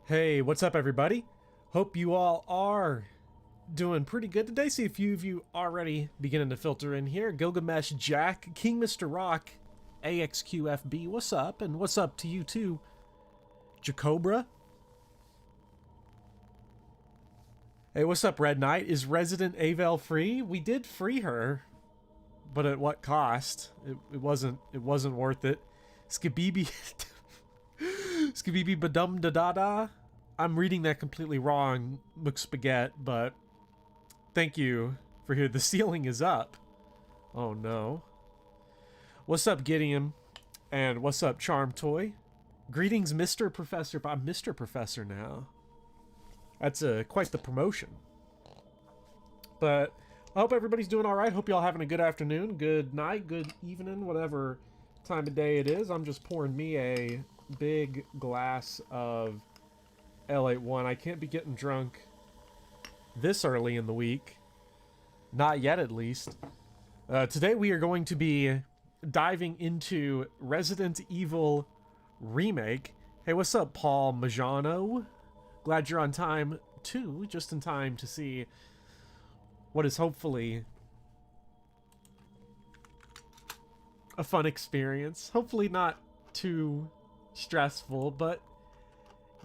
Hey, what's up, everybody? Hope you all are doing pretty good today. See a few of you already beginning to filter in here. Gilgamesh Jack, King Mr. Rock, AXQFB, what's up? And what's up to you too, Jacobra? Hey, what's up, Red Knight? Is Resident Avel free? We did free her, but at what cost? It wasn't worth it. Skabibi Skabibi Badum da da da. I'm reading that completely wrong, McSpaghetti, but thank you for here. The ceiling is up. Oh no. What's up, Gideon? And what's up, Charm Toy? Greetings, Mr. Professor. But I'm Mr. Professor now. That's quite the promotion. But I hope everybody's doing all right. Hope y'all having a good afternoon, good night, good evening, whatever time of day it is. I'm just pouring me a big glass of L81. I can't be getting drunk this early in the week. Not yet, at least. Today we are going to be diving into Resident Evil Remake. Hey, what's up, Paul Majano? Glad you're on time, too. Just in time to see what is hopefully a fun experience. Hopefully not too stressful, but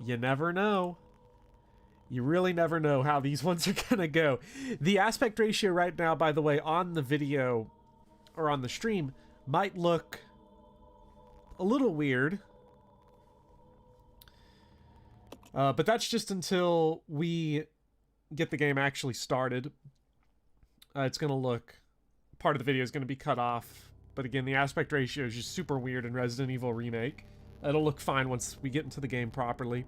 you never know. You really never know how these ones are gonna go. The aspect ratio right now, by the way, on the video or on the stream might look a little weird. But that's just until we get the game actually started. It's gonna look... part of the video is gonna be cut off. But again, the aspect ratio is just super weird in Resident Evil Remake. It'll look fine once we get into the game properly.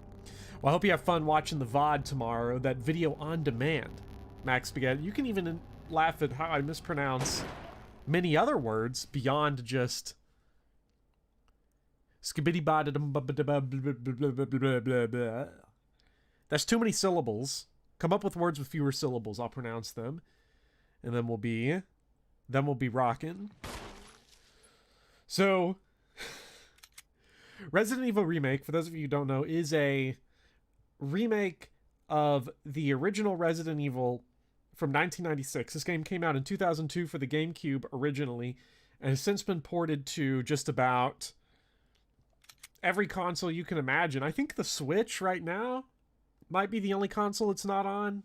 Well, I hope you have fun watching the VOD tomorrow, that video on demand. Max Spaghetti, you can even laugh at how I mispronounce many other words beyond just skibidi. That's too many syllables. Come up with words with fewer syllables. I'll pronounce them, and then we'll be rocking. So, Resident Evil Remake, for those of you who don't know, is a remake of the original Resident Evil from 1996. This game came out in 2002 for the GameCube originally, and has since been ported to just about every console you can imagine. I think the Switch right now might be the only console it's not on.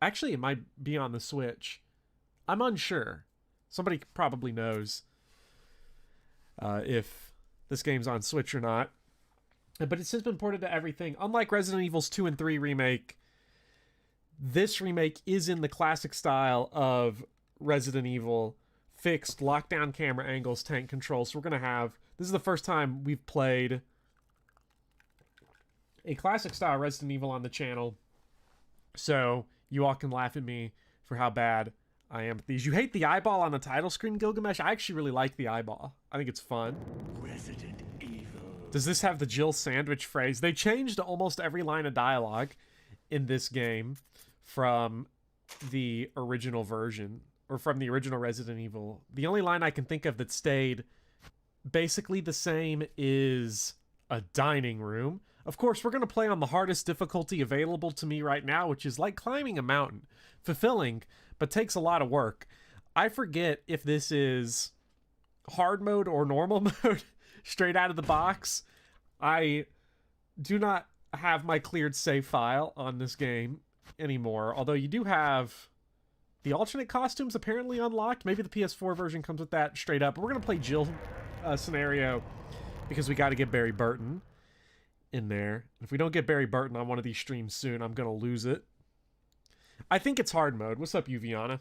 Actually, it might be on the Switch. I'm unsure. Somebody probably knows if this game's on Switch or not. But it's since been ported to everything. Unlike Resident Evil's 2 and 3 remake, this remake is in the classic style of Resident Evil. Fixed lockdown camera angles, tank controls. So we're going to have... this is the first time we've played a classic style Resident Evil on the channel. So you all can laugh at me for how bad I am at these. You hate the eyeball on the title screen, Gilgamesh? I actually really like the eyeball. I think it's fun. Resident Evil. Does this have the Jill Sandwich phrase? They changed almost every line of dialogue in this game from the original version, or from the original Resident Evil. The only line I can think of that stayed basically the same is a dining room. Of course, we're going to play on the hardest difficulty available to me right now, which is like climbing a mountain. Fulfilling, but takes a lot of work. I forget if this is hard mode or normal mode straight out of the box. I do not have my cleared save file on this game anymore, although you do have the alternate costumes apparently unlocked. Maybe the PS4 version comes with that straight up. But we're going to play Jill scenario because we got to get Barry Burton in there. If we don't get Barry Burton on one of these streams soon, I'm going to lose it. I think it's hard mode. What's up, Uviana?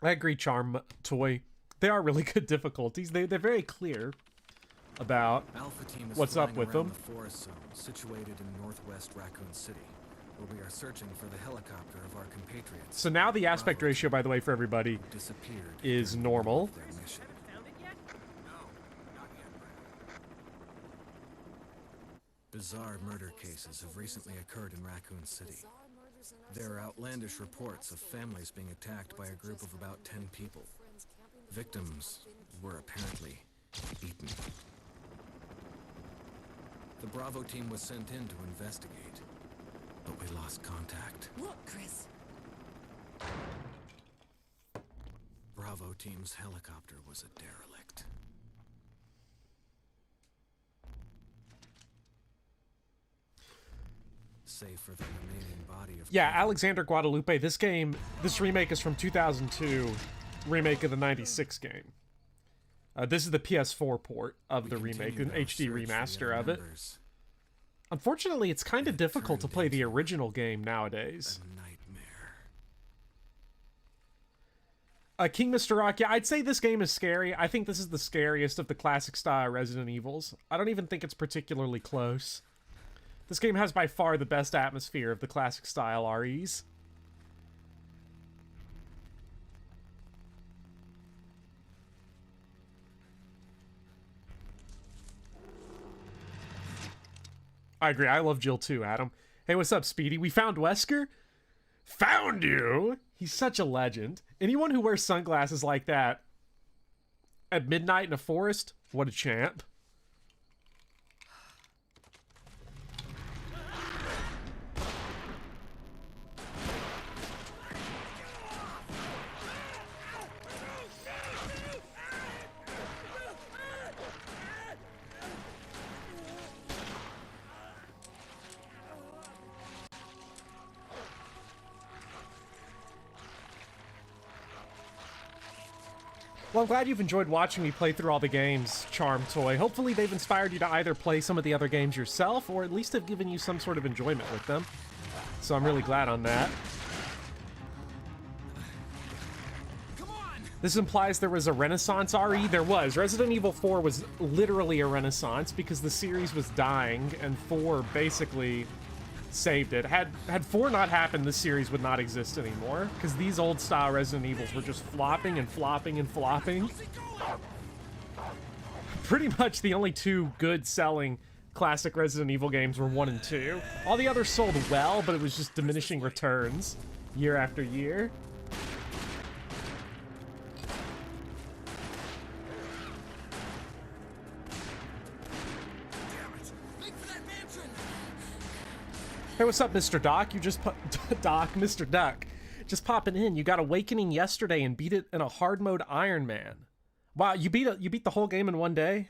I agree, Charm Toy. They are really good difficulties. They're very clear about Alpha team is what's up with them. The forest zone situated in northwest Raccoon City, where we are searching for the helicopter of our compatriots. So now the aspect ratio, by the way, for everybody, disappeared is normal. their mission. Bizarre murder cases have recently occurred in Raccoon City. There are outlandish reports of families being attacked by a group of about 10 people. Victims were apparently eaten. Bravo team was sent in to investigate, but we lost contact. Look, Chris. Bravo team's helicopter was a derelict. Save for the remaining body of... Yeah, Alexander Guadalupe. This remake is from 2002, remake of the 96 game. This is the PS4 port of the remake, an HD remaster of it. Unfortunately, it's kind of difficult to play the original game nowadays. A nightmare. King Mr. Rock, yeah, I'd say this game is scary. I think this is the scariest of the classic style Resident Evils. I don't even think it's particularly close. This game has by far the best atmosphere of the classic style REs. I agree. I love Jill too, Adam. Hey, what's up, Speedy? We found Wesker? Found you? He's such a legend. Anyone who wears sunglasses like that at midnight in a forest, what a champ. Well, I'm glad you've enjoyed watching me play through all the games, Charm Toy. Hopefully they've inspired you to either play some of the other games yourself, or at least have given you some sort of enjoyment with them. So I'm really glad on that. This implies there was a Renaissance RE. There was. Resident Evil 4 was literally a renaissance because the series was dying, and 4 basically saved it. Had 4 not happened, this series would not exist anymore, because these old style Resident Evils were just flopping and flopping and flopping. Pretty much the only two good selling classic Resident Evil games were 1 and 2. All the others sold well, but it was just diminishing returns year after year. Hey, what's up, Mr. Doc? You just Doc, Mr. Duck. Just popping in. You got Awakening yesterday and beat it in a hard mode Iron Man. Wow, you beat the whole game in one day?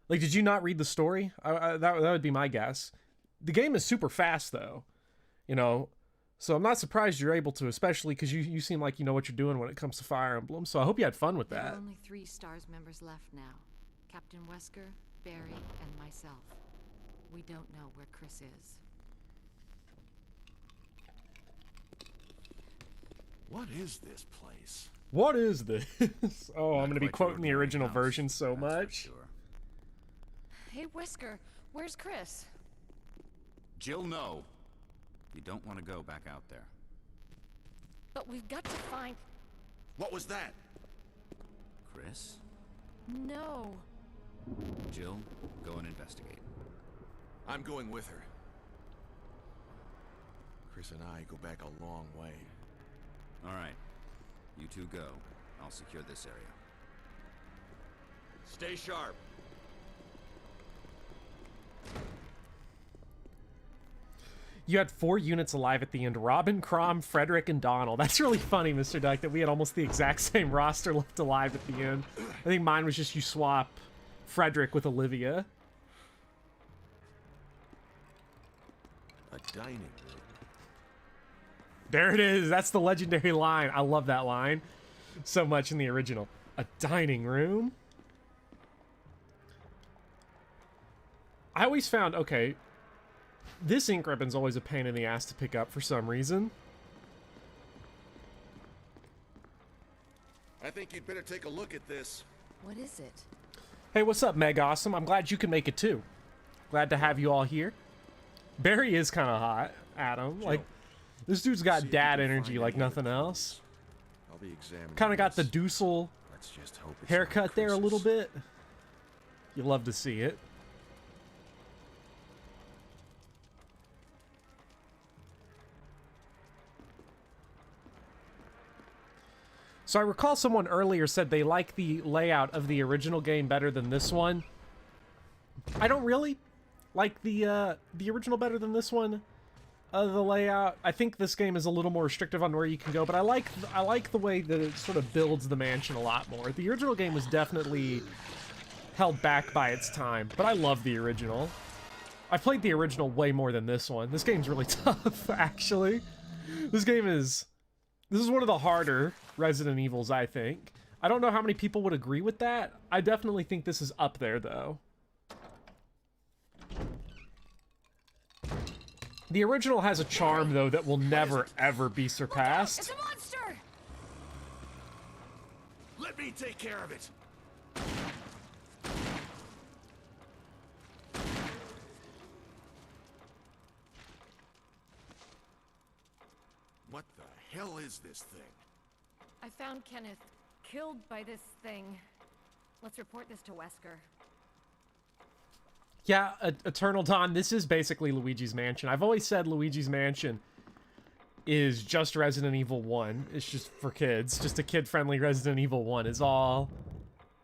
Like, did you not read the story? That would be my guess. The game is super fast, though. You know, so I'm not surprised you're able to, especially because you seem like you know what you're doing when it comes to Fire Emblem. So I hope you had fun with that. There are only 3 STARS members left now. Captain Wesker, Barry, and myself. We don't know where Chris is. What is this place? What is this? Oh, I'm going to be quoting the original version so much. Sure. Hey, Wesker, where's Chris? Jill, no. You don't want to go back out there. But we've got to find... What was that? Chris? No. Jill, go and investigate. I'm going with her. Chris and I go back a long way. All right. You two go. I'll secure this area. Stay sharp. You had 4 units alive at the end. Robin, Crom, Frederick, and Donald. That's really funny, Mr. Duck, that we had almost the exact same roster left alive at the end. I think mine was just you swap Frederick with Olivia. A dining room. There it is. That's the legendary line. I love that line so much in the original. A dining room? I always found, okay, this ink ribbon's always a pain in the ass to pick up for some reason. I think you'd better take a look at this. What is it? Hey, what's up, Meg Awesome? I'm glad you can make it too. Glad to have you all here. Barry is kind of hot, Adam. Like, this dude's got dad energy like nothing else. I'll be examining. Kind of got the this. Doosel Let's just hope it's haircut not there a little Chris's. bit. You love to see it. So I recall someone earlier said they like the layout of the original game better than this one. I don't really. like the original better than this one. The layout. I think this game is a little more restrictive on where you can go, but I like the way that it sort of builds the mansion a lot more. The original game was definitely held back by its time, but I love the original. I played the original way more than this one. This game's really tough, actually. This is one of the harder Resident Evils, I think. I don't know how many people would agree with that. I definitely think this is up there, though. The original has a charm, though, that will never, ever be surpassed. It's a monster! Let me take care of it. What the hell is this thing? I found Kenneth killed by this thing. Let's report this to Wesker. Yeah, Eternal Dawn, this is basically Luigi's Mansion. I've always said Luigi's Mansion is just Resident Evil 1. It's just for kids. Just a kid-friendly Resident Evil 1 is all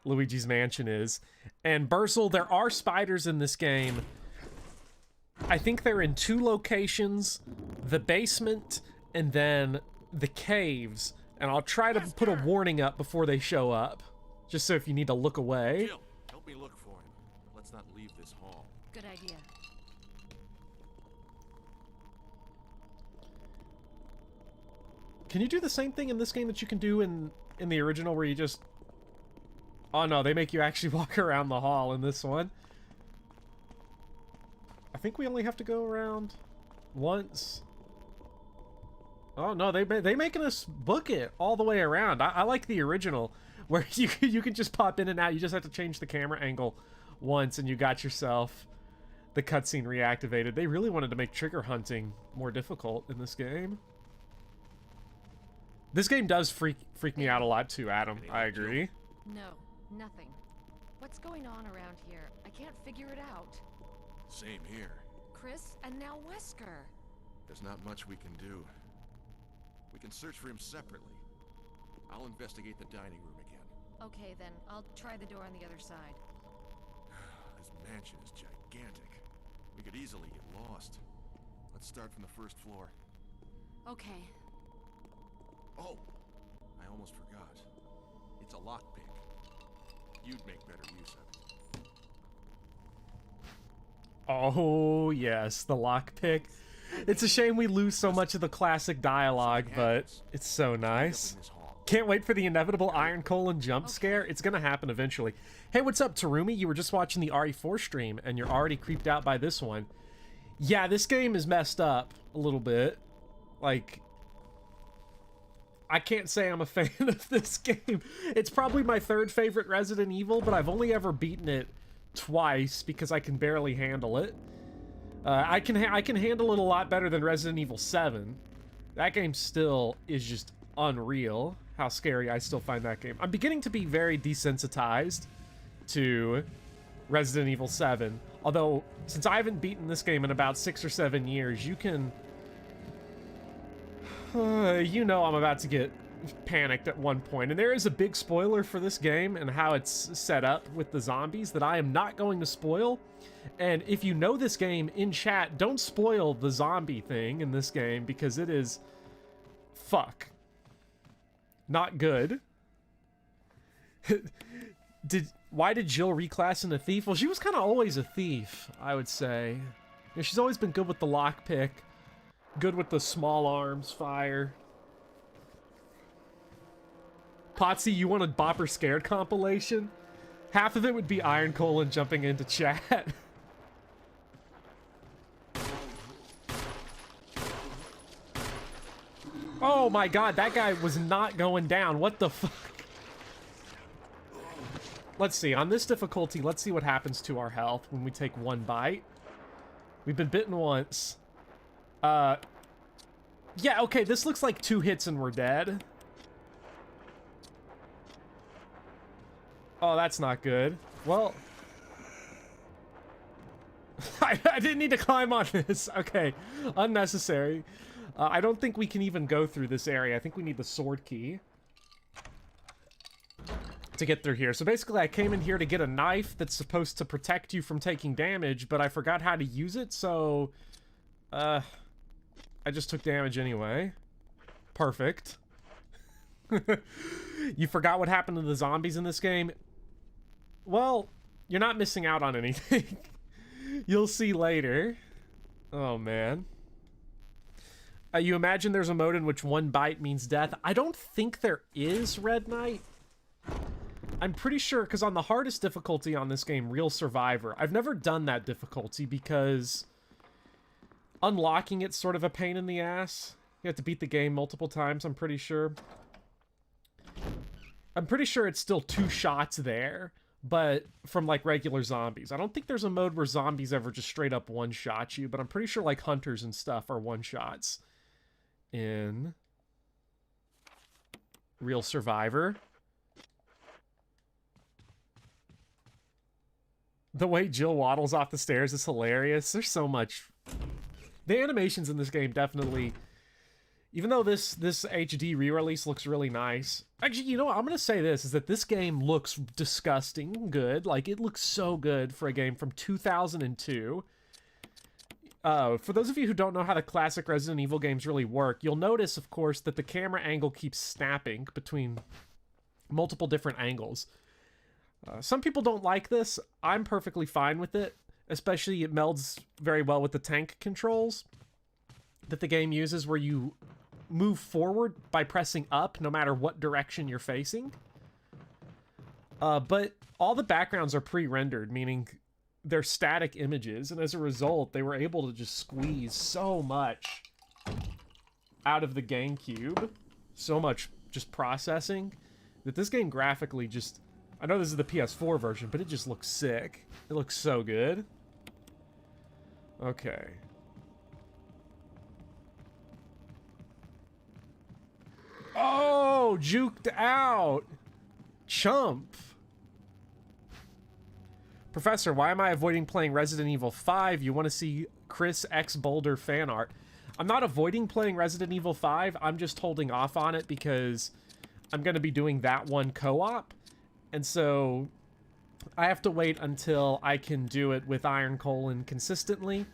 Luigi's Mansion is. And Bursel, there are spiders in this game. I think they're in 2 locations. The basement and then the caves. And I'll try to put a warning up before they show up. Just so if you need to look away. Jill, help me look for him. Let's not leave this hall. Good idea. Can you do the same thing in this game that you can do in the original where you just... Oh no, they make you actually walk around the hall in this one. I think we only have to go around once. Oh no, they making us book it all the way around. I like the original where you can just pop in and out. You just have to change the camera angle once and you got yourself the cutscene reactivated. They really wanted to make trigger hunting more difficult in this game. This game does freak me out a lot too, Adam. I agree. No, nothing. What's going on around here? I can't figure it out. Same here. Chris, and now Wesker. There's not much we can do. We can search for him separately. I'll investigate the dining room again. Okay, then. I'll try the door on the other side. This mansion is gigantic. We could easily get lost. Let's start from the first floor. Okay. Oh, I almost forgot. It's a lockpick. You'd make better use of it. Oh, yes, the lockpick. It's a shame we lose so much of the classic dialogue, but it's so nice. Can't wait for the inevitable Iron Colon jump scare. It's gonna happen eventually. Hey, what's up, Terumi? You were just watching the RE4 stream, and you're already creeped out by this one. Yeah, this game is messed up a little bit. Like, I can't say I'm a fan of this game. It's probably my 3rd favorite Resident Evil, but I've only ever beaten it twice because I can barely handle it. I can handle it a lot better than Resident Evil 7. That game still is just unreal. How scary I still find that game. I'm beginning to be very desensitized to Resident Evil 7. Although, since I haven't beaten this game in about 6 or 7 years, you can... you know I'm about to get panicked at one point. And there is a big spoiler for this game and how it's set up with the zombies that I am not going to spoil. And if you know this game in chat, don't spoil the zombie thing in this game because it is... fuck. Not good. Why did Jill reclass into thief? Well, she was kind of always a thief, I would say. You know, she's always been good with the lockpick. Good with the small arms fire. Potsy, you want a Bopper Scared compilation? Half of it would be Iron Colon jumping into chat. Oh my god, that guy was not going down. What the fuck? Let's see, on this difficulty, let's see what happens to our health when we take 1 bite. We've been bitten once. Yeah, okay, this looks like 2 hits and we're dead. Oh, that's not good. Well... I didn't need to climb on this. Okay, unnecessary. I don't think we can even go through this area. I think we need the sword key. to get through here. So basically I came in here to get a knife that's supposed to protect you from taking damage, but I forgot how to use it, so I just took damage anyway. Perfect. You forgot what happened to the zombies in this game? Well, you're not missing out on anything. You'll see later. Oh man. You imagine there's a mode in which one bite means death? I don't think there is, Red Knight. I'm pretty sure, because on the hardest difficulty on this game, Real Survivor, I've never done that difficulty because unlocking it's sort of a pain in the ass. You have to beat the game multiple times, I'm pretty sure. I'm pretty sure it's still 2 shots there, but from like regular zombies. I don't think there's a mode where zombies ever just straight up one-shot you, but I'm pretty sure like hunters and stuff are one-shots in Real Survivor. The way Jill waddles off the stairs is hilarious. There's so much. The animations in this game definitely, even though this HD re-release looks really nice. Actually, you know what? I'm going to say this, is that this game looks disgusting good. Like, it looks so good for a game from 2002. For those of you who don't know how the classic Resident Evil games really work, you'll notice, of course, that the camera angle keeps snapping between multiple different angles. Some people don't like this. I'm perfectly fine with it. Especially it melds very well with the tank controls that the game uses, where you move forward by pressing up no matter what direction you're facing. But all the backgrounds are pre-rendered, meaning they're static images, and as a result, they were able to just squeeze so much out of the GameCube, so much just processing, that this game graphically just... I know this is the PS4 version, but it just looks sick. It looks so good. Okay. Oh, juked out. Chump. Professor, why am I avoiding playing Resident Evil 5? You want to see Chris X Boulder fan art. I'm not avoiding playing Resident Evil 5. I'm just holding off on it because I'm going to be doing that one co-op. And so I have to wait until I can do it with Iron Colon consistently,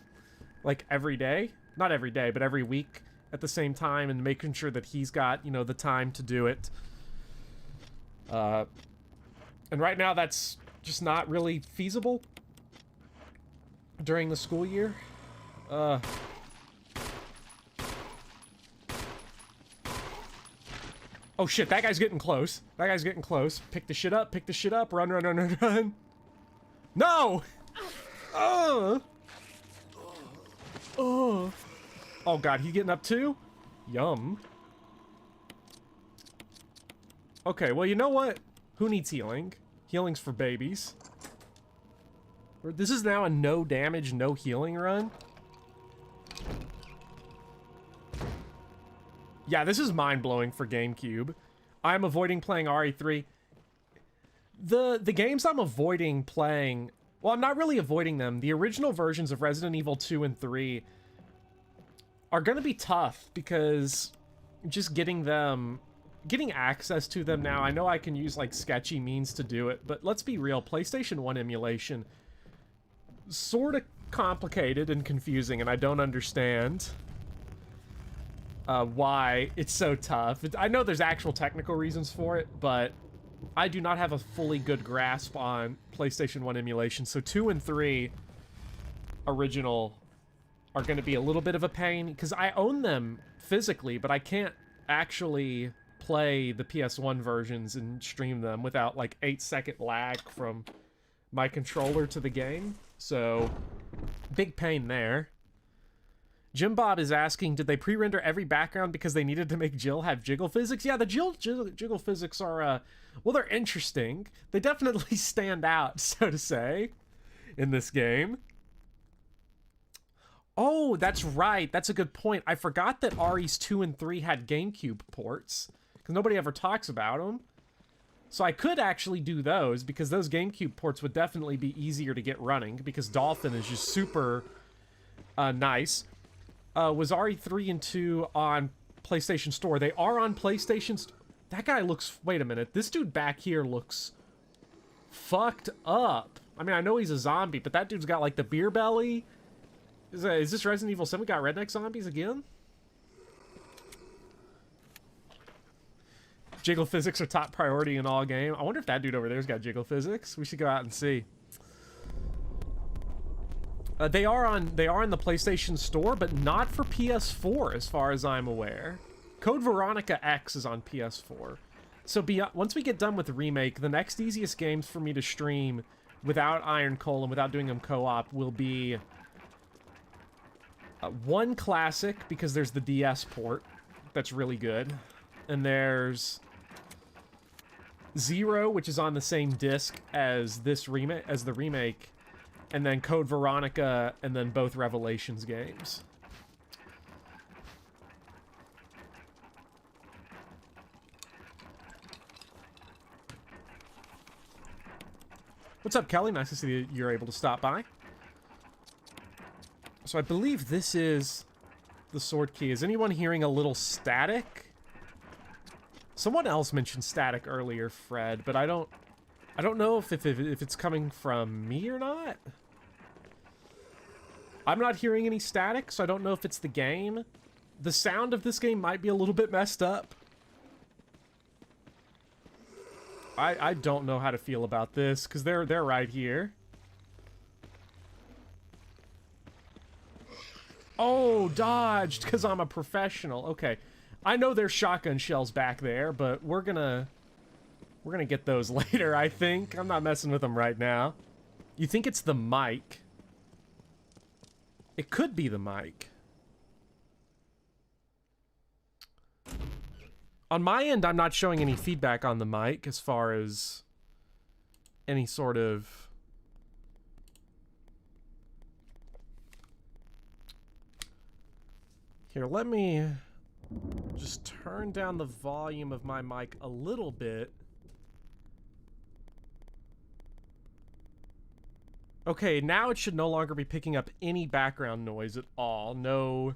like every day. Not every day, but every week at the same time, and making sure that he's got, you know, the time to do it. And right now that's just not really feasible during the school year. Oh shit, that guy's getting close. That guy's getting close. Pick the shit up, run, run, run, run, run. No! Oh god, he's getting up too? Yum. Okay, well, you know what? Who needs healing? Healing's for babies. This is now a no damage, no healing run. Yeah, this is mind-blowing for GameCube. I'm avoiding playing RE3. The games I'm avoiding playing... Well, I'm not really avoiding them. The original versions of Resident Evil 2 and 3 are going to be tough because just getting access to them now, I know I can use, like, sketchy means to do it, but let's be real, PlayStation 1 emulation, sort of complicated and confusing, and I don't understand why it's so tough. I know there's actual technical reasons for it, but I do not have a fully good grasp on PlayStation 1 emulation, so 2 and 3 original are going to be a little bit of a pain, because I own them physically, but I can't actually play the PS1 versions and stream them without, like, 8-second lag from my controller to the game, so big pain there. Jim Bob is asking, did they pre-render every background because they needed to make Jill have jiggle physics? Yeah, the jiggle physics are, well, they're interesting. They definitely stand out, so to say, in this game. Oh, that's right. That's a good point. I forgot that RE's 2 and 3 had GameCube ports, because nobody ever talks about them. So I could actually do those, because those GameCube ports would definitely be easier to get running, because Dolphin is just super nice. Was RE3 and 2 on PlayStation Store? They are on PlayStation That guy looks... Wait a minute. This dude back here looks fucked up. I mean, I know he's a zombie, but that dude's got, like, the beer belly. Is this Resident Evil 7 got redneck zombies again? Jiggle physics are top priority in all game. I wonder if that dude over there's got jiggle physics. We should go out and see. They are in the PlayStation Store, but not for PS4, as far as I'm aware. Code Veronica X is on PS4. So once we get done with Remake, the next easiest games for me to stream without Iron Coal and without doing them co-op will be one classic, because there's the DS port that's really good, and there's 0, which is on the same disc as the remake, and then Code Veronica, and then both Revelations games. What's up, Kelly? Nice to see that you're able to stop by. So I believe this is the sword key. Is anyone hearing a little static? Someone else mentioned static earlier, Fred, but I don't know if it's coming from me or not. I'm not hearing any static, so I don't know if it's the game. The sound of this game might be a little bit messed up. I don't know how to feel about this, because they're right here. Oh, dodged, because I'm a professional. Okay. I know there's shotgun shells back there, but we're gonna get those later, I think. I'm not messing with them right now. You think it's the mic? It could be the mic. On my end, I'm not showing any feedback on the mic as far as any sort of... Here, let me just turn down the volume of my mic a little bit. Okay, now it should no longer be picking up any background noise at all. No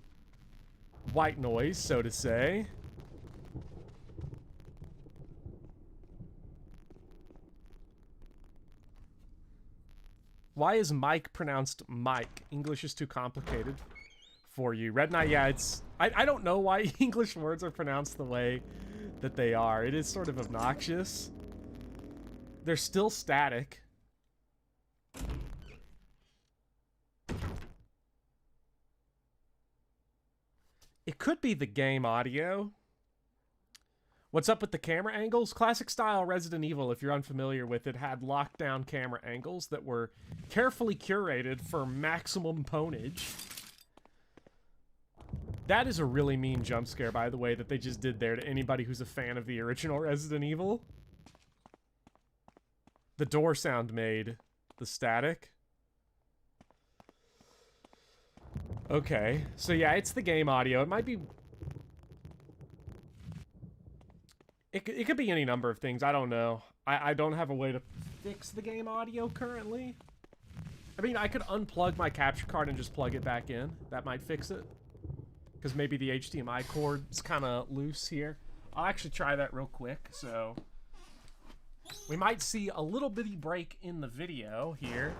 white noise, so to say. Why is Mike pronounced Mike? English is too complicated for you. Red Knight, yeah, it's... I don't know why English words are pronounced the way that they are. It is sort of obnoxious. They're still static. It could be the game audio. What's up with the camera angles? Classic style Resident Evil, if you're unfamiliar with it, had lockdown camera angles that were carefully curated for maximum ponage. That is a really mean jump scare, by the way, that they just did there to anybody who's a fan of the original Resident Evil. The door sound made the static. Okay, so yeah, it's the game audio. It might be... It could be any number of things. I don't know. I don't have a way to fix the game audio currently. I mean, I could unplug my capture card and just plug it back in. That might fix it. Because maybe the HDMI cord is kind of loose here. I'll actually try that real quick. So we might see a little bitty break in the video here.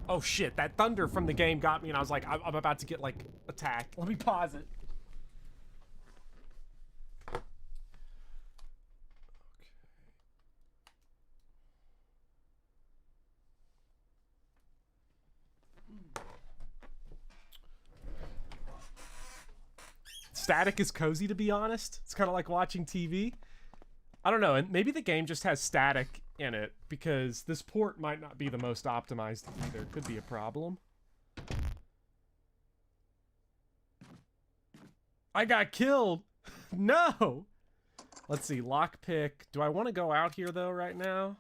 Oh shit, that thunder from the game got me and I was like, I'm about to get like attacked. Let me pause it. Static is cozy, to be honest. It's kind of like watching TV. I don't know, and maybe the game just has static in it, because this port might not be the most optimized either. Could be a problem. I got killed! No! Let's see, lockpick. Do I want to go out here, though, right now?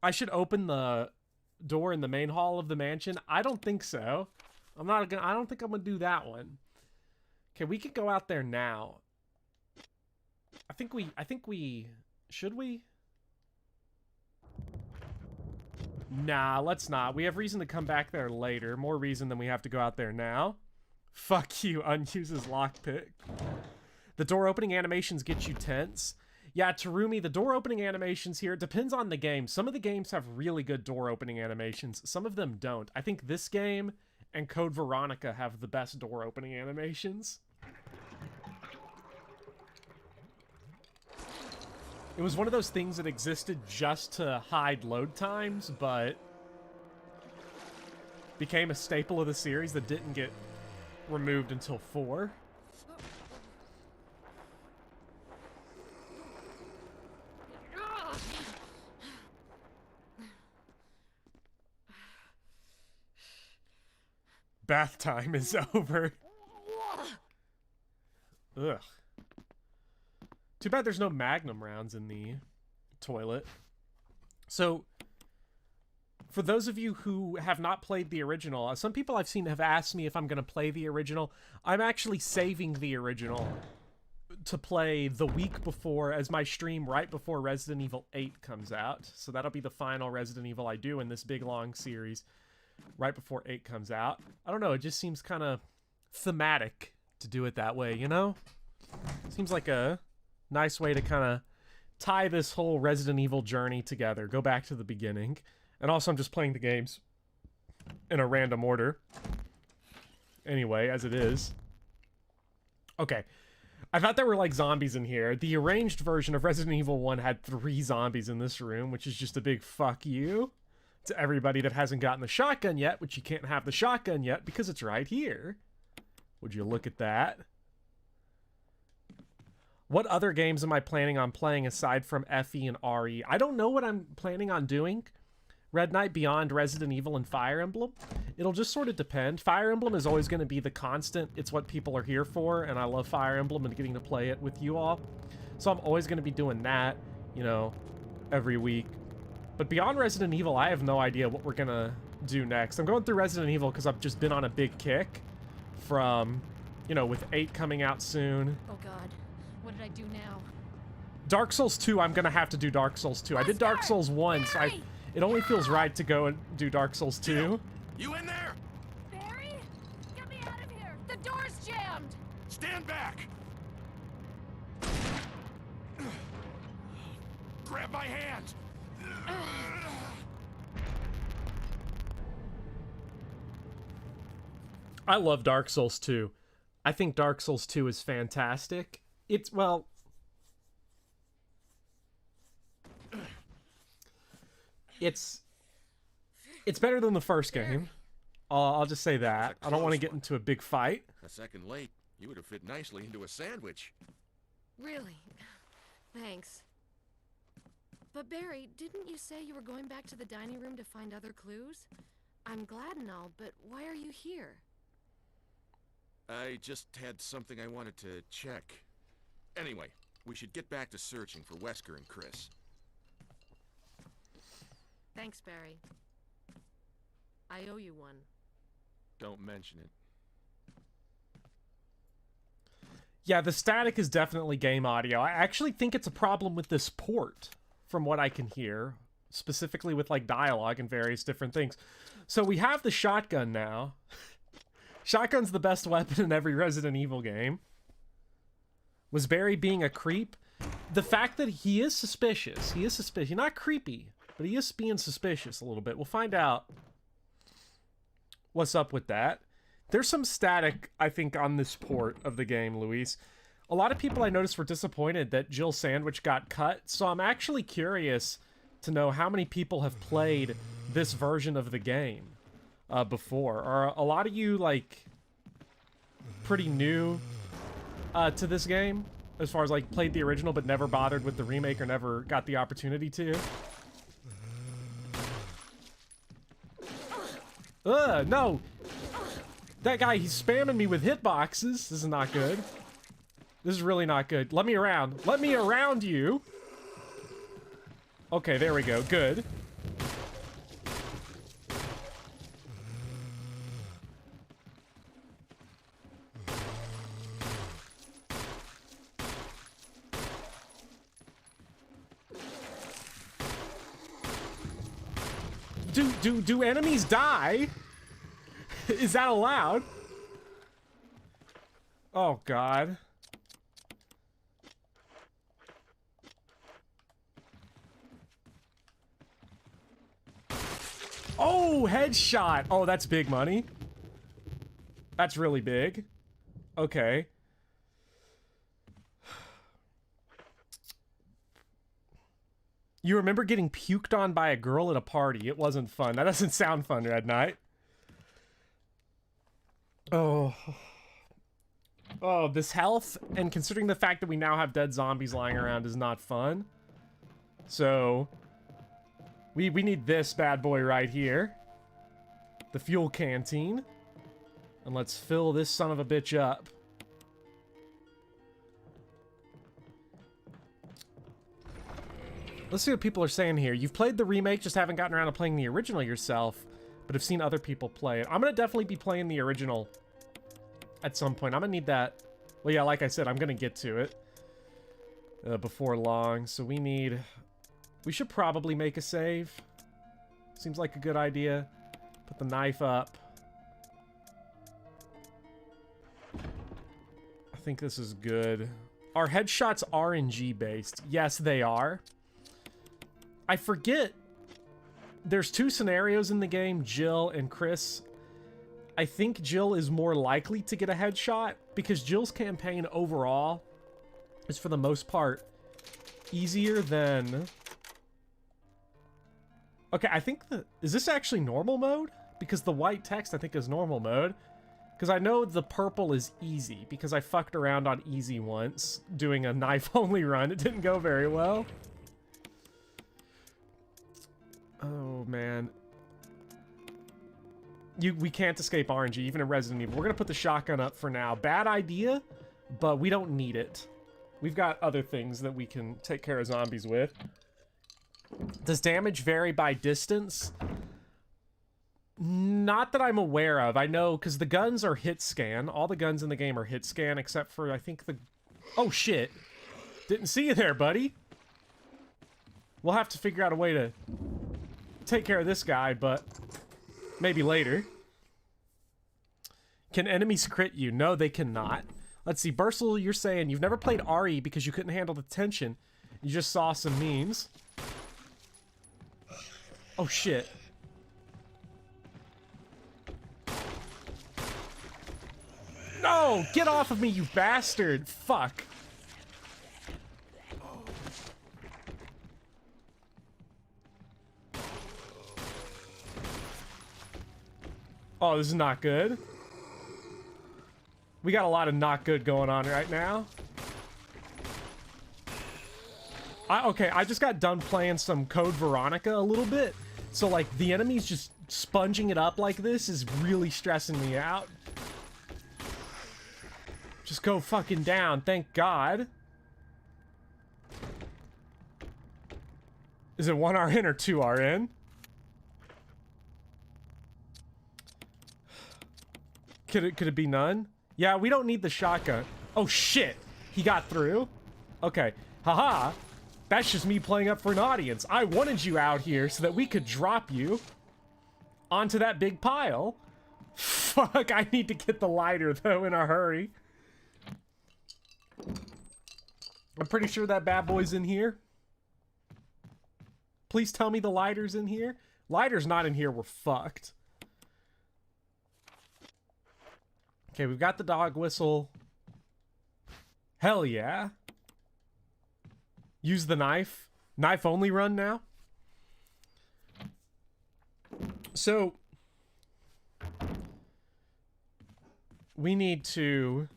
I should open the door in the main hall of the mansion? I don't think so. I don't think I'm gonna do that one. Okay, we could go out there now. I think we should we? Nah, let's not. We have reason to come back there later. More reason than we have to go out there now. Fuck you, unuses lockpick. The door opening animations get you tense. Yeah, Terumi, the door opening animations here, it depends on the game. Some of the games have really good door opening animations. Some of them don't. I think this game and Code Veronica have the best door opening animations. It was one of those things that existed just to hide load times, but became a staple of the series that didn't get removed until 4. Bath time is over. Ugh. Too bad there's no Magnum rounds in the toilet. So, for those of you who have not played the original, some people I've seen have asked me if I'm going to play the original. I'm actually saving the original to play the week before, as my stream right before Resident Evil 8 comes out. So that'll be the final Resident Evil I do in this big long series, right before 8 comes out. I don't know, it just seems kind of thematic to do it that way, you know? Seems like a nice way to kind of tie this whole Resident Evil journey together, go back to the beginning. And also I'm just playing the games in a random order. Anyway, as it is. Okay. I thought there were like zombies in here. The arranged version of Resident Evil 1 had 3 zombies in this room, which is just a big fuck you to everybody that hasn't gotten the shotgun yet, which you can't have the shotgun yet because it's right here. Would you look at that? What other games am I planning on playing aside from FE and RE? I don't know what I'm planning on doing. Red Knight Beyond, Resident Evil, and Fire Emblem. It'll just sort of depend. Fire Emblem is always going to be the constant. It's what people are here for, and I love Fire Emblem and getting to play it with you all. So I'm always going to be doing that, you know, every week. But beyond Resident Evil, I have no idea what we're going to do next. I'm going through Resident Evil because I've just been on a big kick from, you know, with 8 coming out soon. Oh god, what did I do now? Dark Souls 2, I'm going to have to do Dark Souls 2. I did Dark Souls 1, so it only feels right to go and do Dark Souls 2. You in there? Barry? Get me out of here! The door's jammed! Stand back! Grab my hands! I love Dark Souls 2. I think Dark Souls 2 is fantastic. It's, well... It's better than the first game. I'll just say that. I don't want to get into a big fight. A second late, you would have fit nicely into a sandwich. Really? Thanks. But Barry, didn't you say you were going back to the dining room to find other clues? I'm glad and all, but why are you here? I just had something I wanted to check. Anyway, we should get back to searching for Wesker and Chris. Thanks, Barry. I owe you one. Don't mention it. Yeah, the static is definitely game audio. I actually think it's a problem with this port, from what I can hear, specifically with like dialogue and various different things. So we have the shotgun now. Shotgun's the best weapon in every Resident Evil game. Was Barry being a creep? The fact that he is suspicious. He's not creepy, but he is being suspicious a little bit. We'll find out what's up with that. There's some static, I think, on this port of the game, Luis. A lot of people I noticed were disappointed that Jill Sandwich got cut, so I'm actually curious to know how many people have played this version of the game before. Are a lot of you, like, pretty new to this game? As far as, like, played the original but never bothered with the remake or never got the opportunity to? No! That guy, he's spamming me with hitboxes. This is not good. This is really not good. Let me around. Let me around you! Okay, there we go. Good. Do enemies die? Is that allowed? Oh, God. Oh, headshot. Oh, that's big money. That's really big. Okay. You remember getting puked on by a girl at a party. It wasn't fun. That doesn't sound fun, Red Knight. Oh. Oh, this health, and considering the fact that we now have dead zombies lying around, is not fun. So, we need this bad boy right here. The fuel canteen. And let's fill this son of a bitch up. Let's see what people are saying here. You've played the remake, just haven't gotten around to playing the original yourself, but have seen other people play it. I'm gonna definitely be playing the original at some point. I'm gonna need that. Well, yeah, like I said, I'm gonna get to it before long. So we should probably make a save. Seems like a good idea. Put the knife up. I think this is good. Are headshots RNG based? Yes, they are. I forget. There's two scenarios in the game, Jill and Chris. I think Jill is more likely to get a headshot because Jill's campaign overall is, for the most part, easier than... Okay, I think is this actually normal mode? Because the white text, I think, is normal mode. Because I know the purple is easy, because I fucked around on easy once, doing a knife-only run. It didn't go very well. Oh, man. We can't escape RNG, even in Resident Evil. We're going to put the shotgun up for now. Bad idea, but we don't need it. We've got other things that we can take care of zombies with. Does damage vary by distance? Not that I'm aware of. I know, because the guns are hit scan. All the guns in the game are hit scan, except for, I think, the... Oh, shit. Didn't see you there, buddy. We'll have to figure out a way to take care of this guy, but maybe later. Can enemies crit you? No, they cannot. Let's see. Bursel, you're saying you've never played RE because you couldn't handle the tension. You just saw some memes. Oh, shit. No! Get off of me, you bastard! Fuck. Oh, this is not good. We got a lot of not good going on right now. Okay, I just got done playing some Code Veronica a little bit. So, like, the enemies just sponging it up like this is really stressing me out. Just go fucking down, thank God. Is it 1 RN or 2 RN? Could it be none? Yeah, we don't need the shotgun. Oh shit! He got through? Okay. Haha! That's just me playing up for an audience. I wanted you out here so that we could drop you onto that big pile. Fuck, I need to get the lighter though in a hurry. I'm pretty sure that bad boy's in here. Please tell me the lighter's in here. Lighter's not in here, we're fucked. Okay, we've got the dog whistle. Hell yeah. Use the knife. Knife only run now. So, we need to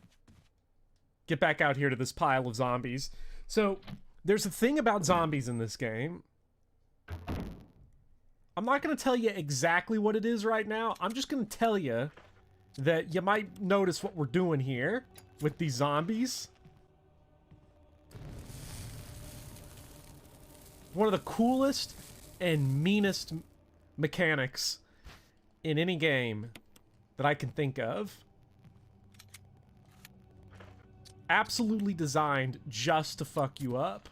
get back out here to this pile of zombies. So, there's a thing about zombies in this game. I'm not going to tell you exactly what it is right now. I'm just going to tell you that you might notice what we're doing here with these zombies. One of the coolest and meanest mechanics in any game that I can think of. Absolutely designed just to fuck you up.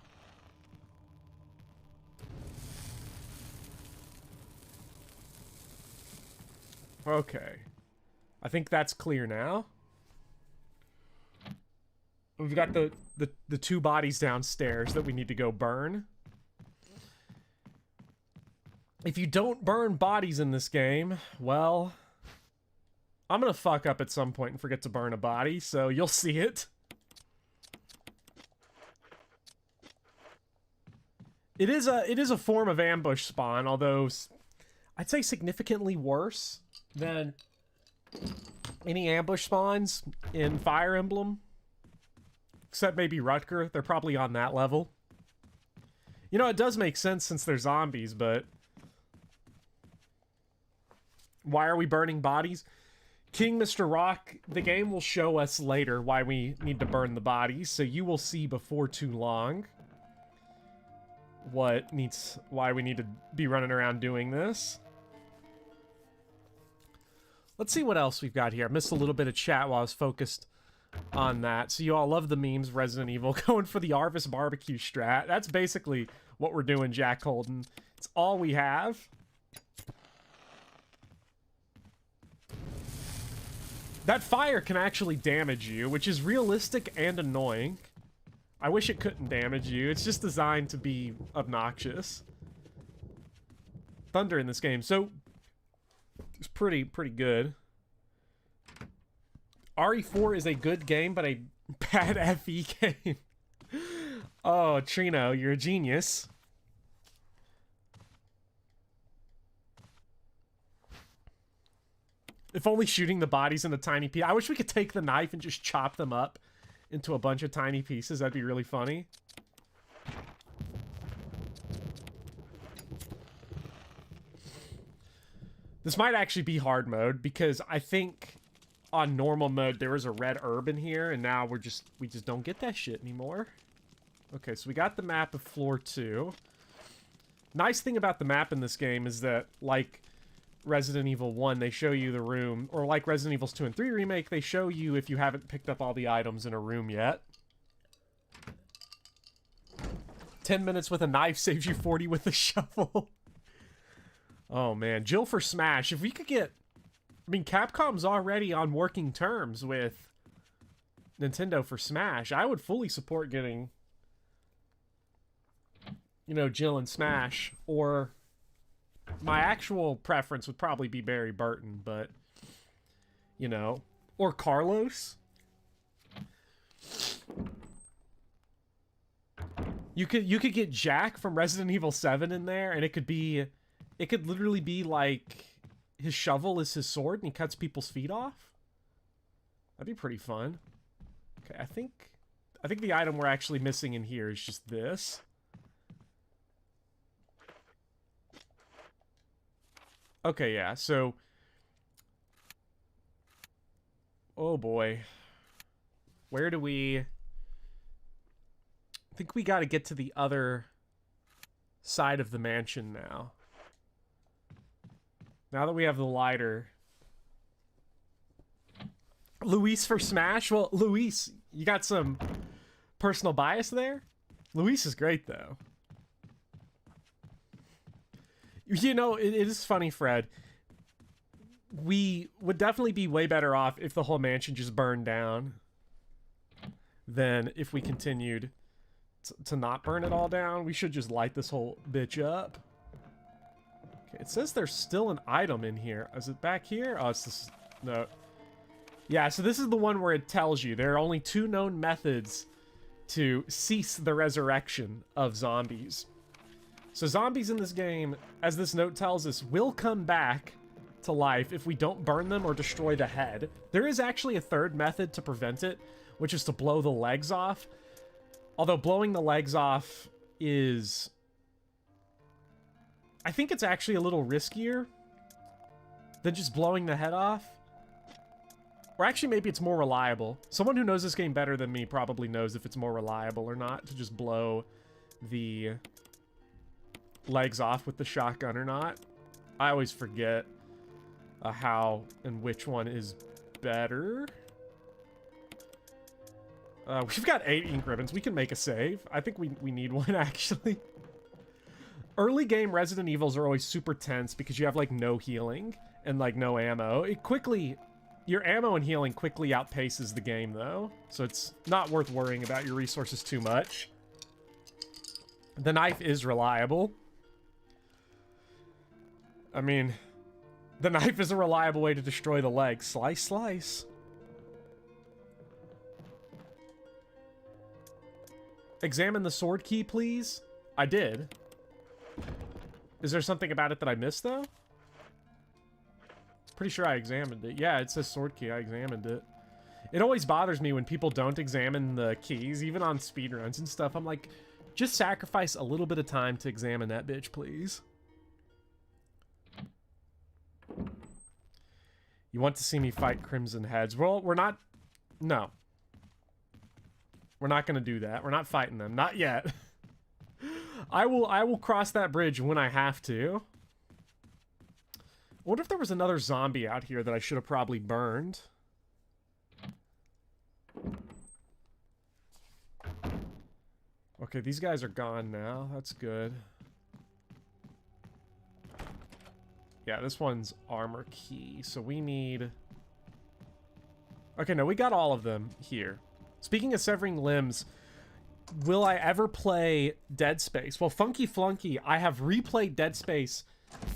Okay. I think that's clear now. We've got the 2 bodies downstairs that we need to go burn. If you don't burn bodies in this game, well, I'm gonna fuck up at some point and forget to burn a body, so you'll see it. It is a form of ambush spawn, although I'd say significantly worse than any ambush spawns in Fire Emblem. Except maybe Rutger. They're probably on that level. You know, it does make sense since they're zombies, but why are we burning bodies? King Mr. Rock, the game will show us later why we need to burn the bodies, so you will see before too long why we need to be running around doing this. Let's see what else we've got here. I missed a little bit of chat while I was focused on that. So you all love the memes, Resident Evil, going for the Arvis barbecue strat. That's basically what we're doing, Jack Holden. It's all we have. That fire can actually damage you, which is realistic and annoying. I wish it couldn't damage you. It's just designed to be obnoxious. Thunder in this game, so it's pretty good. RE4 is a good game, but a bad FE game. Oh, Trino, you're a genius. If only shooting the bodies into tiny pieces. I wish we could take the knife and just chop them up into a bunch of tiny pieces. That'd be really funny. This might actually be hard mode because I think on normal mode there was a red herb in here, and now we just don't get that shit anymore. Okay, so we got the map of floor 2. Nice thing about the map in this game is that, like Resident Evil 1, they show you the room, or like Resident Evils 2 and 3 Remake, they show you if you haven't picked up all the items in a room yet. 10 minutes with a knife saves you 40 with a shovel. Oh man, Jill for Smash. If we could get... I mean, Capcom's already on working terms with Nintendo for Smash. I would fully support getting, you know, Jill and Smash. Or my actual preference would probably be Barry Burton, but, you know, or Carlos. You could get Jack from Resident Evil 7 in there, and it could literally be like his shovel is his sword and he cuts people's feet off. That'd be pretty fun. Okay, I think the item we're actually missing in here is just this. Okay, yeah, so... Oh boy. Where do we... I think we gotta get to the other side of the mansion now. Now that we have the lighter. Luis for Smash? Well, Luis, you got some personal bias there? Luis is great, though. You know, it is funny, Fred. We would definitely be way better off if the whole mansion just burned down than if we continued to not burn it all down. We should just light this whole bitch up. Okay, it says there's still an item in here. Is it back here? Oh, it's this... No. Yeah, so this is the one where it tells you there are only 2 known methods to cease the resurrection of zombies. So zombies in this game, as this note tells us, will come back to life if we don't burn them or destroy the head. There is actually a third method to prevent it, which is to blow the legs off. Although blowing the legs off is... I think it's actually a little riskier than just blowing the head off. Or actually, maybe it's more reliable. Someone who knows this game better than me probably knows if it's more reliable or not to just blow the legs off with the shotgun or not. I always forget how and which one is better. We've got 8 ink ribbons. We can make a save. I think we need one, actually. Early game Resident Evils are always super tense because you have, like, no healing and, like, no ammo. Your ammo and healing quickly outpaces the game, though. So it's not worth worrying about your resources too much. The knife is reliable. I mean, the knife is a reliable way to destroy the leg. Slice, slice. Examine the sword key, please. I did. Is there something about it that I missed, though? Pretty sure I examined it. Yeah, it says sword key. I examined it. It always bothers me when people don't examine the keys, even on speedruns and stuff. I'm like, just sacrifice a little bit of time to examine that bitch, please. You want to see me fight Crimson Heads? Well, we're not... No. We're not going to do that. We're not fighting them. Not yet. I will cross that bridge when I have to. I wonder if there was another zombie out here that I should have probably burned. Okay, these guys are gone now. That's good. Yeah, this one's armor key. So we need... Okay, no, we got all of them here. Speaking of severing limbs, will I ever play Dead Space? Well, Funky Flunky, I have replayed Dead Space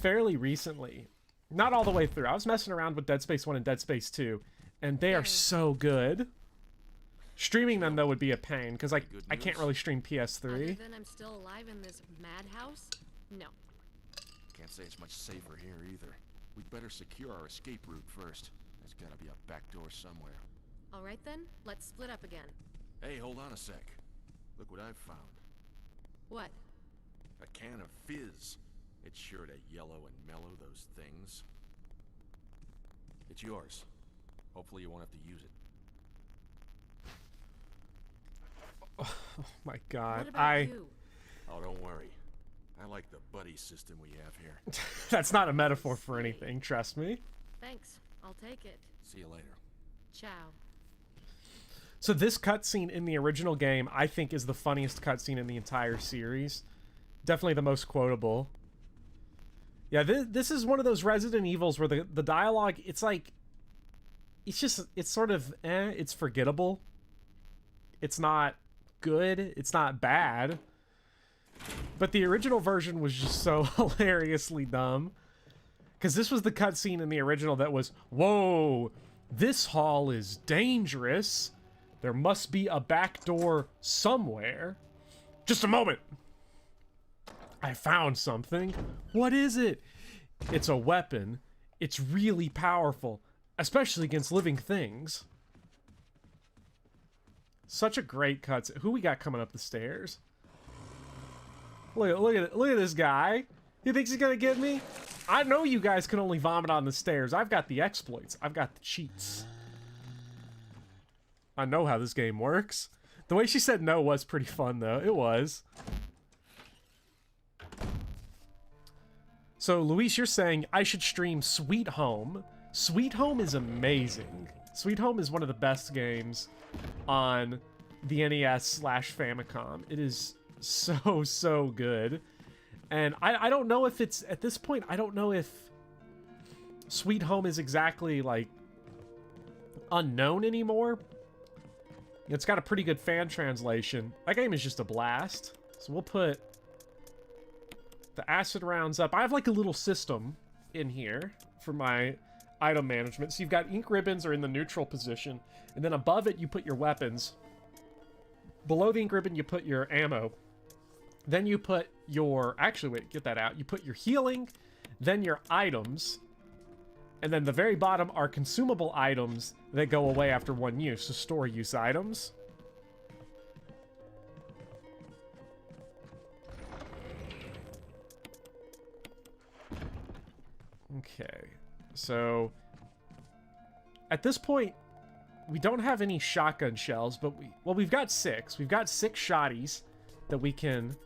fairly recently. Not all the way through. I was messing around with Dead Space 1 and Dead Space 2, and they are so good. Streaming them, though, would be a pain, because I can't really stream PS3. Other than I'm still alive in this madhouse? No. Can't say it's much safer here either. We'd better secure our escape route first. There's gotta be a back door somewhere. All right then, let's split up again. Hey, hold on a sec. Look what I've found. What? A can of fizz. It's sure to yellow and mellow those things. It's yours. Hopefully you won't have to use it. Oh my god. What about you? Oh, don't worry. I like the buddy system we have here. That's not a metaphor for anything, trust me. Thanks. I'll take it. See you later. Ciao. So this cutscene in the original game, I think, is the funniest cutscene in the entire series. Definitely the most quotable. Yeah, this is one of those Resident Evils where the dialogue, it's like... It's sort of, it's forgettable. It's not good. It's not bad. But the original version was just so hilariously dumb. Because this was the cutscene in the original that was, whoa, this hall is dangerous. There must be a back door somewhere. Just a moment. I found something. What is it? It's a weapon. It's really powerful, especially against living things. Such a great cutscene. Who we got coming up the stairs? Look at this guy. He thinks he's gonna get me? I know you guys can only vomit on the stairs. I've got the exploits. I've got the cheats. I know how this game works. The way she said no was pretty fun, though. It was. So, Luis, you're saying I should stream Sweet Home. Sweet Home is amazing. Sweet Home is one of the best games on the NES/Famicom. It is so good. And I don't know if it's, at this point, I don't know if Sweet Home is exactly, like, unknown anymore. It's got a pretty good fan translation. That game is just a blast. So we'll put the acid rounds up. I have, like, a little system in here for my item management. So you've got ink ribbons are in the neutral position. And then above it, you put your weapons. Below the ink ribbon, you put your ammo. Then you put your... Actually, wait, get that out. You put your healing, then your items. And then the very bottom are consumable items that go away after one use. So store use items. Okay. So... At this point, we don't have any shotgun shells, but we've got 6. We've got 6 shotties that we can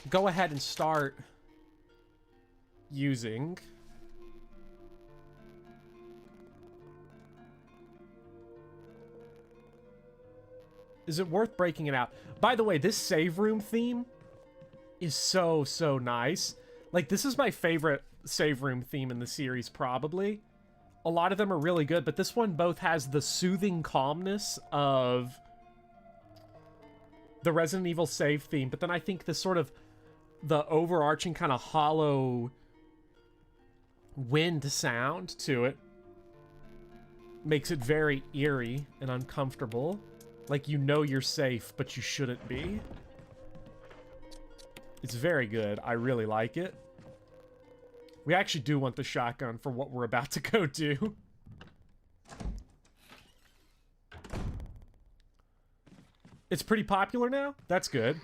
go ahead and start using. Is it worth breaking it out? By the way, this save room theme is so nice. Like, this is my favorite save room theme in the series, probably. A lot of them are really good, but this one both has the soothing calmness of the Resident Evil save theme, but then I think this sort of the overarching kind of hollow wind sound to it makes it very eerie and uncomfortable. Like, you know you're safe, but you shouldn't be. It's very good. I really like it. We actually do want the shotgun for what we're about to go do. It's pretty popular now? That's good.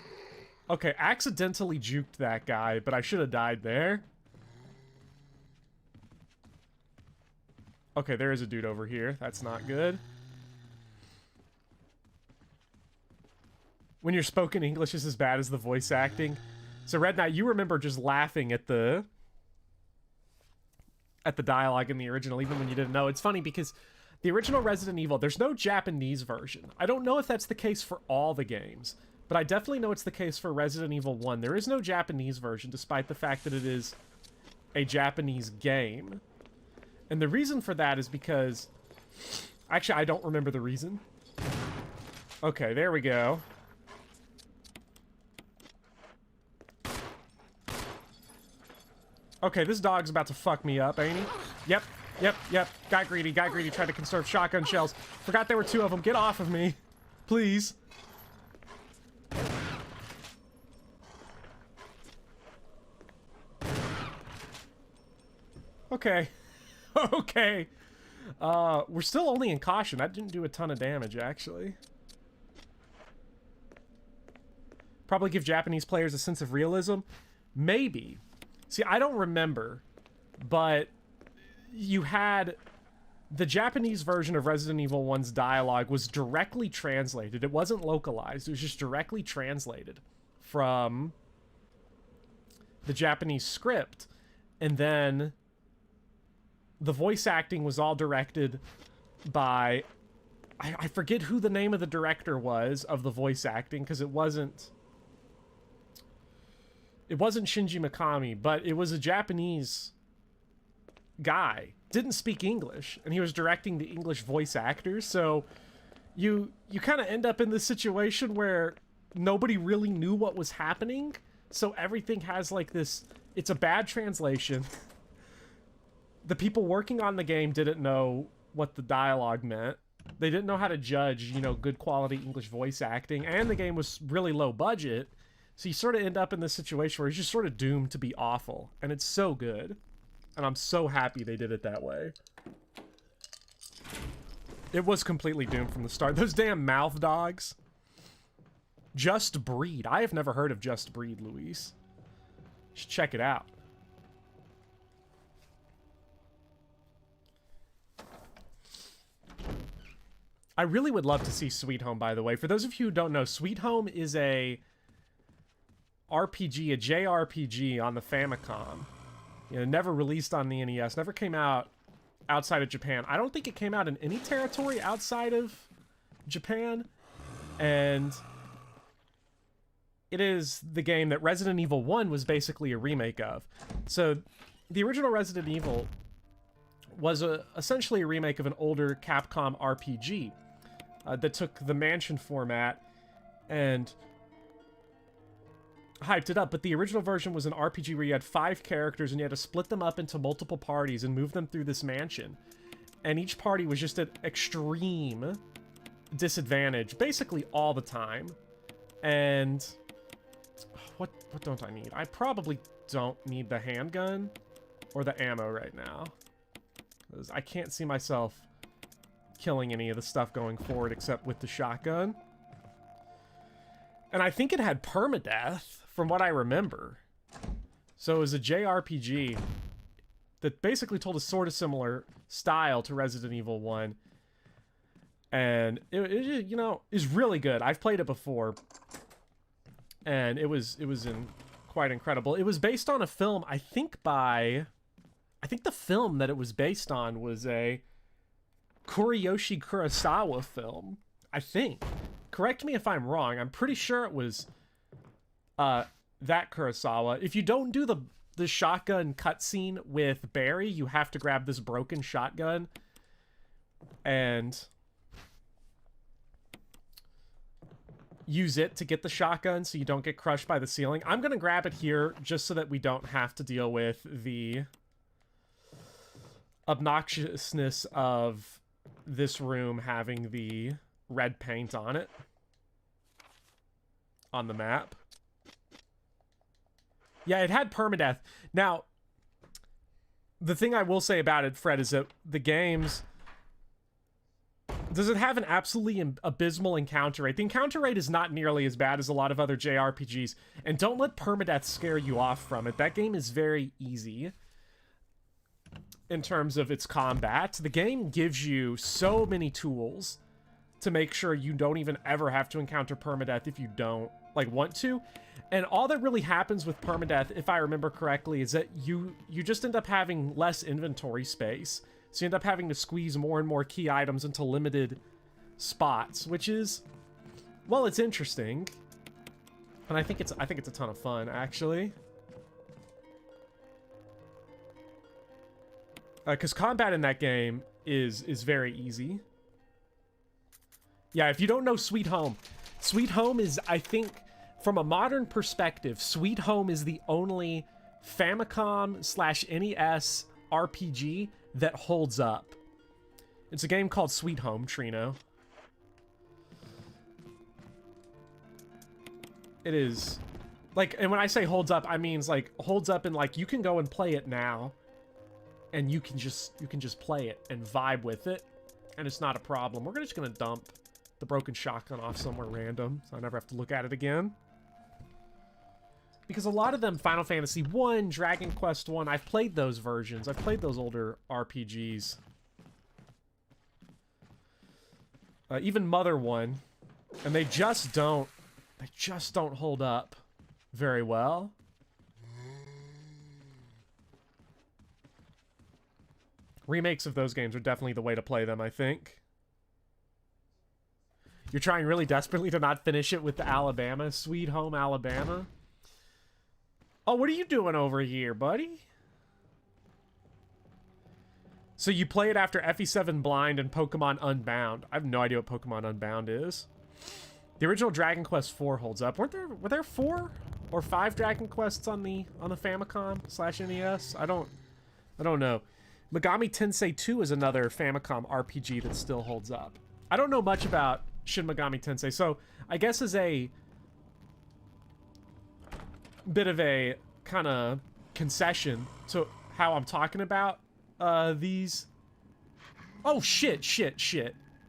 Okay, accidentally juked that guy, but I should have died there. Okay, there is a dude over here. That's not good. When your spoken English is as bad as the voice acting. So, Red Knight, you remember just laughing at the dialogue in the original, even when you didn't know. It's funny because the original Resident Evil, there's no Japanese version. I don't know if that's the case for all the games, but I definitely know it's the case for Resident Evil 1. There is no Japanese version, despite the fact that it is a Japanese game. And the reason for that is because... Actually, I don't remember the reason. Okay, there we go. Okay, this dog's about to fuck me up, ain't he? Yep, yep, yep. Got greedy, tried to conserve shotgun shells. Forgot there were 2 of them. Get off of me. Please. Okay. Okay. We're still only in caution. That didn't do a ton of damage, actually. Probably give Japanese players a sense of realism. Maybe. See, I don't remember, but you had the Japanese version of Resident Evil 1's dialogue was directly translated. It wasn't localized. It was just directly translated from the Japanese script. And then the voice acting was all directed by... I forget who the name of the director was of the voice acting, because it wasn't Shinji Mikami, but it was a Japanese guy. Didn't speak English, and he was directing the English voice actors, so you kind of end up in this situation where nobody really knew what was happening, so everything has like this... It's a bad translation. The people working on the game didn't know what the dialogue meant. They didn't know how to judge, you know, good quality English voice acting, and the game was really low budget. So you sort of end up in this situation where you're just sort of doomed to be awful. And it's so good. And I'm so happy they did it that way. It was completely doomed from the start. Those damn mouth dogs. Just Breed. I have never heard of Just Breed, Luis. You should check it out. I really would love to see Sweet Home, by the way. For those of you who don't know, Sweet Home is a RPG, a JRPG on the Famicom. You know, never released on the NES, never came out outside of Japan. I don't think it came out in any territory outside of Japan. And it is the game that Resident Evil 1 was basically a remake of. So the original Resident Evil was essentially a remake of an older Capcom RPG that took the mansion format and hyped it up. But the original version was an RPG where you had 5 characters and you had to split them up into multiple parties and move them through this mansion. And each party was just at extreme disadvantage basically all the time. And what don't I need? I probably don't need the handgun or the ammo right now, because I can't see myself killing any of the stuff going forward except with the shotgun. And I think it had permadeath, from what I remember. So it was a JRPG that basically told a sort of similar style to Resident Evil 1. And it you know, is really good. I've played it before. And it was quite incredible. It was based on a film, I think the film that it was based on was a Kuriyoshi Kurosawa film, I think. Correct me if I'm wrong. I'm pretty sure it was that Kurosawa. If you don't do the shotgun cutscene with Barry, you have to grab this broken shotgun. And use it to get the shotgun so you don't get crushed by the ceiling. I'm going to grab it here just so that we don't have to deal with the obnoxiousness of this room having the red paint on it on the map. Yeah, it had permadeath. Now, the thing I will say about it, Fred, is that the games... Does it have an absolutely abysmal encounter rate? The encounter rate is not nearly as bad as a lot of other JRPGs. And don't let permadeath scare you off from it. That game is very easy in terms of its combat. The game gives you so many tools to make sure you don't even ever have to encounter permadeath if you don't, like, want to. And all that really happens with permadeath, if I remember correctly, is that you just end up having less inventory space. So you end up having to squeeze more and more key items into limited spots, which is, well, it's interesting. And I think it's a ton of fun, actually. Because combat in that game is very easy. Yeah, if you don't know Sweet Home is, I think, from a modern perspective, Sweet Home is the only Famicom/NES RPG that holds up. It's a game called Sweet Home, Trino. It is. Like, and when I say holds up, I means, like, holds up in, like, you can go and play it now. And you can just play it and vibe with it. And it's not a problem. We're just gonna dump the broken shotgun off somewhere random, so I never have to look at it again. Because a lot of them, Final Fantasy 1, Dragon Quest 1, I've played those versions. I've played those older RPGs. Even Mother 1. And they just don't hold up very well. Remakes of those games are definitely the way to play them, I think. You're trying really desperately to not finish it with the Alabama. Sweet Home Alabama. Oh, what are you doing over here, buddy? So you play it after FE7 Blind and Pokemon Unbound. I have no idea what Pokemon Unbound is. The original Dragon Quest IV holds up. Were there 4 or 5 Dragon Quests on the Famicom/NES? I don't know. Megami Tensei 2 is another Famicom RPG that still holds up. I don't know much about Shin Megami Tensei, so I guess as a bit of a kind of concession to how I'm talking about these. Oh, shit.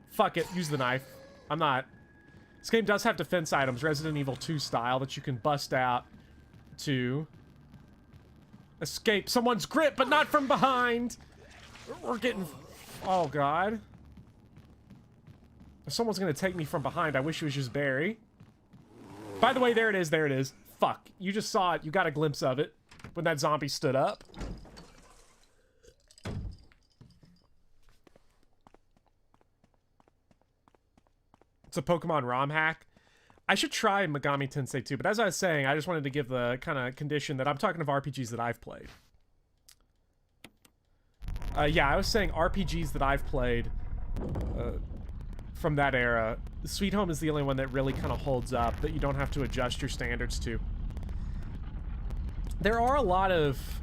Fuck it, use the knife. I'm not. This game does have defense items, Resident Evil 2 style, that you can bust out to escape someone's grip, but not from behind. We're getting... Oh, God. If someone's gonna take me from behind, I wish it was just Barry. By the way, there it is. Fuck. You just saw it. You got a glimpse of it when that zombie stood up. It's a Pokemon ROM hack. I should try Megami Tensei 2, but as I was saying, I just wanted to give the kind of condition that I'm talking of RPGs that I've played. Yeah, I was saying RPGs that I've played from that era. Sweet Home is the only one that really kind of holds up, that you don't have to adjust your standards to. There are a lot of...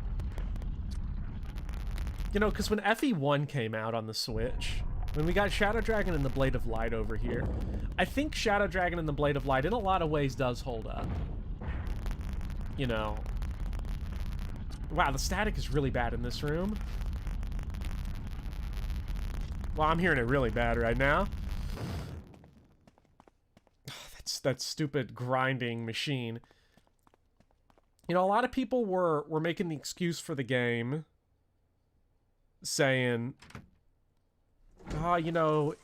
You know, because when FE1 came out on the Switch, when we got Shadow Dragon and the Blade of Light over here, I think Shadow Dragon and the Blade of Light in a lot of ways does hold up. You know. Wow, the static is really bad in this room. Well, I'm hearing it really bad right now. That's that stupid grinding machine. You know, a lot of people were making the excuse for the game, saying, oh, you know,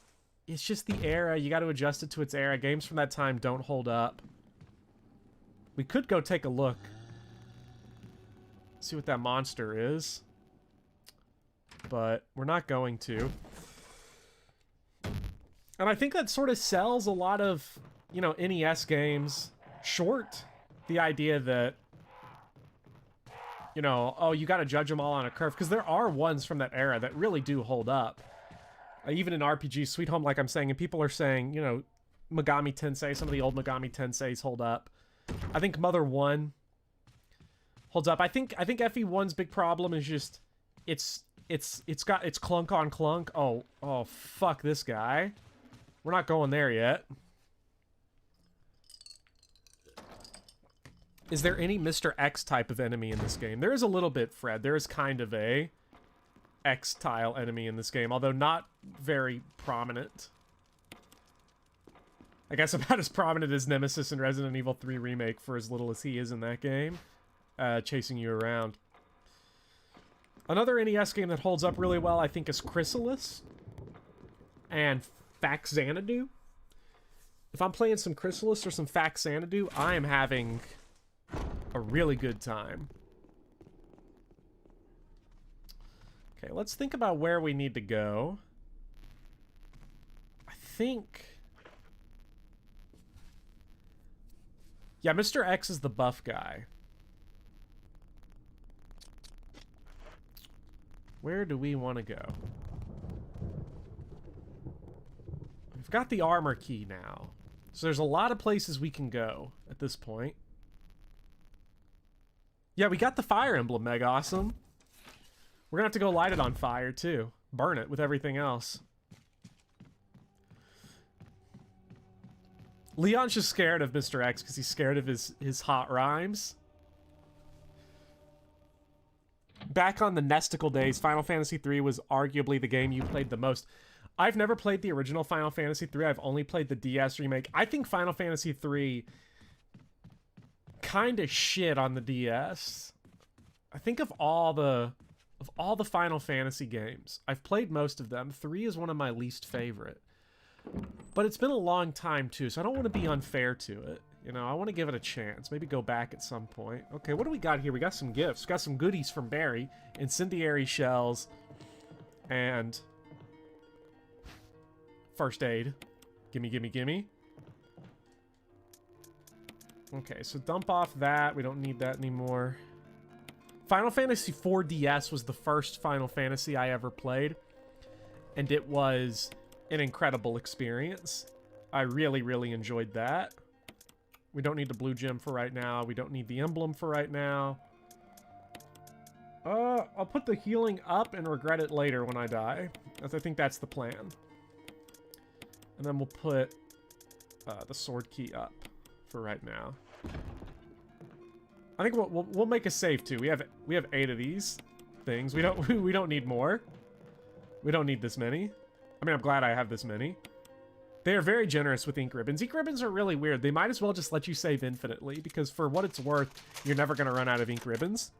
it's just the era. You got to adjust it to its era. Games from that time don't hold up. We could go take a look. See what that monster is. But we're not going to. And I think that sort of sells a lot of, you know, NES games short. The idea that, you know, oh, you got to judge them all on a curve. Because there are ones from that era that really do hold up. Even in RPGs, Sweet Home, like I'm saying, and people are saying, you know, Megami Tensei. Some of the old Megami Tenseis hold up. I think Mother 1 holds up. I think FE1's big problem is just it's clunk on clunk. Oh fuck this guy. We're not going there yet. Is there any Mr. X type of enemy in this game? There is a little bit, Fred. There is kind of a X-tile enemy in this game, although not very prominent. I guess about as prominent as Nemesis in Resident Evil 3 Remake for as little as he is in that game. Chasing you around. Another NES game that holds up really well, I think, is Chrysalis and Faxanadu. If I'm playing some Chrysalis or some Faxanadu, I am having a really good time. Okay, let's think about where we need to go. I think... yeah, Mr. X is the buff guy. Where do we want to go? We've got the armor key now. So there's a lot of places we can go at this point. Yeah, we got the fire emblem, mega awesome. We're gonna have to go light it on fire too. Burn it with everything else. Leon's just scared of Mr. X because he's scared of his hot rhymes. Back on the Nesticle days, Final Fantasy III was arguably the game you played the most. I've never played the original Final Fantasy III. I've only played the DS remake. I think Final Fantasy III kind of shit on the DS. I think of all the Final Fantasy games, I've played most of them. 3 is one of my least favorite. But it's been a long time too, so I don't want to be unfair to it. You know, I want to give it a chance. Maybe go back at some point. Okay, what do we got here? We got some gifts. We got some goodies from Barry. Incendiary shells. And... first aid. Gimme, gimme, gimme. Okay, so dump off that. We don't need that anymore. Final Fantasy IV DS was the first Final Fantasy I ever played. And it was an incredible experience. I really, really enjoyed that. We don't need the blue gem for right now. We don't need the emblem for right now. I'll put the healing up and regret it later when I die. I think that's the plan. And then we'll put the sword key up for right now. I think we'll make a save too. We have 8 of these things. We don't need more. We don't need this many. I mean, I'm glad I have this many. They are very generous with ink ribbons. Ink ribbons are really weird. They might as well just let you save infinitely, because for what it's worth, you're never going to run out of ink ribbons.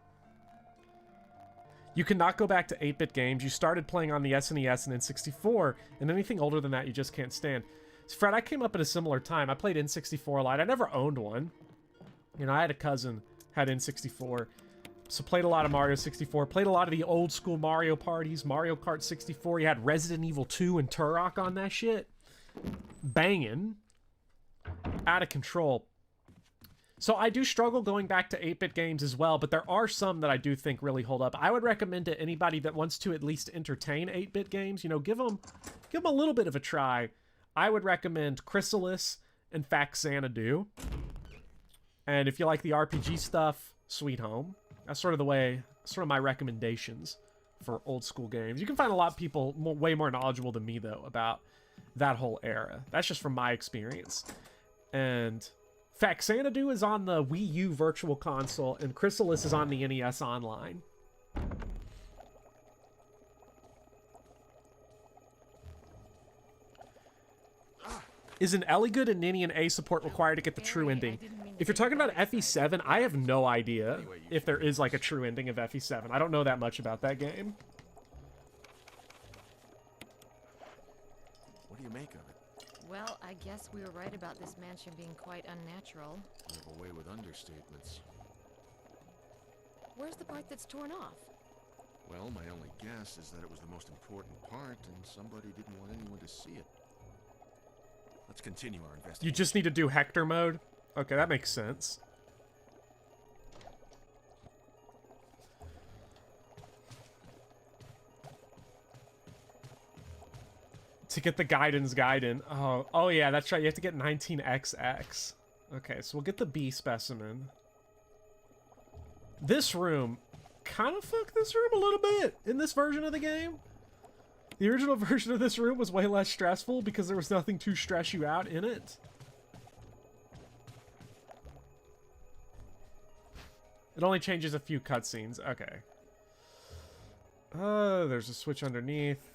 You cannot go back to 8-bit games. You started playing on the SNES and N64, and anything older than that you just can't stand. So Fred, I came up at a similar time. I played N64 a lot. I never owned one. You know, I had a cousin had N64. So played a lot of Mario 64. Played a lot of the old school Mario parties. Mario Kart 64. You had Resident Evil 2 and Turok on that shit. Banging. Out of control. So I do struggle going back to 8-bit games as well, but there are some that I do think really hold up. I would recommend to anybody that wants to at least entertain 8-bit games, you know, give them a little bit of a try. I would recommend Chrysalis and Faxanadu. And if you like the RPG stuff, Sweet Home. That's sort of my recommendations for old school games. You can find a lot of people way more knowledgeable than me, though, about that whole era. That's just from my experience. And Faxanadu is on the Wii U Virtual Console, and Chrysalis is on the NES Online. Is an Eligood and Ninian A support required to get the true ending? If you're talking about FE7, I have no idea if there is like a true ending of FE7. I don't know that much about that game. What do you make of it? Well, I guess we were right about this mansion being quite unnatural. You have a way with understatements. Where's the part that's torn off? Well, my only guess is that it was the most important part, and somebody didn't want anyone to see it. Let's continue our investigation. You just need to do Hector mode? Okay, that makes sense. To get the Gaiden's Gaiden. Oh yeah, that's right. You have to get 19XX. Okay, so we'll get the B specimen. This room, kind of fucked this room a little bit in this version of the game. The original version of this room was way less stressful because there was nothing to stress you out in it. It only changes a few cutscenes. Okay. There's a switch underneath.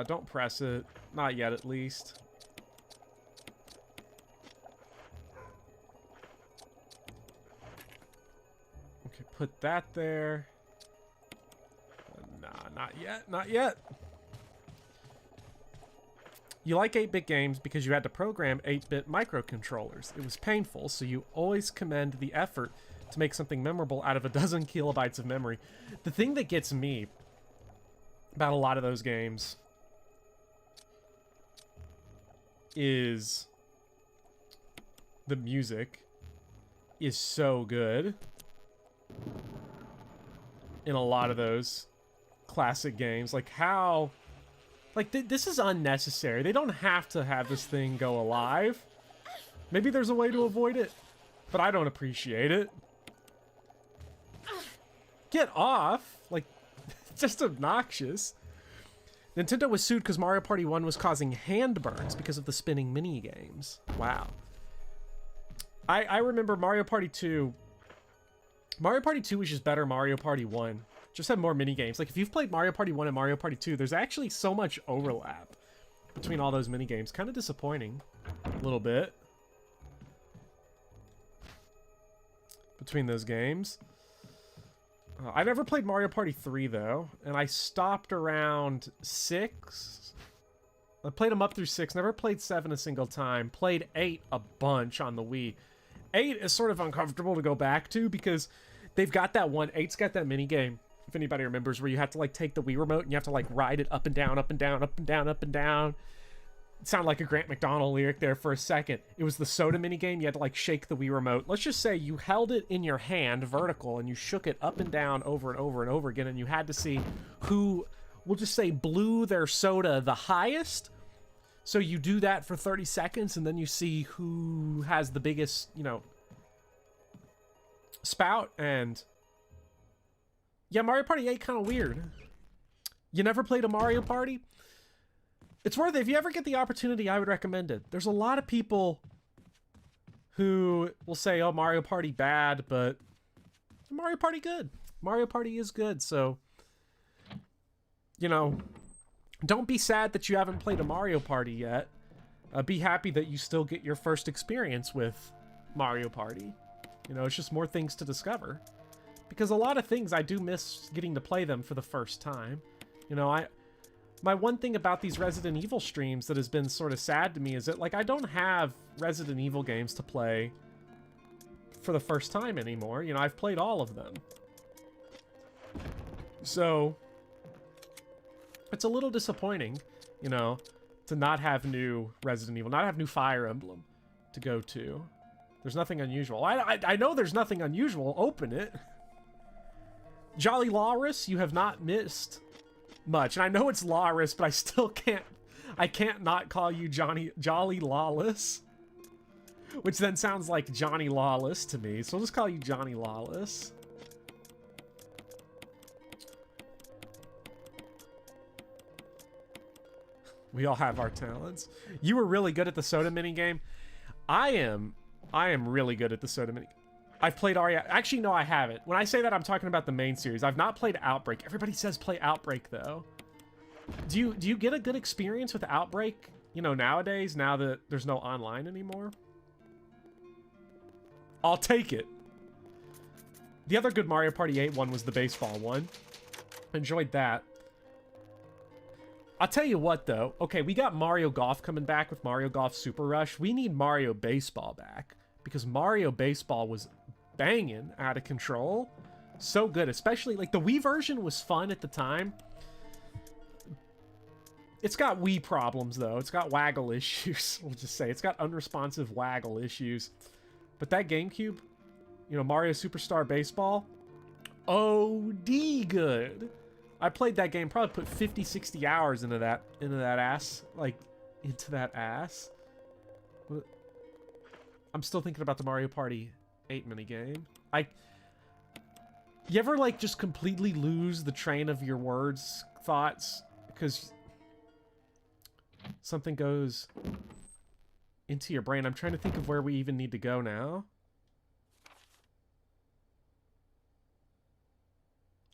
Don't press it. Not yet, at least. Okay, put that there. Nah, not yet. Not yet. You like 8-bit games because you had to program 8-bit microcontrollers. It was painful, so you always commend the effort to make something memorable out of a dozen kilobytes of memory. The thing that gets me about a lot of those games is the music is so good in a lot of those classic games. Like how... Like, this is unnecessary. They don't have to have this thing go alive. Maybe there's a way to avoid it, but I don't appreciate it. Get off! Like, it's just obnoxious. Nintendo was sued because Mario Party 1 was causing hand burns because of the spinning mini games. Wow. I remember Mario Party 2. Mario Party 2 was just better Mario Party 1. Just had more mini games. Like, if you've played Mario Party 1 and Mario Party 2, there's actually so much overlap between all those mini games. Kind of disappointing. A little bit. Between those games. I never played Mario Party 3, though. And I stopped around 6. I played them up through 6. Never played 7 a single time. Played 8 a bunch on the Wii. 8 is sort of uncomfortable to go back to because they've got that one. 8's got that mini game, if anybody remembers, where you have to, like, take the Wii remote and you have to, like, ride it up and down, up and down, up and down, up and down. It sounded like a Grant McDonald lyric there for a second. It was the soda mini game. You had to, like, shake the Wii remote. Let's just say you held it in your hand vertical and you shook it up and down over and over and over again, and you had to see who, we'll just say, blew their soda the highest. So you do that for 30 seconds and then you see who has the biggest, you know, spout. And yeah, Mario Party 8 kind of weird. You never played a Mario Party? It's worth it. If you ever get the opportunity, I would recommend it. There's a lot of people who will say, oh, Mario Party bad, but Mario Party good. Mario Party is good, so, you know, don't be sad that you haven't played a Mario Party yet. Be happy that you still get your first experience with Mario Party. You know, it's just more things to discover. Because a lot of things, I do miss getting to play them for the first time. You know, my one thing about these Resident Evil streams that has been sort of sad to me is that, like, I don't have Resident Evil games to play for the first time anymore. You know, I've played all of them. So it's a little disappointing, you know, to not have new Resident Evil, not have new Fire Emblem to go to. There's nothing unusual. I know there's nothing unusual. Open it. Jolly Lawless, you have not missed much. And I know it's Lawless, but I still can't... I can't not call you Jolly Lawless. Which then sounds like Johnny Lawless to me. So I'll just call you Johnny Lawless. We all have our talents. You were really good at the soda minigame. I am really good at the soda minigame. I've played Aria. Actually, no, I haven't. When I say that, I'm talking about the main series. I've not played Outbreak. Everybody says play Outbreak, though. Do you get a good experience with Outbreak, you know, nowadays, now that there's no online anymore? I'll take it. The other good Mario Party 8 one was the baseball one. Enjoyed that. I'll tell you what, though. Okay, we got Mario Golf coming back with Mario Golf Super Rush. We need Mario Baseball back, because Mario Baseball was banging out of control. So good, especially, like, the Wii version was fun at the time. It's got Wii problems, though. It's got waggle issues, we'll just say. It's got unresponsive waggle issues. But that GameCube, you know, Mario Superstar Baseball, OD good. I played that game, probably put 50, 60 hours into that ass. Like, into that ass. What? I'm still thinking about the Mario Party 8 minigame. You ever, like, just completely lose the train of your words, thoughts? Because something goes into your brain. I'm trying to think of where we even need to go now.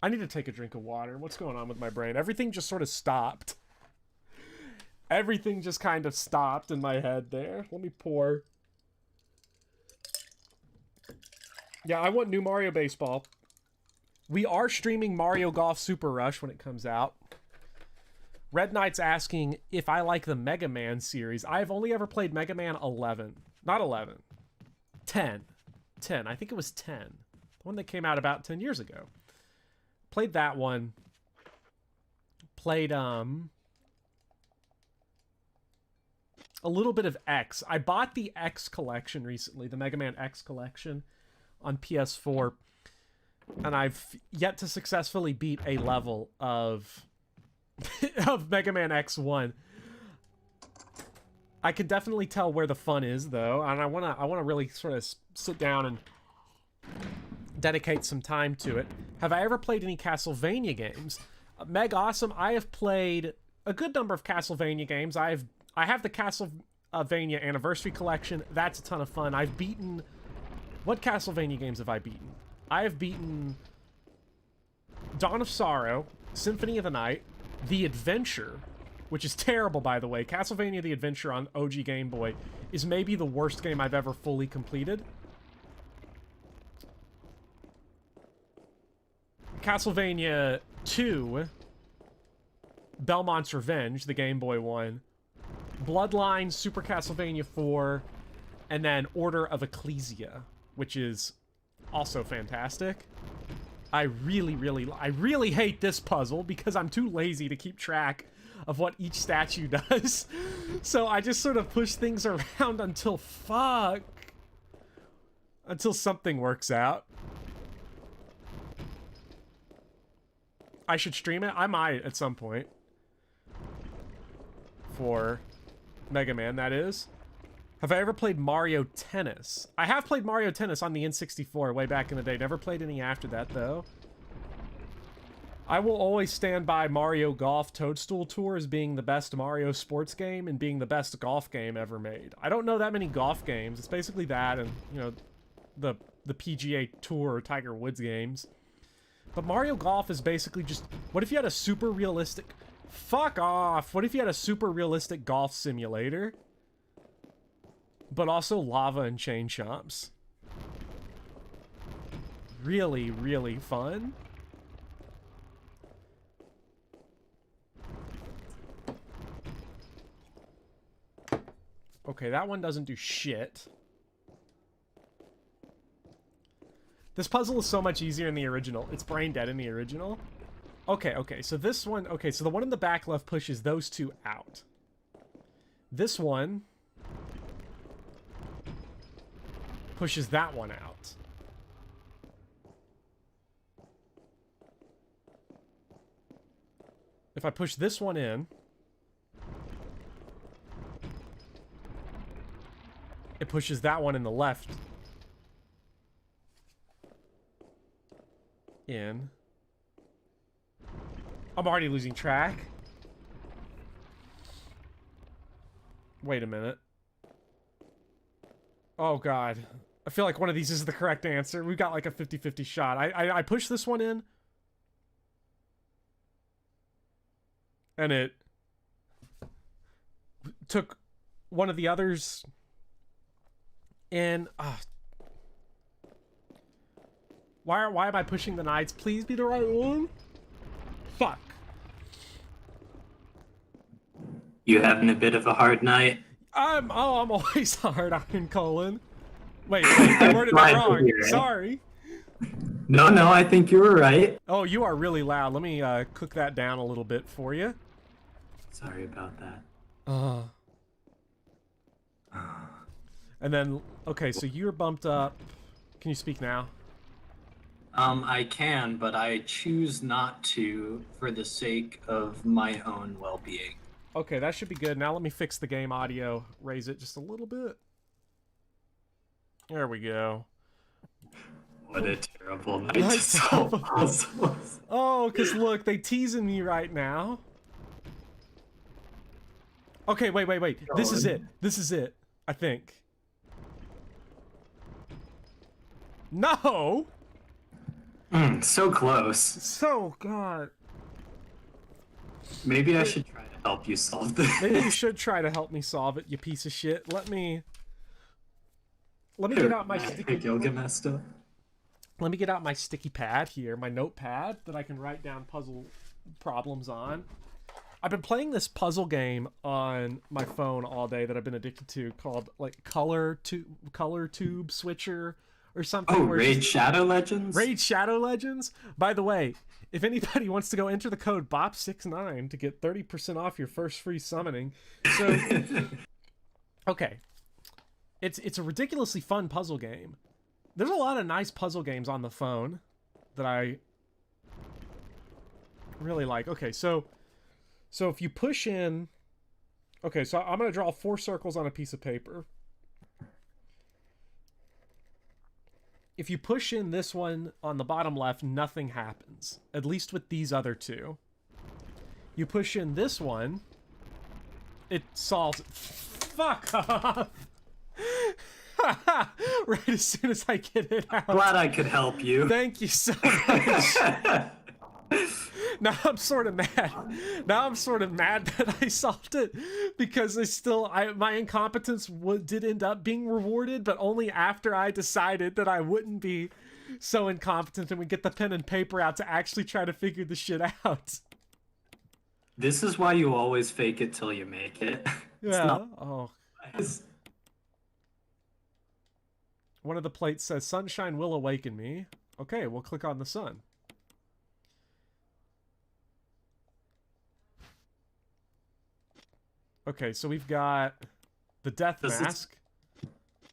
I need to take a drink of water. What's going on with my brain? Everything just sort of stopped. Everything just kind of stopped in my head there. Let me pour. Yeah, I want new Mario Baseball. We are streaming Mario Golf Super Rush when it comes out. Red Knight's asking if I like the Mega Man series. I've only ever played Mega Man 11. Not 11. 10. 10. I think it was 10. The one that came out about 10 years ago. Played that one. Played, a little bit of X. I bought the X collection recently. The Mega Man X collection on PS4. And I've yet to successfully beat a level of of Mega Man X1. I could definitely tell where the fun is, though, and I wanna really sort of sit down and dedicate some time to it. Have I ever played any Castlevania games? Meg Awesome, I have played a good number of Castlevania games. I have the Castlevania Anniversary Collection. That's a ton of fun. I've beaten... What Castlevania games have I beaten? I have beaten Dawn of Sorrow, Symphony of the Night, The Adventure, which is terrible, by the way. Castlevania The Adventure on OG Game Boy is maybe the worst game I've ever fully completed. Castlevania 2, Belmont's Revenge, the Game Boy one, Bloodline, Super Castlevania 4, and then Order of Ecclesia, which is also fantastic. I really hate this puzzle because I'm too lazy to keep track of what each statue does. So I just sort of push things around until something works out. I should stream it. I might at some point. For Mega Man, that is. Have I ever played Mario Tennis? I have played Mario Tennis on the N64 way back in the day. Never played any after that, though. I will always stand by Mario Golf Toadstool Tour as being the best Mario sports game and being the best golf game ever made. I don't know that many golf games. It's basically that and, you know, the PGA Tour Tiger Woods games. But Mario Golf is basically just... What if you had a super realistic... Fuck off! What if you had a super realistic golf simulator? But also lava and chain chomps. Really, really fun. Okay, that one doesn't do shit. This puzzle is so much easier in the original. It's brain dead in the original. Okay, so this one... Okay, so the one in the back left pushes those two out. This one... pushes that one out. If I push this one in... it pushes that one in the left. In. I'm already losing track. Wait a minute. Oh, God. I feel like one of these is the correct answer. We've got like a 50-50 shot. I pushed this one in. And it took one of the others in. Why am I pushing the knights? Please be the right one. Fuck. You having a bit of a hard night? I'm always hard, Iron Colin. Wait, I worded that wrong. Sorry. No, I think you were right. Oh, you are really loud. Let me cook that down a little bit for you. Sorry about that. And then, okay, so you're bumped up. Can you speak now? I can, but I choose not to for the sake of my own well-being. Okay, that should be good. Now let me fix the game audio. Raise it just a little bit. There we go. What a terrible night to solve puzzles. Oh, because look, they teasing me right now. Okay, wait. This is it. This is it. I think. No! So close. So, God. Maybe I should try to help you solve this. Maybe you should try to help me solve it, you piece of shit. Let me get out my sticky... You'll get messed up. Let me get out my sticky pad here, my notepad that I can write down puzzle problems on. I've been playing this puzzle game on my phone all day that I've been addicted to called like Color Tube Switcher or something. Oh, Raid Shadow Legends? Raid Shadow Legends? By the way, if anybody wants to go enter the code BOP69 to get 30% off your first free summoning. So, okay. It's a ridiculously fun puzzle game. There's a lot of nice puzzle games on the phone that I really like. Okay, so if you push in... Okay, so I'm going to draw 4 circles on a piece of paper. If you push in this one on the bottom left, nothing happens. At least with these other 2. You push in this one, it solves... Fuck off! Right as soon as I get it out. Glad I could help you. Thank you so much. Now I'm sort of mad. Now I'm sort of mad that I solved it because my incompetence did end up being rewarded, but only after I decided that I wouldn't be so incompetent and would get the pen and paper out to actually try to figure the shit out. This is why you always fake it till you make it. Yeah. Oh. One of the plates says, "Sunshine will awaken me." Okay, we'll click on the sun. Okay, so we've got the death mask.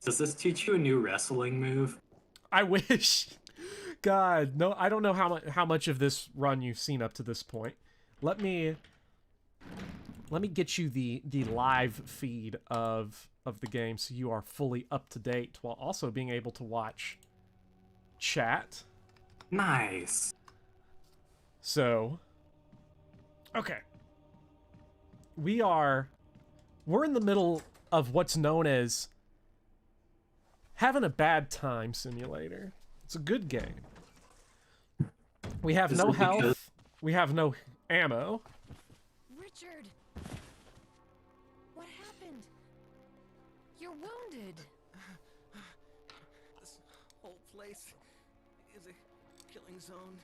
Does this teach you a new wrestling move? I wish. God, no, I don't know how much of this run you've seen up to this point. Let me get you the live feed of the game so you are fully up to date while also being able to watch chat. Nice. So, okay. We're in the middle of what's known as having a bad time simulator. It's a good game. We have no health. We have no ammo. Richard! What happened? You're wounded. This whole place is a killing zone.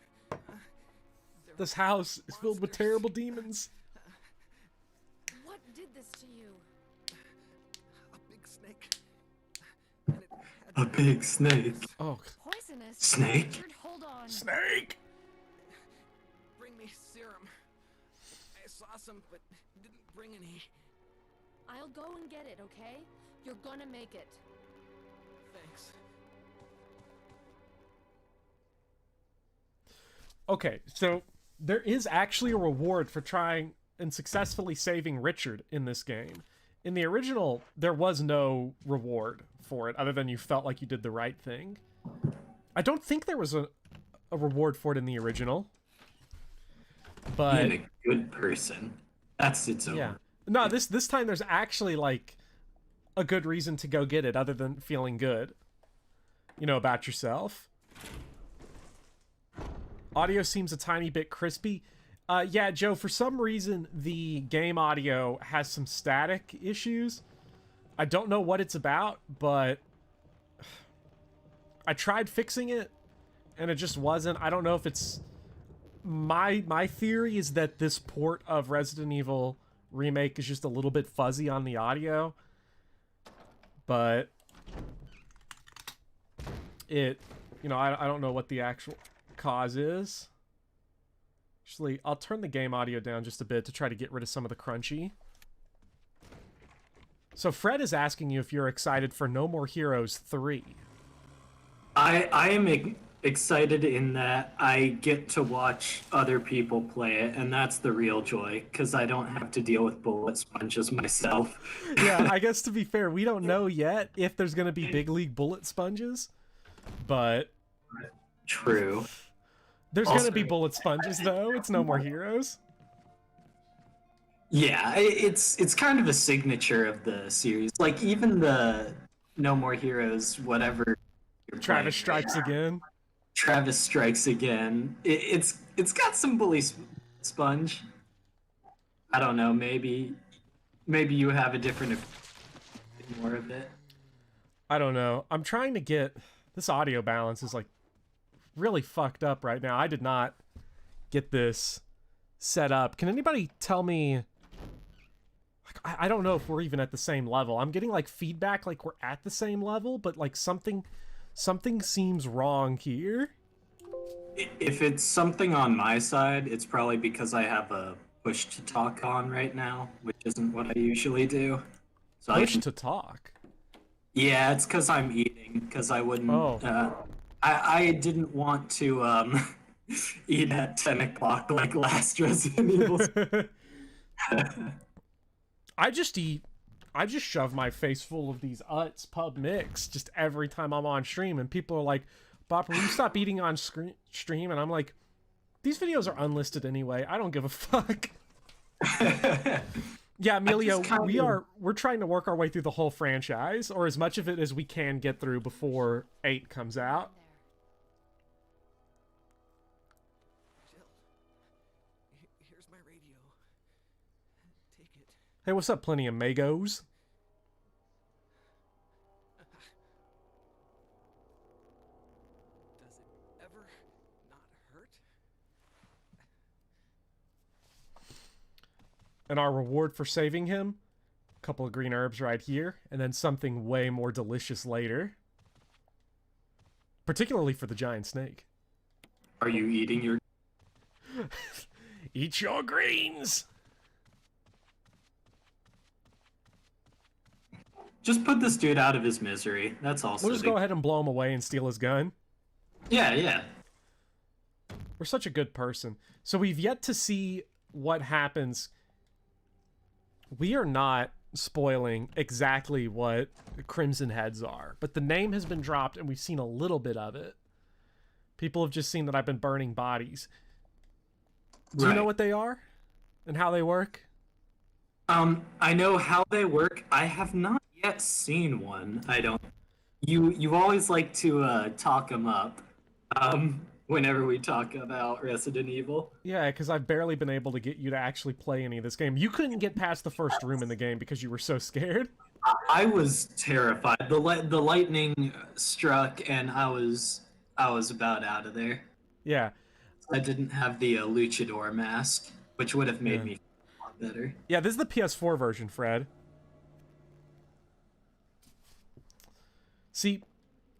This house is filled with terrible demons. What did this to you? A big snake. And it had A big snake. Oh, Poisonous? Snake? Richard, hold on. snake! bring me serum. I saw some, but didn't bring any. I'll go and get it, okay? You're gonna make it. Thanks. Okay, so there is actually a reward for trying and successfully saving Richard in this game. In the original, there was no reward for it other than you felt like you did the right thing. I don't think there was a reward for it in the original. But Being a good person. That's its own. yeah. No, this time there's actually like a good reason to go get it other than feeling good. You know, about yourself. Audio seems a tiny bit crispy. Yeah, Joe, for some reason, the game audio has some static issues. I don't know what it's about, but I tried fixing it, and it just wasn't. I don't know if it's... My theory is that this port of Resident Evil Remake is just a little bit fuzzy on the audio. But... I don't know what the actual cause is. Actually, I'll turn the game audio down just a bit to try to get rid of some of the crunchy. So Fred is asking you if you're excited for No More Heroes 3. I am excited in that I get to watch other people play it, and that's the real joy, because I don't have to deal with bullet sponges myself. Yeah, I guess to be fair, we don't know yet if there's going to be big league bullet sponges, but True. there's Also- going to be bullet sponges though. It's No More Heroes. Yeah, it's kind of a signature of the series. Like even the No More Heroes, whatever. You're Travis playing, Strikes Again. Travis Strikes Again. It's got some bully sponge. I don't know. Maybe you have a different opinion, more of it. I don't know. I'm trying to get this audio balance is like really fucked up right now. I did not get this set up. Can anybody tell me? Like, I don't know if we're even at the same level. I'm getting like feedback like we're at the same level, but like something seems wrong here. If it's something on my side, it's probably because I have a push to talk on right now, which isn't what I usually do. So Push to talk. Yeah, it's because I'm eating. Because I wouldn't. Oh. I didn't want to eat at 10 o'clock like last Resident Evil. I just shove my face full of these Utz Pub Mix just every time I'm on stream, and people are like, Bopper, will you stop eating on stream? And I'm like, these videos are unlisted anyway. I don't give a fuck. Yeah, Emilio, we're trying to work our way through the whole franchise, or as much of it as we can get through before 8 comes out. Jill, here's my radio. Take it. Hey, what's up, Plenty of Magos? Does it ever not hurt? And our reward for saving him, a couple of green herbs right here, and then something way more delicious later. Particularly for the giant snake. Are you eating your? Eat your greens! Just put this dude out of his misery. That's also. We'll just go ahead and blow him away and steal his gun. Yeah, yeah. We're such a good person. So we've yet to see what happens. We are not spoiling exactly what Crimson Heads are, but the name has been dropped and we've seen a little bit of it. People have just seen that I've been burning bodies. Do you know what they are and how they work? I know how they work. I have not yet seen one. I don't. You always like to talk them up. Whenever we talk about Resident Evil. Yeah, because I've barely been able to get you to actually play any of this game. You couldn't get past the first room in the game because you were so scared. I was terrified. The lightning struck, and I was about out of there. Yeah. I didn't have the luchador mask, which would have made me feel a lot better. Yeah, this is the PS4 version, Fred. See,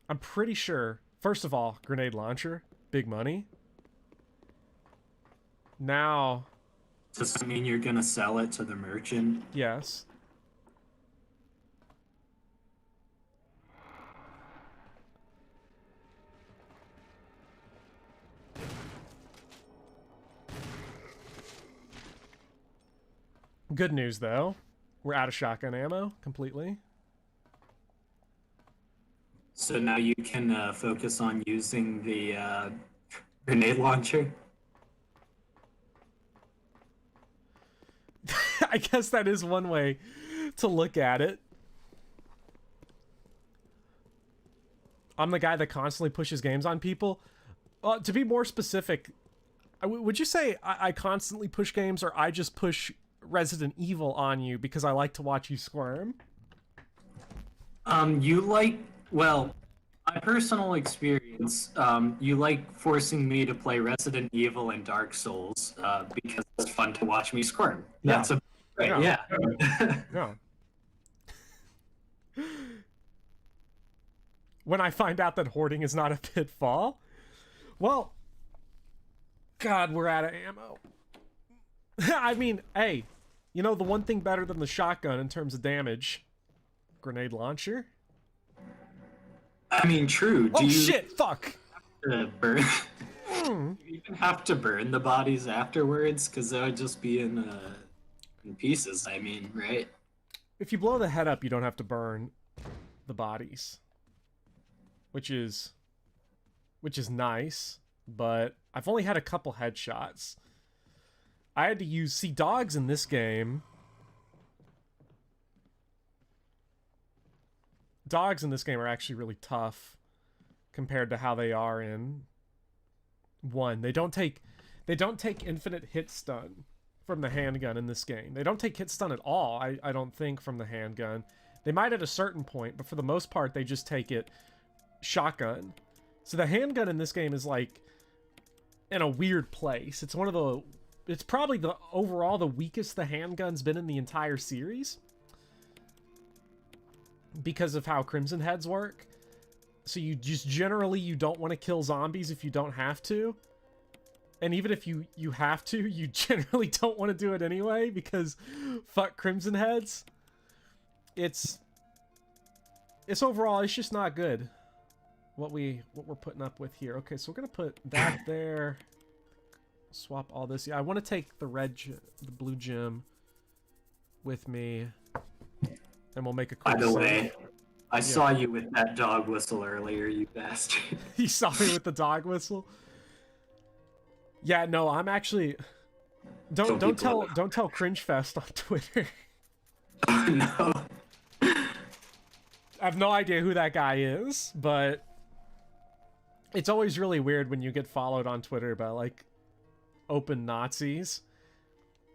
I'm pretty sure, first of all, grenade launcher, big money. Now... Does that mean you're gonna sell it to the merchant? Yes. Good news, though. We're out of shotgun ammo completely. So now you can focus on using the grenade launcher? I guess that is one way to look at it. I'm the guy that constantly pushes games on people. To be more specific, would you say I constantly push games, or I just push Resident Evil on you because I like to watch you squirm? You like, well, my personal experience, you like forcing me to play Resident Evil and Dark Souls because it's fun to watch me squirm. That's right, yeah. No. When I find out that hoarding is not a pitfall, well, God, we're out of ammo. I mean, hey, you know the one thing better than the shotgun in terms of damage? Grenade launcher. I mean, true. Oh shit, fuck! to burn. You even have to burn the bodies afterwards, because they would just be in pieces. I mean, right? If you blow the head up, you don't have to burn the bodies, which is nice. But I've only had a couple headshots. I had to use dogs in this game. Dogs in this game are actually really tough compared to how they are in 1. They don't take infinite hit stun from the handgun in this game. They don't take hit stun at all, I don't think, from the handgun. They might at a certain point, but for the most part they just take it shotgun. So the handgun in this game is like in a weird place. It's probably overall the weakest the handgun's been in the entire series, because of how Crimson Heads work. So you just generally, you don't want to kill zombies if you don't have to. And even if you have to, you generally don't want to do it anyway, because fuck Crimson Heads. It's overall, it's just not good what we're putting up with here. Okay, so we're gonna put that there. Swap all this. Yeah, I want to take the blue gem with me. And we'll make a quick By the save. way, I saw you with that dog whistle earlier, you bastard. You saw me with the dog whistle? Yeah, no, I'm actually... Don't tell Cringe Fest on Twitter. No. I have no idea who that guy is, but it's always really weird when you get followed on Twitter by like open Nazis.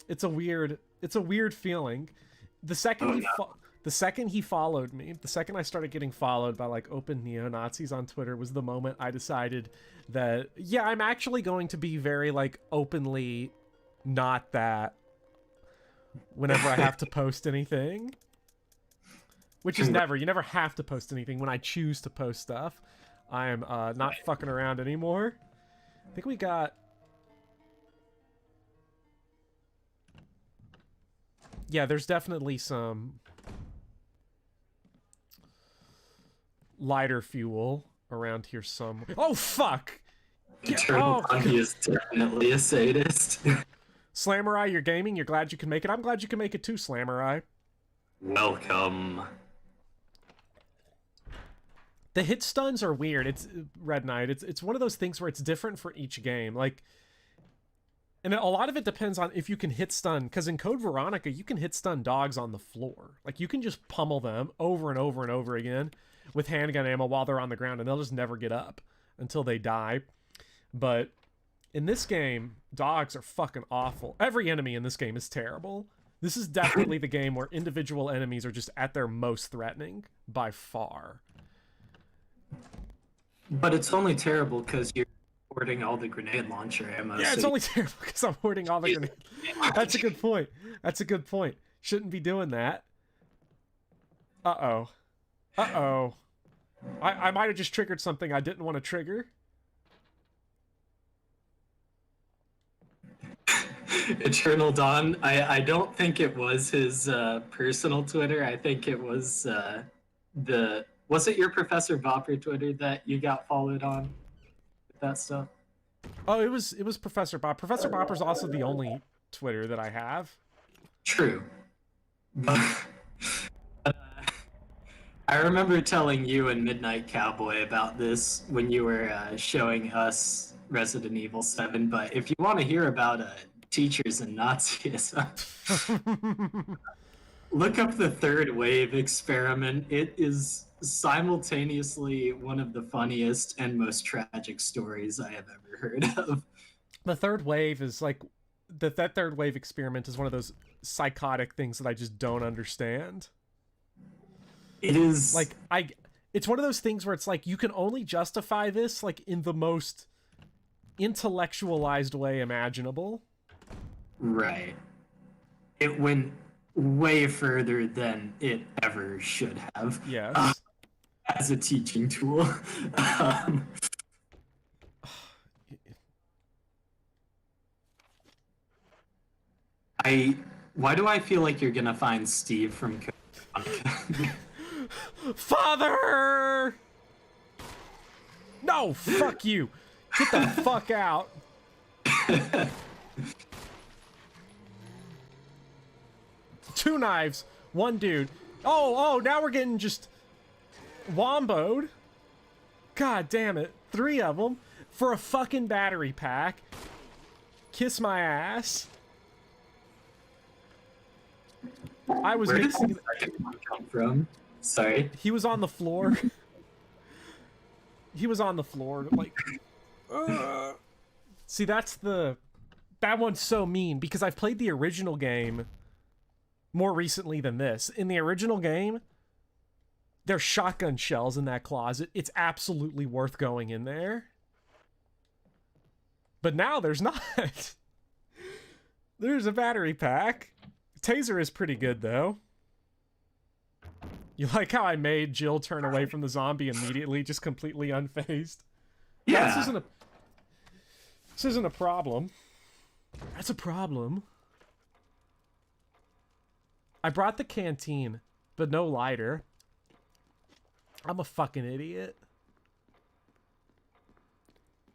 It's a weird feeling. The second he followed me, the second I started getting followed by like open neo-Nazis on Twitter, was the moment I decided that, yeah, I'm actually going to be very like openly not that whenever I have to post anything. Which is never. You never have to post anything. When I choose to post stuff, I am not fucking around anymore. I think we got... Yeah, there's definitely some lighter fuel around here somewhere. Oh, fuck! Eternal Bunny is definitely a sadist. Slamurai, you're gaming. You're glad you can make it. I'm glad you can make it too, Slamurai. Welcome. The hit stuns are weird. It's Red Knight. It's one of those things where it's different for each game. Like, and a lot of it depends on if you can hit stun. Because in Code Veronica, you can hit stun dogs on the floor. Like, you can just pummel them over and over and over again with handgun ammo while they're on the ground, and they'll just never get up until they die. But in this game, dogs are fucking awful. Every enemy in this game is terrible. This is definitely the game where individual enemies are just at their most threatening by far. But it's only terrible because you're hoarding all the grenade launcher ammo. Yeah, it's only terrible because I'm hoarding all the grenades. That's a good point. That's a good point. Shouldn't be doing that. Uh-oh. Uh-oh. I might have just triggered something I didn't want to trigger. Eternal Dawn, I don't think it was his personal Twitter. I think it was was it your Professor Bopper Twitter that you got followed on with that stuff? Oh, it was Professor Bop. Professor Bopper's also the only Twitter that I have. True. I remember telling you and Midnight Cowboy about this when you were showing us Resident Evil 7, but if you want to hear about teachers and Nazism, look up the Third Wave Experiment. It is simultaneously one of the funniest and most tragic stories I have ever heard of. The Third Wave is like... That Third Wave Experiment is one of those psychotic things that I just don't understand. It is... Like, it's one of those things where it's like, you can only justify this, like, in the most intellectualized way imaginable. Right. It went way further than it ever should have. Yes. As a teaching tool. Why do I feel like you're gonna find Steve from Father! No, fuck you. Get the fuck out. Two knives, one dude. Oh, now we're getting just womboed. God damn it. 3 of them for a fucking battery pack. Kiss my ass. I was Where did mixing. the second one come from? Sorry. He was on the floor. He was on the floor, like. See, that one's so mean because I've played the original game more recently than this. In the original game, there's shotgun shells in that closet. It's absolutely worth going in there. But now there's not. There's a battery pack. Taser is pretty good, though. You like how I made Jill turn away from the zombie immediately, just completely unfazed? Yeah. This isn't a problem. That's a problem. I brought the canteen, but no lighter. I'm a fucking idiot.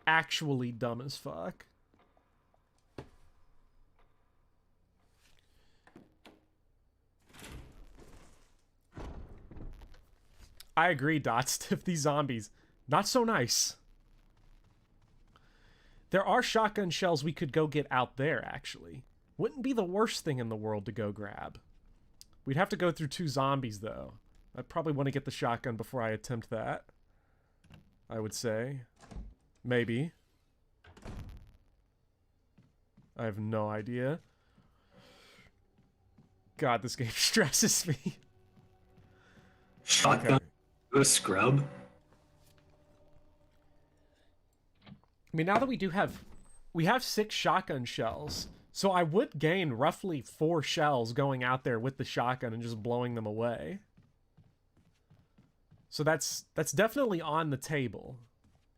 Actually dumb as fuck. I agree, Dots. If these zombies, not so nice. There are shotgun shells we could go get out there, actually. Wouldn't be the worst thing in the world to go grab. We'd have to go through 2 zombies, though. I'd probably want to get the shotgun before I attempt that. I would say. Maybe. I have no idea. God, this game stresses me. Shotgun. Okay. A scrub. I mean, now that we have 6 shotgun shells, so I would gain roughly 4 shells going out there with the shotgun and just blowing them away. So that's definitely on the table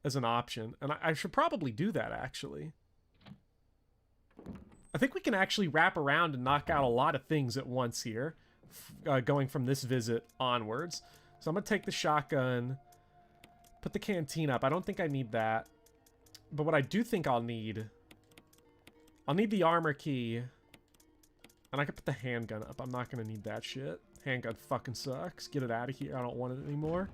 as an option, and I should probably do that, actually. I think we can actually wrap around and knock out a lot of things at once here, going from this visit onwards. So I'm going to take the shotgun, put the canteen up. I don't think I need that. But what I do think I'll need the armor key. And I can put the handgun up. I'm not going to need that shit. Handgun fucking sucks. Get it out of here. I don't want it anymore.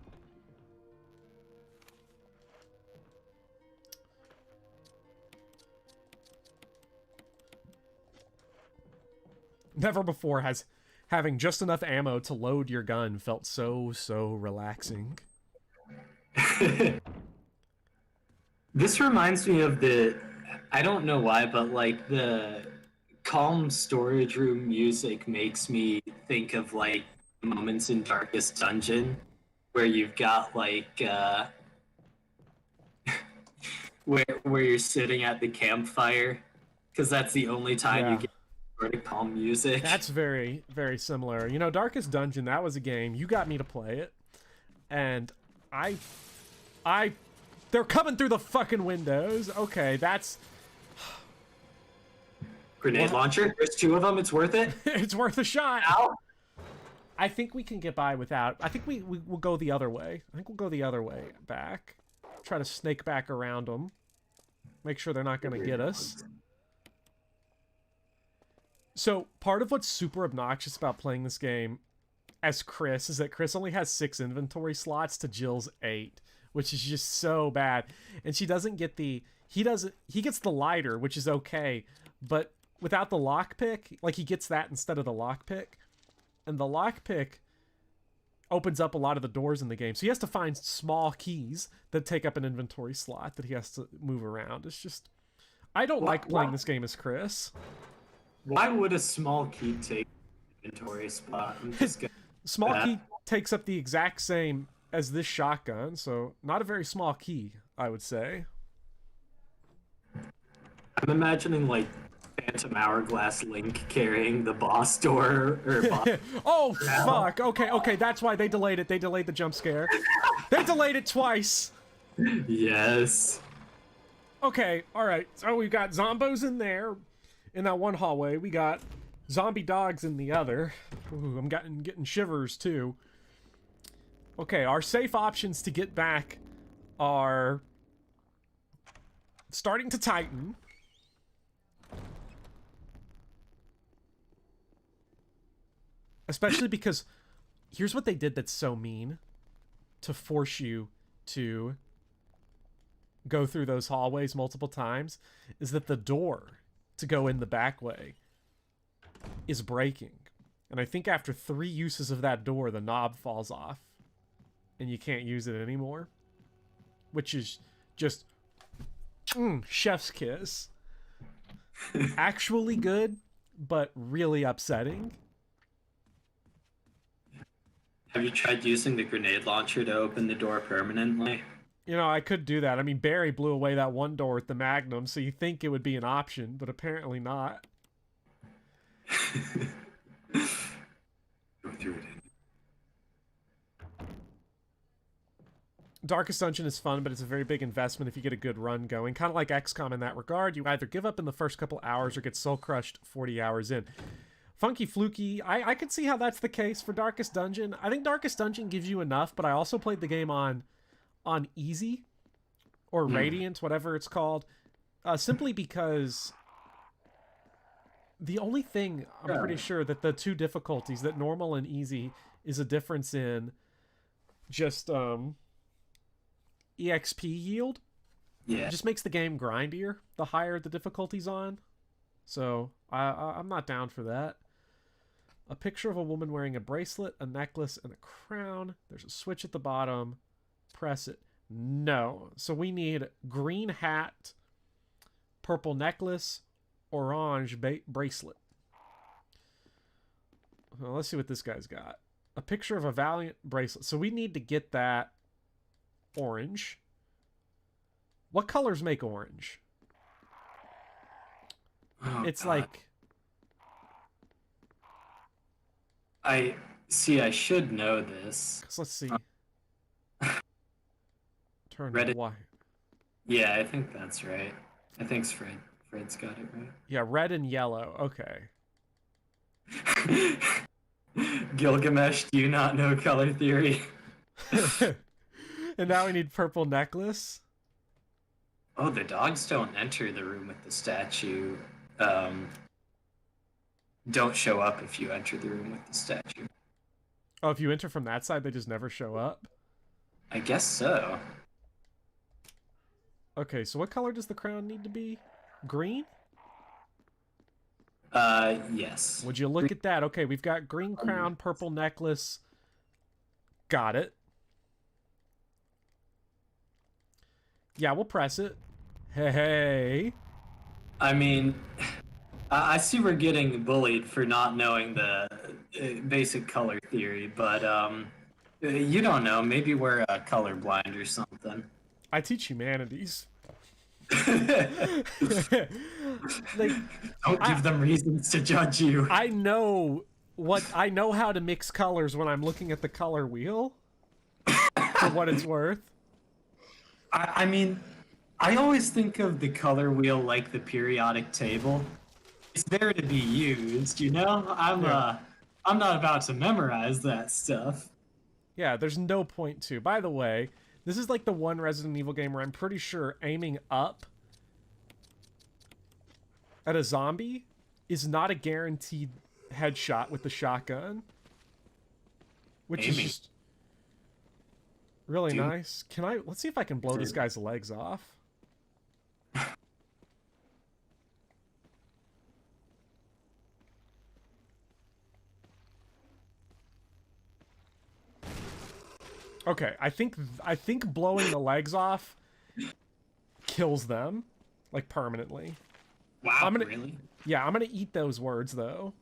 Never before has having just enough ammo to load your gun felt so relaxing. This reminds me of I don't know why, but like the calm storage room music makes me think of like moments in Darkest Dungeon where you've got like where you're sitting at the campfire because that's the only time you get sort of calm music. That's very similar. You know, Darkest Dungeon, that was a game. You got me to play it. And they're coming through the fucking windows. Okay, that's... Grenade launcher? There's 2 of them. It's worth it. It's worth a shot. Ow. I think we can get by without... I think we'll go the other way. I think we'll go the other way back. Try to snake back around them. Make sure they're not going to get us. So, part of what's super obnoxious about playing this game as Chris is that Chris only has 6 inventory slots to Jill's 8, which is just so bad. And she doesn't get he gets the lighter, which is okay, but without the lockpick, like he gets that instead of the lockpick. And the lockpick opens up a lot of the doors in the game. So he has to find small keys that take up an inventory slot that he has to move around. It's just, I don't like playing this game as Chris. Why would a small key take inventory spot? Small key takes up the exact same as this shotgun, so not a very small key, I would say. I'm imagining like Phantom Hourglass Link carrying the boss door or boss. Oh fuck! Okay, that's why they delayed it. They delayed the jump scare. They delayed it twice. Yes. Okay, all right. So we've got zombos in there, in that one hallway. We got zombie dogs in the other. Ooh, I'm getting shivers too. Okay, our safe options to get back are starting to tighten. Especially because here's what they did that's so mean to force you to go through those hallways multiple times is that the door to go in the back way is breaking. And I think after 3 uses of that door, the knob falls off and you can't use it anymore. Which is just chef's kiss. Actually good, but really upsetting. Have you tried using the grenade launcher to open the door permanently? You know, I could do that. I mean, Barry blew away that one door with the Magnum, so you think it would be an option, but apparently not. Go through it. Darkest Dungeon is fun, but it's a very big investment if you get a good run going. Kind of like XCOM in that regard. You either give up in the first couple hours or get soul crushed 40 hours in. Funky Fluky, I could see how that's the case for Darkest Dungeon. I think Darkest Dungeon gives you enough, but I also played the game on easy or radiant, whatever it's called, simply because the only thing I'm pretty sure that the 2 difficulties, that normal and easy, is a difference in just EXP yield. Yeah. It just makes the game grindier the higher the difficulty's on. So I'm not down for that. A picture of a woman wearing a bracelet, a necklace, and a crown. There's a switch at the bottom. Press it. No. So we need green hat, purple necklace, orange bracelet. Well, let's see what this guy's got. A picture of a Valiant bracelet. So we need to get that orange. What colors make orange? Oh, it's God. like... I should know this. Let's see. Turn Red. white. Yeah, I think that's right. I think Fred. Fred's got it right. Yeah, red and yellow. Okay. Gilgamesh, do you not know color theory? And now we need purple necklace. Oh, the dogs don't enter the room with the statue. Don't show up if you enter the room with the statue. Oh, if you enter from that side, they just never show up? I guess so. Okay, so what color does the crown need to be? Green? Yes. Would you look at that? Okay, we've got green crown, purple necklace. Got it. Yeah, we'll press it. Hey. I mean, I see we're getting bullied for not knowing the basic color theory, but you don't know. Maybe we're colorblind or something. I teach humanities. Like, don't give them reasons to judge you. I know how to mix colors when I'm looking at the color wheel. For what it's worth. I mean, I always think of the color wheel like the periodic table. It's there to be used, you know? I'm not about to memorize that stuff. Yeah, there's no point to. By the way, this is like the one Resident Evil game where I'm pretty sure aiming up at a zombie is not a guaranteed headshot with the shotgun. Which is just really nice. Let's see if I can blow this guy's legs off. Okay, I think blowing the legs off kills them, like, permanently. Wow, really? Yeah, I'm gonna eat those words, though.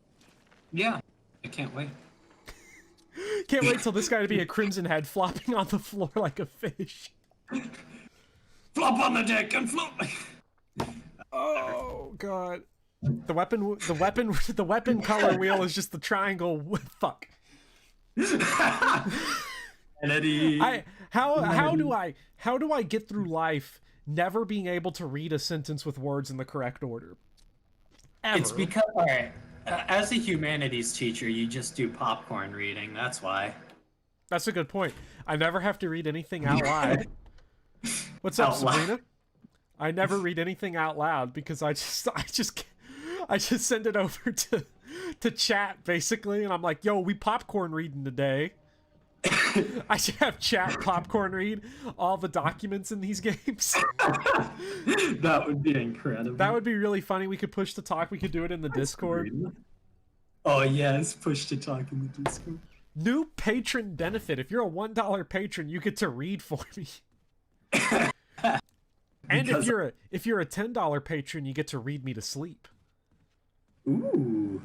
Yeah, I can't wait. Can't wait till this guy to be a crimson head flopping on the floor like a fish. Flop on the deck and flop. Oh god. The weapon color wheel is just the triangle. Fuck. Kennedy. How do I get through life never being able to read a sentence with words in the correct order? Ever. It's because, alright, as a humanities teacher, you just do popcorn reading. That's why. That's a good point. I never have to read anything out loud. What's up, Sabrina? I never read anything out loud because I just send it over to chat basically, and I'm like, yo, we popcorn reading today. I should have chat popcorn read all the documents in these games. That would be incredible. That would be really funny. We could push to talk. We could do it in the Discord. Oh yes, push to talk in the Discord. New patron benefit. If you're a $1 patron, you get to read for me. And if you're a $10 patron, you get to read me to sleep. Ooh.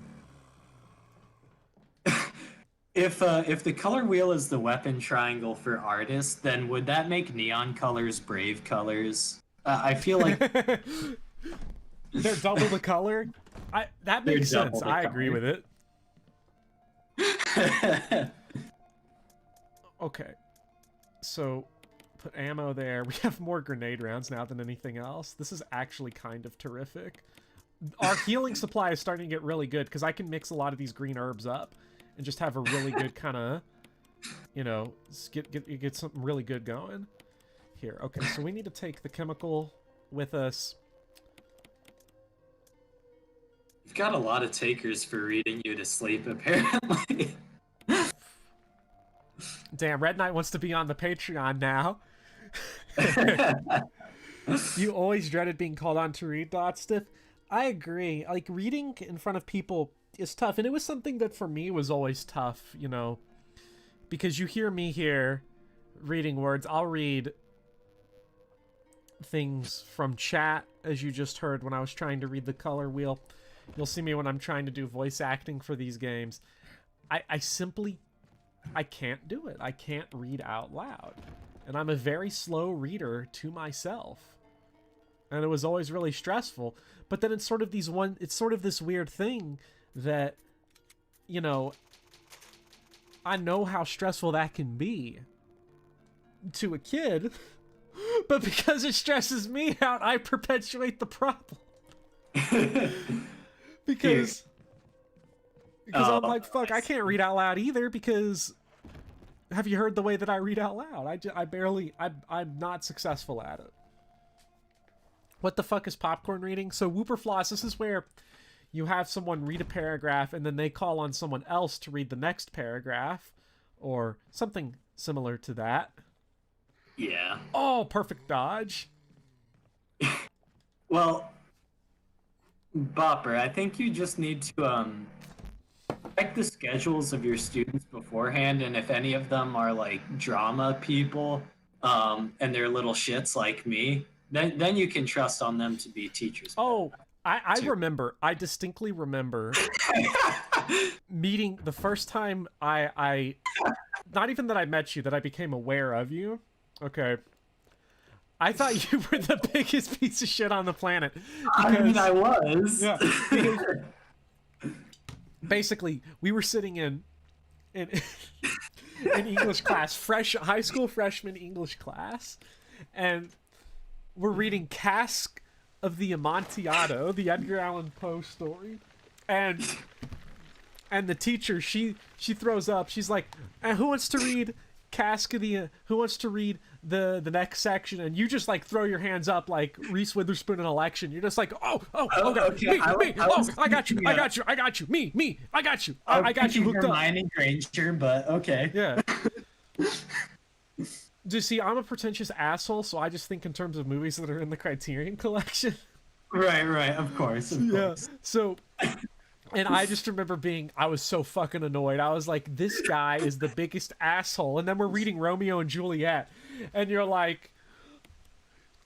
If the color wheel is the weapon triangle for artists, then would that make neon colors brave colors? I feel like they're double the color. That makes sense. I agree with it. Okay, so put ammo there. We have more grenade rounds now than anything else. This is actually kind of terrific. Our healing supply is starting to get really good because I can mix a lot of these green herbs up and just have a really good kind of, you know, get something really good going. Here, okay, so we need to take the chemical with us. You've got a lot of takers for reading you to sleep, apparently. Damn, Red Knight wants to be on the Patreon now. You always dreaded being called on to read, Dotstiff. I agree. Like, reading in front of people is tough, and it was something that for me was always tough, you know, because you hear me here reading words. I'll read things from chat, as you just heard when I was trying to read the color wheel. You'll see me when I'm trying to do voice acting for these games. I simply can't do it. I can't read out loud. And I'm a very slow reader to myself. And it was always really stressful. But then it's sort of this weird thing that, you know, I know how stressful that can be to a kid, but because it stresses me out, I perpetuate the problem. because I'm like, fuck, I can't read out loud either, because have you heard the way that I read out loud? I'm not successful at it. What the fuck is popcorn reading? So Whooperfloss, this is where you have someone read a paragraph and then they call on someone else to read the next paragraph or something similar to that. Yeah. Oh, perfect dodge. Well, Bopper, I think you just need to check the schedules of your students beforehand, and if any of them are like drama people, and they're little shits like me, then you can trust on them to be teachers. Oh, I remember. I distinctly remember meeting the first time I not even that I met you, that I became aware of you. Okay. I thought you were the biggest piece of shit on the planet. I mean, I was. Yeah. Basically, we were sitting in English class, high school freshman English class, and we're reading Cask of the Amontillado, the Edgar Allan Poe story, and the teacher, she throws up. She's like, "Who wants to read Cask of the? Who wants to read the next section?" And you just like throw your hands up like Reese Witherspoon in Election. You're just like, oh God, okay. me, I got you, me, I got you, I got you, I got you hooked up. Hermione Granger, but okay. Yeah. Do you see, I'm a pretentious asshole, so I just think in terms of movies that are in the Criterion Collection. Right, of course. Yeah. So, and I just remember I was so fucking annoyed. I was like, this guy is the biggest asshole. And then we're reading Romeo and Juliet, and you're like,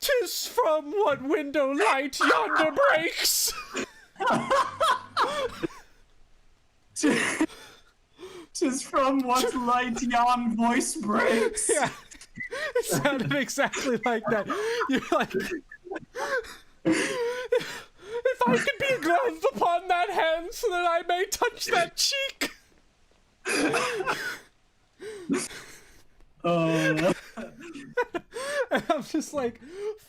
"'Tis from what window light yonder breaks." "'Tis from what light yon voice breaks." Yeah. It sounded exactly like that. You're like, "If I could be gloved upon that hand so that I may touch that cheek." And I'm just like,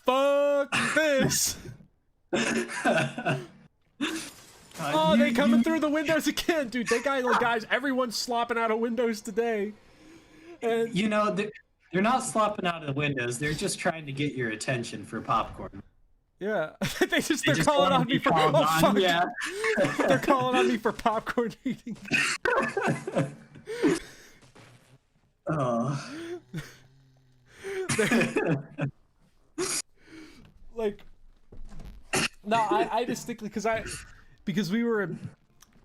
fuck this. Oh, they coming through the windows again, dude. They got, like, guys, everyone's slopping out of windows today. And you know, they're not slopping out of the windows. They're just trying to get your attention for popcorn. Yeah, they're just calling wanna on be me for called oh on, fuck. yeah. They're calling on me for popcorn eating. Oh. Like, no, I distinctly because we were,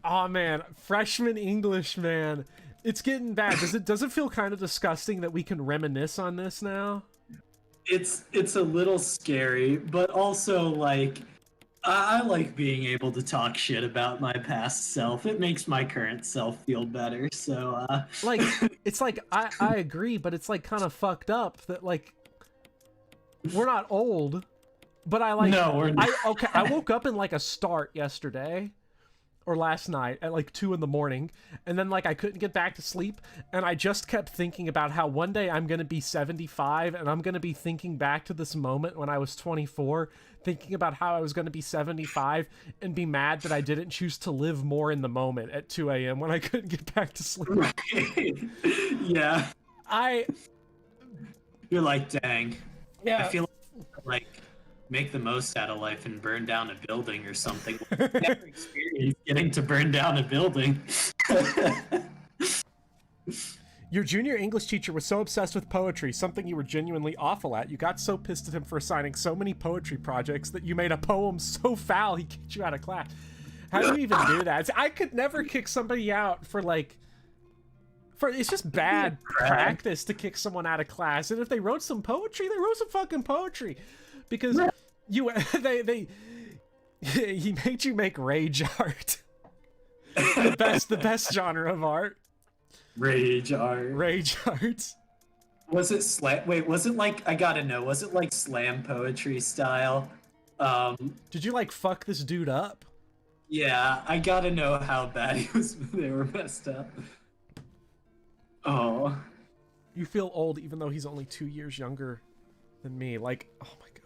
oh man, freshman English, man, it's getting bad. Does it feel kind of disgusting that we can reminisce on this now? It's a little scary, but also like I like being able to talk shit about my past self. It makes my current self feel better. So Like, it's like I agree, but it's like kind of fucked up that like we're not old, but I like No, we're not. I woke up in like a start yesterday or last night at like 2 a.m, and then like I couldn't get back to sleep, and I just kept thinking about how one day I'm gonna be 75 and I'm gonna be thinking back to this moment when I was 24, thinking about how I was gonna be 75 and be mad that I didn't choose to live more in the moment at 2 a.m. when I couldn't get back to sleep. Yeah. I You're like, dang. yeah I feel like make the most out of life and burn down a building or something. Never experienced getting to burn down a building. Your junior English teacher was so obsessed with poetry, something you were genuinely awful at. You got so pissed at him for assigning so many poetry projects that you made a poem so foul he kicked you out of class. How do you even do that? I could never kick somebody out for like... it's just bad practice to kick someone out of class. And if they wrote some poetry, they wrote some fucking poetry. Because he made you make rage art. the best genre of art. Rage art. Rage art. Was it slam? Wait, was it like, I gotta know, was it like slam poetry style? Did you like fuck this dude up? Yeah, I gotta know how bad they were messed up. Oh. You feel old even though he's only 2 years younger than me. Like, oh my god.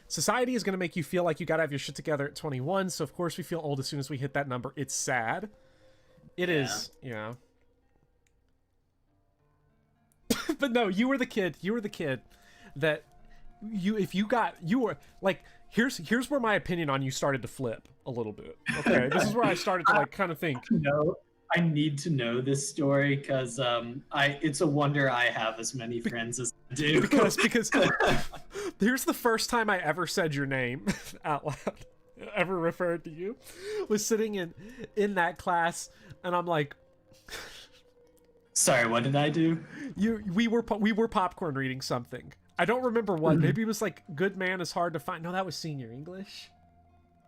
Society is going to make you feel like you gotta have your shit together at 21, so of course we feel old as soon as we hit that number. It's sad. It is, yeah. But no, you were the kid that you were like, here's where my opinion on you started to flip a little bit. Okay, this is where I started to like kind of think. No, I need to know this story because it's a wonder I have as many friends as I do. Because here's the first time I ever said your name out loud, ever referred to you, was sitting in that class, and I'm like, sorry, what did I do? We were popcorn reading something. I don't remember what. Maybe it was like Good Man is Hard to Find. No, that was senior English.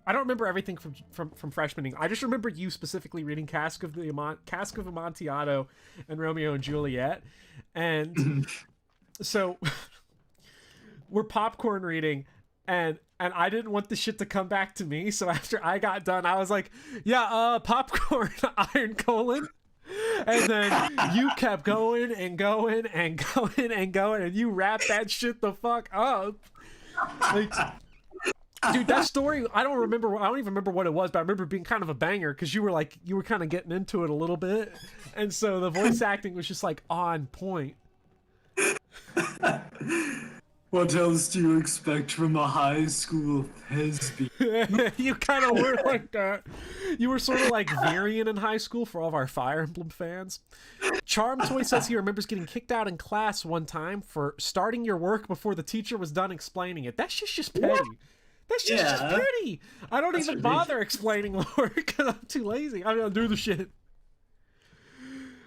I don't remember everything from freshman English. I just remember you specifically reading Cask of Amontillado and Romeo and Juliet. And so we're popcorn reading, and I didn't want the shit to come back to me. So after I got done, I was like, yeah, popcorn, iron colon. And then you kept going and going and going and going, and you wrapped that shit the fuck up. Like, dude, that story, I don't even remember what it was, but I remember being kind of a banger because you were kind of getting into it a little bit. And so the voice acting was just like on point. What else do you expect from a high school thespian? You kind of were like that. You were sort of like Varian in high school for all of our Fire Emblem fans. Charm Toy says he remembers getting kicked out in class one time for starting your work before the teacher was done explaining it. That's just petty. What? That's just petty. I don't even bother explaining the work because I'm too lazy. I mean, I'll do the shit.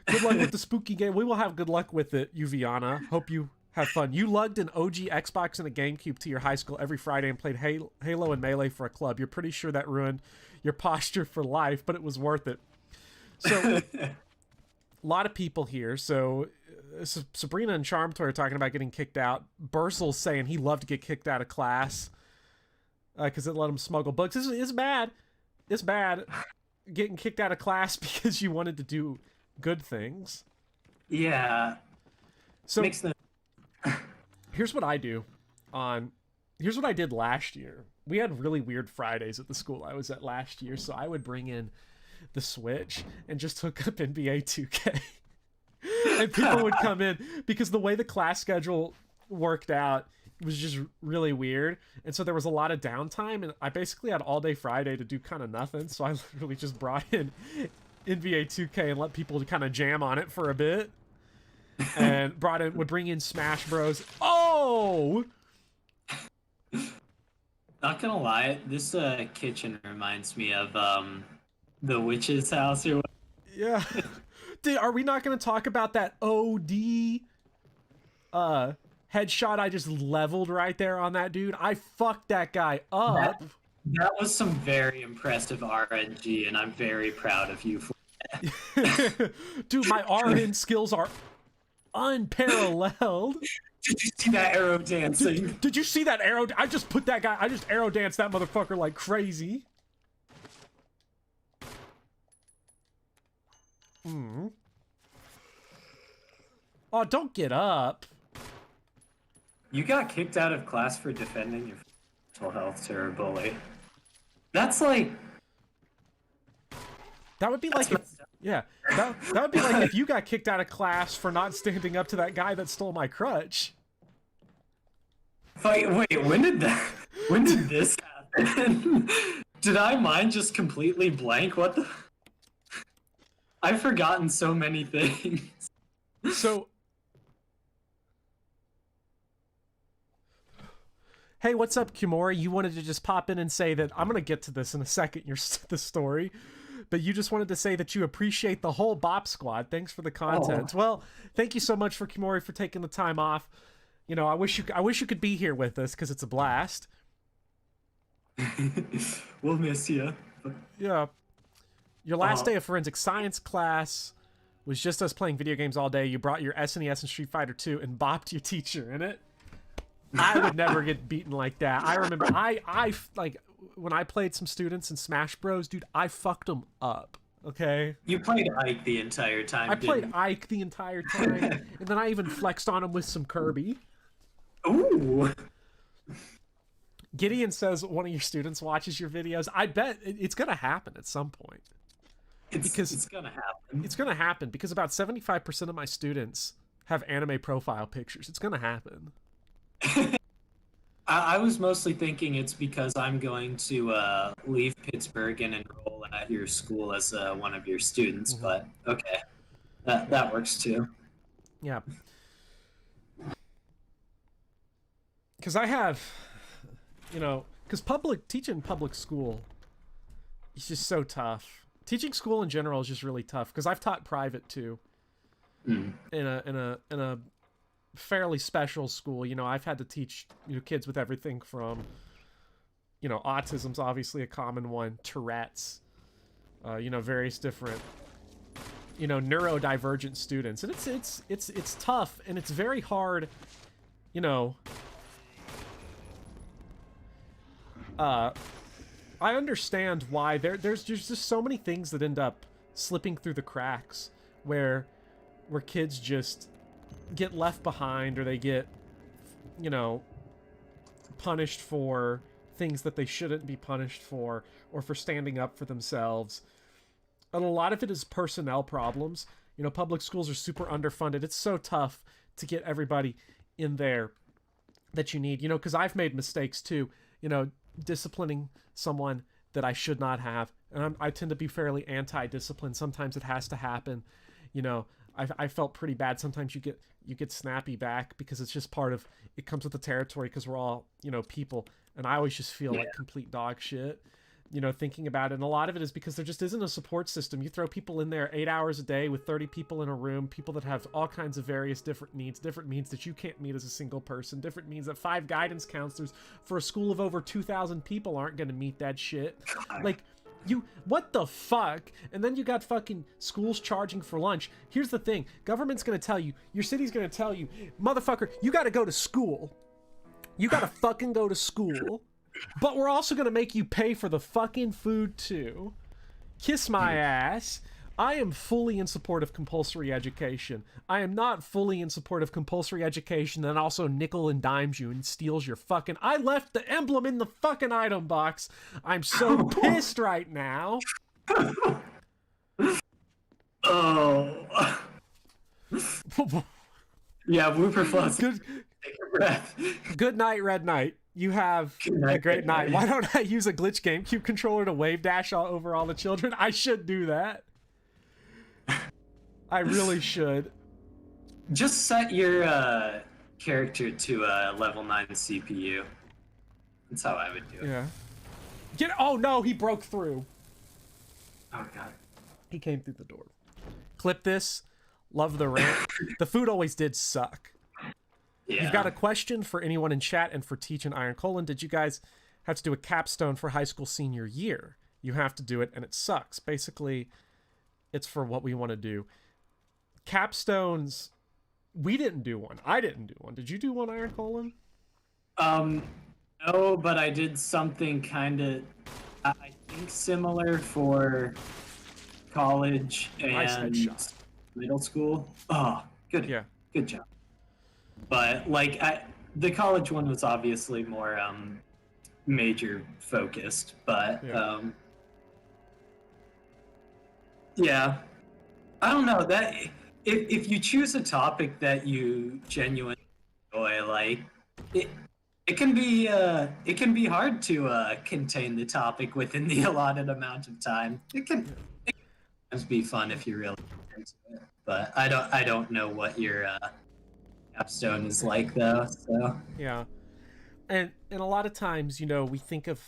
Good luck with the spooky game. We will have good luck with it, Uviana. Hope you have fun. You lugged an OG Xbox and a GameCube to your high school every Friday and played Halo and Melee for a club. You're pretty sure that ruined your posture for life, but it was worth it. So, a lot of people here. So, Sabrina and Charm Toy are talking about getting kicked out. Bursel's saying he loved to get kicked out of class because it let him smuggle books. It's bad. It's bad getting kicked out of class because you wanted to do good things. Yeah. So makes the here's what I do here's what I did last year. We had really weird Fridays at the school I was at last year, so I would bring in the Switch and just hook up NBA 2K. And people would come in because the way the class schedule worked out was just really weird. And so there was a lot of downtime, and I basically had all day Friday to do kind of nothing. So I literally just brought in NBA 2K and let people kind of jam on it for a bit. And would bring in Smash Bros. Oh! Not gonna lie, this kitchen reminds me of the witch's house or what. Yeah. Dude, are we not gonna talk about that OD headshot I just leveled right there on that dude? I fucked that guy up. That was some very impressive RNG, and I'm very proud of you for that. Dude, my RN skills are unparalleled. Did you see that arrow dancing? Did you see that arrow? I just arrow danced that motherfucker like crazy. Oh, don't get up. You got kicked out of class for defending your mental health to a bully. That's like... That would be like... Yeah, that would be like if you got kicked out of class for not standing up to that guy that stole my crutch. Wait, when did this happen? Did I mind just completely blank? What the... I've forgotten so many things. So... Hey, what's up, Kimura? You wanted to just pop in and say that... I'm going to get to this in a second, the story. But you just wanted to say that you appreciate the whole Bop Squad. Thanks for the content. Oh. Well, thank you so much for Kimura for taking the time off. You know, I wish you could be here with us because it's a blast. We'll miss you. Yeah. Your last day of forensic science class was just us playing video games all day. You brought your SNES and Street Fighter 2 and bopped your teacher in it. I would never get beaten like that. I remember I like when I played some students in Smash Bros, dude, I fucked them up. Okay. You played Ike the entire time. I played Ike the entire time, and then I even flexed on him with some Kirby. Ooh. Gideon says one of your students watches your videos. I bet it's gonna happen at some point. It's gonna happen. It's gonna happen because about 75% of my students have anime profile pictures. It's gonna happen. I was mostly thinking it's because I'm going to leave Pittsburgh and enroll at your school as one of your students, but okay. That works too. Yeah. Because I have, you know, because teaching public school is just so tough. Teaching school in general is just really tough because I've taught private too. In a fairly special school. You know, I've had to teach, you know, kids with everything from, you know, autism's obviously a common one, Tourette's, you know, various different, you know, neurodivergent students, and it's tough, and it's very hard, you know. I understand why there's just so many things that end up slipping through the cracks where kids just get left behind, or they get, you know, punished for things that they shouldn't be punished for, or for standing up for themselves. And a lot of it is personnel problems. You know, public schools are super underfunded. It's so tough to get everybody in there that you need, you know, because I've made mistakes too, you know, disciplining someone that I should not have. And I tend to be fairly anti-discipline. Sometimes it has to happen. You know, I felt pretty bad. Sometimes you get snappy back because it's just part of, it comes with the territory because we're all, you know, people. And I always just feel like complete dog shit, you know, thinking about it. And a lot of it is because there just isn't a support system. You throw people in there 8 hours a day with 30 people in a room, people that have all kinds of various different needs that you can't meet as a single person, different needs that 5 guidance counselors for a school of over 2,000 people aren't going to meet that shit. Like, what the fuck? And then you got fucking schools charging for lunch. Here's the thing. Government's gonna tell you, your city's gonna tell you, motherfucker, you gotta go to school. You gotta fucking go to school. But we're also gonna make you pay for the fucking food too. Kiss my ass. I am fully in support of compulsory education. I am not fully in support of compulsory education that also nickel and dimes you and steals your fucking... I left the emblem in the fucking item box. I'm so pissed right now. Oh. Yeah, Whooper Floss. Take a breath. Good night, Red Knight. You have Good night, a great Red night. Knight. Why don't I use a glitch GameCube controller to wave dash all over all the children? I should do that. I really should. Just set your character to level 9 CPU. That's how I would do it. Yeah. Oh no, he broke through. Oh god. He came through the door. Clip this. Love the rant. The food always did suck. Yeah. You've got a question for anyone in chat and for Teach and Iron Colon. Did you guys have to do a capstone for high school senior year? You have to do it and it sucks. Basically, it's for what we want to do. Capstones, we didn't do one. I didn't do one. Did you do one, Iron Colon? No, but I did something kind of, I think, similar for college Nice and headshot. middle school. Oh, good. Yeah. Good job. But like, the college one was obviously more major focused, but Yeah. yeah. I don't know that if you choose a topic that you genuinely enjoy, like it can be hard to contain the topic within the allotted amount of time. It can sometimes be fun if you really get into it. But I don't know what your capstone is like though. So Yeah. And a lot of times, you know, we think of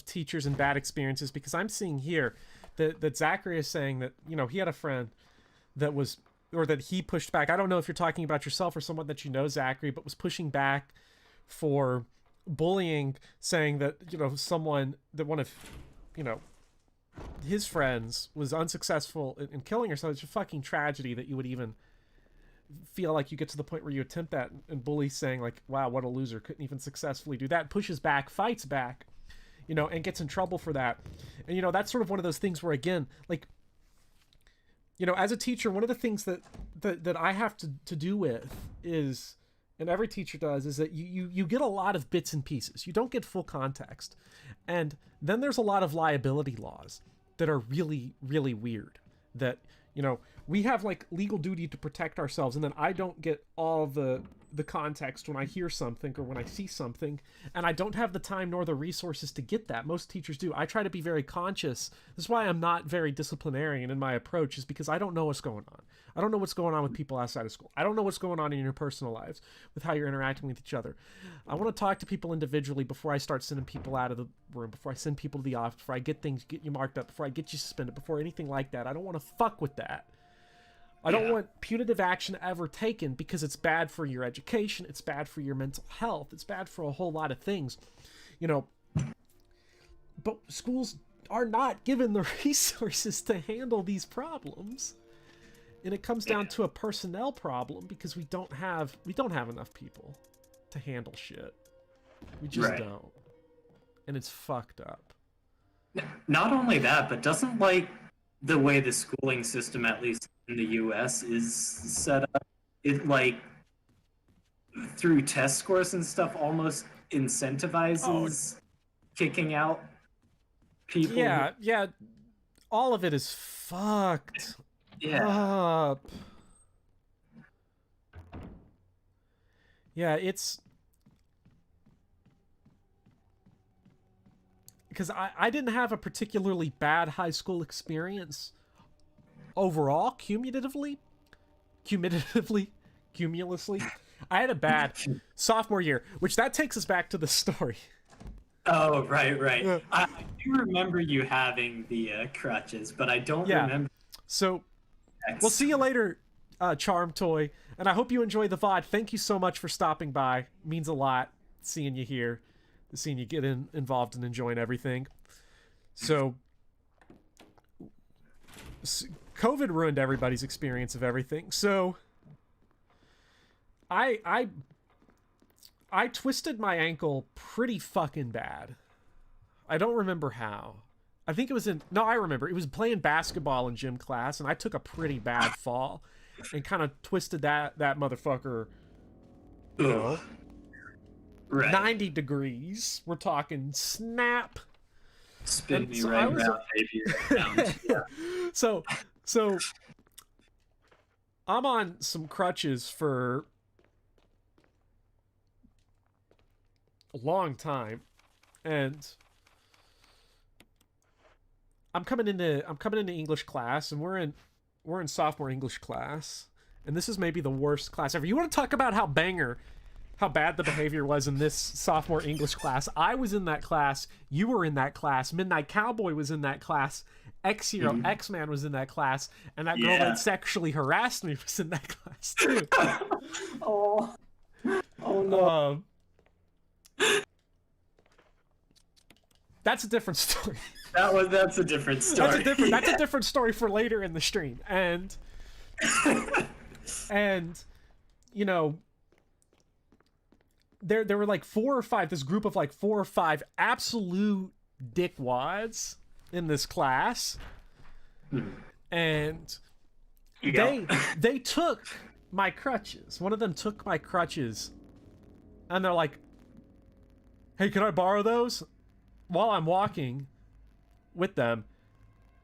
teachers and bad experiences because I'm seeing here that Zachary is saying that, you know, he had a friend that was, or that he pushed back. I don't know if you're talking about yourself or someone that you know, Zachary, but was pushing back for bullying, saying that, you know, someone that one of, you know, his friends was unsuccessful in killing herself. It's a fucking tragedy that you would even feel like you get to the point where you attempt that, and bully saying like, wow, what a loser, couldn't even successfully do that, pushes back, fights back, you know, and gets in trouble for that. And, you know, that's sort of one of those things where, again, like, you know, as a teacher, one of the things that I have to do with is, and every teacher does, is that you get a lot of bits and pieces. You don't get full context. And then there's a lot of liability laws that are really, really weird. That, you know, we have like legal duty to protect ourselves, and then I don't get all the context when I hear something or when I see something, and I don't have the time nor the resources to get that. Most teachers do. I try to be very conscious. This is why I'm not very disciplinarian in my approach, is because I don't know what's going on. I don't know what's going on with people outside of school. I don't know what's going on in your personal lives with how you're interacting with each other. I want to talk to people individually before I start sending people out of the room, before I send people to the office, before I get you marked up, before I get you suspended, before anything like that. I don't want to fuck with that. I don't want punitive action ever taken because it's bad for your education, it's bad for your mental health, it's bad for a whole lot of things, you know. But schools are not given the resources to handle these problems. And it comes down to a personnel problem because we don't have enough people to handle shit. We just don't. And it's fucked up. not only that, but doesn't like the way the schooling system, at least in the US, is set up, it like through test scores and stuff almost incentivizes kicking out people. Yeah. All of it is fucked up. Yeah, it's because I didn't have a particularly bad high school experience overall, cumulatively. I had a bad sophomore year, which that takes us back to the story. Oh, right. Yeah. I do remember you having the crutches, but I don't remember. So, we'll see you later, Charm Toy, and I hope you enjoy the VOD. Thank you so much for stopping by. It means a lot seeing you here, seeing you get involved and enjoying everything. So, COVID ruined everybody's experience of everything. So, I twisted my ankle pretty fucking bad. I don't remember how. I think it was I remember. It was playing basketball in gym class, and I took a pretty bad fall and kind of twisted that motherfucker, you know, 90 degrees. We're talking snap. Spin me right around, baby. Yeah. So I'm on some crutches for long time, and I'm coming into English class, and we're in sophomore English class, and this is maybe the worst class ever. You want to talk about how bad the behavior was in this sophomore English class? I was in that class. You were in that class. Midnight Cowboy was in that class. X-Hero, X-Man was in that class. And that girl that sexually harassed me was in that class, too. Oh no. That's a different story. That's a different story. That's a different story for later in the stream. And you know, there were like this group of like 4 or 5 absolute dickwads in this class. And they took my crutches. One of them took my crutches, and they're like, "Hey, can I borrow those?" While I'm walking with them.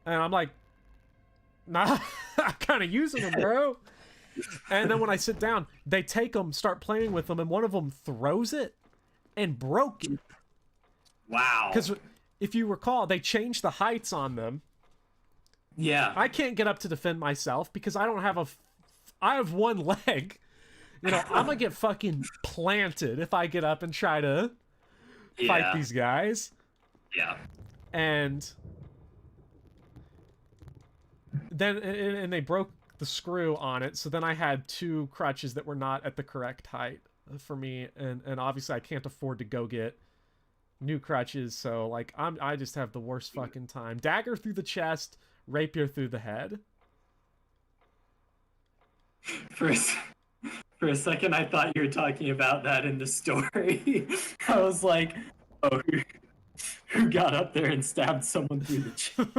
And I'm like, "Nah, I'm kind of using them, bro." And then when I sit down, they take them, start playing with them, and one of them throws it and broke it. Wow. Because if you recall, they changed the heights on them. Yeah. I can't get up to defend myself because I don't have I have one leg. You know, I'm gonna get fucking planted if I get up and try to fight these guys. Yeah. And then and they broke the screw on it, so then I had 2 crutches that were not at the correct height for me, and obviously I can't afford to go get new crutches, so like I just have the worst fucking time. Dagger through the chest, rapier through the head. For a second, I thought you were talking about that in the story. I was like, oh, who got up there and stabbed someone through the chest?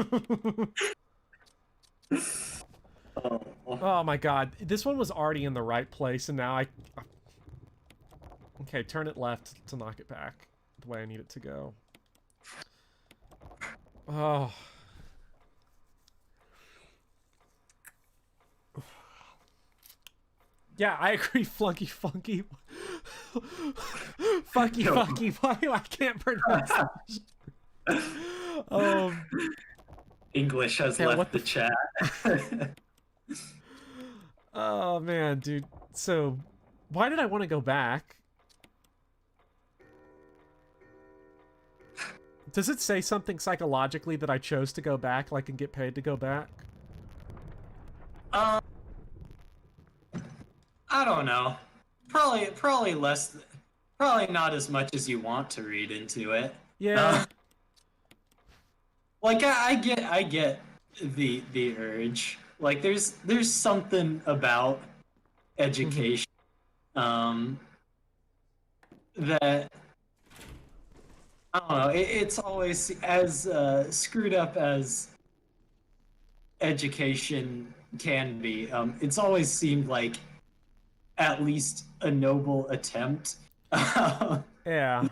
Oh my god, this one was already in the right place, and now okay, turn it left to knock it back the way I need it to go. Oh. Yeah, I agree, Flunky Funky. Funky Funky, why I can't pronounce that. English has left the chat. Oh man, dude. So, why did I want to go back? Does it say something psychologically that I chose to go back, like, and get paid to go back? I don't know. Probably less. Probably not as much as you want to read into it. Yeah. Like I get the urge. Like there's something about education that I don't know. It's always as screwed up as education can be. It's always seemed like at least a noble attempt. Yeah.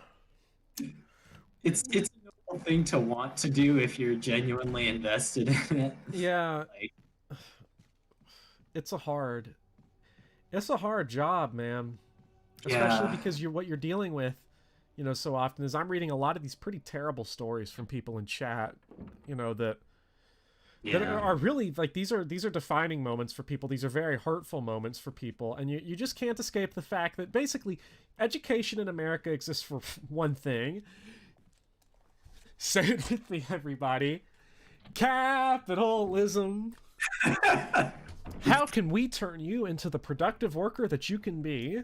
It's a noble thing to want to do if you're genuinely invested in it. Yeah. Like, It's a hard job, man. Especially because what you're dealing with, you know, so often is I'm reading a lot of these pretty terrible stories from people in chat, you know, that are really like these are defining moments for people. These are very hurtful moments for people, and you just can't escape the fact that basically education in America exists for one thing. Say it with me, everybody. Capitalism. How can we turn you into the productive worker that you can be?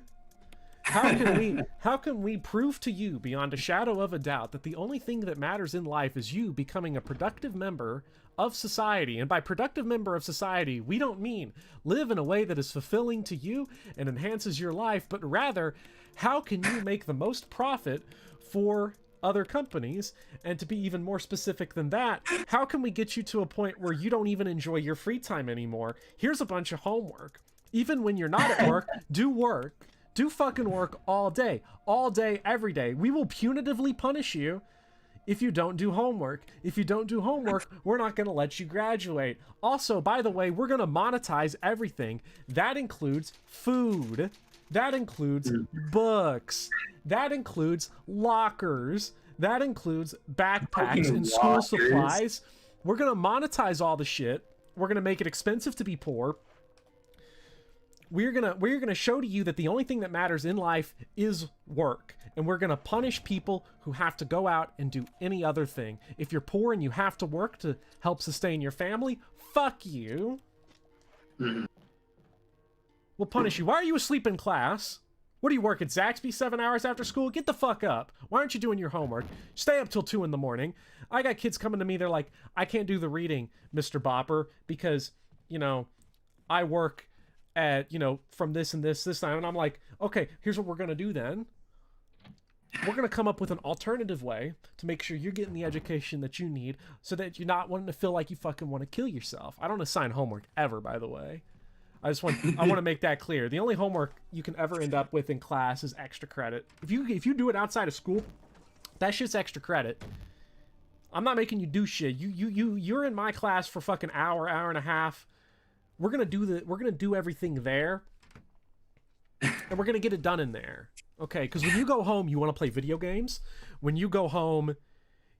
How can we prove to you beyond a shadow of a doubt that the only thing that matters in life is you becoming a productive member of society? And by productive member of society, we don't mean live in a way that is fulfilling to you and enhances your life, but rather, how can you make the most profit for other companies? And to be even more specific than that, how can we get you to a point where you don't even enjoy your free time anymore? Here's a bunch of homework. Even when you're not at work, do work. Do fucking work all day, every day. We will punitively punish you if you don't do homework. If you don't do homework, we're not going to let you graduate. Also, by the way, we're going to monetize everything. That includes food. That includes books. That includes lockers. That includes backpacks Fucking and school lockers. supplies. We're going to monetize all the shit. We're going to make it expensive to be poor. We're gonna show to you that the only thing that matters in life is work. And we're gonna punish people who have to go out and do any other thing. If you're poor and you have to work to help sustain your family, fuck you. We'll punish you. Why are you asleep in class? What do you work at Zaxby 7 hours after school? Get the fuck up. Why aren't you doing your homework? Stay up till 2 in the morning. I got kids coming to me, they're like, I can't do the reading, Mr. Bopper, because, you know, I work at, you know, from this and this time. And I'm like, okay, here's what we're going to do then. We're going to come up with an alternative way to make sure you're getting the education that you need so that you're not wanting to feel like you fucking want to kill yourself. I don't assign homework ever, by the way. I want to make that clear. The only homework you can ever end up with in class is extra credit. If you do it outside of school, that shit's extra credit. I'm not making you do shit. You're in my class for fucking hour and a half. We're gonna do everything there, and we're gonna get it done in there, okay? Because when you go home, you want to play video games. When you go home,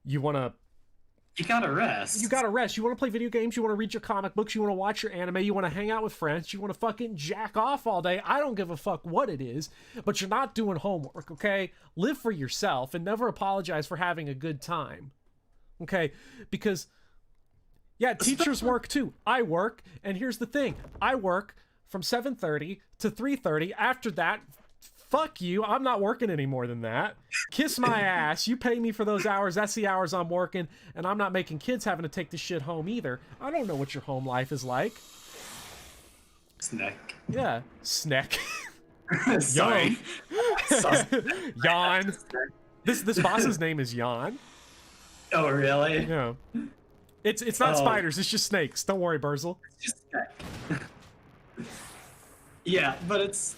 you gotta rest. You want to play video games. You want to read your comic books. You want to watch your anime. You want to hang out with friends. You want to fucking jack off all day. I don't give a fuck what it is, but you're not doing homework, okay? Live for yourself and never apologize for having a good time, okay? Because yeah, teachers work too. I work, and here's the thing. I work from 7:30 to 3:30. After that, fuck you. I'm not working any more than that. Kiss my ass. You pay me for those hours. That's the hours I'm working, and I'm not making kids having to take this shit home either. I don't know what your home life is like. Snack. Yeah, snack. Sorry. Yawn. This boss's name is Yawn. Oh, really? Yeah. It's not spiders, it's just snakes. Don't worry, Burzel. It's just yeah, but it's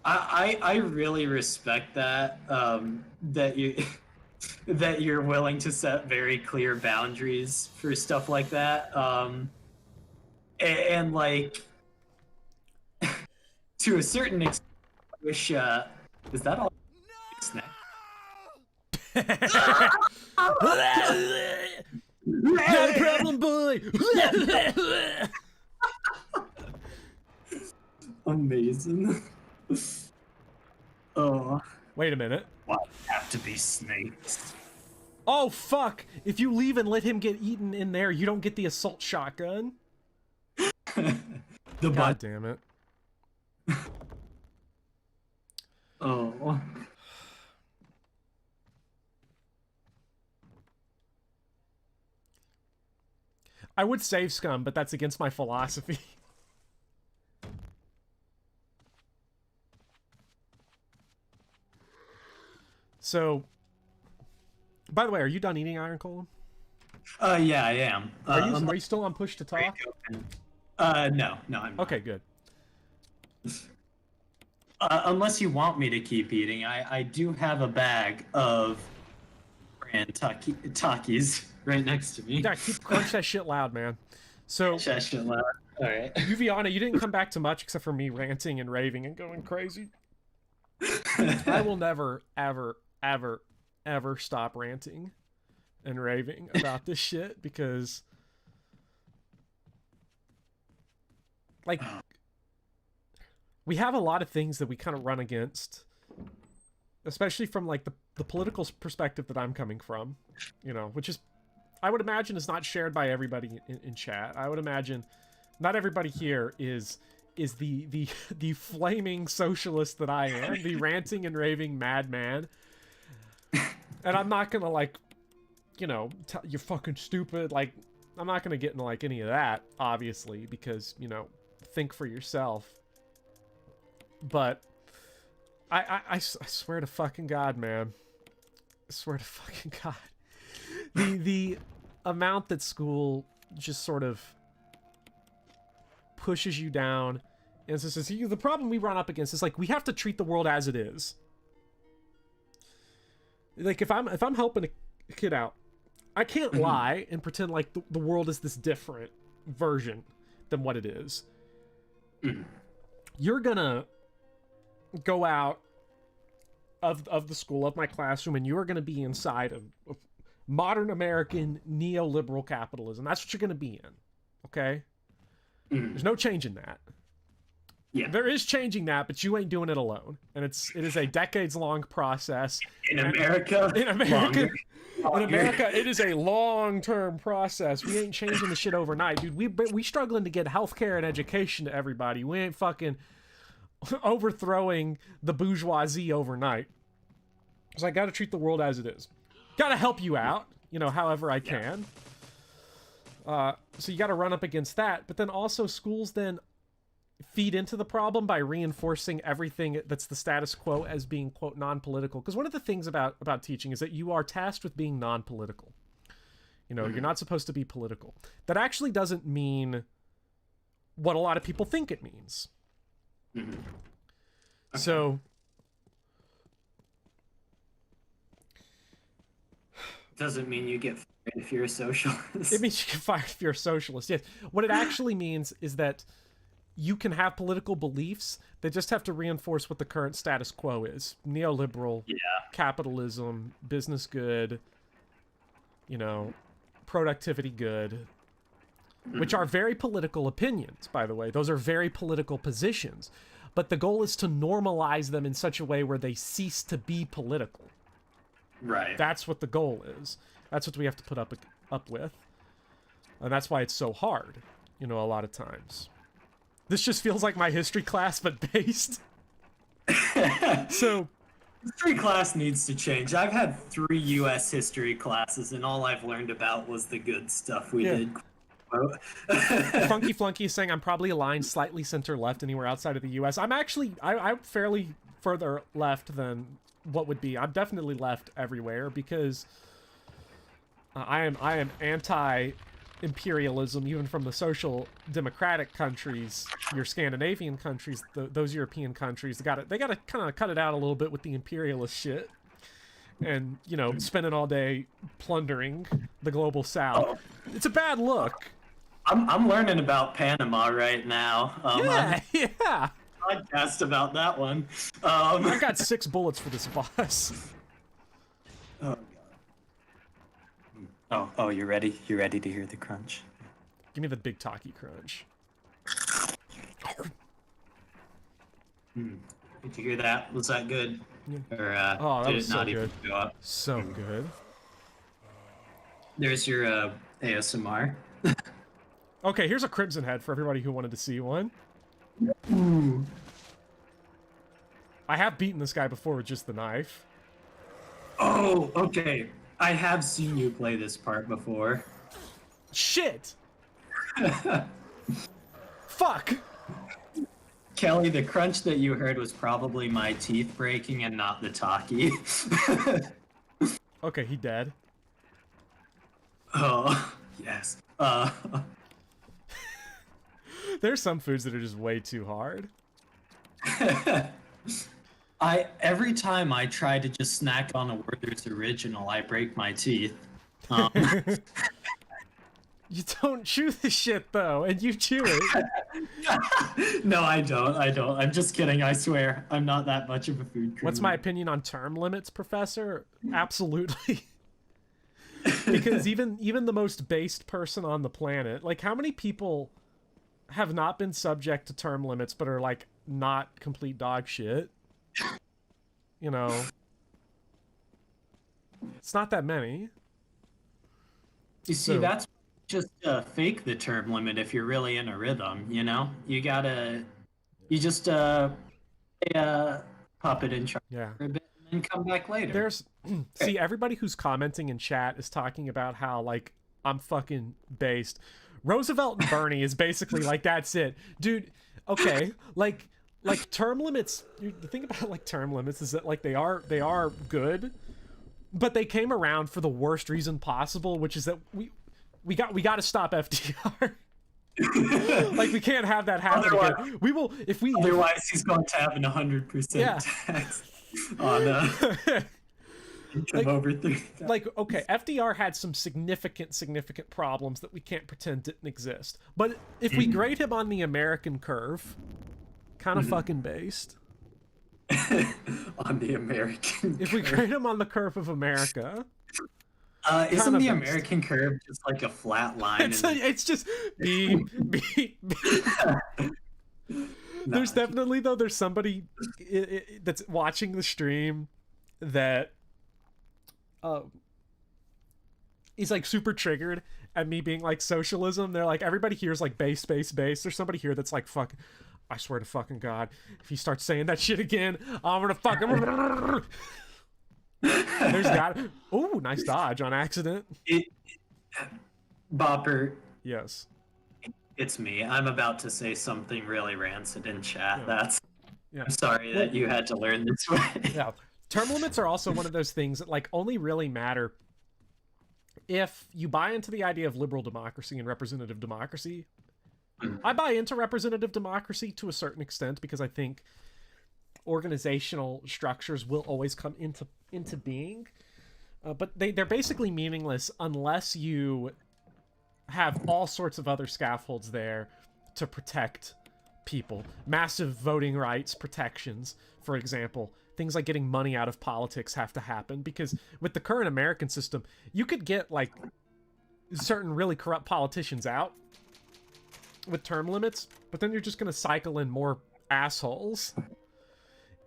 I really respect that that you're willing to set very clear boundaries for stuff like that. And like to a certain extent, I wish is that all? Snack? Not a problem, boy. Amazing. Oh. Wait a minute. Why have to be snakes? Oh fuck! If you leave and let him get eaten in there, you don't get the assault shotgun. God damn it. Oh. I would save scum, but that's against my philosophy. So, by the way, are you done eating Iron Column? Yeah, I am. Are you still on push to talk? No, I'm not. Okay, good. Unless you want me to keep eating, I do have a bag of brand Takis right next to me. Yeah, crunch that shit loud, man. So, That shit loud. All right. Uviana, you didn't come back to much except for me ranting and raving and going crazy. I will never, ever, ever, ever stop ranting and raving about this shit because, like, we have a lot of things that we kind of run against, especially from, like, the political perspective that I'm coming from, you know, which is, I would imagine, is not shared by everybody in chat. I would imagine not everybody here is the flaming socialist that I am, the ranting and raving madman. And I'm not gonna, like, you know, you're fucking stupid. Like, I'm not gonna get into, like, any of that, obviously, because, you know, think for yourself. But I swear to fucking God, man. I swear to fucking God. The amount that school just sort of pushes you down and says, the problem we run up against is, like, we have to treat the world as it is. Like, if I'm helping a kid out, I can't lie and pretend like the world is this different version than what it is. you're gonna go out of the school, of my classroom, and you're gonna be inside of modern American neoliberal capitalism. That's what you're gonna be in. Okay? There's no changing that. Yeah. There is changing that, but you ain't doing it alone. And it is a decades-long process. In America? In America, Longer. in America, it is a long-term process. We ain't changing the shit overnight, dude. We struggling to get healthcare and education to everybody. We ain't fucking overthrowing the bourgeoisie overnight. So I got to treat the world as it is. Got to help you out, however I can. So you got to run up against that. But then also schools then feed into the problem by reinforcing everything that's the status quo as being, quote, non-political. Because one of the things about teaching is that you are tasked with being non-political. You're not supposed to be political. That actually doesn't mean what a lot of people think it means. Okay. So Doesn't mean you get fired if you're a socialist. it means you get fired if you're a socialist. Yes. What it actually means is that you can have political beliefs. They just have to reinforce what the current status quo is. Neoliberal, capitalism, business good, productivity good, which are very political opinions, by the way. Those are very political positions. But the goal is to normalize them in such a way where they cease to be political. Right. That's what the goal is. That's what we have to put up with. And that's why it's so hard, a lot of times. This just feels like my history class, but based. So, history class needs to change. I've had 3 U.S. history classes, and all I've learned about was the good stuff we did. Funky Flunky is saying I'm probably aligned slightly center left anywhere outside of the U.S. I'm actually I'm fairly further left than what would be. I'm definitely left everywhere because I am anti-imperialism, even from the social democratic countries, your Scandinavian countries, those European countries. They got to kind of cut it out a little bit with the imperialist shit, and spending all day plundering the global South. It's a bad look. I'm learning about Panama right now. Yeah. Podcast about that one. I got 6 bullets for this boss. Oh god. Oh, you ready? You ready to hear the crunch? Give me the big talkie crunch. Did you hear that? Was that good? Yeah. Or That did was it so not good. even go up? So good. There's your ASMR. Okay, here's a Crimson Head for everybody who wanted to see one. Ooh. I have beaten this guy before with just the knife. Oh, okay. I have seen you play this part before. Shit! Fuck! Kelly, the crunch that you heard was probably my teeth breaking and not the talkie. Okay, he dead. Oh, yes. There's some foods that are just way too hard. Every time I try to just snack on a Werther's original, I break my teeth. You don't chew the shit though, and you chew it. No, I don't. I'm just kidding. I swear, I'm not that much of a food critic. What's my opinion on term limits, Professor? Absolutely. Because even the most based person on the planet, like how many people have not been subject to term limits but are like not complete dog shit? It's not that many. You see, that's just fake the term limit if you're really in a rhythm, You just play a puppet in charge for a bit and then come back later. See, everybody who's commenting in chat is talking about how, like, I'm fucking based. Roosevelt and Bernie is basically like, that's it. Dude, okay, like term limits, the thing about like term limits is that like they are good, but they came around for the worst reason possible, which is that we got to stop FDR. Like we can't have that happen again. We will otherwise he's going to have an 100% tax on over 30,000. Like, okay, FDR had some significant problems that we can't pretend didn't exist. But if we grade him on the American curve, kind of fucking based. On the American If we curve. grade them on the curve of America, Isn't the based. American curve just like a flat line? it's just beep, beep, beep. There's definitely, though, there's somebody that's watching the stream that is like super triggered at me being like socialism. They're like, everybody here is like base, base, base. There's somebody here that's like, fuck, I swear to fucking God, if he starts saying that shit again, I'm gonna fuck him. There's got, oh, nice dodge on accident. Bopper, Yes. it's me. I'm about to say something really rancid in chat. Yeah. I'm sorry that you had to learn this way. Yeah. Term limits are also one of those things that like only really matter if you buy into the idea of liberal democracy and representative democracy. I buy into representative democracy to a certain extent because I think organizational structures will always come into being, but they're basically meaningless unless you have all sorts of other scaffolds there to protect people. Massive voting rights protections, for example. Things like getting money out of politics have to happen, because with the current American system, you could get like certain really corrupt politicians out with term limits, but then you're just going to cycle in more assholes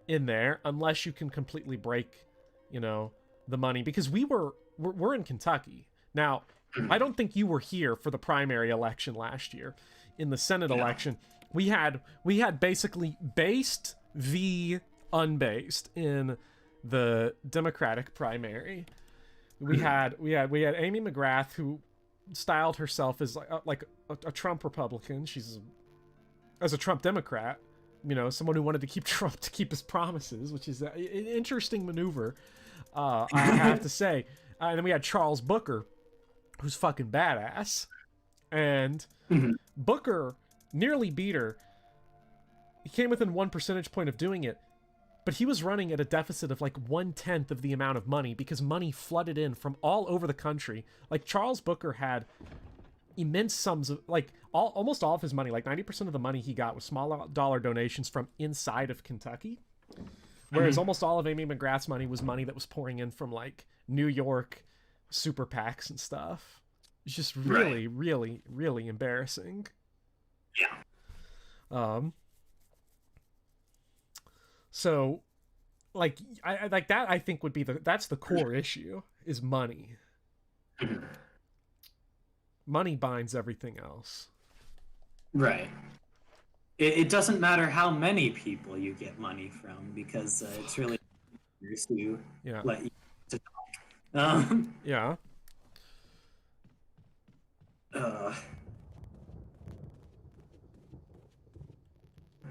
in there unless you can completely break, you know, the money. Because we're in Kentucky. Now, I don't think you were here for the primary election last year. In the Senate election, we had basically based v unbased in the Democratic primary. We had Amy McGrath, who styled herself as like a Trump Republican. She's as a Trump Democrat, you know, someone who wanted to keep Trump to keep his promises, which is an interesting maneuver, I have to say. And then we had Charles Booker, who's fucking badass, and Booker nearly beat her. He came within 1 percentage point of doing it, but he was running at a deficit of like 1/10 of the amount of money because money flooded in from all over the country. Like, Charles Booker had immense sums of, like, almost all of his money, like 90% of the money he got was small dollar donations from inside of Kentucky, whereas almost all of Amy McGrath's money was money that was pouring in from like New York super PACs and stuff. It's just really, really, really embarrassing. Yeah. So, like, I like that. I think would be that's the core issue, is money. Money binds everything else. Right. It doesn't matter how many people you get money from, because it's really to let you to talk. Yeah.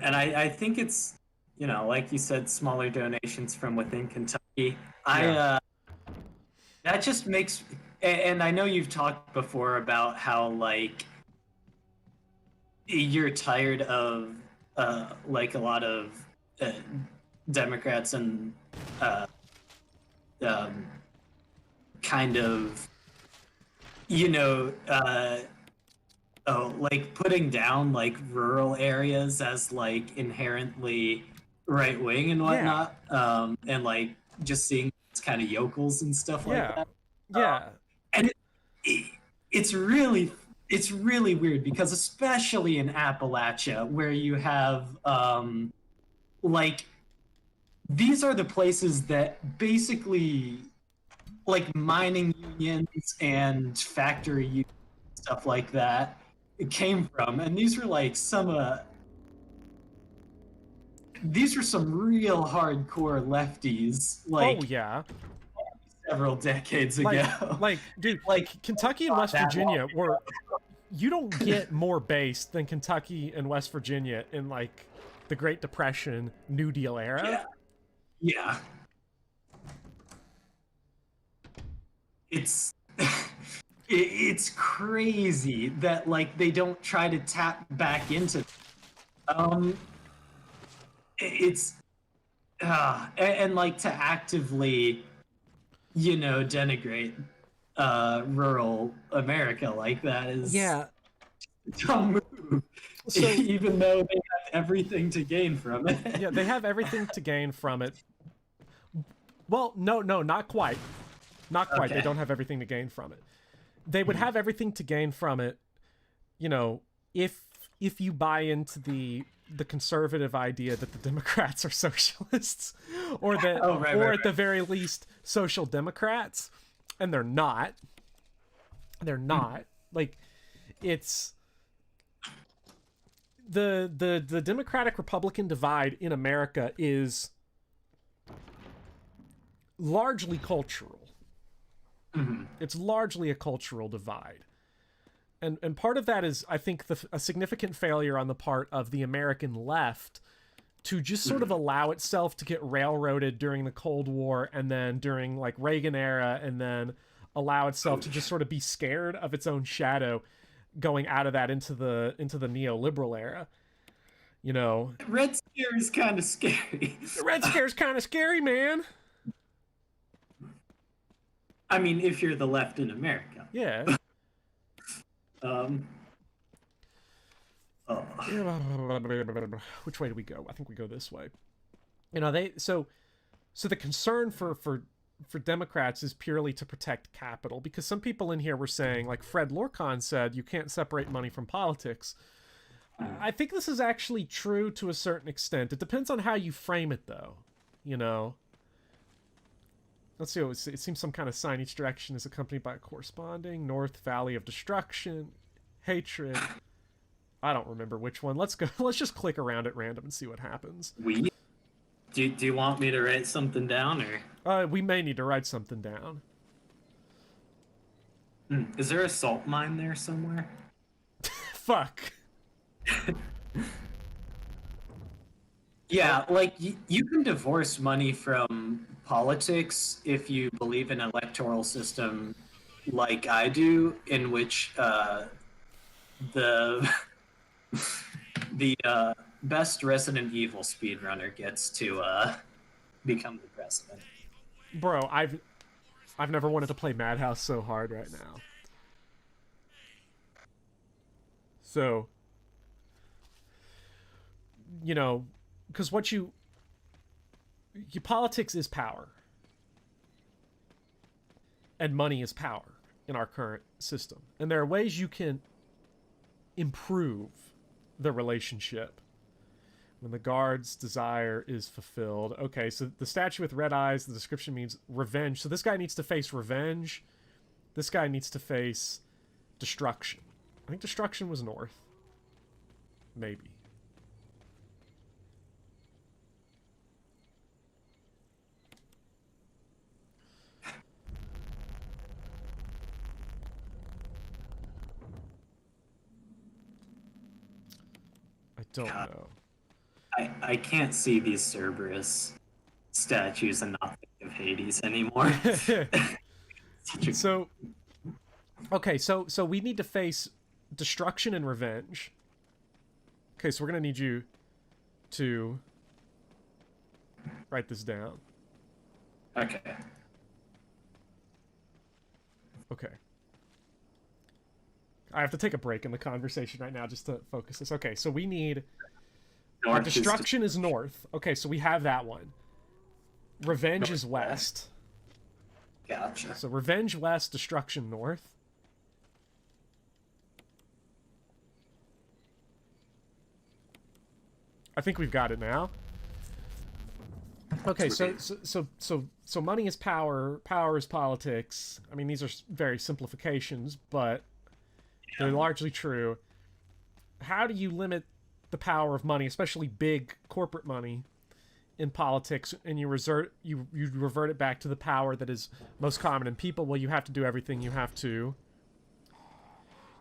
And I think it's, you know, like you said, smaller donations from within Kentucky. That just makes, and I know you've talked before about how, like, you're tired of like a lot of Democrats and kind of, you know, like putting down like rural areas as like inherently right wing and whatnot, and like just seeing kind of yokels and stuff like that. And it's really weird, because especially in Appalachia, where you have like, these are the places that basically, like, mining unions and factory unions, stuff like that, it came from. And these were like these were some real hardcore lefties, like, several decades ago. Like, dude, like Kentucky and West Virginia were, you don't get more based than Kentucky and West Virginia in like the Great Depression, New Deal era. Yeah. It's it's crazy that like they don't try to tap back into it's and like to actively, you know, denigrate rural America like that is a dumb move. So even though they have everything to gain from it. yeah, they have everything to gain from it. Well, no, not quite. Not quite. Okay. They don't have everything to gain from it. They would have everything to gain from it, you know, if you buy into the conservative idea that the Democrats are socialists, or that, or at the very least, social democrats, and they're not. They're not. Like, it's the Democratic Republican divide in America is largely cultural. It's largely a cultural divide. And part of that is, I think, a significant failure on the part of the American left to just sort of allow itself to get railroaded during the Cold War, and then during like Reagan era, and then allow itself to just sort of be scared of its own shadow going out of that into the neoliberal era. You know, Red Scare is kind of scary. the Red Scare's kind of scary, man. I mean, if you're the left in America. Yeah. Which way do we go? I think we go this way. You know, so the concern for Democrats is purely to protect capital, because some people in here were saying, like Fred Lorcan said, you can't separate money from politics. I think this is actually true to a certain extent. It depends on how you frame it, though. You know. Let's see. It seems some kind of sign each direction is accompanied by a corresponding north valley of destruction, hatred. I don't remember which one. Let's go. Let's just click around at random and see what happens. Do you want me to write something down, or? We may need to write something down. Is there a salt mine there somewhere? Fuck. Yeah, like you can divorce money from politics if you believe in an electoral system like I do, in which the best Resident Evil speedrunner gets to become the president. Bro, I've never wanted to play Madhouse so hard right now. So, you know, because politics is power, and money is power in our current system, and there are ways you can improve the relationship when the guard's desire is fulfilled. Okay, so the statue with red eyes, the description means revenge. So this guy needs to face revenge. This guy needs to face destruction. I think destruction was north. Maybe. I don't know. I can't see these Cerberus statues and not think of Hades anymore. So, okay, so we need to face destruction and revenge. Okay, so we're gonna need you to write this down. Okay. Okay. I have to take a break in the conversation right now just to focus this. Okay, so we need... North destruction is north. Okay, so we have that one. Revenge is west. Gotcha. So revenge west, destruction north. I think we've got it now. Okay, so money is power, power is politics. I mean, these are very simplifications, but they're largely true. How do you limit the power of money, especially big corporate money, in politics, and you revert it back to the power that is most common in people? Well, you have to do everything. You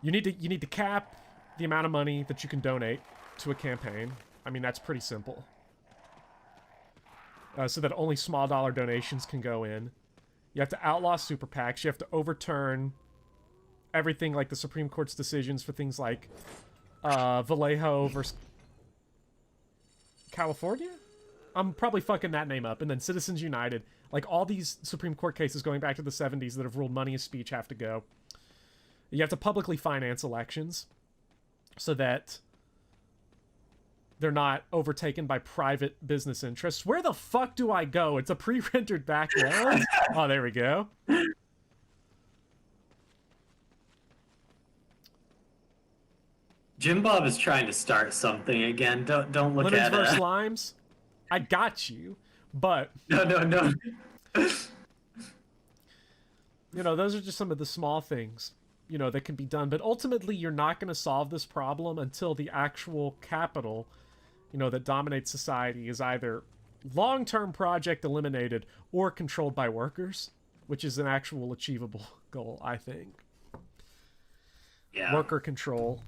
need to cap the amount of money that you can donate to a campaign. I mean, that's pretty simple. So that only small dollar donations can go in. You have to outlaw super PACs. You have to overturn everything, like the Supreme Court's decisions for things like Vallejo versus California? I'm probably fucking that name up. And then Citizens United. Like, all these Supreme Court cases going back to the 70s that have ruled money as speech have to go. You have to publicly finance elections. so that they're not overtaken by private business interests. Where the fuck do I go? It's a pre-rendered backyard. Oh, there we go. Jim Bob is trying to start something again. Don't look Lemons at versus it. limes. I got you, but No. you know, those are just some of the small things, you know, that can be done. But ultimately, you're not going to solve this problem until the actual capital, you know, that dominates society is either long-term project eliminated or controlled by workers, which is an actual achievable goal, I think. Yeah. Worker control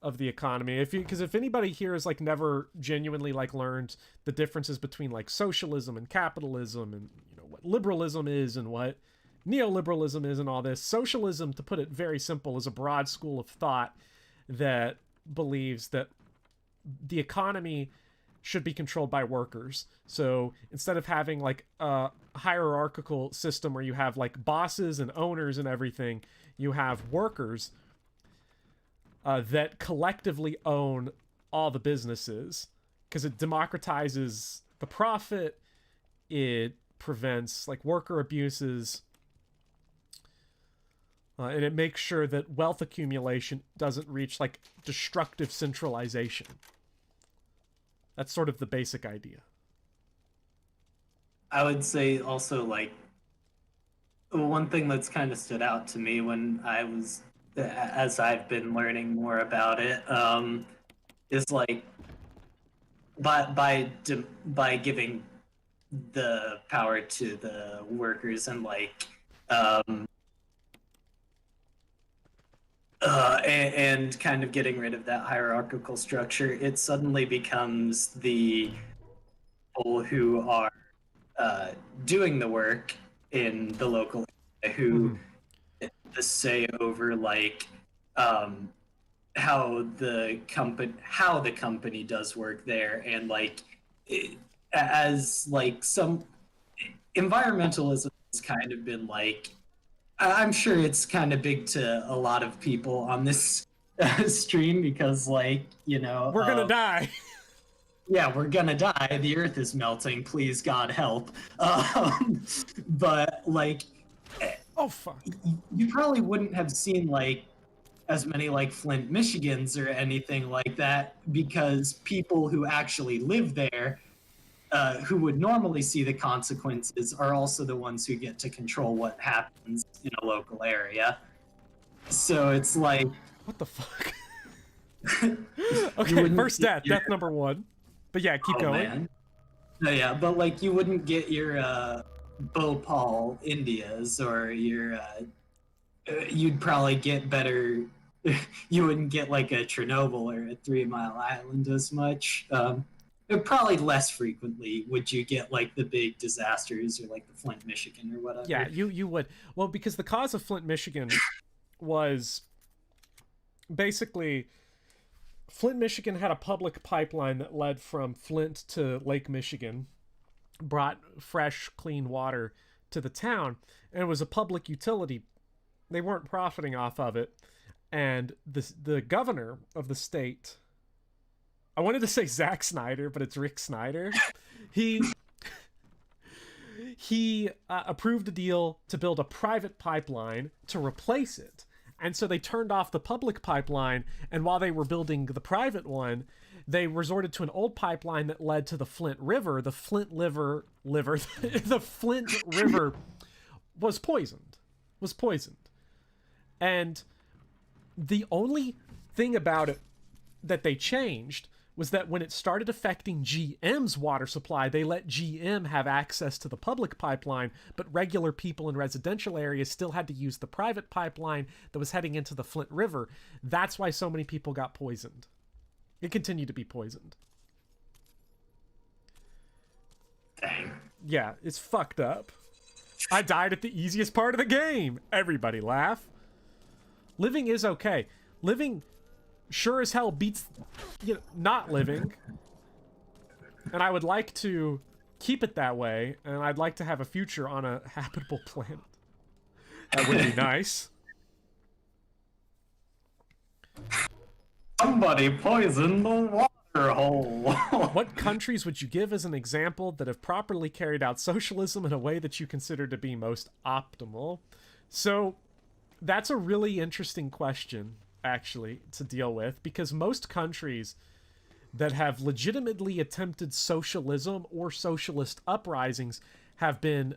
of the economy. Because if anybody here has like never genuinely like learned the differences between like socialism and capitalism, and you know what liberalism is and what neoliberalism is and all this, socialism, to put it very simple, is a broad school of thought that believes that the economy should be controlled by workers. So instead of having like a hierarchical system where you have like bosses and owners and everything, you have workers that collectively own all the businesses, because it democratizes the profit, it prevents like worker abuses, and it makes sure that wealth accumulation doesn't reach like destructive centralization. That's sort of the basic idea. I would say also, like, one thing that's kind of stood out to me when as I've been learning more about it, is like, by giving the power to the workers and like, and kind of getting rid of that hierarchical structure, it suddenly becomes the people who are doing the work in the local area who the say over like how the company does work there, and like as like some environmentalism has kind of been like, I'm sure it's kind of big to a lot of people on this stream, because like, you know, We're gonna die. Yeah, we're gonna die. The earth is melting. Please, God, help. But like, Oh fuck. you probably wouldn't have seen like as many like Flint, Michigans or anything like that, because people who actually live there, who would normally see the consequences, are also the ones who get to control what happens in a local area. So it's like, What the fuck? Okay, first death number one. But yeah, keep going. Man. No, yeah, but like you wouldn't get your Bhopal Indias, or your you'd probably get better. You wouldn't get like a Chernobyl or a 3 Mile Island as much. Probably less frequently would you get like the big disasters, or like the Flint, Michigan, or whatever. Yeah, you would. Well, because the cause of Flint, Michigan was basically Flint, Michigan had a public pipeline that led from Flint to Lake Michigan, brought fresh, clean water to the town, and it was a public utility. They weren't profiting off of it. And the governor of the state, I wanted to say Zack Snyder, but it's Rick Snyder. He approved a deal to build a private pipeline to replace it. And so they turned off the public pipeline, and while they were building the private one, they resorted to an old pipeline that led to the Flint River. The Flint River was poisoned. And the only thing about it that they changed was that when it started affecting GM's water supply, they let GM have access to the public pipeline, but regular people in residential areas still had to use the private pipeline that was heading into the Flint River. That's why so many people got poisoned. It continued to be poisoned. Dang. Yeah, it's fucked up. I died at the easiest part of the game. Everybody laugh. Living is okay. Living sure as hell beats, you know, not living. And I would like to keep it that way, and I'd like to have a future on a habitable planet. That would be nice. Somebody poisoned the water hole. What countries would you give as an example that have properly carried out socialism in a way that you consider to be most optimal? So that's a really interesting question, actually, to deal with, because most countries that have legitimately attempted socialism or socialist uprisings have been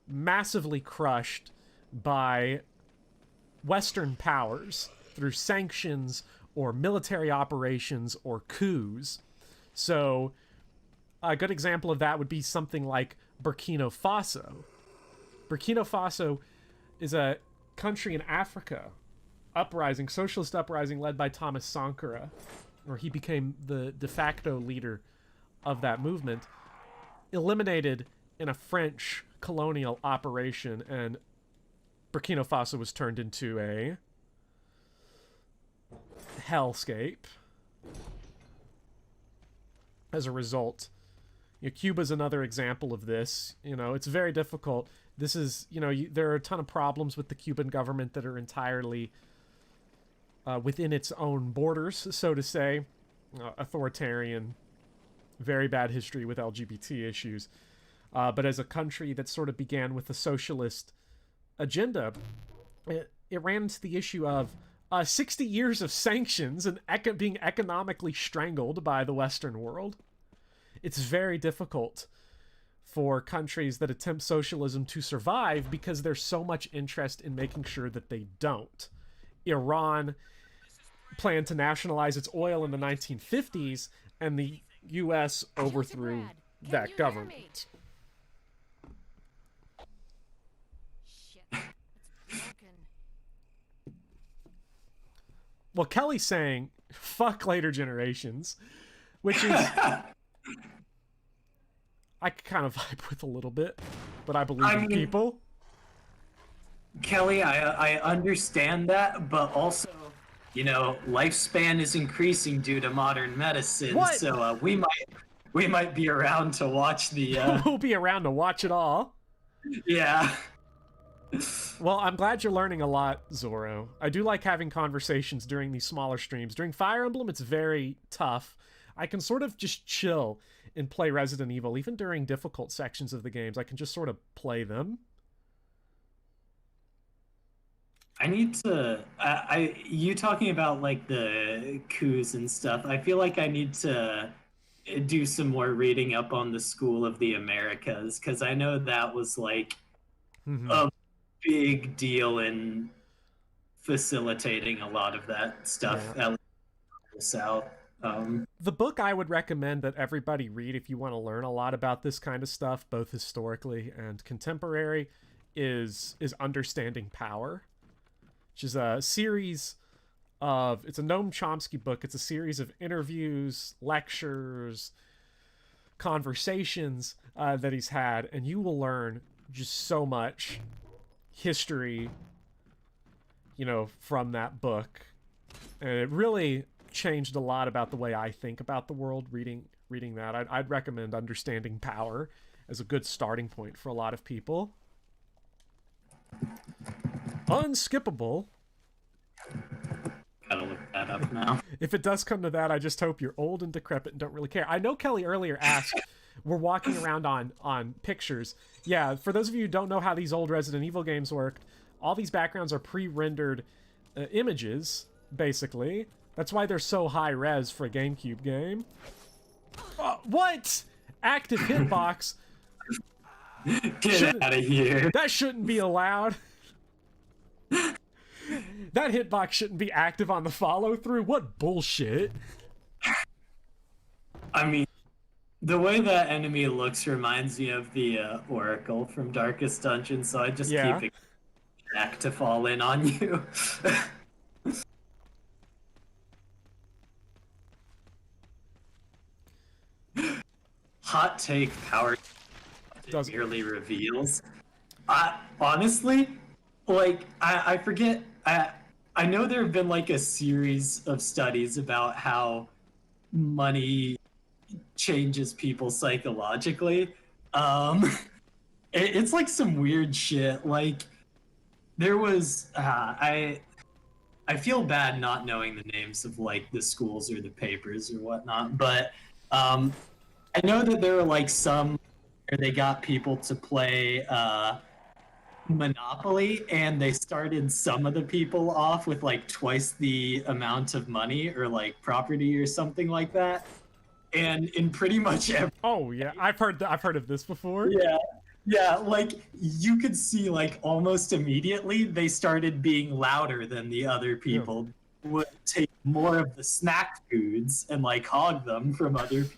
massively crushed by Western powers through sanctions or military operations or coups. So a good example of that would be something like Burkina Faso. Burkina Faso is a country in Africa, socialist uprising led by Thomas Sankara, or he became the de facto leader of that movement, eliminated in a French colonial operation, and Burkina Faso was turned into a hellscape as a result. Cuba's another example of this. It's very difficult. This is, there are a ton of problems with the Cuban government that are entirely within its own borders, so to say. Authoritarian, very bad history with LGBT issues. But as a country that sort of began with a socialist agenda, it ran into the issue of 60 years of sanctions and being economically strangled by the Western world. It's very difficult for countries that attempt socialism to survive because there's so much interest in making sure that they don't. Iran planned to nationalize its oil in the 1950s, and the U.S. overthrew that government. Well, Kelly's saying, fuck later generations, which is... I kind of vibe with a little bit, but I believe in people. Kelly, I understand that, but also, lifespan is increasing due to modern medicine, What? So we might be around to watch the... We'll be around to watch it all. Yeah. Well, I'm glad you're learning a lot, Zorro. I do like having conversations during these smaller streams. During Fire Emblem, it's very tough. I can sort of just chill and play Resident Evil. Even during difficult sections of the games, I can just sort of play them. I need to... you talking about, like, the coups and stuff, I feel like I need to do some more reading up on the School of the Americas, because I know that was, like, a big deal in facilitating a lot of that stuff at the South. The book I would recommend that everybody read if you want to learn a lot about this kind of stuff, both historically and contemporary, is Understanding Power, which is a series of... It's a Noam Chomsky book. It's a series of interviews, lectures, conversations that he's had, and you will learn just so much history, from that book. And it really changed a lot about the way I think about the world reading that. I'd recommend Understanding Power as a good starting point for a lot of people. Unskippable. Gotta look that up now. If it does come to that, I just hope you're old and decrepit and don't really care. I know Kelly earlier asked, we're walking around on pictures. Yeah, for those of you who don't know how these old Resident Evil games worked, all these backgrounds are pre-rendered images, basically. That's why they're so high res for a GameCube game. What? Active hitbox? Get out of here. That shouldn't be allowed. That hitbox shouldn't be active on the follow-through. What bullshit? I mean, the way that enemy looks reminds me of the Oracle from Darkest Dungeon, so I just keep it back to fall in on you. Hot take: power merely reveals. Honestly, like I forget. I know there have been like a series of studies about how money changes people psychologically. It's like some weird shit. Like there was I feel bad not knowing the names of like the schools or the papers or whatnot, but um, I know that there were like some where they got people to play Monopoly, and they started some of the people off with like twice the amount of money or like property or something like that. And in pretty much every Oh yeah, I've heard of this before. yeah, yeah, like you could see like almost immediately they started being louder than the other Yeah. people. Would take more of the snack foods and like hog them from other people.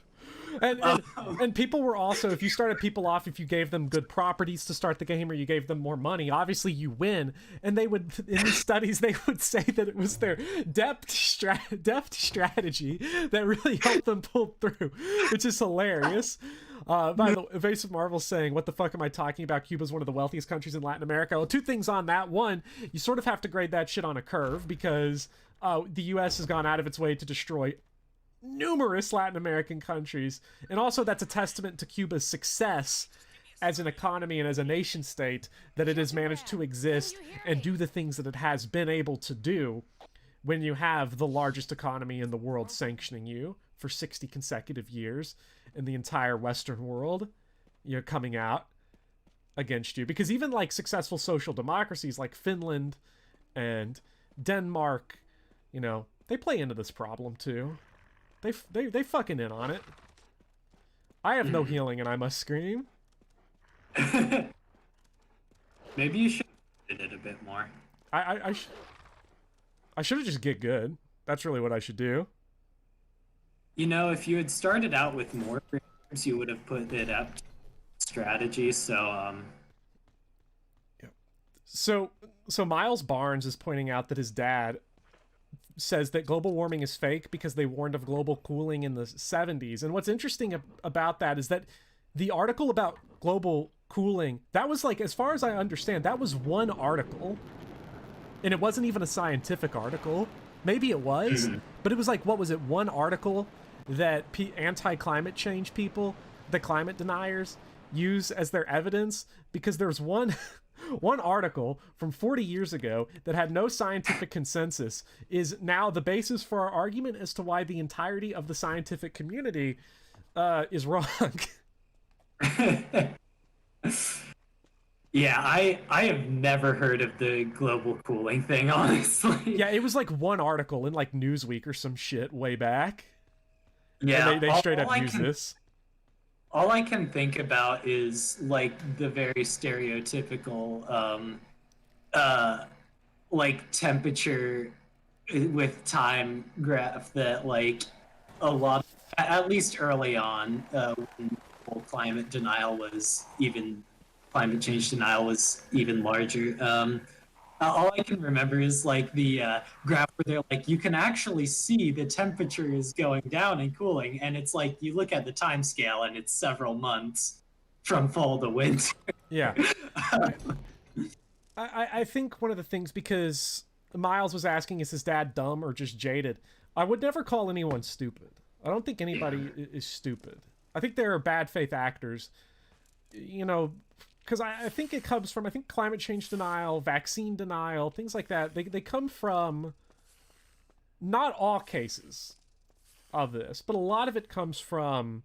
And, and and people were also, if you started people off, if you gave them good properties to start the game or you gave them more money, obviously you win. And they would, in these studies, they would say that it was their deft strategy that really helped them pull through, which is hilarious. By the way, Evasive Marvel saying, what the fuck am I talking about? Cuba's one of the wealthiest countries in Latin America. Well, two things on that. One, you sort of have to grade that shit on a curve because the US has gone out of its way to destroy numerous Latin American countries, and also that's a testament to Cuba's success as an economy and as a nation state, that it has managed to exist and do the things that it has been able to do when you have the largest economy in the world sanctioning you for 60 consecutive years and the entire Western world, you know, coming out against you. Because even like successful social democracies like Finland and Denmark, you know, they play into this problem too. They fucking in on it. I have no healing and I must scream. Maybe you should have did it a bit more. I should have just get good. That's really what I should do. You know, if you had started out with more frames, you would have put it up to strategy. So Miles Barnes is pointing out that his dad says that global warming is fake because they warned of global cooling in the 70s. And what's interesting about that is that the article about global cooling, that was like, as far as I understand, that was one article. And it wasn't even a scientific article. Maybe it was, but it was like, what was it? One article that anti-climate change people, the climate deniers, use as their evidence, because there's one article from 40 years ago that had no scientific consensus is now the basis for our argument as to why the entirety of the scientific community is wrong. Yeah, I have never heard of the global cooling thing, honestly. Yeah, it was like one article in like Newsweek or some shit way back. Yeah, And they straight up use this. All I can think about is like the very stereotypical like temperature with time graph that like a lot, at least early on, when climate denial was even climate change denial was even larger. All I can remember is like the graph where they're like, you can actually see the temperature is going down and cooling, and it's like you look at the time scale and it's several months from fall to winter. Yeah. I think one of the things, because Miles was asking, is his dad dumb or just jaded? I would never call anyone stupid. I don't think anybody is stupid. I think there are bad faith actors, you know, because I think it comes from, I think climate change denial, vaccine denial, things like that. They come from not all cases of this, but a lot of it comes from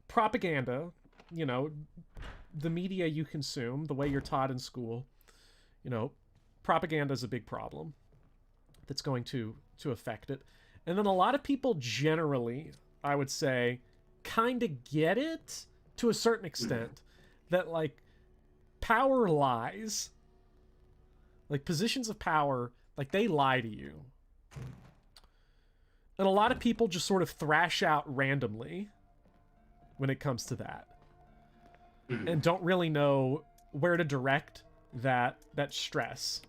propaganda, you know, the media you consume, the way you're taught in school. You know, propaganda is a big problem that's going to affect it. And then a lot of people generally, I would say, kind of get it to a certain extent, that like power lies, like positions of power, like they lie to you. And a lot of people just sort of thrash out randomly when it comes to that, and don't really know where to direct that stress,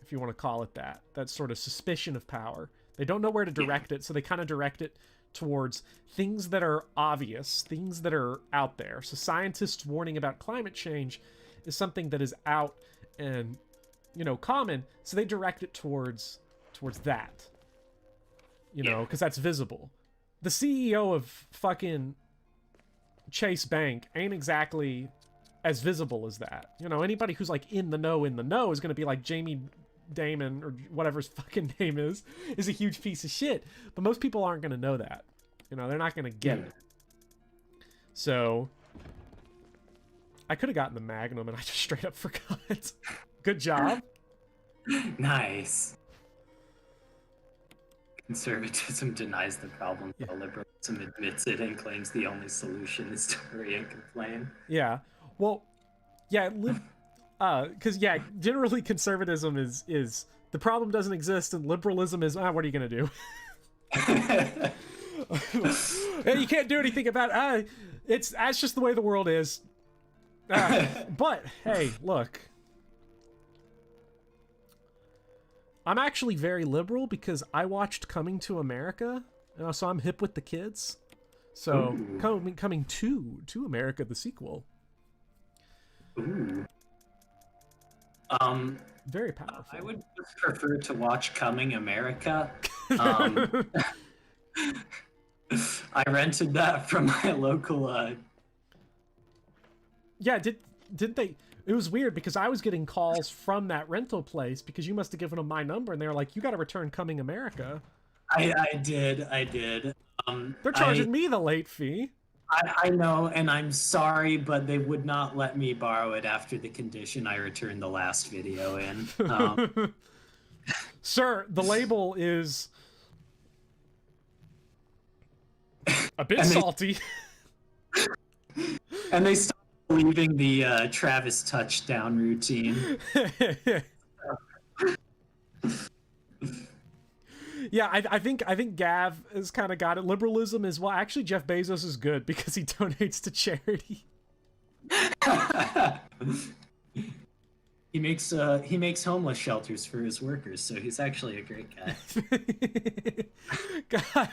if you want to call it that, that sort of suspicion of power. They don't know where to direct it, so they kind of direct it towards things that are obvious, things that are out there. So scientists warning about climate change is something that is out and, you know, common, so they direct it towards that, you know, because that's visible. The CEO of fucking Chase Bank ain't exactly as visible as that. You know, anybody who's like in the know is going to be like Jamie Damon, or whatever his fucking name is a huge piece of shit. But most people aren't going to know that. You know, they're not going to get it. So I could have gotten the Magnum and I just straight up forgot. Good job. Nice. Conservatism denies the problem, while liberalism admits it and claims the only solution is to hurry and complain. Yeah. Well, yeah, because yeah, generally conservatism is the problem doesn't exist, and liberalism is what are you gonna do? Hey, you can't do anything about it. That's just the way the world is. But hey, look, I'm actually very liberal because I watched Coming to America, so I'm hip with the kids. So coming to America, the sequel. Ooh. Very powerful. I would prefer to watch Coming America. I rented that from my local. Yeah, did they? It was weird because I was getting calls from that rental place because you must have given them my number, and they were like, "You got to return Coming America." I did. They're charging me the late fee. I know, and I'm sorry, but they would not let me borrow it after the condition I returned the last video in. Sir, the label is a bit salty. And they stopped believing the Travis touchdown routine. Yeah, I think Gav has kind of got it. Liberalism is, well, actually Jeff Bezos is good because he donates to charity. He makes homeless shelters for his workers, so he's actually a great guy. God.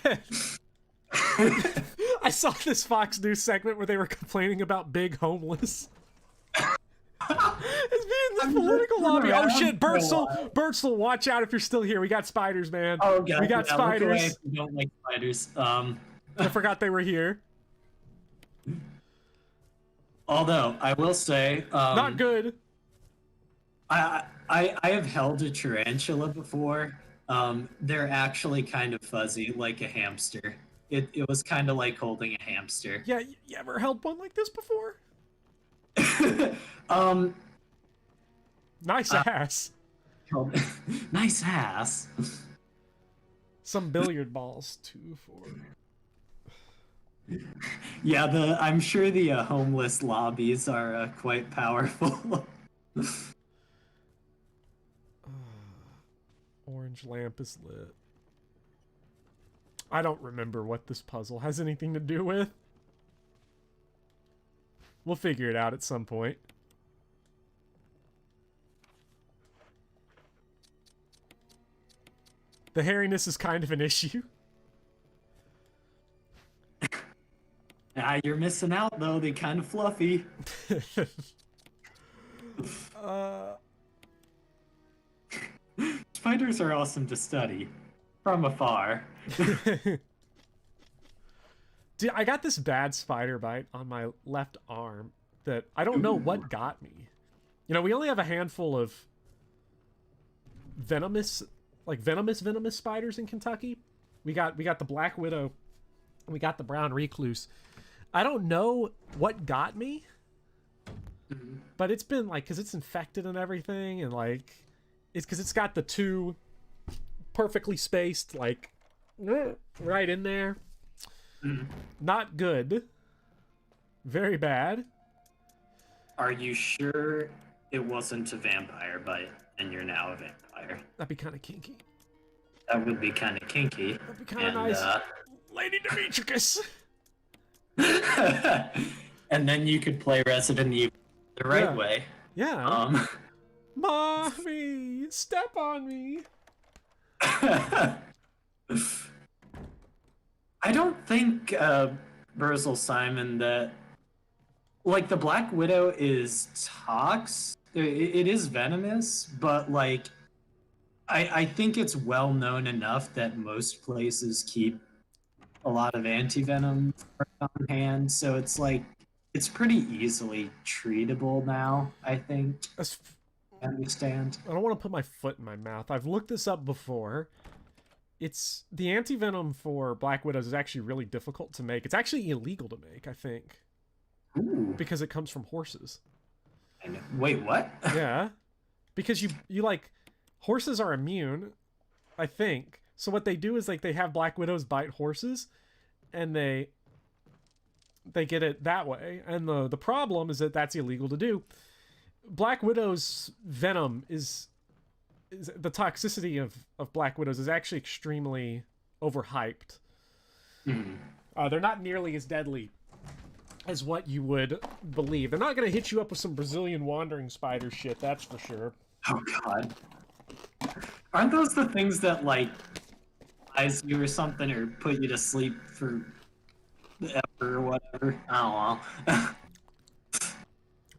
I saw this Fox News segment where they were complaining about big homeless. It's being this political lobby. Oh shit, Bertzel, watch out if you're still here. We got spiders, man. Oh god, we got spiders. Look away if you don't like spiders. I forgot they were here. Although I will say, not good. I have held a tarantula before. They're actually kind of fuzzy, like a hamster. It was kind of like holding a hamster. Yeah, you ever held one like this before? Nice ass. Nice ass. Some billiard balls too for. Yeah, I'm sure the homeless lobbies are quite powerful. Orange lamp is lit. I don't remember what this puzzle has anything to do with. We'll figure it out at some point. The hairiness is kind of an issue. You're missing out, though. They're kind of fluffy. Spiders are awesome to study. From afar. Dude, I got this bad spider bite on my left arm that I don't know what got me. You know, we only have a handful of venomous spiders in Kentucky. We got the black widow, and we got the brown recluse. I don't know what got me, but it's been like, because it's infected and everything, and like it's because it's got the two perfectly spaced, like right in there. Not good. Very bad. Are you sure it wasn't a vampire bite and you're now a vampire? That'd be kind of kinky. That would be kind of kinky. That'd be kind of nice. Lady Demetricus. And then you could play Resident Evil the right way. Yeah. Mommy, step on me. I don't think, Burzel Simon, that, like, the Black Widow is tox. It is venomous, but, like, I think it's well known enough that most places keep a lot of anti-venom on hand, so it's, like, it's pretty easily treatable now, I think. I understand. I don't want to put my foot in my mouth. I've looked this up before. It's the anti-venom for Black Widows is actually really difficult to make. It's actually illegal to make, I think. Ooh. Because it comes from horses. Wait, what? Yeah. Because you like horses are immune, I think. So what they do is like they have Black Widows bite horses and they get it that way. And the problem is that that's illegal to do. Black Widow's venom is the toxicity of Black Widows is actually extremely overhyped. They're not nearly as deadly as what you would believe. They're not going to hit you up with some Brazilian wandering spider shit, that's for sure. Oh god. Aren't those the things that like eyes you or something or put you to sleep for ever or whatever? I don't know.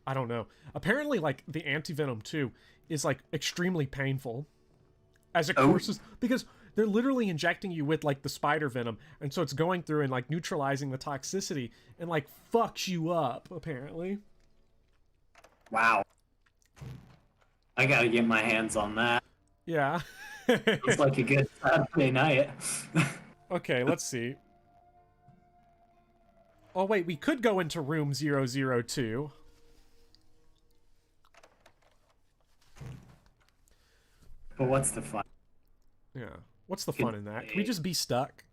I don't know. Apparently, like, the anti-venom, too, is, like, extremely painful. As it courses... Because they're literally injecting you with, like, the spider venom. And so it's going through and, like, neutralizing the toxicity. And, like, fucks you up, apparently. Wow. I gotta get my hands on that. Yeah. Looks like a good Saturday night. Okay, let's see. Oh, wait, we could go into room 002. But what's the fun? Yeah. What's the fun in that? Can we just be stuck?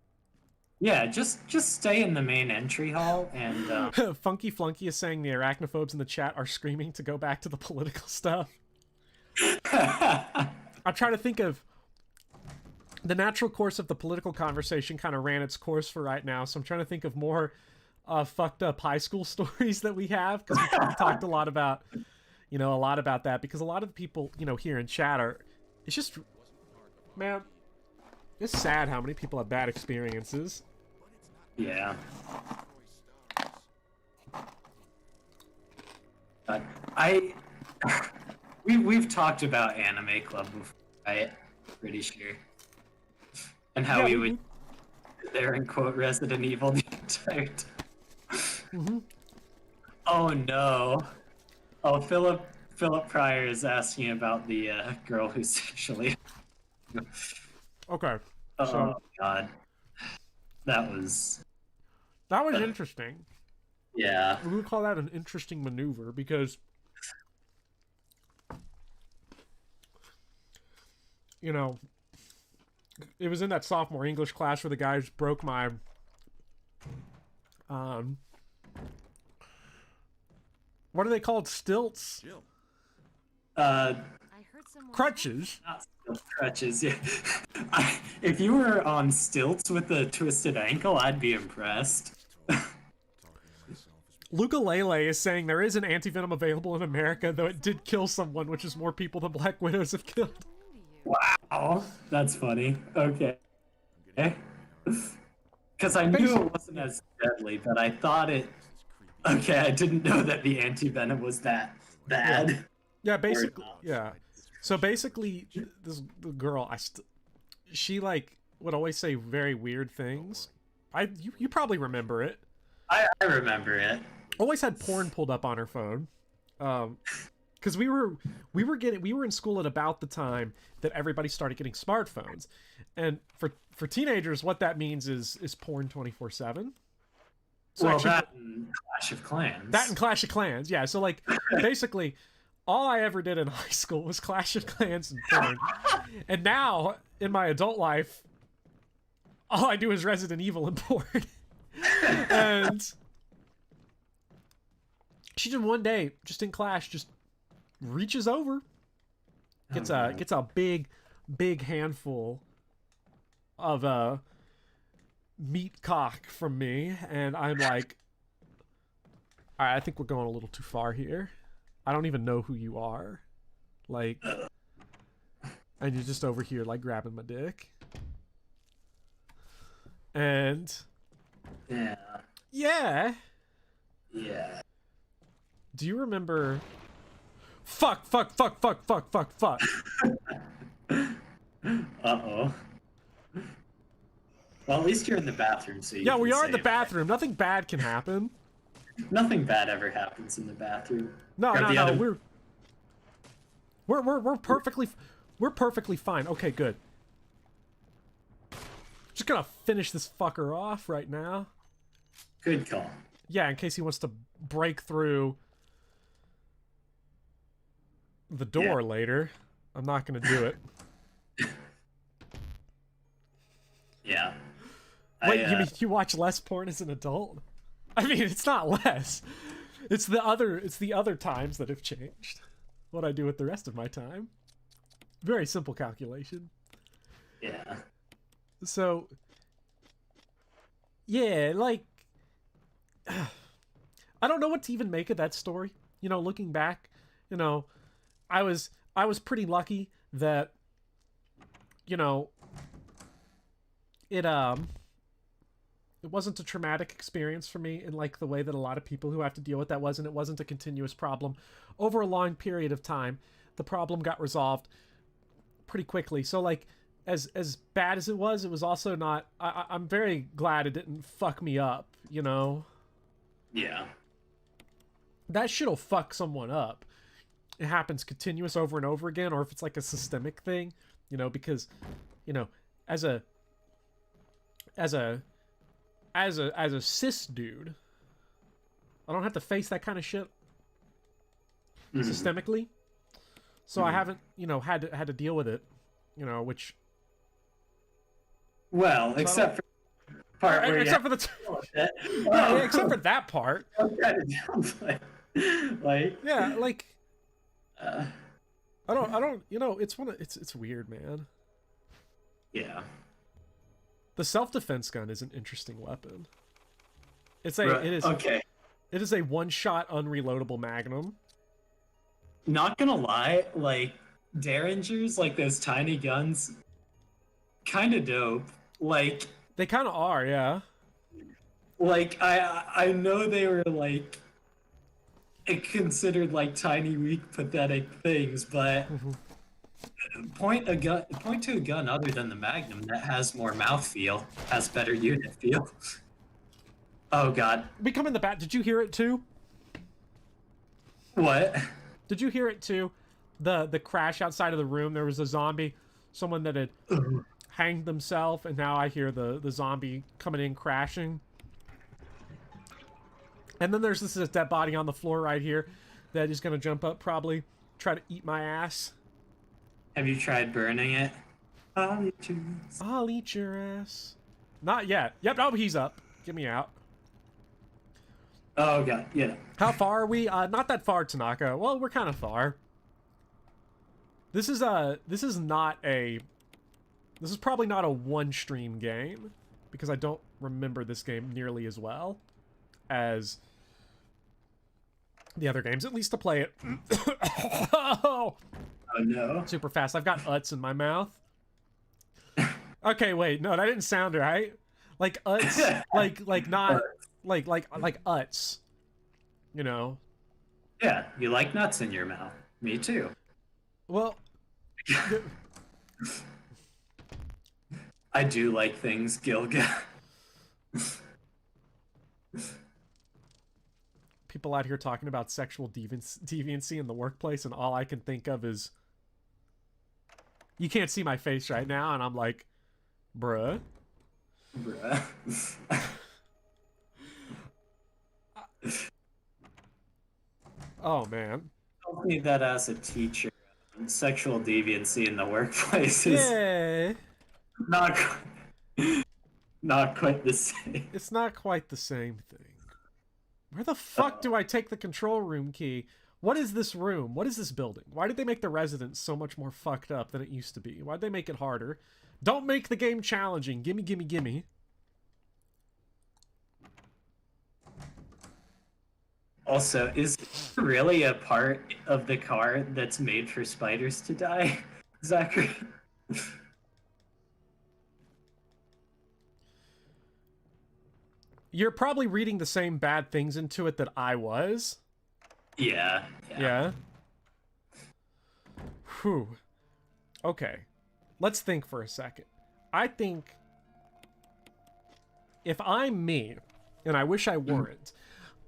Yeah, just stay in the main entry hall and... Funky Flunky is saying the arachnophobes in the chat are screaming to go back to the political stuff. I'm trying to think of... The natural course of the political conversation kind of ran its course for right now, so I'm trying to think of more fucked up high school stories that we have, because we talked a lot about, that, because a lot of the people, here in chat are... It's just... Man, it's sad how many people have bad experiences. Yeah. We've talked about Anime Club before, right? Pretty sure. And how we would sit there and quote Resident Evil the entire time. Oh no. Oh, Philip Pryor is asking about the girl who's sexually... Okay. Oh god. That was interesting. Yeah. We would call that an interesting maneuver because, it was in that sophomore English class where the guys broke my, what are they called? Stilts? Jill. Crutches. Not stilt crutches, yeah. If you were on stilts with a twisted ankle, I'd be impressed. Luca Lele is saying there is an anti-venom available in America, though it did kill someone, which is more people than Black Widows have killed. Wow, that's funny. Okay. Because I knew it wasn't as deadly, but I thought it... Okay, I didn't know that the anti-venom was that bad. Yeah, basically, yeah. So basically, the girl, she like would always say very weird things. You probably remember it. I remember it. Always had porn pulled up on her phone, because we were in school at about the time that everybody started getting smartphones, and for teenagers, what that means is porn 24/7. So Well, actually, that and Clash of Clans. That and Clash of Clans, yeah. So like, basically, all I ever did in high school was Clash of Clans and porn. And now, in my adult life, all I do is Resident Evil and porn. And she just one day, just in Clash, just reaches over, gets a big handful of meat cock from me, and I'm like, all right, I think we're going a little too far here. I don't even know who you are. Like, and you're just over here, like, grabbing my dick. And... Yeah. Yeah. Yeah. Do you remember... Fuck. Uh-oh. Well, at least you're in the bathroom, so Yeah, we are in the bathroom. Nothing bad can happen. Nothing bad ever happens in the bathroom. No, We're perfectly fine. Okay, good. Just gonna finish this fucker off right now. Good call. Yeah, in case he wants to break through the door later. I'm not gonna do it. Yeah. Wait, you mean you watch less porn as an adult? I mean, it's not less. It's the other times that have changed. What I do with the rest of my time. Very simple calculation. Yeah. So, yeah, like, I don't know what to even make of that story. You know, looking back, you know, I was pretty lucky that, you know, it wasn't a traumatic experience for me in like the way that a lot of people who have to deal with that was, and it wasn't a continuous problem over a long period of time. The problem got resolved pretty quickly. So like, as bad as it was also not. I'm very glad it didn't fuck me up. You know. Yeah. That shit'll fuck someone up. It happens continuous over and over again, or if it's like a systemic thing, you know, because, you know, as a cis dude, I don't have to face that kind of shit systemically. So I haven't, you know, had to deal with it, you know, which. Well, except for the part where except for the yeah, except for that part. Like yeah, like I don't, you know, it's weird, man. Yeah. The self-defense gun is an interesting weapon. It is a one-shot unreloadable magnum. Not gonna lie, like Derringers, like those tiny guns, kind of dope. Like they kind of are, yeah. Like I know they were like considered like tiny, weak, pathetic things, but point to a gun other than the Magnum that has more mouthfeel, has better unit feel. Oh god. Becoming the bat. Did you hear it too? What? Did you hear it too? The crash outside of the room. There was a zombie, someone that had hanged themselves, and now I hear the zombie coming in crashing. And then there's this dead body on the floor right here that is gonna jump up, probably try to eat my ass. Have you tried burning it? I'll eat your ass. Not yet. Yep, no, he's up. Get me out. Oh god, yeah. How far are we? Not that far, Tanaka. Well, we're kind of far. This is probably not a one-stream game, because I don't remember this game nearly as well as the other games, at least to play it. Oh no. Super fast. I've got uts in my mouth. Okay, wait. No, that didn't sound right. Like uts, like not like uts. You know? Yeah, you like nuts in your mouth. Me too. Well, I do like things, Gilga. People out here talking about sexual deviancy in the workplace, and all I can think of is, you can't see my face right now, and I'm like, bruh. Oh man. Tell me that as a teacher, sexual deviancy in the workplace is not quite the same. It's not quite the same thing. Where the fuck do I take the control room key? What is this room? What is this building? Why did they make the residents so much more fucked up than it used to be? Why'd they make it harder? Don't make the game challenging. Gimme, gimme, gimme. Also, is there really a part of the car that's made for spiders to die, Zachary? You're probably reading the same bad things into it that I was. Yeah. Yeah. Whew. Okay. Let's think for a second. I think if I'm me, and I wish I weren't,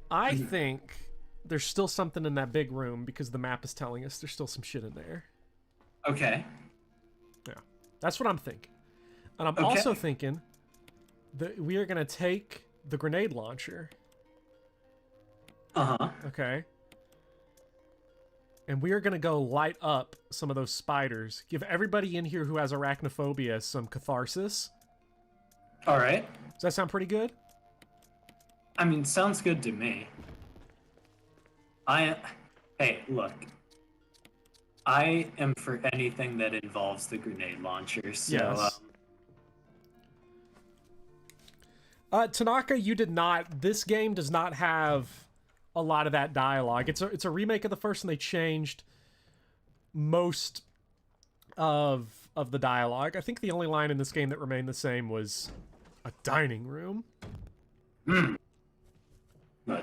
I think there's still something in that big room because the map is telling us there's still some shit in there. Okay. Yeah, that's what I'm thinking. And I'm Okay. also thinking that we are going to take the grenade launcher. Uh-huh. Okay. And we are going to go light up some of those spiders. Give everybody in here who has arachnophobia some catharsis. All right. Does that sound pretty good? I mean, sounds good to me. Hey, look. I am for anything that involves the grenade launcher, so... Yes. Tanaka, you did not... This game does not have a lot of that dialogue. It's a remake of the first, and they changed most of the dialogue. I think the only line in this game that remained the same was a dining room. A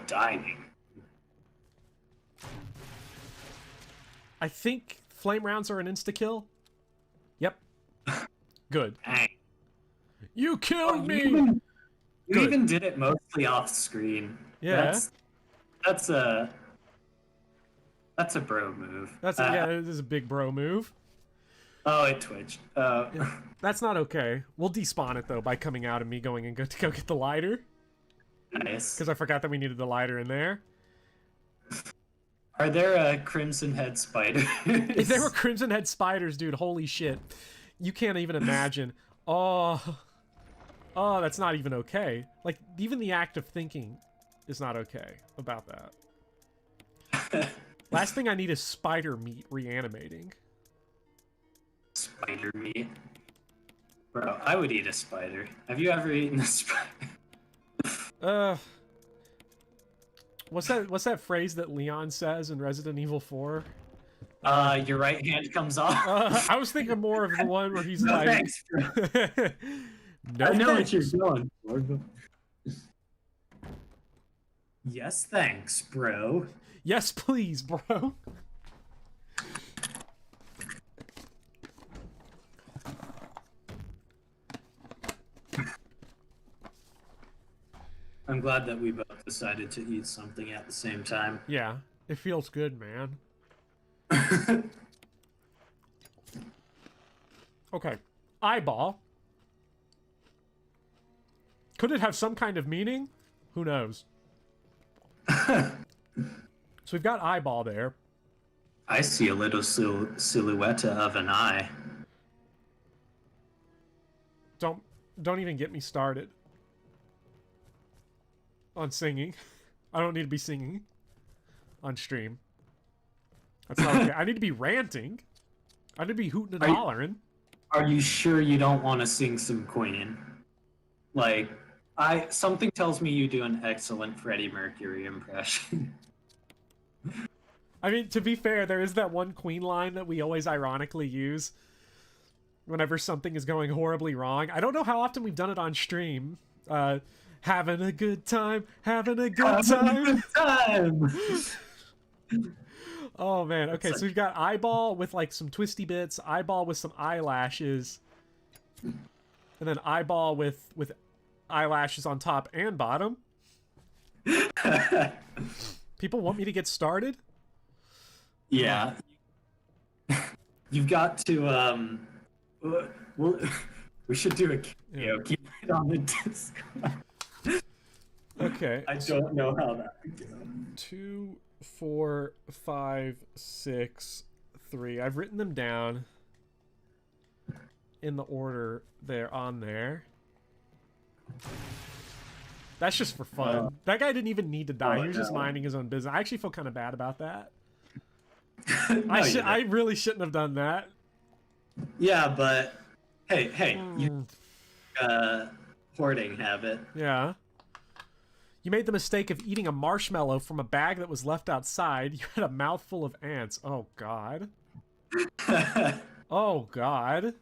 dining. I think flame rounds are an insta-kill. Yep. Good. Dang. You killed me! You Good. even did it mostly off screen. Yeah. That's a bro move. Yeah, this is a big bro move. Oh, it twitched. That's not okay. We'll despawn it, though, by coming out and me going and to go get the lighter. Nice. Because I forgot that we needed the lighter in there. Are there crimson head spiders? If there were crimson head spiders, dude, holy shit. You can't even imagine. Oh, that's not even okay. Like, even the act of thinking is not okay about that. Last thing I need is spider meat reanimating. Spider meat? Bro, I would eat a spider. Have you ever eaten a spider? What's that phrase that Leon says in Resident Evil 4? Your right hand comes off. I was thinking more of the one where he's No like... thanks, bro. No I know thanks. what you're going for. Yes, thanks, bro. Yes, please, bro. I'm glad that we both decided to eat something at the same time. Yeah, it feels good, man. Okay, eyeball. Could it have some kind of meaning? Who knows? So we've got eyeball there. I see a little silhouette of an eye. Don't even get me started on singing. I don't need to be singing on stream. That's not okay. I need to be ranting. I need to be hooting and hollering. Are you sure you don't want to sing some Queen? Like, something tells me you do an excellent Freddie Mercury impression. I mean, to be fair, there is that one Queen line that we always ironically use whenever something is going horribly wrong. I don't know how often we've done it on stream. Having a good time, having a good time. Oh man, okay, so we've got eyeball with like some twisty bits, eyeball with some eyelashes, and then eyeball with eyelashes on top and bottom. People want me to get started? Yeah. You've got to, we should do a cameo. Keep it on the Discord. Okay. I don't know how that would go. 2, 4, 5, 6, 3. I've written them down in the order they're on there. That's just for fun. That guy didn't even need to die. He was just minding his own business. I actually feel kind of bad about that. I really shouldn't have done that. Yeah, but hey, you hoarding habit. Yeah. You made the mistake of eating a marshmallow from a bag that was left outside. You had a mouthful of ants. Oh, God. Oh, God.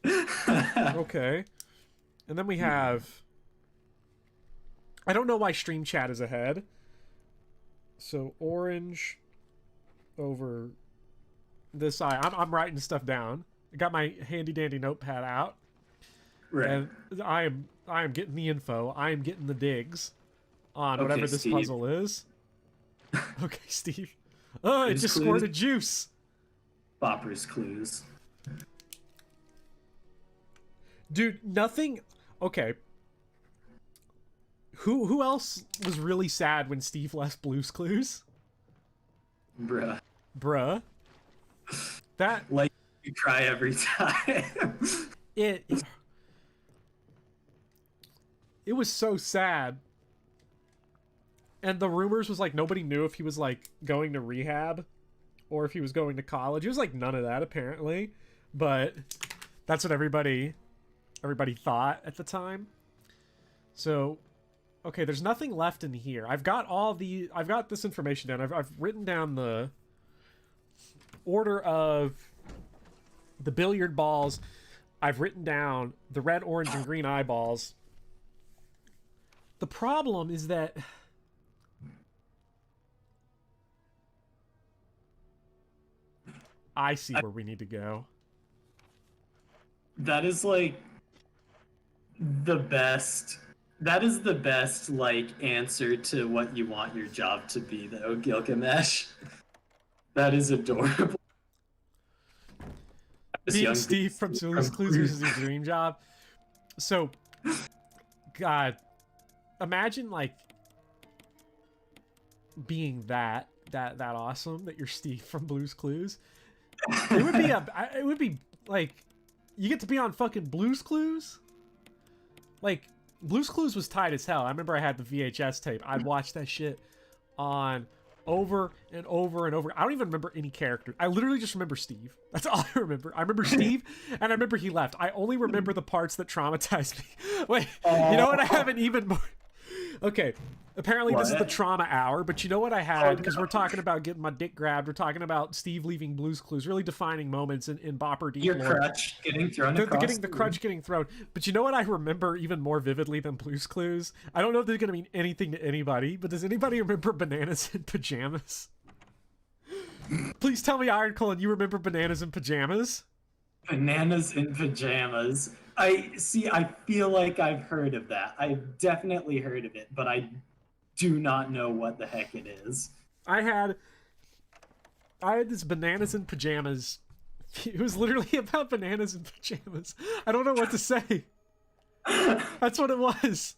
Okay. And then we have... I don't know why stream chat is ahead. So, orange over this eye. I'm writing stuff down. I got my handy-dandy notepad out. Right. And I am getting the info. I am getting the digs on whatever this Steve. puzzle is. Okay, Steve. Oh, it just squirted juice. Bopper's Clues. Dude, nothing. Okay. Who else was really sad when Steve left Blue's Clues? Bruh. That Like you cry every time. it was so sad. And the rumors was like nobody knew if he was like going to rehab or if he was going to college. It was like none of that apparently, but that's what everybody thought at the time. So, okay, there's nothing left in here. I've got this information down. I've written down the order of the billiard balls. I've written down the red, orange, and green eyeballs. The problem is that I see where we need to go. That is like the best. That is the best like answer to what you want your job to be, though, Gilgamesh. That is adorable. Being Steve from Blue's Clues is your dream job. So, God, imagine like being that awesome that you're Steve from Blue's Clues. It would be like you get to be on fucking Blue's Clues. Like Blue's Clues was tight as hell. I remember I had the VHS tape. I'd watch that shit on over and over and over. I don't even remember any character. I literally just remember Steve. That's all I remember. I remember Steve, and I remember he left. I only remember the parts that traumatized me. Wait, you know what? I have an even more... Okay, apparently this is the trauma hour, but you know what I had? Because we're talking about getting my dick grabbed. We're talking about Steve leaving Blue's Clues, really defining moments in Bopper Deep Your Lore. crutch getting thrown across the crutch getting thrown. But you know what I remember even more vividly than Blue's Clues? I don't know if this is going to mean anything to anybody, but does anybody remember Bananas in Pajamas? Please tell me, Iron Colin, you remember Bananas in Pajamas? Bananas in Pajamas. I feel like I've heard of that. I've definitely heard of it, but I do not know what the heck it is. I had this Bananas in Pajamas. It was literally about bananas in pajamas. I don't know what to say. That's what it was.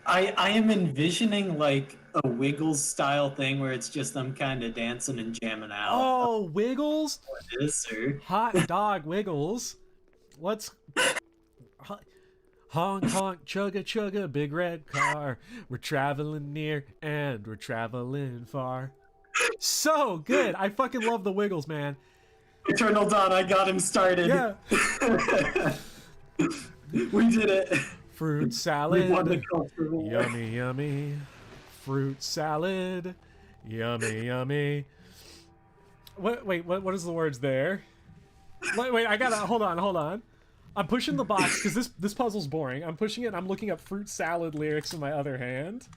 I am envisioning like a Wiggles style thing where it's just them kind of dancing and jamming out. Oh, Wiggles? What is, sir? Hot dog Wiggles. Let's honk honk chugga chugga big red car. We're traveling near and we're traveling far. So good. I fucking love the Wiggles, man. Eternal Dawn, I got him started. Yeah. We did it. Fruit salad. We won the culture war. Yummy, yummy. Fruit salad. Yummy, yummy. Wait, what is the words there? Wait, I gotta, hold on. I'm pushing the box, because this puzzle's boring. I'm pushing it, and I'm looking up fruit salad lyrics in my other hand.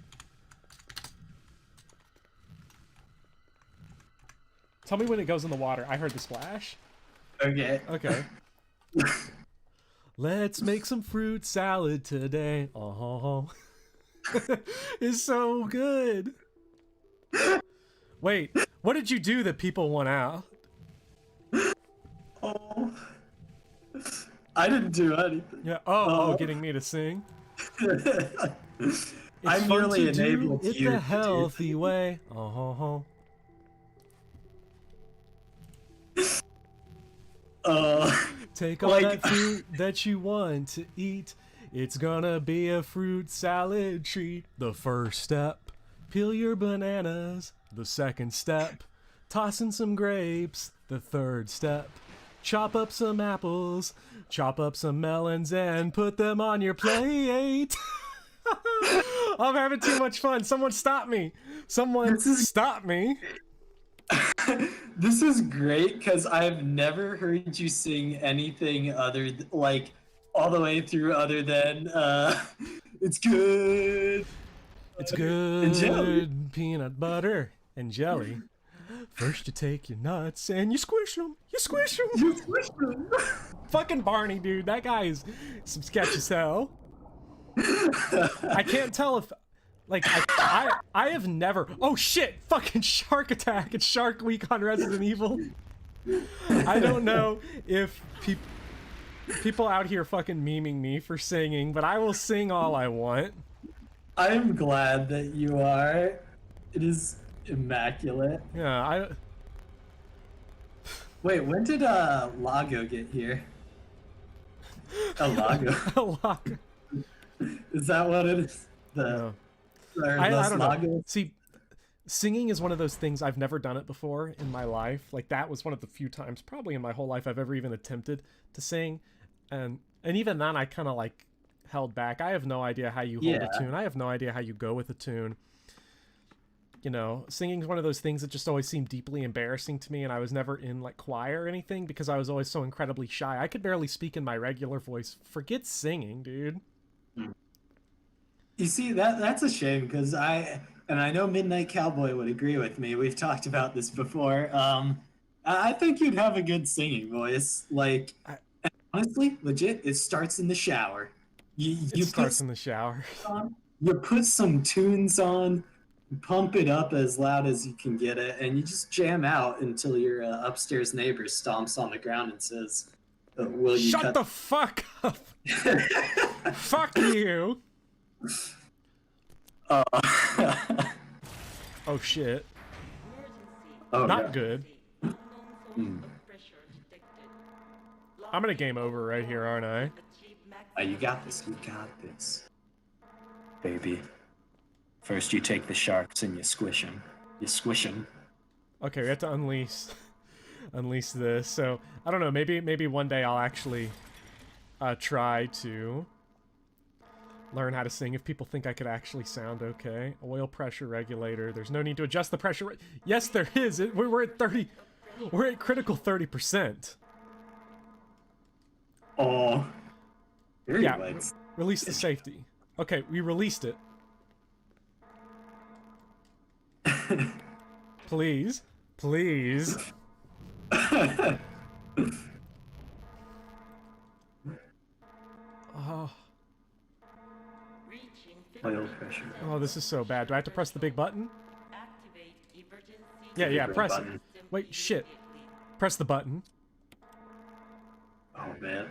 Tell me when it goes in the water. I heard the splash. Okay. Okay. Let's make some fruit salad today. Oh, it's so good. Wait, what did you do that people want out? Oh, I didn't do anything. Yeah. Oh, getting me to sing. I'm merely enabled it you the to healthy way. Oh. Take all that fruit that you want to eat. It's gonna be a fruit salad treat. The first step, peel your bananas. The second step, toss in some grapes. The third step, chop up some apples. Chop up some melons and put them on your plate. I'm having too much fun. Someone stop me. Stop me. This is great because I've never heard you sing anything other like all the way through other than it's good. It's good. And jelly. Peanut butter and jelly. First you take your nuts and you squish them. You squish them. Fucking Barney, dude. That guy is some sketch as hell. I can't tell if... Like, I have never... Oh, shit! Fucking Shark Attack! It's Shark Week on Resident Evil. I don't know if people out here fucking memeing me for singing, but I will sing all I want. I am glad that you are. It is immaculate. Yeah, Wait, when did Lago get here? Lago. a lot. Is that what it is? No. Or I Los don't know. Lagos? See, singing is one of those things I've never done it before in my life. Like that was one of the few times probably in my whole life I've ever even attempted to sing. And even then I kind of like held back. I have no idea how you hold a tune. I have no idea how you go with a tune. You know, singing is one of those things that just always seemed deeply embarrassing to me, and I was never in like choir or anything because I was always so incredibly shy. I could barely speak in my regular voice. Forget singing, dude. You see, that's a shame because I know Midnight Cowboy would agree with me. We've talked about this before. I think you'd have a good singing voice. Like, honestly, legit, it starts in the shower. You Starts in the shower. You put some tunes on, pump it up as loud as you can get it, and you just jam out until your upstairs neighbor stomps on the ground and says, "Will you Shut the fuck up? Fuck you." Oh shit. Oh, Not yeah. good. I'm gonna game over right here, aren't I? You got this. You got this. Baby. First you take the sharks and you squish them. You squish them. Okay, we have to unleash this. So I don't know. Maybe one day I'll actually try to learn how to sing if people think I could actually sound okay. Oil pressure regulator. There's no need to adjust the pressure. Yes, there is. We're at 30. We're at critical 30%. Oh. Yeah. Release the safety. Okay, we released it. Please. Please. Oh. Oil pressure. Oh, this is so bad. Do I have to press the big button? Yeah, press it. Wait, shit. Press the button. Oh, man.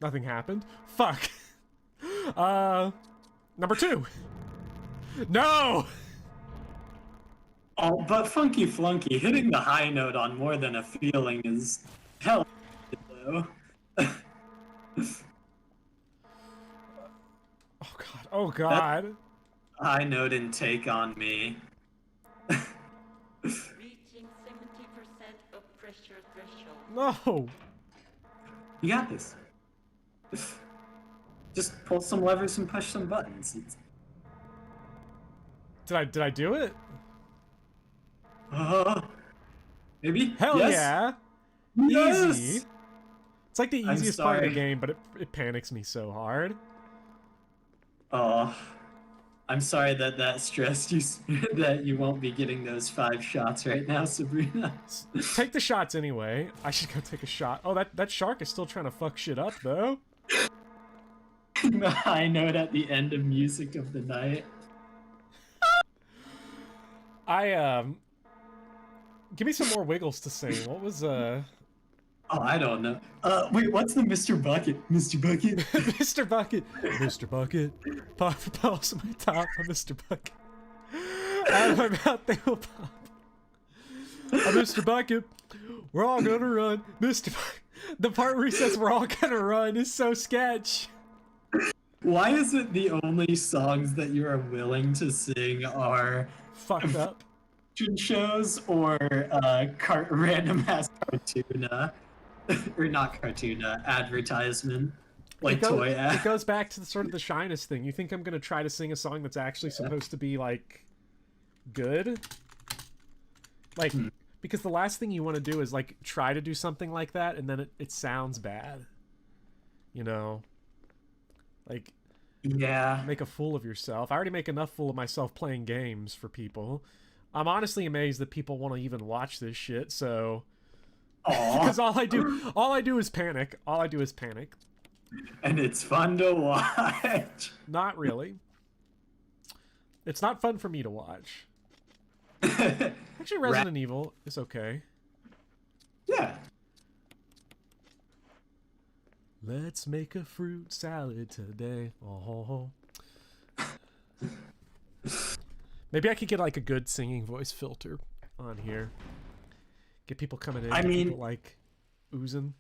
Nothing happened. Fuck. Number 2. No! Oh, but Funky Flunky, hitting the high note on More Than a Feeling is hell, though. Oh god. Oh god. High note intake on me. Reaching 70% of pressure threshold. No. You got this. Just pull some levers and push some buttons. Did I do it? Maybe? Hell yes? yeah. Yes! Easy. It's like the I'm easiest part of the sorry. game, but it panics me so hard. Oh, I'm sorry that stressed you, that you won't be getting those 5 shots right now, Sabrina. Take the shots anyway. I should go take a shot. Oh, that shark is still trying to fuck shit up, though. The high note at the end of Music of the Night. Give me some more wiggles to sing. What was, Oh, I don't know. Wait, what's the Mr. Bucket? Mr. Bucket? Mr. Bucket. Mr. Bucket. Pulse my top of Mr. Bucket. Out of my mouth they will pop. Mr. Bucket. We're all gonna run. Mr. Bucket. The part where he says we're all gonna run is so sketch. Why is it the only songs that you are willing to sing are Fucked up. shows or random ass cartoon, or not cartoon, advertisement, like toy ad? It goes back to the sort of the shyness thing. You think I'm gonna try to sing a song that's actually supposed to be like good? Like, because the last thing you want to do is like try to do something like that and then it sounds bad. You know? Like, Yeah. make a fool of yourself. I already make enough fool of myself playing games for people. I'm honestly amazed that people want to even watch this shit, so... Because all I do is panic. All I do is panic. And it's fun to watch. Not really. It's not fun for me to watch. Actually, Resident Evil is okay. Yeah. Let's make a fruit salad today. Oh. Maybe I could get like a good singing voice filter on here. Get people coming in. I mean, people like oozing.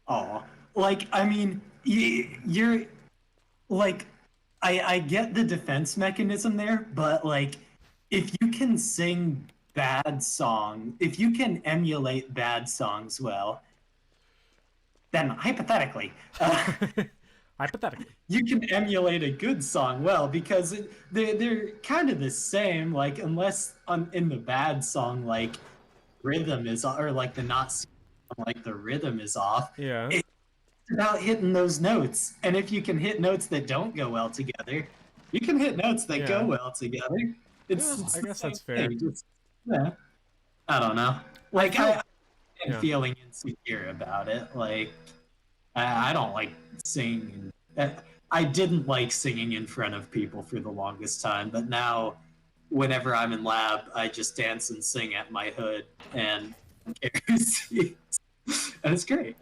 oh, like I mean, you're like, I get the defense mechanism there, but like, if you can sing bad song, if you can emulate bad songs well, then hypothetically, Hypothetically, you can emulate a good song well because they're kind of the same. Like unless in the bad song, like rhythm is or like the not song, like the rhythm is off. yeah. It's about hitting those notes, and if you can hit notes that don't go well together, you can hit notes that Yeah. go well together. It's, Yeah, it's I the guess same that's fair. thing. Yeah. I don't know. Like I'm Yeah. feeling insecure about it. Like I don't like singing. I didn't like singing in front of people for the longest time, but now, whenever I'm in lab, I just dance and sing at my hood, and no one cares. And it's great.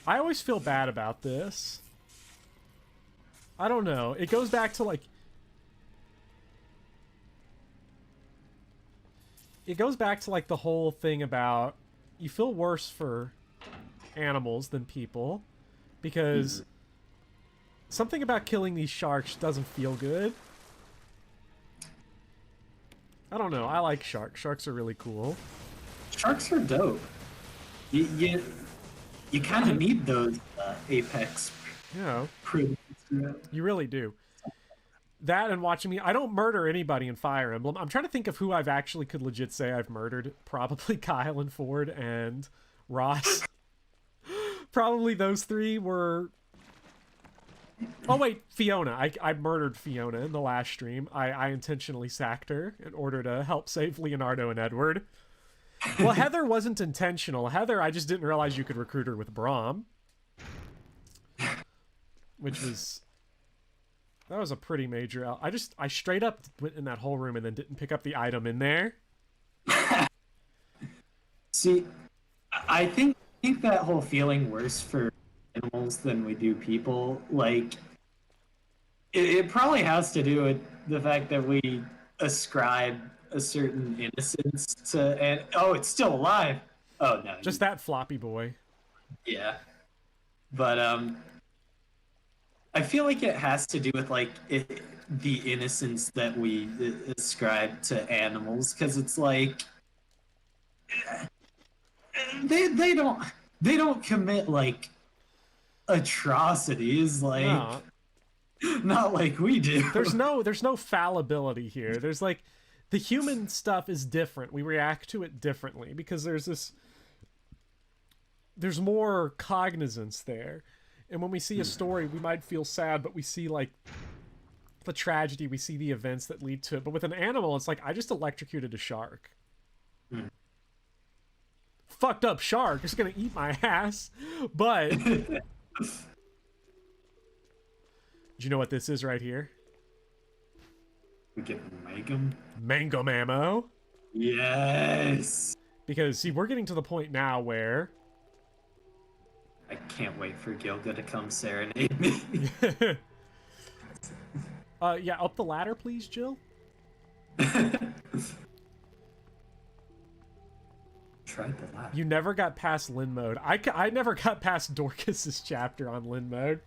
I always feel bad about this. I don't know. It goes back to like... It goes back to like the whole thing about you feel worse for animals than people because something about killing these sharks doesn't feel good. I don't know. I like sharks. Sharks are really cool. Sharks are dope. You kind of need those apex Yeah, predators. you really do. That and watching me, I don't murder anybody in Fire Emblem. I'm trying to think of who I've actually could legit say I've murdered. Probably Kyle and Ford and Ross. Probably those three were... Oh wait, Fiona. I murdered Fiona in the last stream. I intentionally sacked her in order to help save Leonardo and Edward. Well, Heather wasn't intentional. Heather, I just didn't realize you could recruit her with Braum. Which was... That was a pretty major... I straight up went in that whole room and then didn't pick up the item in there. See, I think that whole feeling worse for animals than we do people. Like, it probably has to do with the fact that we ascribe a certain innocence to... And oh, it's still alive! Oh, no. Just that floppy boy. Yeah. But, I feel like it has to do with like the innocence that we ascribe to animals, because it's like they don't commit like atrocities like No. not like we do. There's no fallibility here. There's like the human stuff is different. We react to it differently because there's more cognizance there. And when we see a story, we might feel sad, but we see, like, the tragedy, we see the events that lead to it. But with an animal, it's like, I just electrocuted a shark. Fucked up shark. It's gonna eat my ass. But... Do you know what this is right here? We get Mangum. Mangum ammo. Yes. Because, see, we're getting to the point now where... I can't wait for Gilga to come serenade me. Yeah, up the ladder, please, Jill. Tried the ladder. You never got past Lin mode. I never got past Dorcas's chapter on Lin mode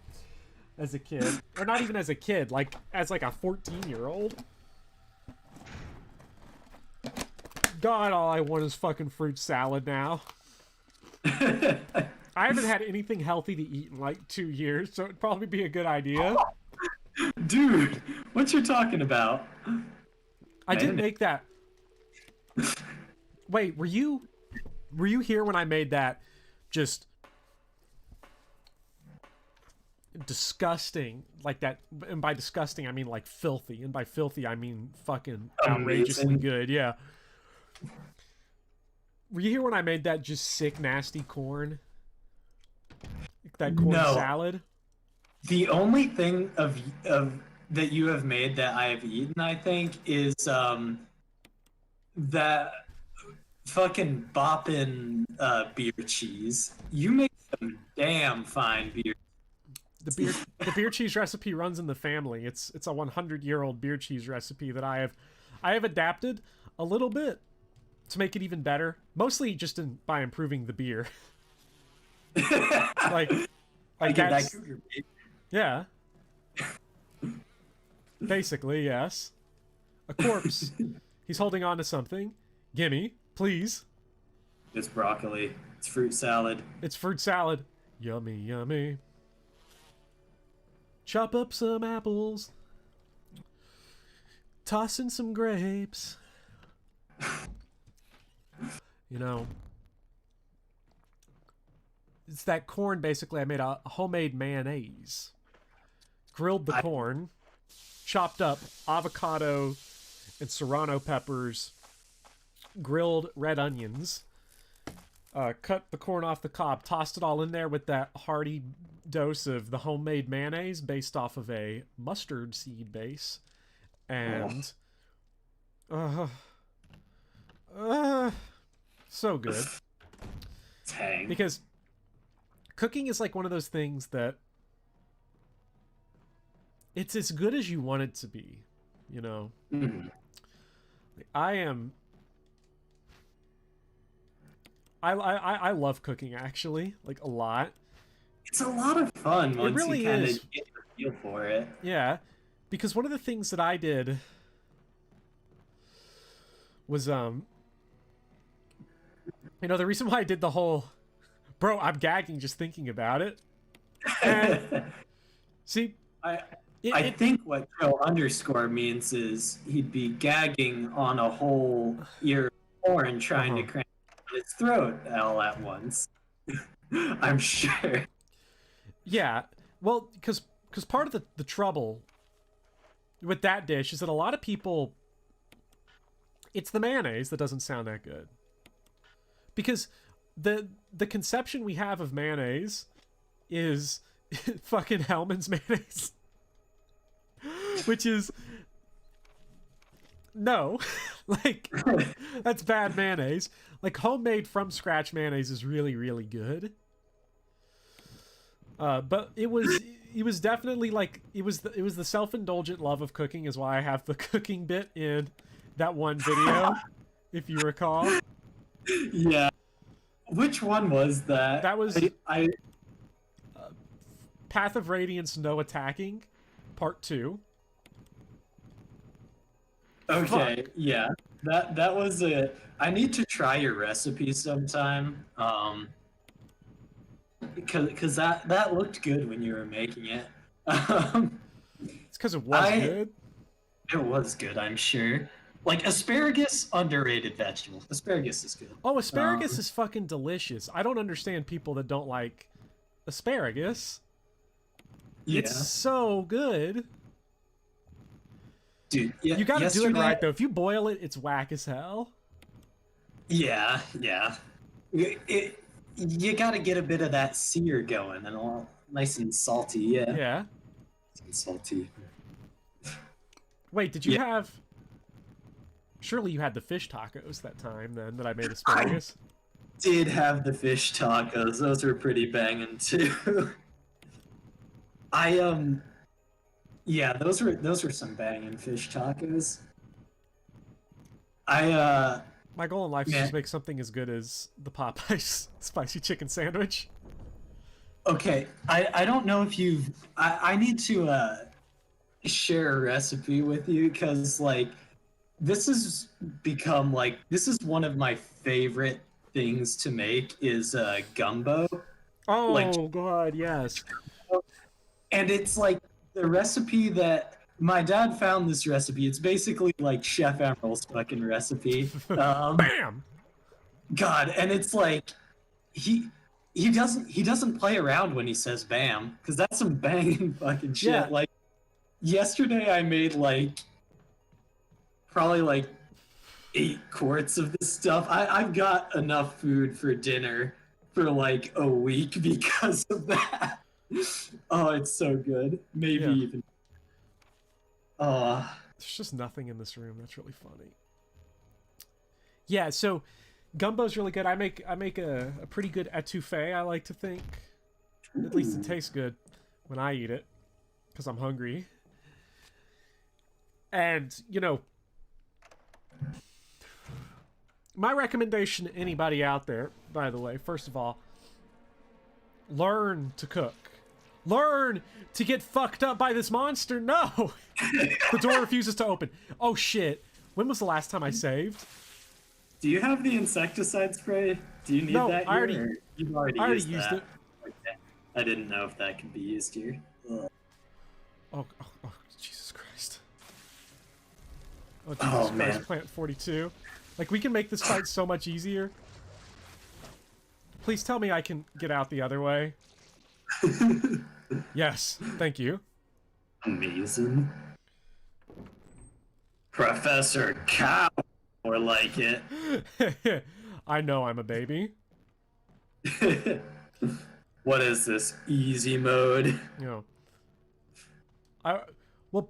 as a kid. Or not even as a kid, like as like a 14-year-old. God, all I want is fucking fruit salad now. I haven't had anything healthy to eat in like 2 years, so it'd probably be a good idea. Dude, what you talking about? I didn't make that. Wait, were you here when I made that just disgusting, like that? And by disgusting, I mean like filthy, and by filthy, I mean fucking outrageously good. Yeah. Were you here when I made that just sick, nasty corn? That corn salad? The only thing of that you have made that I have eaten, I think, is that fucking boppin' beer cheese. You make some damn fine beer. The beer cheese recipe runs in the family. It's a 100-year-old beer cheese recipe that I have adapted a little bit to make it even better. Mostly just by improving the beer. like I like get that that's cougar beer. yeah. Basically, yes. A corpse. He's holding on to something. Gimme, please. It's broccoli. It's fruit salad. It's fruit salad. Yummy, yummy. Chop up some apples. Toss in some grapes. You know, it's that corn basically. I made a homemade mayonnaise. Grilled the corn, chopped up avocado and serrano peppers, grilled red onions, cut the corn off the cob, tossed it all in there with that hearty dose of the homemade mayonnaise based off of a mustard seed base, and so good. Tang. Because cooking is like one of those things that it's as good as you want it to be, you know. Mhm. I love cooking, actually, like a lot. It's a lot of fun once really you kind is. of get the feel for it. Yeah, because one of the things that I did was the reason why I did the whole, bro, I'm gagging just thinking about it. And see, I think what Joe underscore means is he'd be gagging on a whole ear of corn trying to cram his throat all at once. I'm sure. yeah, well, because part of the trouble with that dish is that a lot of people, it's the mayonnaise that doesn't sound that good. Because the conception we have of mayonnaise is fucking Hellman's mayonnaise. Which is no. Like, that's bad mayonnaise. Like, homemade from scratch mayonnaise is really, really good. But it was definitely like it was the self-indulgent love of cooking is why I have the cooking bit in that one video, if you recall. Yeah. Which one was that? That was I Path of Radiance No Attacking, Part 2. Okay, Fuck. yeah. That was a I need to try your recipe sometime. Because that looked good when you were making it. It's because it was good. It was good, I'm sure. Like, asparagus, underrated vegetable. Asparagus is good. Oh, asparagus is fucking delicious. I don't understand people that don't like asparagus. Yeah. It's so good. Dude, You gotta do it yesterday- right, though. If you boil it, it's whack as hell. Yeah. You gotta get a bit of that sear going and all nice and salty, yeah. Yeah. Nice and salty. Wait, did you Yeah. have... Surely you had the fish tacos that time, then, that I made asparagus? Did have the fish tacos. Those were pretty banging too. Yeah, those were some banging fish tacos. My goal in life is Man. to make something as good as the Popeyes spicy chicken sandwich. Okay, I don't know if you've I need to share a recipe with you because like this has become like this is one of my favorite things to make is gumbo. Oh, Like- God, yes. And it's like the recipe that my dad found this recipe. It's basically like Chef Emerald's fucking recipe. Bam! God, and it's like he doesn't play around when he says bam, because that's some banging fucking shit. Yeah. Like yesterday I made like probably like 8 quarts of this stuff. I've got enough food for dinner for like a week because of that. Oh, it's so good. Maybe Yeah. even There's just nothing in this room. That's really funny. Yeah, so gumbo's really good. I make a pretty good etouffee, I like to think. At least it tastes good when I eat it, because I'm hungry. And, you know, my recommendation to anybody out there, by the way, first of all, learn to cook. Learn to get fucked up by this monster. No! The door refuses to open. Oh, shit. When was the last time I saved? Do you have the insecticide spray? Do you need that here? I already, You've already I already used used that. it. Okay. I didn't know if that could be used here. Ugh. Oh, Jesus Christ. Oh, Jesus Christ, man. Plant 42. Like, we can make this fight so much easier. Please tell me I can get out the other way. Yes, thank you. Amazing. Professor Cow, more like it. I know I'm a baby. What is this, easy mode? You know. Well...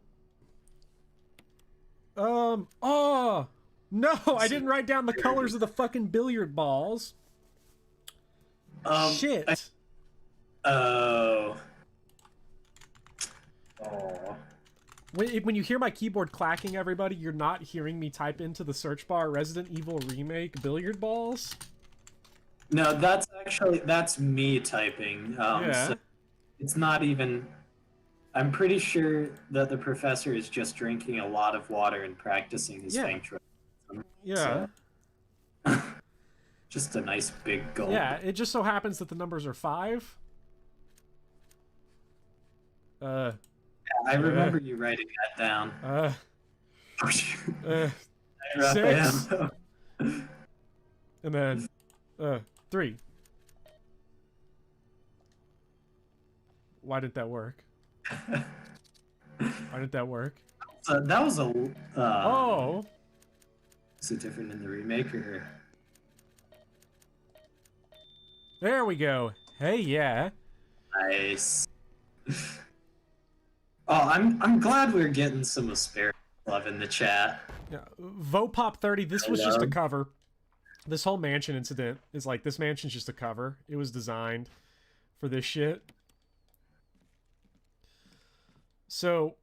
Oh! No, I didn't write down the colors of the fucking billiard balls. Shit. Oh. When you hear my keyboard clacking, everybody, you're not hearing me type into the search bar Resident Evil Remake billiard balls? No, that's me typing. Yeah. So it's not even... I'm pretty sure that the professor is just drinking a lot of water and practicing his feng shui. Yeah. So, just a nice big gulp. Yeah, it just so happens that the numbers are 5. I remember you writing that down. I 6. And then 3. Why didn't that work? Why didn't that work? That was a... Oh! Is it different in the remake or... There we go. Hey, yeah. Nice. Oh, I'm glad we're getting some Asperity love in the chat. Yeah. Vopop30, this was just a cover. This whole mansion incident is like, this mansion's just a cover. It was designed for this shit. So...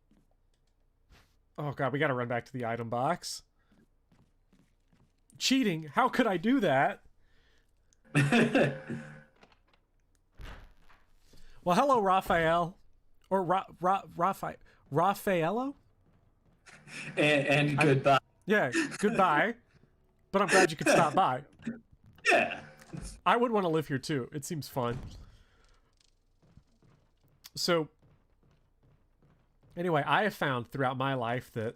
Oh god, we gotta run back to the item box. Cheating? How could I do that? Well, hello, Raphael. Or Raffaello? And goodbye. Yeah, goodbye. But I'm glad you could stop by. Yeah. I would want to live here too. It seems fun. So, anyway, I have found throughout my life that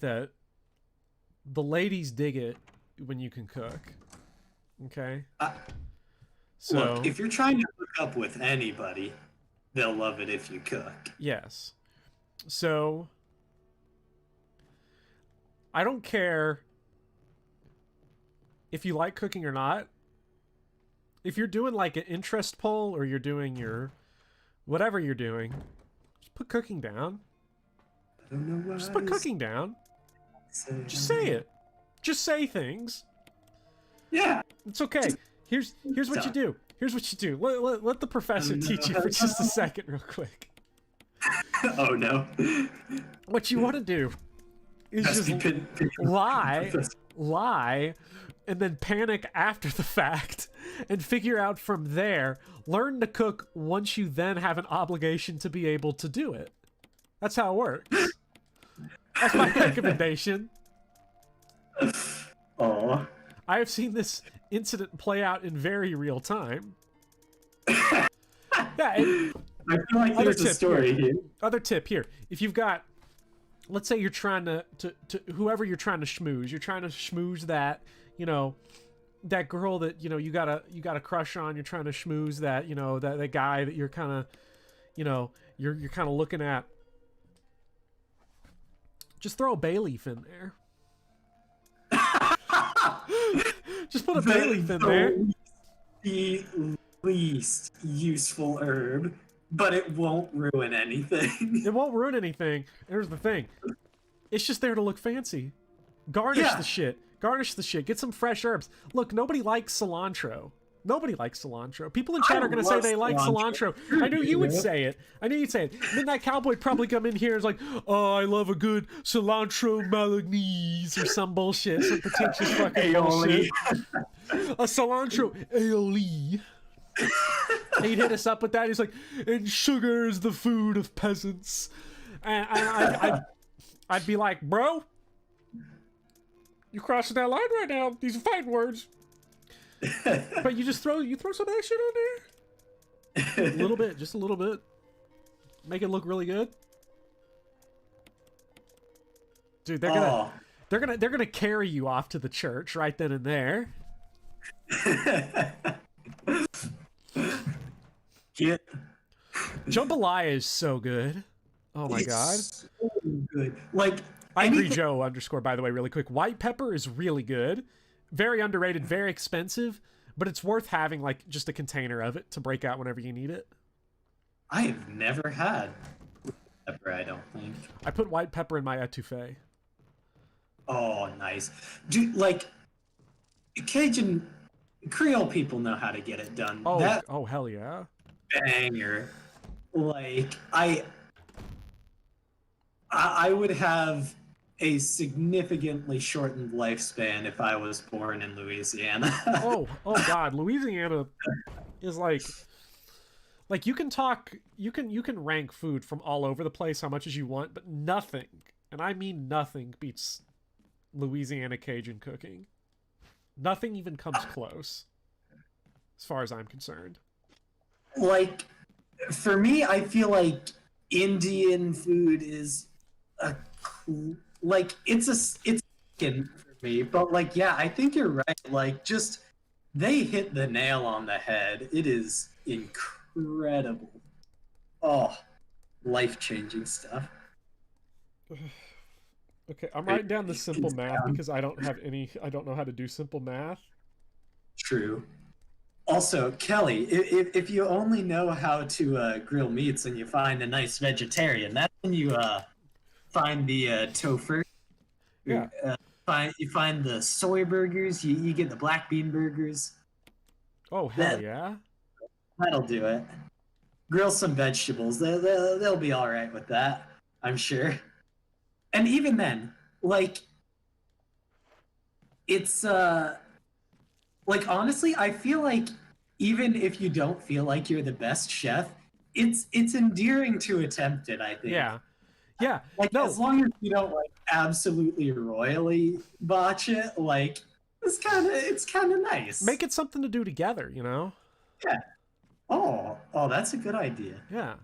the ladies dig it when you can cook. Okay? So, look, if you're trying to hook up with anybody, they'll love it if you cook. Yes. So, I don't care if you like cooking or not. If you're doing like an interest poll or you're doing your whatever you're doing, just put cooking down. I don't know why. Just put cooking down. Just say it. Just say things. Yeah. It's okay. Here's what you do. Here's what you do. Let the professor teach you for just a second real quick. Oh no. What you want to do is just lie, and then panic after the fact, and figure out from there. Learn to cook once you then have an obligation to be able to do it. That's how it works. That's my recommendation. Aw. I have seen this incident play out in very real time. Yeah. I feel like there's a story here. Other tip here. If you've got, let's say you're trying to whoever you're trying to schmooze. You're trying to schmooze that, you know, that girl that, you know, you got a crush on. You're trying to schmooze that, you know, that guy that you're kind of, you know, you're kind of looking at. Just throw a bay leaf in there. Just put a bay leaf in there. The least useful herb, but it won't ruin anything. It won't ruin anything. Here's the thing. It's just there to look fancy. Garnish the shit. Garnish the shit. Get some fresh herbs. Look, nobody likes cilantro. Nobody likes cilantro. People in chat are going to say they like cilantro. I knew you would say it. I knew you'd say it. Midnight Cowboy probably come in here and is like, oh, I love a good cilantro Malagnese or some bullshit. Some pretentious fucking bullshit. A cilantro aioli. He'd hit us up with that. He's like, and sugar is the food of peasants. And I'd be like, bro, you're crossing that line right now. These are fighting words. But you throw some of that shit on there. A little bit, just a little bit. Make it look really good. Dude, they're gonna carry you off to the church right then and there. Jambalaya is so good. Oh my god. So good. Like, I agree, Joe _ by the way, really quick. White pepper is really good. Very underrated, very expensive, but it's worth having like just a container of it to break out whenever you need it. I have never had pepper, I don't think. I put white pepper in my etouffee. Oh, nice. Dude, like, Cajun Creole people know how to get it done. Oh, hell yeah. Banger. Like, I would have a significantly shortened lifespan if I was born in Louisiana. oh god, Louisiana is like you can rank food from all over the place how much as you want, but nothing, and I mean nothing, beats Louisiana Cajun cooking. Nothing even comes close, as far as I'm concerned. Like, for me, I feel like Indian food is it's skin for me, but like, yeah, I think you're right. Like, just they hit the nail on the head. It is incredible. Oh, life-changing stuff. Okay, I'm writing down the simple math because I don't know how to do simple math. True. Also, Kelly, if you only know how to grill meats and you find a nice vegetarian, that's when you find the tofu. Yeah. You find the soy burgers. You get the black bean burgers. Oh hell yeah! That'll do it. Grill some vegetables. They'll be all right with that, I'm sure. And even then, like, it's like, honestly, I feel like even if you don't feel like you're the best chef, it's endearing to attempt it, I think. Yeah. Like, as long as you don't like absolutely royally botch it, like, it's kind of nice. Make it something to do together, you know? Yeah. Oh, that's a good idea. Yeah.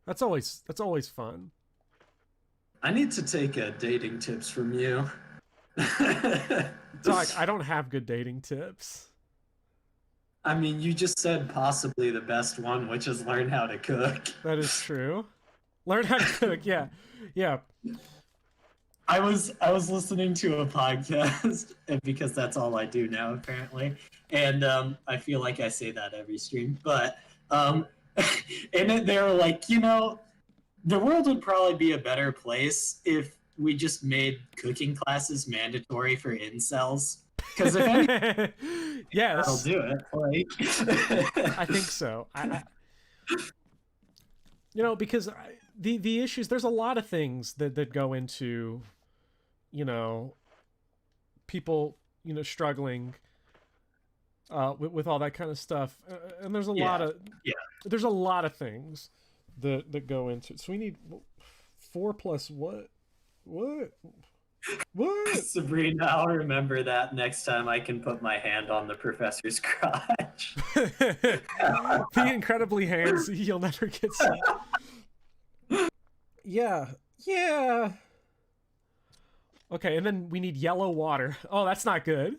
That's always fun. I need to take dating tips from you. Doc, I don't have good dating tips. I mean, you just said possibly the best one, which is learn how to cook. That is true. Learn how to cook, yeah. I was listening to a podcast, because that's all I do now, apparently. And I feel like I say that every stream. But and they were like, you know, the world would probably be a better place if we just made cooking classes mandatory for incels. Because if anything, yes, that'll do it. Like, I think so. You know, because the issues, there's a lot of things that go into, you know, people, you know, struggling with all that kind of stuff, and there's a lot of things that go into it. So we need 4 plus what? Sabrina, I'll remember that next time I can put my hand on the professor's crotch. Be incredibly handsy. You'll never get seen. Yeah. Okay, and then we need yellow water. Oh, that's not good.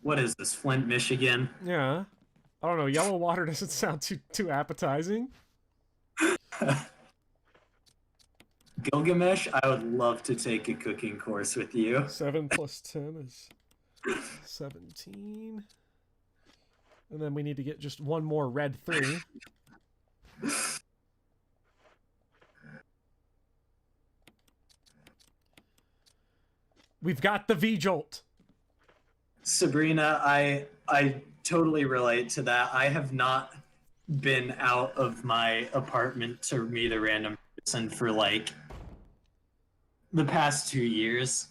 What is this, Flint, Michigan? Yeah. I don't know. Yellow water doesn't sound too appetizing. Gilgamesh, I would love to take a cooking course with you. 7 plus 10 is 17. And then we need to get just one more red 3. We've got the V-Jolt. Sabrina, I totally relate to that. I have not been out of my apartment to meet a random person for like the past 2 years.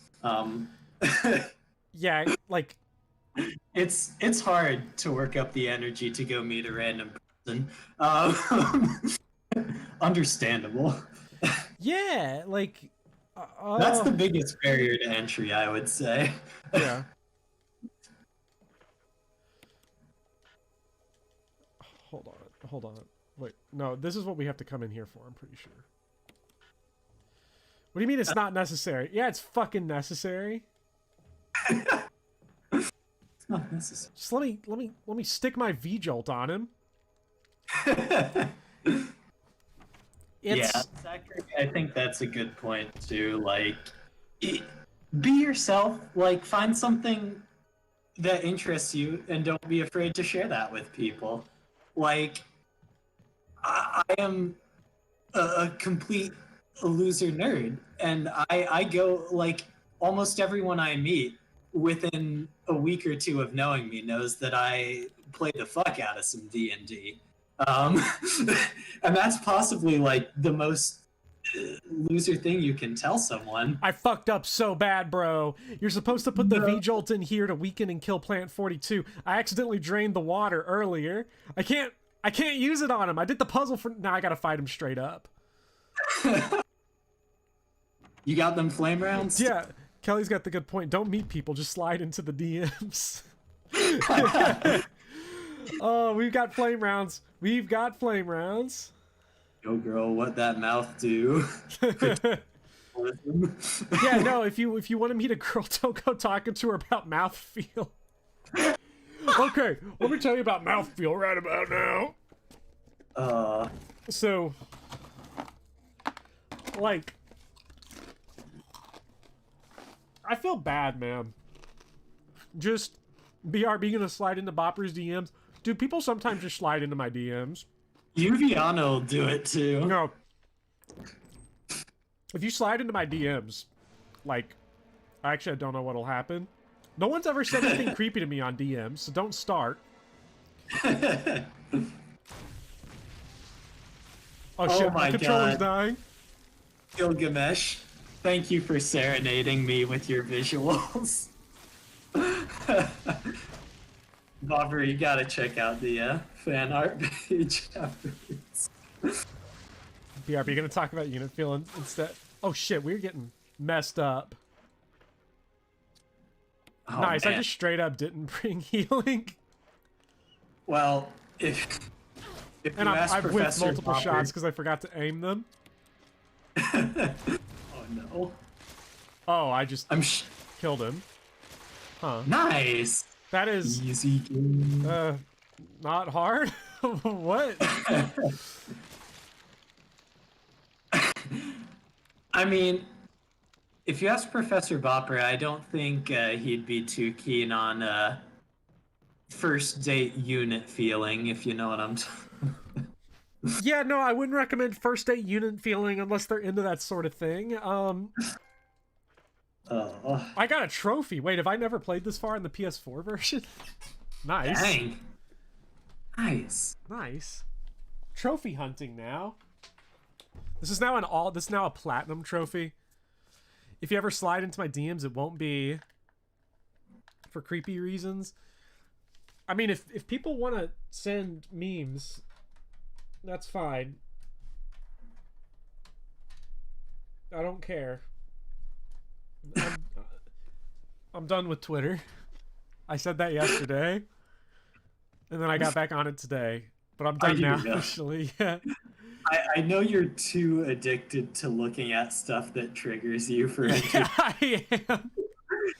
Yeah, like It's hard to work up the energy to go meet a random person. Understandable. yeah, like That's the biggest barrier to entry, I would say. yeah. Hold on. Wait, no, this is what we have to come in here for, I'm pretty sure. What do you mean it's not necessary? Yeah, it's fucking necessary. It's not necessary. Just let me stick my V-Jolt on him. Yeah, Zachary, I think that's a good point too. Like, be yourself. Like, find something that interests you, and don't be afraid to share that with people. Like, I am a complete loser nerd, and I go like almost everyone I meet within a week or two of knowing me knows that I play the fuck out of some D&D. And that's possibly like the most loser thing you can tell someone. I fucked up so bad, bro. You're supposed to put the V-Jolt in here to weaken and kill Plant 42. I accidentally drained the water earlier. I can't use it on him. I did the puzzle for... Now I gotta fight him straight up. You got them flame rounds? Yeah, Kelly's got the good point. Don't meet people, just slide into the DMs. Oh, we've got flame rounds. We've got flame rounds. Yo, girl, what that mouth do? Yeah, no, if you want to meet a girl, don't go talking to her about mouthfeel. Okay, let me tell you about mouthfeel right about now. So, like, I feel bad, man. Just, BRB gonna slide into Bopper's DMs. Dude, people sometimes just slide into my DMs. Yuviana will do it too. No. If you slide into my DMs, like, actually I don't know what'll happen. No one's ever said anything creepy to me on DMs, so don't start. Oh shit, my controller's dying. Gilgamesh, thank you for serenading me with your visuals. Bobber, you gotta check out the fan art page afterwards. BRB, you gonna talk about unit feeling instead? Oh shit, we're getting messed up. Oh, nice, man. I just straight up didn't bring healing. Well, if and you ask I've whipped Professor multiple Bobber... shots because I forgot to aim them. Oh no. Oh, I just killed him. Huh. Nice! That is... Easy game. Not hard? What? I mean, if you ask Professor Bopper, I don't think he'd be too keen on first date unit feeling, if you know what I'm talking. Yeah, no, I wouldn't recommend first date unit feeling unless they're into that sort of thing. I got a trophy. Wait, have I never played this far in the PS4 version? Nice. Dang. Nice. Nice. Trophy hunting now. This is now a platinum trophy. If you ever slide into my DMs, it won't be for creepy reasons. I mean, if people want to send memes, that's fine. I don't care. I'm done with Twitter. I said that yesterday, and then I got back on it today. But I'm done now, officially. Yeah. I know you're too addicted to looking at stuff that triggers you for Yeah, I am.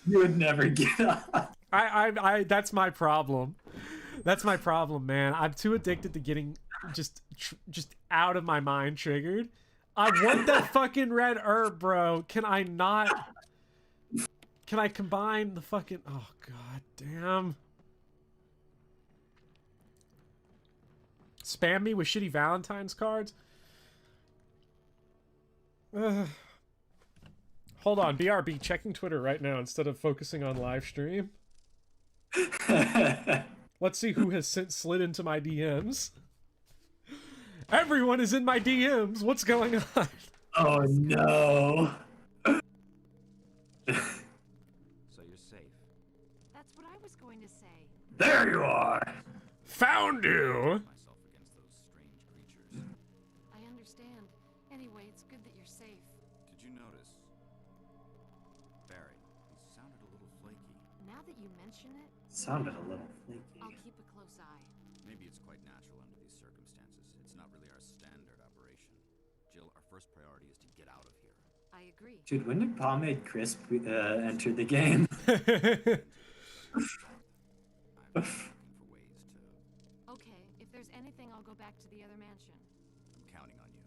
You would never get off. I that's my problem. That's my problem, man. I'm too addicted to getting just out of my mind triggered. I want that fucking red herb, bro. Can I not? Can I combine the fucking... Oh, god damn. Spam me with shitty Valentine's cards? Hold on, BRB, checking Twitter right now instead of focusing on live stream. Let's see who has since slid into my DMs. Everyone is in my DMs. What's going on? Oh no. So you're safe. That's what I was going to say. There you are. Found you. Myself against those strange creatures. I understand. Anyway, it's good that you're safe. Did you notice? Barry, he sounded a little flaky. Now that you mention it, Sounded a little flaky. I'll keep a close eye. Maybe it's quite natural under these circumstances. It's not really our standard operation. Jill, our first priority is to get out of here. I agree. Dude, when did Pomade Crisp enter the game? I'm looking for ways to... Okay, if there's anything, I'll go back to the other mansion. I'm counting on you.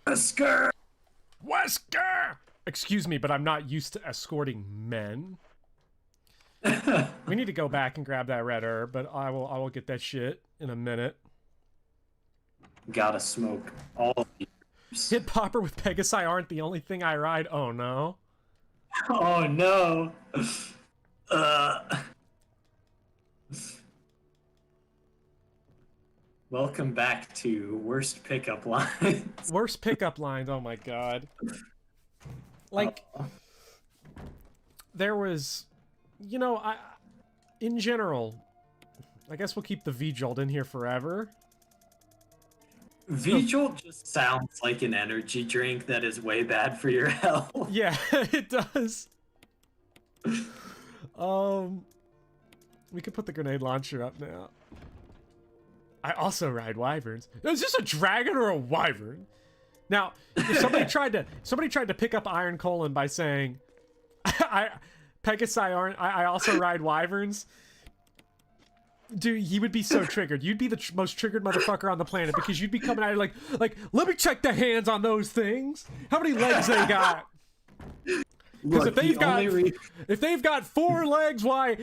Wesker! Wesker! Excuse me, but I'm not used to escorting men. We need to go back and grab that red herb, but I will get that shit in a minute. Gotta smoke all of these. Hit Popper with Pegasi aren't the only thing I ride. Oh no. Oh no. Welcome back to worst pickup lines. Worst pickup lines, oh my god. Like, there was, you know, in general, I guess we'll keep the V-Jolt in here forever. V-Jolt just sounds like an energy drink that is way bad for your health. Yeah, it does. We could put the grenade launcher up now. I also ride wyverns. Is this a dragon or a wyvern? Now, if somebody tried to pick up Iron Colon by saying, Pegasi aren't. I also ride wyverns. Dude, he would be so triggered. You'd be the most triggered motherfucker on the planet because you'd be coming at it like, let me check the hands on those things. How many legs they got? Because if they've got 4 legs, why?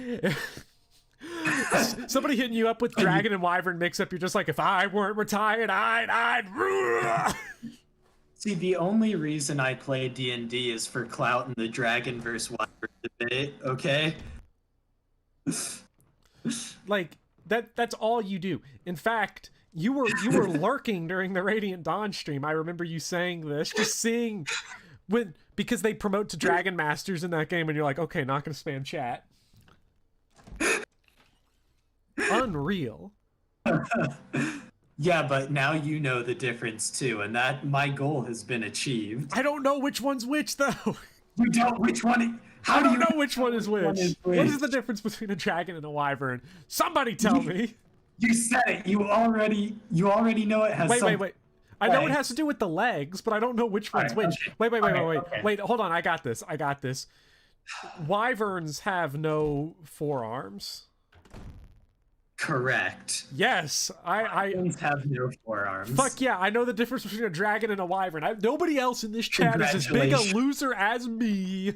Somebody hitting you up with dragon and wyvern mix up, you're just like, if I weren't retired, I'd. See, the only reason I play D&D is for clout in the dragon versus wyvern debate. Okay. Like that's all you do. In fact, you were lurking during the Radiant Dawn stream. I remember you saying this, just seeing because they promote to Dragon Masters in that game, and you're like, okay, not gonna spam chat. Unreal. Yeah, but now you know the difference too, and that my goal has been achieved. I don't know which one's which though. You don't which one? I don't know which one is which. What is the difference between a dragon and a wyvern? Somebody tell me. You said it. You already know it has. Wait. I know it has to do with the legs, but I don't know which one's which. Okay. Wait, hold on. I got this. Wyverns have no forearms. Correct. Yes, Wyverns have no forearms. Fuck yeah, I know the difference between a dragon and a wyvern. Nobody else in this chat is as big a loser as me.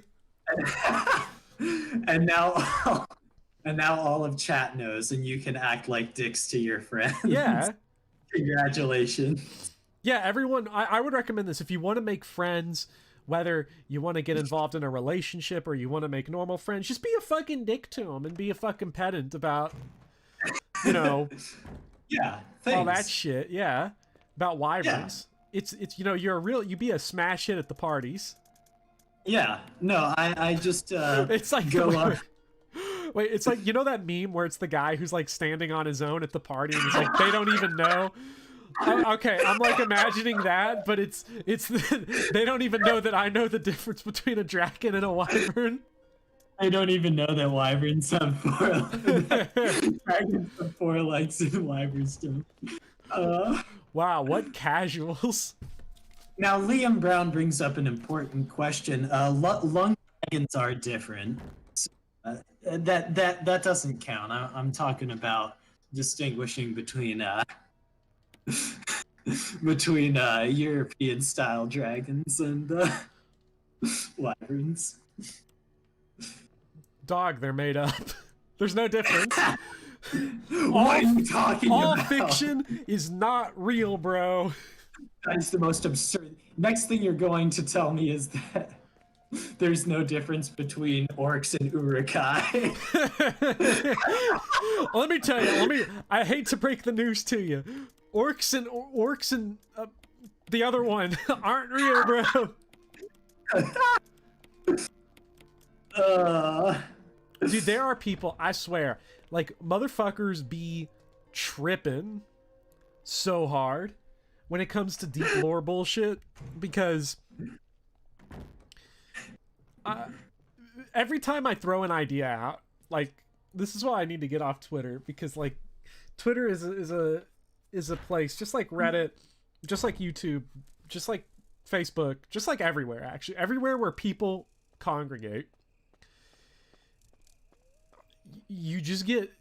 and now all of chat knows, and you can act like dicks to your friends. Yeah. Congratulations. Yeah, everyone, I would recommend this. If you want to make friends, whether you want to get involved in a relationship or you want to make normal friends, just be a fucking dick to them and be a fucking pedant about, yeah, all that shit. Yeah, about wyverns. Yeah. It's you be a smash hit at the parties. Yeah, no, I just it's like go up. Wait, it's like, that meme where it's the guy who's like standing on his own at the party and he's like, they don't even know. Okay, I'm like imagining that, but it's they don't even know that I know the difference between a dragon and a wyvern. I don't even know that wyverns have 4 legs. Dragons have 4 legs and wyverns don't. Wow, what casuals. Now, Liam Brown brings up an important question. Lung dragons are different. That doesn't count. I'm talking about distinguishing between European style dragons and wyverns. Dog, they're made up. There's no difference. What are you talking about? All fiction is not real, bro. That is the most absurd. Next thing you're going to tell me is that there's no difference between orcs and urukai. Let me tell you. I hate to break the news to you. Orcs and the other one aren't real, bro. Dude, there are people, I swear, like, motherfuckers be tripping so hard when it comes to deep lore bullshit, because every time I throw an idea out, like, this is why I need to get off Twitter, because, like, Twitter is a place, just like Reddit, just like YouTube, just like Facebook, just like everywhere, actually. Everywhere where people congregate. You just get,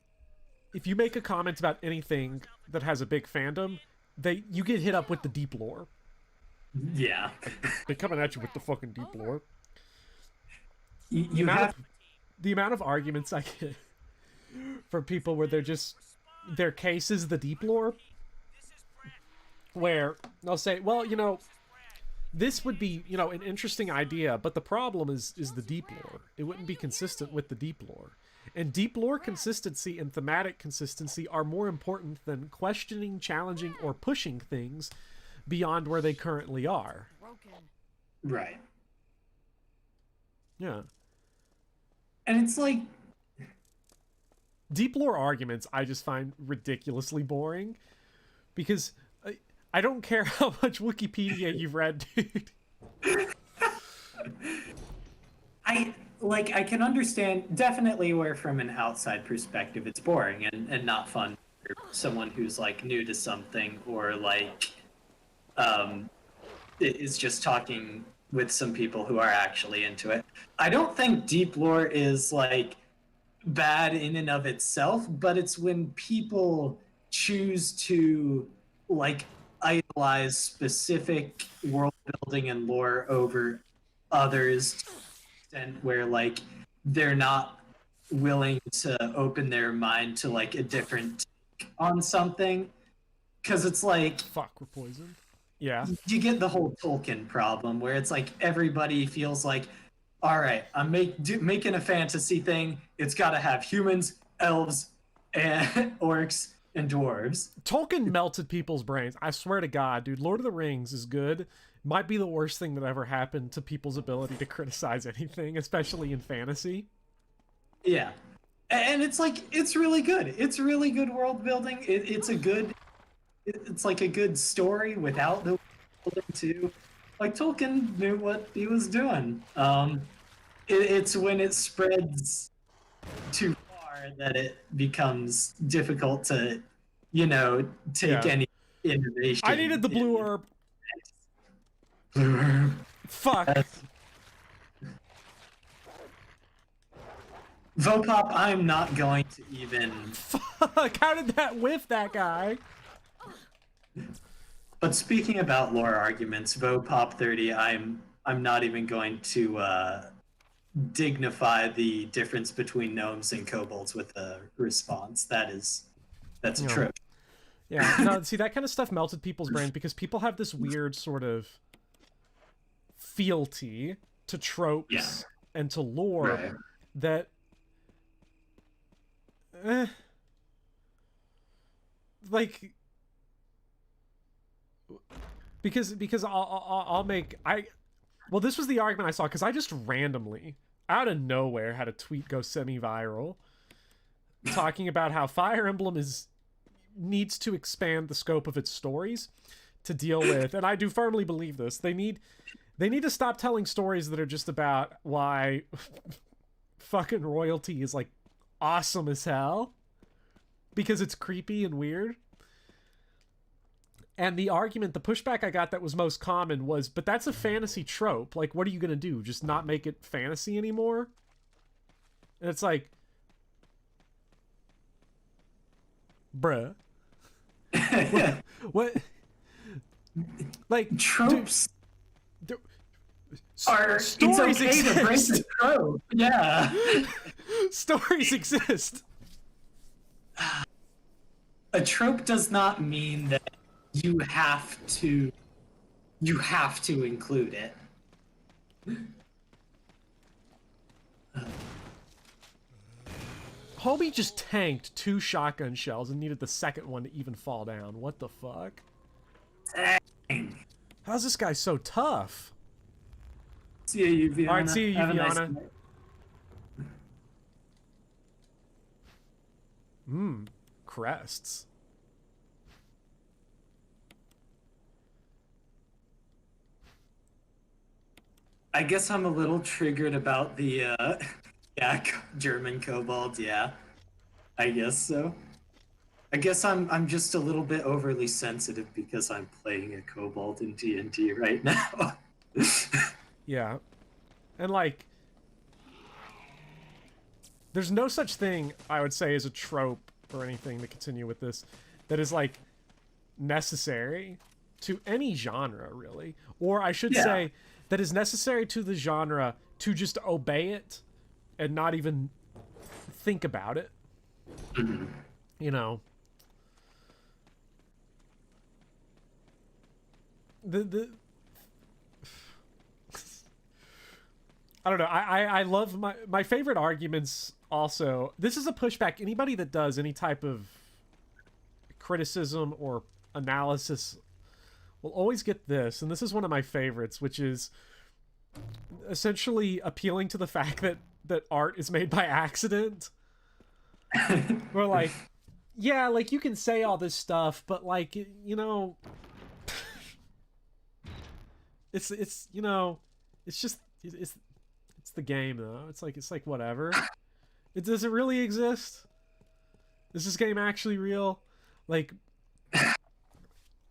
if you make a comment about anything that has a big fandom, you get hit up with the deep lore. Yeah. They're coming at you with the fucking deep lore. The amount of arguments I get from people where their case is the deep lore, where they'll say, well, you know, this would be, you know, an interesting idea, but the problem is the deep lore. It wouldn't be consistent with the deep lore. And deep lore consistency and thematic consistency are more important than questioning, challenging, or pushing things beyond where they currently are. Right. Yeah. And it's like, deep lore arguments I just find ridiculously boring, because I don't care how much Wikipedia you've read, dude. I can understand definitely where from an outside perspective it's boring and not fun for someone who's like new to something, or like is just talking with some people who are actually into it. I don't think deep lore is like bad in and of itself, but it's when people choose to like idolize specific world building and lore over others, and where like they're not willing to open their mind to like a different take on something, because it's like, fuck, we're poisoned. Yeah, you get the whole Tolkien problem where it's like everybody feels like, all right, I'm making a fantasy thing, it's got to have humans, elves, and orcs and dwarves. Tolkien melted people's brains. I swear to God, dude. Lord of the Rings is good. Might be the worst thing that ever happened to people's ability to criticize anything, especially in fantasy. Yeah. And it's like, it's really good. It's really good world building. It's like a good story without the world building too. Like, Tolkien knew what he was doing. It's when it spreads too far that it becomes difficult to, you know, take any innovation. I needed the blue herb. Blue herb. Fuck. Vopop, I'm not going to even... Fuck, how did that whiff that guy? But speaking about lore arguments, Vopop 30, I'm not even going to dignify the difference between gnomes and kobolds with a response. That's a trope. Yeah, no, see, that kind of stuff melted people's brains because people have this weird sort of fealty to tropes and to lore that like, because I'll make well, this was the argument I saw, because I just randomly out of nowhere had a tweet go semi-viral talking about how Fire Emblem needs to expand the scope of its stories to deal with, and I do firmly believe this, they need to stop telling stories that are just about why fucking royalty is like awesome as hell because it's creepy and weird. And the argument, the pushback I got that was most common was, but that's a fantasy trope. Like, what are you going to do? Just not make it fantasy anymore? And it's like, bruh. what? Like, tropes are stories it's okay to break the trope. Yeah. Stories exist. A trope does not mean that you have to you have to include it. Homie just tanked 2 shotgun shells and needed the second one to even fall down. What the fuck? Dang. How's this guy so tough? See you, Viana. All right, see you, Have a nice Viana. night. Crests. I guess I'm a little triggered about the yeah, German kobold. Yeah, I guess so. I guess I'm just a little bit overly sensitive because I'm playing a kobold in D&D right now. Yeah. And like, there's no such thing, I would say, as a trope or anything to continue with this that is like necessary to any genre, really. Or I should say that is necessary to the genre to just obey it and not even think about it. You know. I don't know. I love my favorite arguments also. This is a pushback. Anybody that does any type of criticism or analysis will always get this, and this is one of my favorites, which is essentially appealing to the fact that art is made by accident. We're like, yeah, like you can say all this stuff, but like, you know, it's you know, it's just it's the game though. It's like whatever. Does it really exist? Is this game actually real? Like, I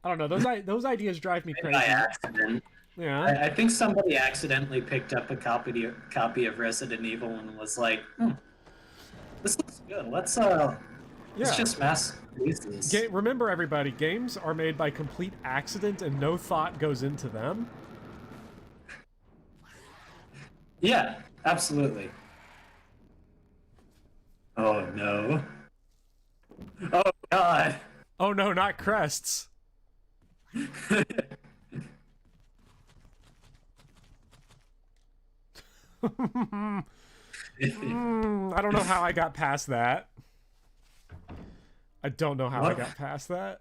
don't know. Those ideas drive me crazy. By accident. Yeah. I think somebody accidentally picked up a copy of Resident Evil and was like, this looks good. Let's just mass produce this. Remember, everybody, games are made by complete accident and no thought goes into them. Yeah, absolutely. Oh no. Oh god. Oh no, not crests. I don't know how I got past that. I don't know how I got past that.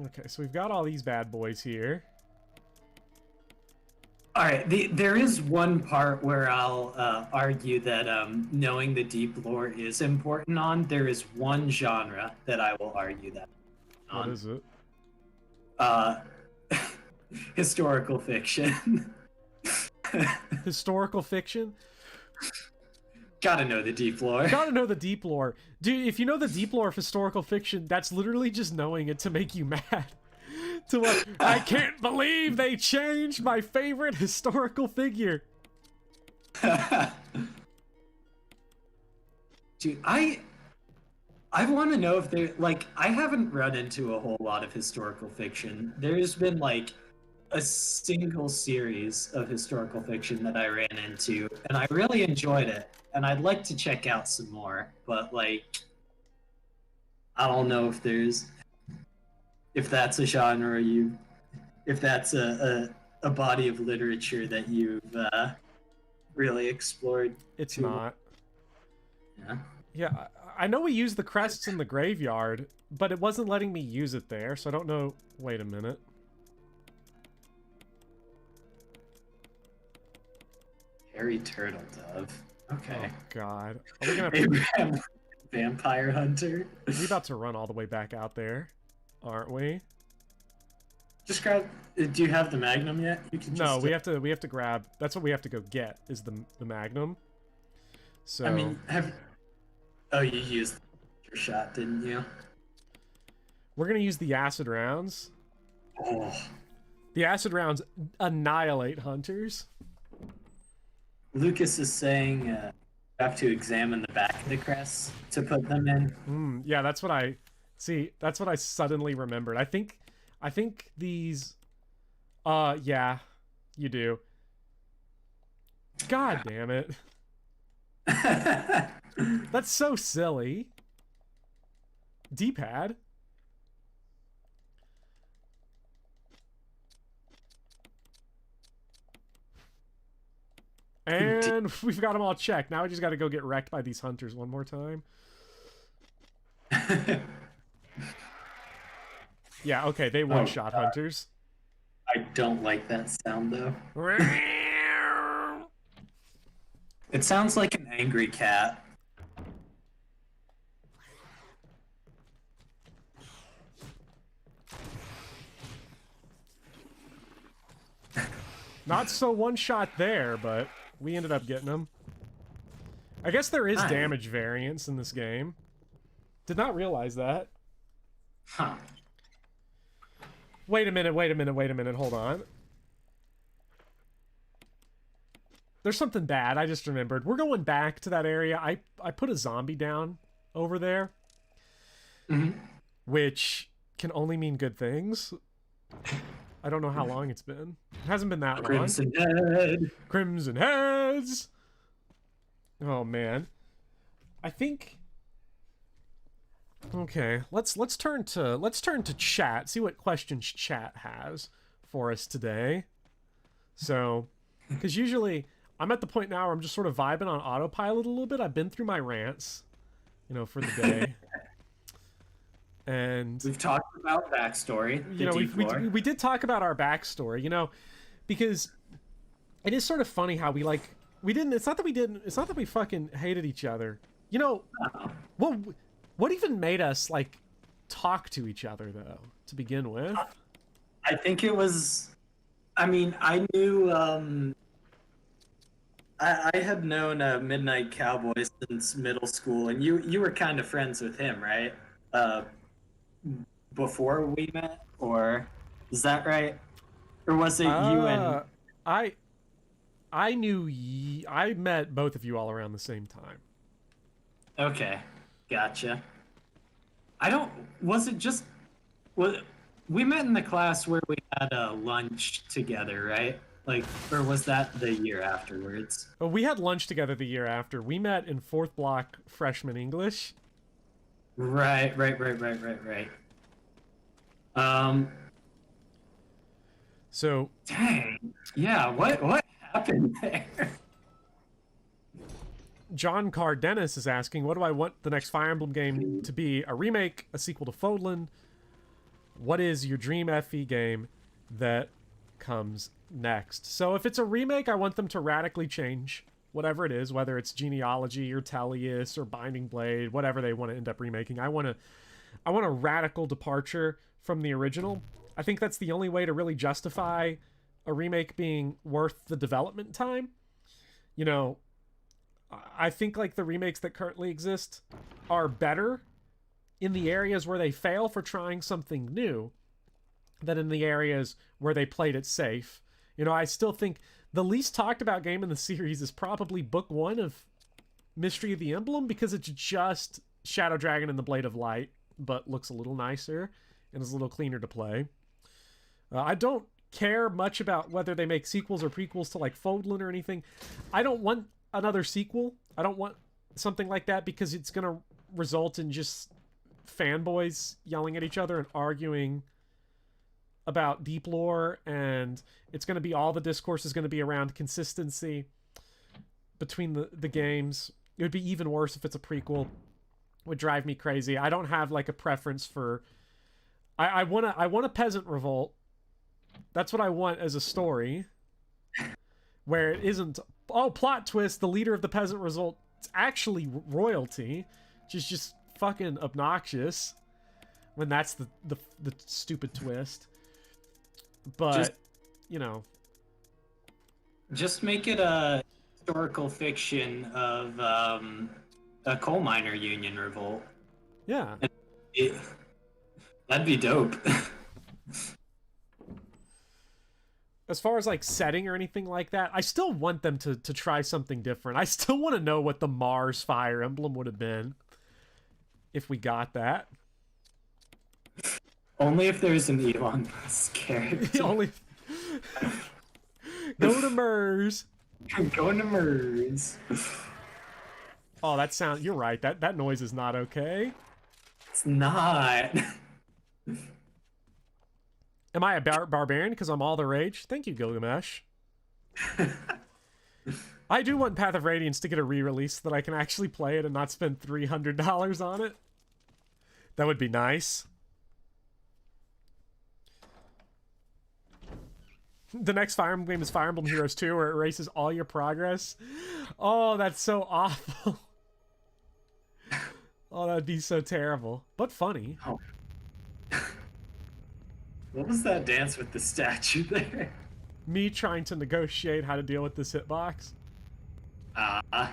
Okay, so we've got all these bad boys here. All right, there is one part where I'll argue that knowing the deep lore is important on. There is one genre that I will argue that on. What is it? Historical fiction. Historical fiction? Gotta know the deep lore. Gotta know the deep lore. Dude, if you know the deep lore of historical fiction, that's literally just knowing it to make you mad. To like, I can't believe they changed my favorite historical figure. Dude, I want to know if there, like, I haven't run into a whole lot of historical fiction. There's been like a single series of historical fiction that I ran into, and I really enjoyed it, and I'd like to check out some more, but like, I don't know if that's a genre if that's a body of literature that you've really explored. It's not. Yeah. Yeah, I know we used the crests in the graveyard, but it wasn't letting me use it there, so I don't know. Wait a minute. Hairy turtle dove. Okay. Oh god. Are we gonna Abraham vampire hunter. we about to run all the way back out there, aren't we? Just grab. Do you have the magnum yet? You can. No, just, we have to grab. That's what we have to go get is the magnum. So I mean, oh, you used your shot, didn't you? we're gonna use the acid rounds. Oh. The acid rounds annihilate hunters. Lucas is saying you have to examine the back of the crests to put them in. Yeah, that's what I see. That's what I suddenly remembered. I think these. Yeah, you do. God damn it. That's so silly. D-pad. And we've got them all checked. Now we just got to go get wrecked by these hunters one more time. Yeah, okay, they one-shot hunters. I don't like that sound, though. It sounds like an angry cat. Not so one-shot there, but we ended up getting them. I guess there is damage variance in this game. Did not realize that. Huh. Wait a minute, hold on. There's something bad, I just remembered. We're going back to that area. I put a zombie down over there. Mm-hmm. Which can only mean good things. I don't know how long it's been. It hasn't been that long. Crimson Head. Crimson Heads! Oh, man. I think... Okay, let's turn to chat. See what questions chat has for us today. So, because usually I'm at the point now where I'm just sort of vibing on autopilot a little bit. I've been through my rants, you know, for the day. And we've talked about backstory. You know, we did talk about our backstory, you know, because it is sort of funny how it's not that we fucking hated each other. You know, what even made us, like, talk to each other, though, to begin with? I think it was... I mean, I knew... I had known Midnight Cowboy since middle school, and you were kind of friends with him, right? Before we met? Or... Is that right? Or was it you and... I knew I met both of you all around the same time. Okay. Gotcha. Was it just... we met in the class where we had a lunch together, right? Like, or was that the year afterwards? Well, we had lunch together the year after. We met in 4th block freshman English. Right. So... Dang. Yeah, what happened there? John Cardenas is asking, what do I want the next Fire Emblem game to be? A remake, a sequel to Fodlan? What is your dream FE game that comes next? So if it's a remake, I want them to radically change whatever it is, whether it's Genealogy or Tellius or Binding Blade, whatever they want to end up remaking. I want a radical departure from the original. I think that's the only way to really justify a remake being worth the development time. You know, I think, like, the remakes that currently exist are better in the areas where they fail for trying something new than in the areas where they played it safe. You know, I still think the least talked about game in the series is probably Book 1 of Mystery of the Emblem, because it's just Shadow Dragon and the Blade of Light, but looks a little nicer and is a little cleaner to play. I don't care much about whether they make sequels or prequels to, like, Fodlan or anything. I don't want another sequel. I don't want something like that, because it's going to result in just fanboys yelling at each other and arguing about deep lore, and it's going to be, all the discourse is going to be around consistency between the games. It would be even worse if it's a prequel. It would drive me crazy. I don't have, like, a preference for... I want a peasant revolt. That's what I want as a story, where it isn't, oh, plot twist, the leader of the peasant revolt, it's actually royalty, which is just fucking obnoxious when that's the stupid twist. But, you know. Just make it a historical fiction of a coal miner union revolt. Yeah. That'd be dope. As far as, like, setting or anything like that, I still want them to try something different. I still want to know what the Mars Fire Emblem would have been if we got that. Only if there's an Elon Musk character. Only... Go to Mars. Go to Mars. Oh, that sound... You're right. That noise is not okay. It's not. Am I a barbarian because I'm all the rage? Thank you, Gilgamesh. I do want Path of Radiance to get a re-release so that I can actually play it and not spend $300 on it. That would be nice. The next Fire Emblem game is Fire Emblem Heroes 2, where it erases all your progress. Oh, that's so awful. Oh, that would be so terrible. But funny. Oh. What was that dance with the statue there? Me trying to negotiate how to deal with this hitbox. I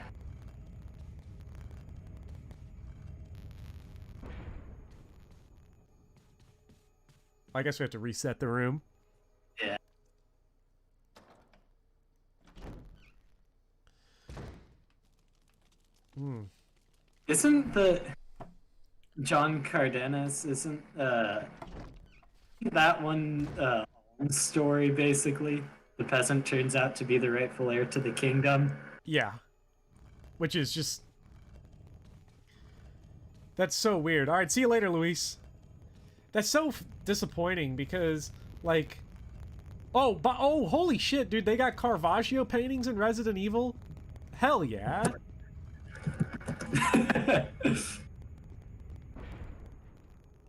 guess we have to reset the room. Yeah. Isn't the John Cardenas, isn't that one story basically? The peasant turns out to be the rightful heir to the kingdom. Yeah. Which is just... That's so weird. Alright, see you later, Luis. That's so disappointing because, like... Oh, holy shit, dude. They got Caravaggio paintings in Resident Evil? Hell yeah.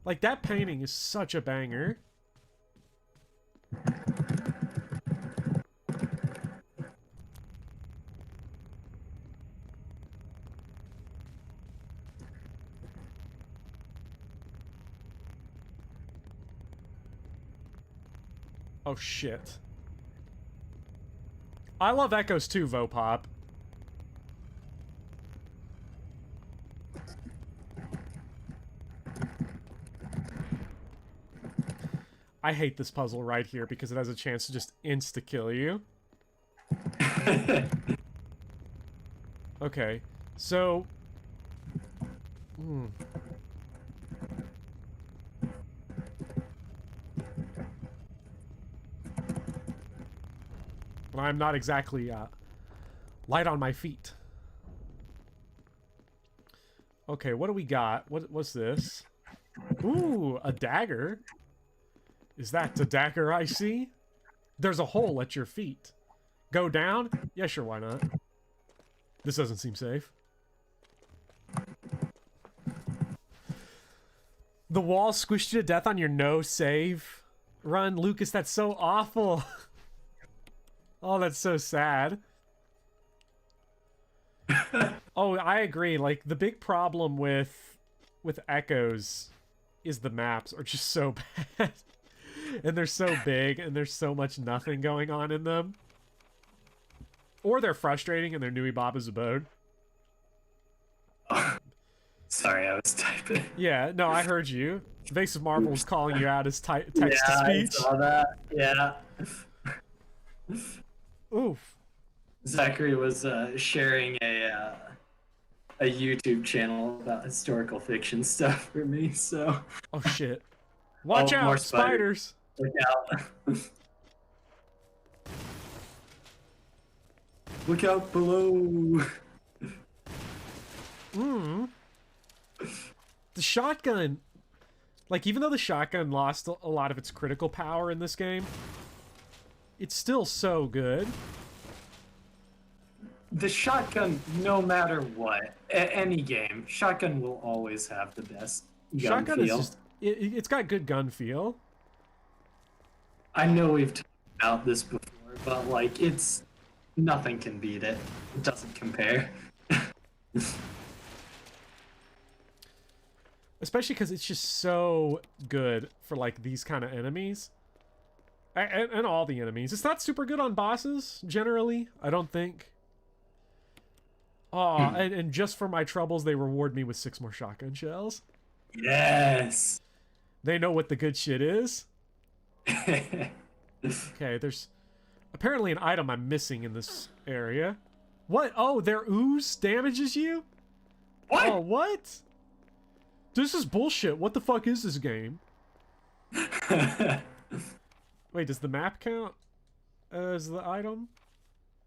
Like, that painting is such a banger. Oh, shit. I love Echoes too, Vopop. I hate this puzzle right here because it has a chance to just insta-kill you. Okay, so... I'm not exactly light on my feet. Okay, what do we got? What's this? Ooh, a dagger. Is that the dagger I see? There's a hole at your feet. Go down? Yeah, sure, why not? This doesn't seem safe. The wall squished you to death on your no save run. Lucas, that's so awful. Oh, that's so sad. Oh, I agree. Like, the big problem with Echoes is the maps are just so bad. And they're so big, and there's so much nothing going on in them. Or they're frustrating, and they're Nui Baba's abode. Oh, sorry, I was typing. Yeah, no, I heard you. Vase of Marvel was calling you out as text-to-speech. I saw that. Yeah. Oof. Zachary was sharing a YouTube channel about historical fiction stuff for me, so... Oh, shit. Watch out, more spiders! Look out. Look out below! The shotgun... Like, even though the shotgun lost a lot of its critical power in this game, it's still so good. The shotgun, no matter what, any game, shotgun will always have the best gun Shotgun feel. is just... It's got good gun feel. I know we've talked about this before, but, like, it's... Nothing can beat it. It doesn't compare. Especially because it's just so good for, like, these kind of enemies. And all the enemies. It's not super good on bosses, generally, I don't think. Oh, and just for my troubles, they reward me with 6 more shotgun shells. Yes! They know what the good shit is. Okay, there's apparently an item I'm missing in this area. What? Oh, their ooze damages you? What? Oh, what? This is bullshit. What the fuck is this game? Wait, does the map count as the item?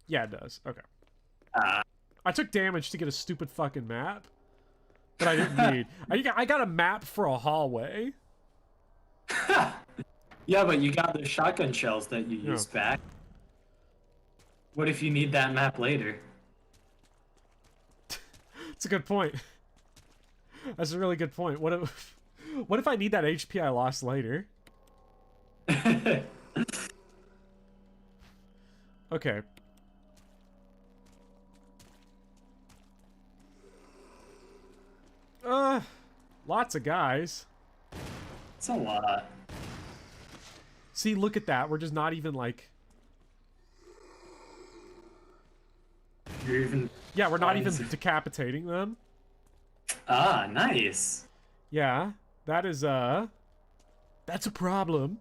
Yeah, it does. Okay. I took damage to get a stupid fucking map that I didn't need. I got a map for a hallway. Yeah, but you got the shotgun shells that you used back. What if you need that map later? That's a good point. That's a really good point. What if I need that HP I lost later? Okay. Lots of guys. It's a lot. See, look at that. We're just not even like... You're even... Yeah, we're not even decapitating them. Ah, nice. Yeah, that is, that's a problem.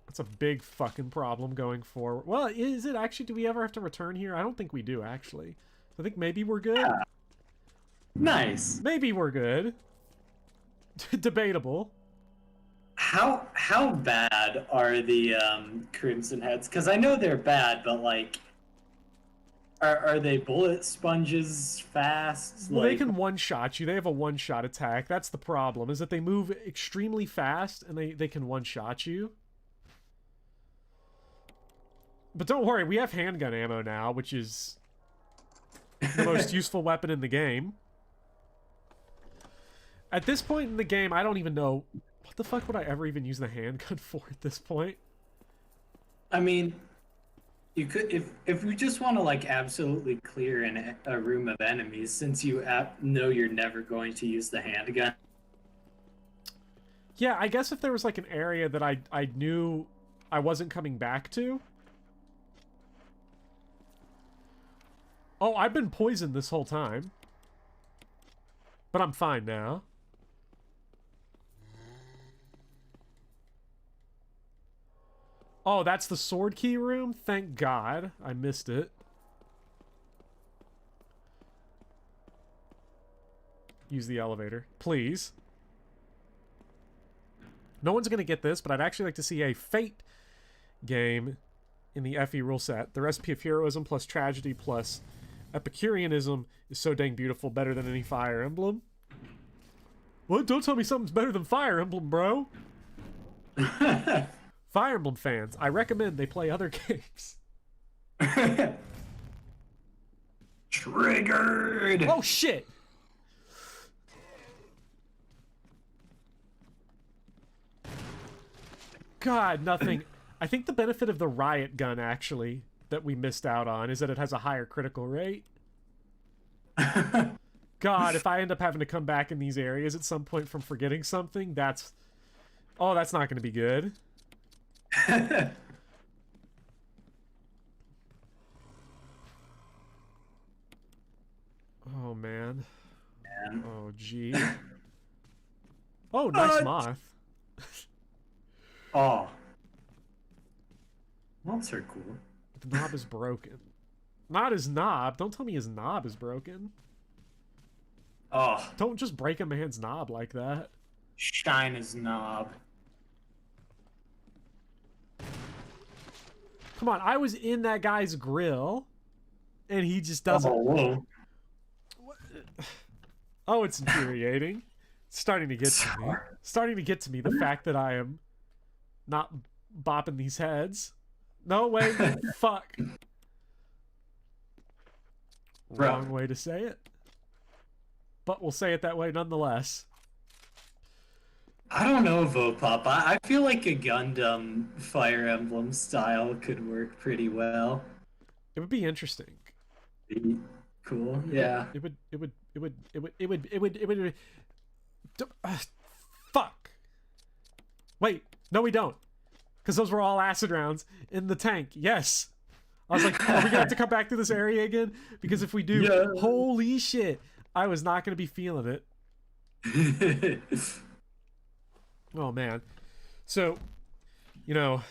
That's a big fucking problem going forward. Well, is it actually? Do we ever have to return here? I don't think we do, actually. I think maybe we're good. Yeah. Nice. Maybe we're good. Debatable. How bad are the Crimson Heads? Because I know they're bad, but like, are they bullet sponges fast? Well, they can one-shot you. They have a one-shot attack. That's the problem, is that they move extremely fast and they can one-shot you. But don't worry, we have handgun ammo now, which is the most useful weapon in the game. At this point in the game, I don't even know... What the fuck would I ever even use the handgun for at this point? I mean, you could... If you just want to, like, absolutely clear a room of enemies, since you know you're never going to use the handgun. Yeah, I guess if there was, like, an area that I knew I wasn't coming back to... Oh, I've been poisoned this whole time. But I'm fine now. Oh, that's the sword key room? Thank God. I missed it. Use the elevator. Please. No one's going to get this, but I'd actually like to see a Fate game in the FE rule set. The recipe of heroism plus tragedy plus Epicureanism is so dang beautiful, better than any Fire Emblem. What? Don't tell me something's better than Fire Emblem, bro. Fire Emblem fans, I recommend they play other games. Triggered! Oh, shit! God, nothing. I think the benefit of the riot gun, actually, that we missed out on is that it has a higher critical rate. God, if I end up having to come back in these areas at some point from forgetting something, that's... Oh, that's not going to be good. Oh, man. Oh, gee. Oh, nice moth. Oh. Moths are cool. The knob is broken. Not his knob. Don't tell me his knob is broken. Oh. Don't just break a man's knob like that. Shine his knob. Come on, I was in that guy's grill, and he just doesn't... Oh, whoa. Oh, it's infuriating. It's starting to get to me. Starting to get to me, the fact that I am not bopping these heads. No way, fuck. Wrong way to say it. But we'll say it that way nonetheless. I don't know, Vopop. I feel like a Gundam Fire Emblem style could work pretty well. It would be interesting. Cool, yeah. Fuck. Wait, no we don't. Because those were all acid rounds in the tank. Yes. I was like, are we going to have to come back to this area again? Because if we do, yeah. Holy shit. I was not going to be feeling it. Oh, man. So, you know...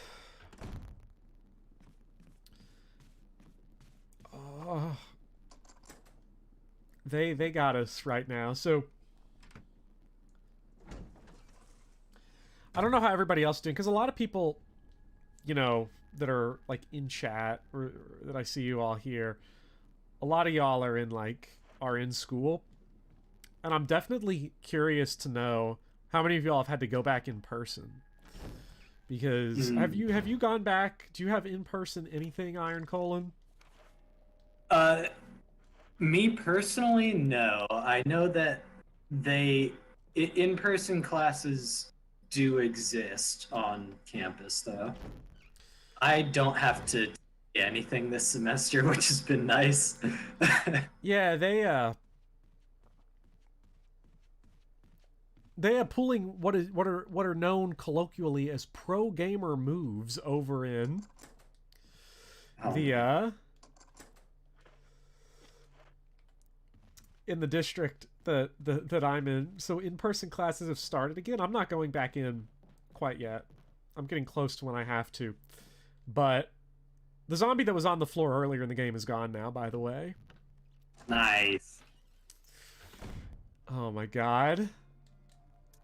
They got us right now. So, I don't know how everybody else is doing, because a lot of people, you know, that are, like, in chat, or that I see you all here, a lot of y'all are in school. And I'm definitely curious to know how many of y'all have had to go back in person. Because have you gone back? Do you have in person anything, Iron Colon? Uh, Me personally, no. I know that in-person classes do exist on campus, though. I don't have to do anything this semester, which has been nice. Yeah, they are pulling what are known colloquially as pro gamer moves over Oh, the in the district that I'm in. So in-person classes have started again. I'm not going back in quite yet. I'm getting close to when I have to. But the zombie that was on the floor earlier in the game is gone now, by the way. nice. Oh my god.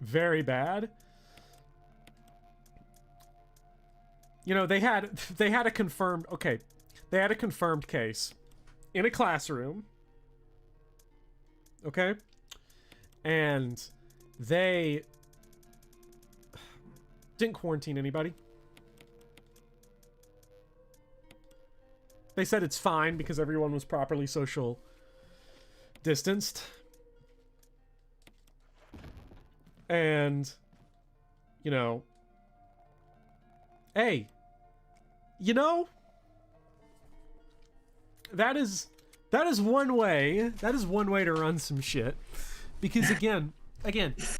Very bad. You know, they had a confirmed they had a confirmed case in a classroom. Okay? And they didn't quarantine anybody. They said it's fine because everyone was properly social distanced. And, you know, hey, you know, that is one way. That is one way to run some shit. Because again,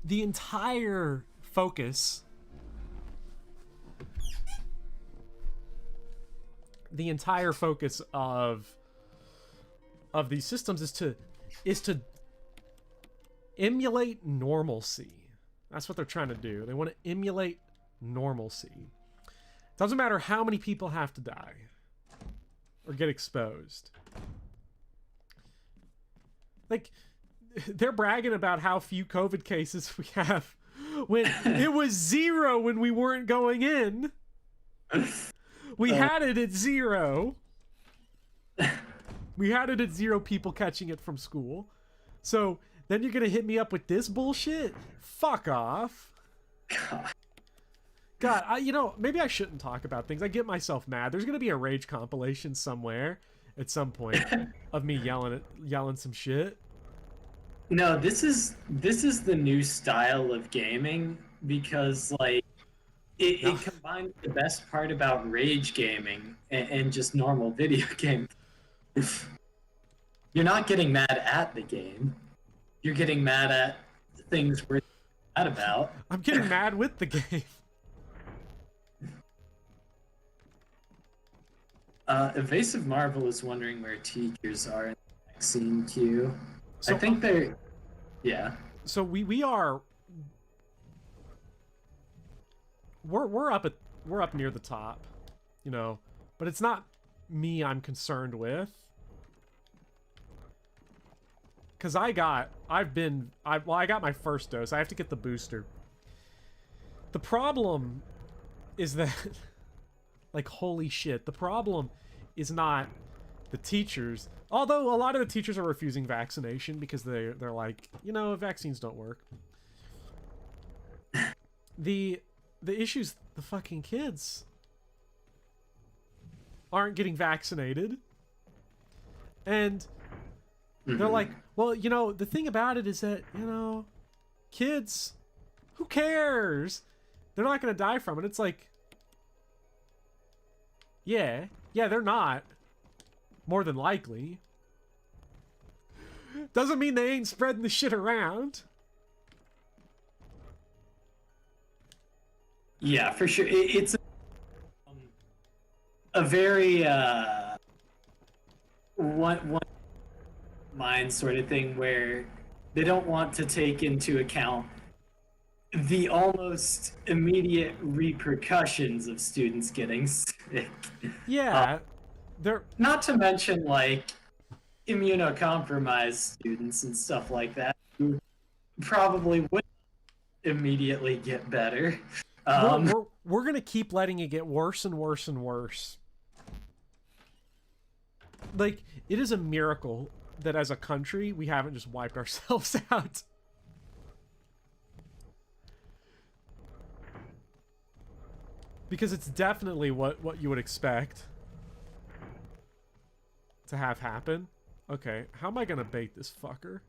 the entire focus of these systems is to emulate normalcy. That's what they're trying to do. They want to emulate normalcy. Doesn't matter how many people have to die or get exposed. Like, they're bragging about how few COVID cases we have when it was 0 when we weren't going in. We had it at 0. We had it at 0 people catching it from school. So then you're gonna hit me up with this bullshit? Fuck off. God, you know, maybe I shouldn't talk about things. I get myself mad. There's gonna be a rage compilation somewhere at some point of me yelling some shit. No, this is the new style of gaming because like it combines the best part about rage gaming and just normal video game. You're not getting mad at the game. You're getting mad at things we're mad about. I'm getting mad with the game. Evasive Marvel is wondering where teachers are in the vaccine queue. So, I think they're... Yeah. So we are... We're up near the top, you know, but it's not me I'm concerned with. Cause I got my first dose. I have to get the booster. The problem is that, like, holy shit, the problem is not the teachers. Although a lot of the teachers are refusing vaccination because they're like, you know, vaccines don't work. The issue's the fucking kids aren't getting vaccinated. And they're like, well, you know, the thing about it is that, you know, kids, who cares? They're not going to die from it. It's like, yeah, they're not. More than likely. Doesn't mean they ain't spreading the shit around. Yeah, for sure. It's a very one mind sort of thing where they don't want to take into account the almost immediate repercussions of students getting sick. Yeah, they're not to mention like immunocompromised students and stuff like that who probably would immediately get better. We're gonna keep letting it get worse and worse and worse. Like, it is a miracle that as a country we haven't just wiped ourselves out. Because it's definitely what you would expect. to have happen. Okay, how am I gonna bait this fucker?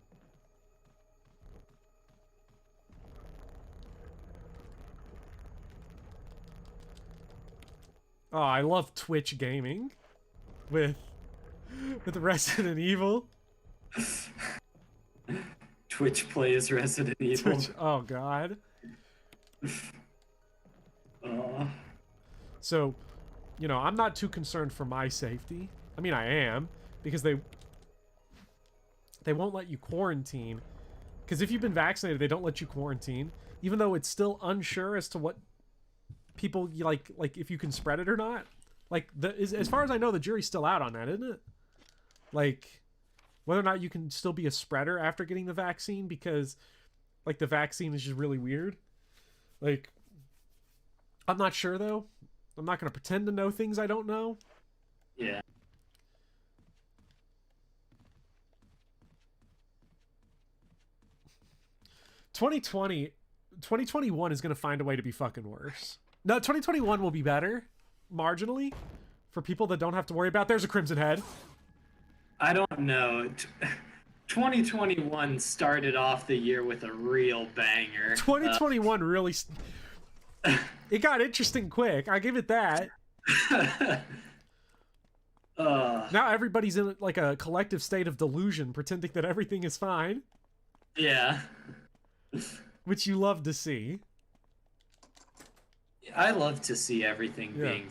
Oh, I love Twitch gaming with Resident Evil. Twitch plays Resident Evil. Twitch, oh god. So, you know, I'm not too concerned for my safety. I mean, I am, because they won't let you quarantine. Because if you've been vaccinated, they don't let you quarantine, even though it's still unsure as to what people like if you can spread it or not. Like, as far as I know, the jury's still out on that, isn't it? Like, whether or not you can still be a spreader after getting the vaccine, because like the vaccine is just really weird. Like, I'm not sure though. I'm not going to pretend to know things I don't know. Yeah. "2020, 2021 is going to find a way to be fucking worse. No, 2021 will be better, marginally, for people that don't have to worry about. There's a Crimson Head. I don't know. 2021 started off the year with a real banger. 2021 really... It got interesting quick. I give it that. Now everybody's in like a collective state of delusion, pretending that everything is fine. Yeah. Which you love to see. I love to see everything being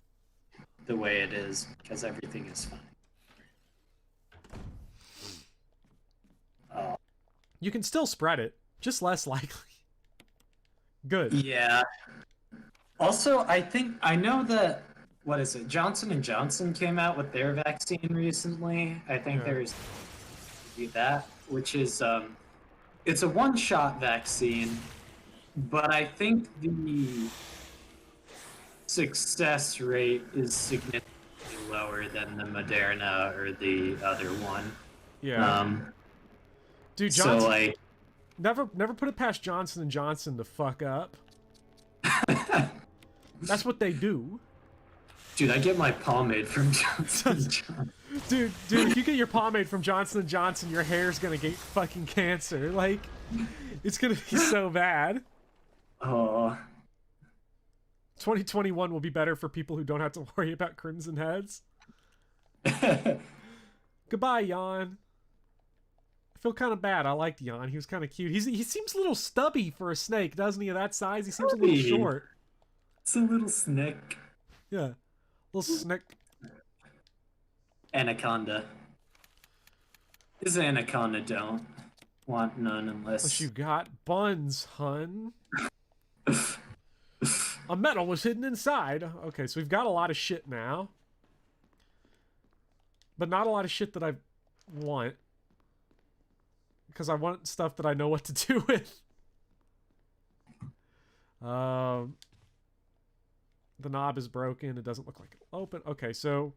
the way it is, because everything is fine. You can still spread it, just less likely. Good. Yeah. Also, I know that, what is it, Johnson & Johnson came out with their vaccine recently. I think there's that, which is, it's a one-shot vaccine, but I think the success rate is significantly lower than the Moderna or the other one. Yeah. Dude, Johnson, so like, never put it past Johnson & Johnson to fuck up. That's what they do. Dude, I get my pomade from Johnson & Johnson. Dude, if you get your pomade from Johnson & Johnson, your hair's gonna get fucking cancer. Like, it's gonna be so bad. Oh. 2021 will be better for people who don't have to worry about Crimson Heads. Goodbye, Jan. I feel kind of bad. I liked Jan. He was kind of cute. He seems a little stubby for a snake, doesn't he? Of that size, he seems a little short. It's a little snake. Yeah, little snake. Anaconda. This anaconda don't want none unless you got buns, hun. A medal was hidden inside. Okay, so we've got a lot of shit now. But not a lot of shit that I want. Because I want stuff that I know what to do with. The knob is broken. It doesn't look like it'll open. Okay, so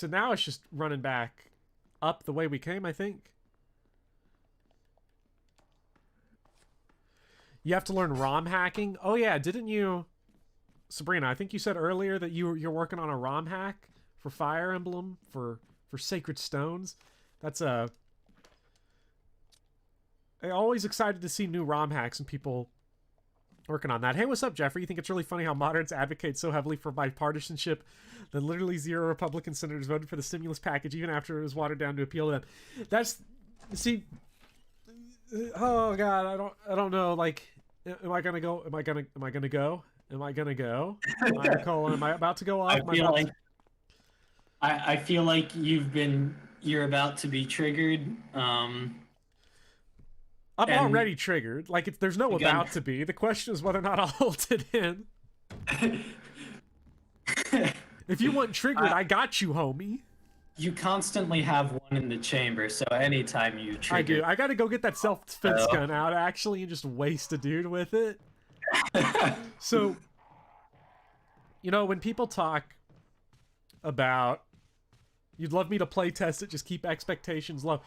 now it's just running back up the way we came, I think. You have to learn ROM hacking. Oh yeah, didn't you, Sabrina? I think you said earlier that you're working on a ROM hack for Fire Emblem for Sacred Stones. That's I'm always excited to see new ROM hacks and people working on that. Hey, what's up, Jeffrey? You think it's really funny how moderns advocate so heavily for bipartisanship that literally 0 Republican senators voted for the stimulus package even after it was watered down to appeal to them? See, oh god, I don't know. Like, am I gonna go? Am I gonna go? Am I about to go off? I feel like you're about to be triggered. I'm already triggered. Like, there's no about to be. The question is whether or not I'll hold it in. If you want triggered, I got you, homie. You constantly have one in the chamber, so anytime you trigger... I do. I gotta go get that self-defense gun out, actually, and just waste a dude with it. So, you know, when people talk about, you'd love me to play test it, just keep expectations low.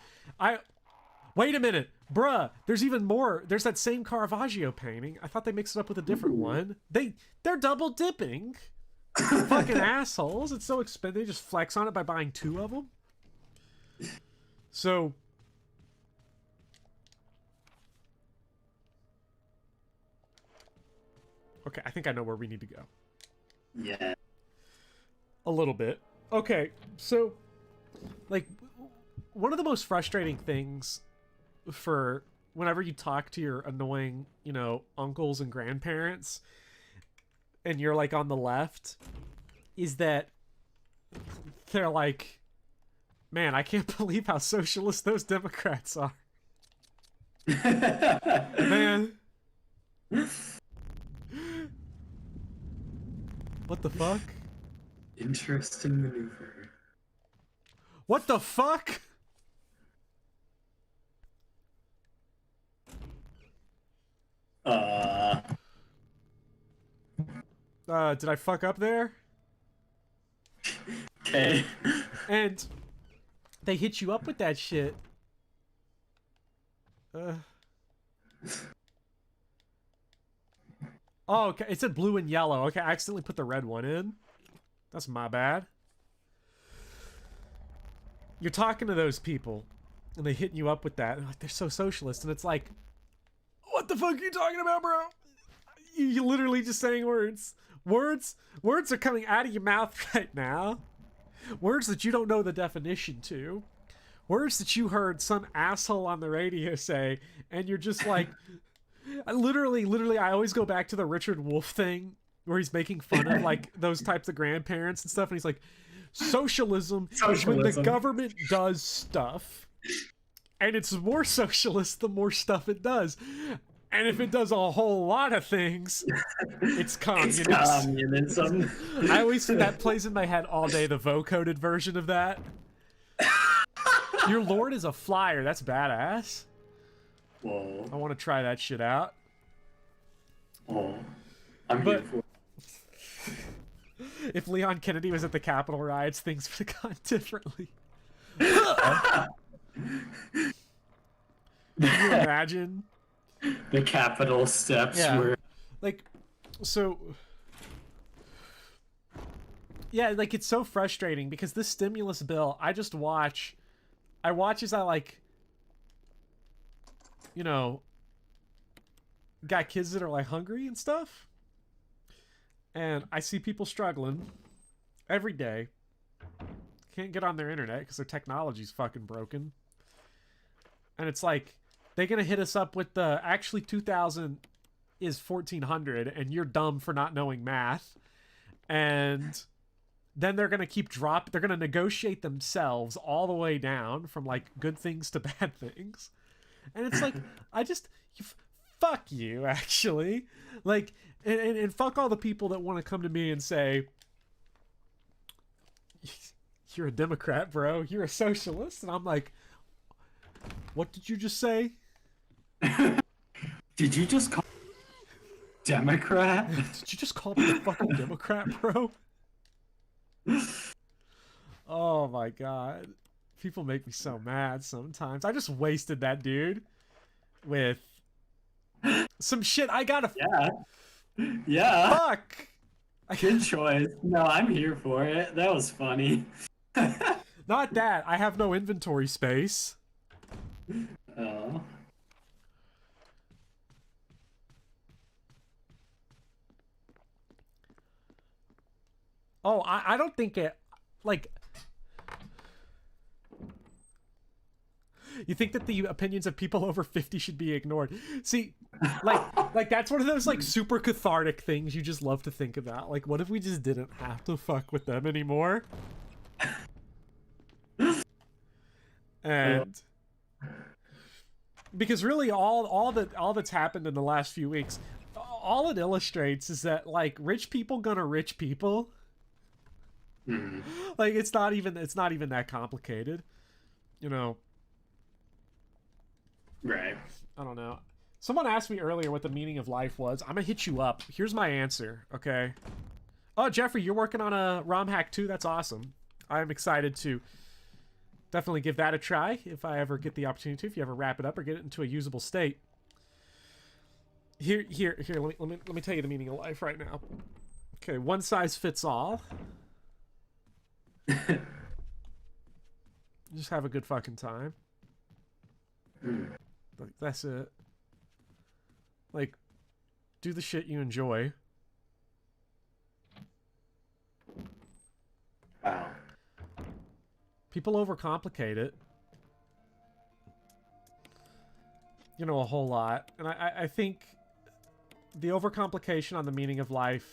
Wait a minute. Bruh, there's even more. There's that same Caravaggio painting. I thought they mixed it up with a different one. They're double dipping. Fucking assholes. It's so expensive. They just flex on it by buying 2 of them. So... Okay, I think I know where we need to go. Yeah. A little bit. Okay, so... Like, one of the most frustrating things for whenever you talk to your annoying, you know, uncles and grandparents, and you're, like, on the left, is that they're like, man, I can't believe how socialist those Democrats are. Man. What the fuck? Interesting maneuver. What the fuck? Did I fuck up there? Okay. And they hit you up with that shit. Oh, okay. It said blue and yellow. Okay, I accidentally put the red one in. That's my bad. You're talking to those people, and they hitting you up with that. And like, they're so socialist, and it's like, what the fuck are you talking about, bro? You're literally just saying words. Words are coming out of your mouth right now. Words that you don't know the definition to. Words that you heard some asshole on the radio say, and you're just like, literally, I always go back to the Richard Wolff thing where he's making fun of like those types of grandparents and stuff, and he's like, socialism is when the government does stuff, and it's more socialist the more stuff it does. And if it does a whole lot of things, it's communism. It's communism. I always, that plays in my head all day, the vocoded version of that. Your lord is a flyer. That's badass. Whoa. I want to try that shit out. Oh. I'm here for it. If Leon Kennedy was at the Capitol riots, things would have gone differently. Can you imagine? The Capitol steps were... Like, so... Yeah, like, it's so frustrating because this stimulus bill, I watch as I, like, you know, got kids that are, like, hungry and stuff. And I see people struggling every day. Can't get on their internet because their technology's fucking broken. And it's like, they're going to hit us up with the, actually 2000 is 1400 and you're dumb for not knowing math. And then they're going to keep they're going to negotiate themselves all the way down from like good things to bad things. And it's like, fuck you, actually. Like, and fuck all the people that want to come to me and say, you're a Democrat, bro. You're a socialist. And I'm like, what did you just say? Did you just call Democrat? Did you just call me a fucking Democrat, bro? Oh my god. People make me so mad sometimes. I just wasted that dude with some shit I gotta... Yeah. Fuck! Good choice. No, I'm here for it. That was funny. Not that. I have no inventory space. Oh. Oh, I don't think it... Like... You think that the opinions of people over 50 should be ignored. See, like that's one of those like super cathartic things you just love to think about. Like, what if we just didn't have to fuck with them anymore? And because really all that's happened in the last few weeks, all it illustrates is that like rich people gonna rich people. Like it's not even that complicated, you know. Right. I don't know. Someone asked me earlier what the meaning of life was. I'm gonna hit you up. Here's my answer, okay? Oh, Jeffrey, you're working on a ROM hack too? That's awesome. I'm excited to definitely give that a try if I ever get the opportunity to, if you ever wrap it up or get it into a usable state. Here, let me tell you the meaning of life right now. Okay, one size fits all. Just have a good fucking time. Like, that's it. Like, do the shit you enjoy. Wow. People overcomplicate it. You know, a whole lot. And I think the overcomplication on the meaning of life,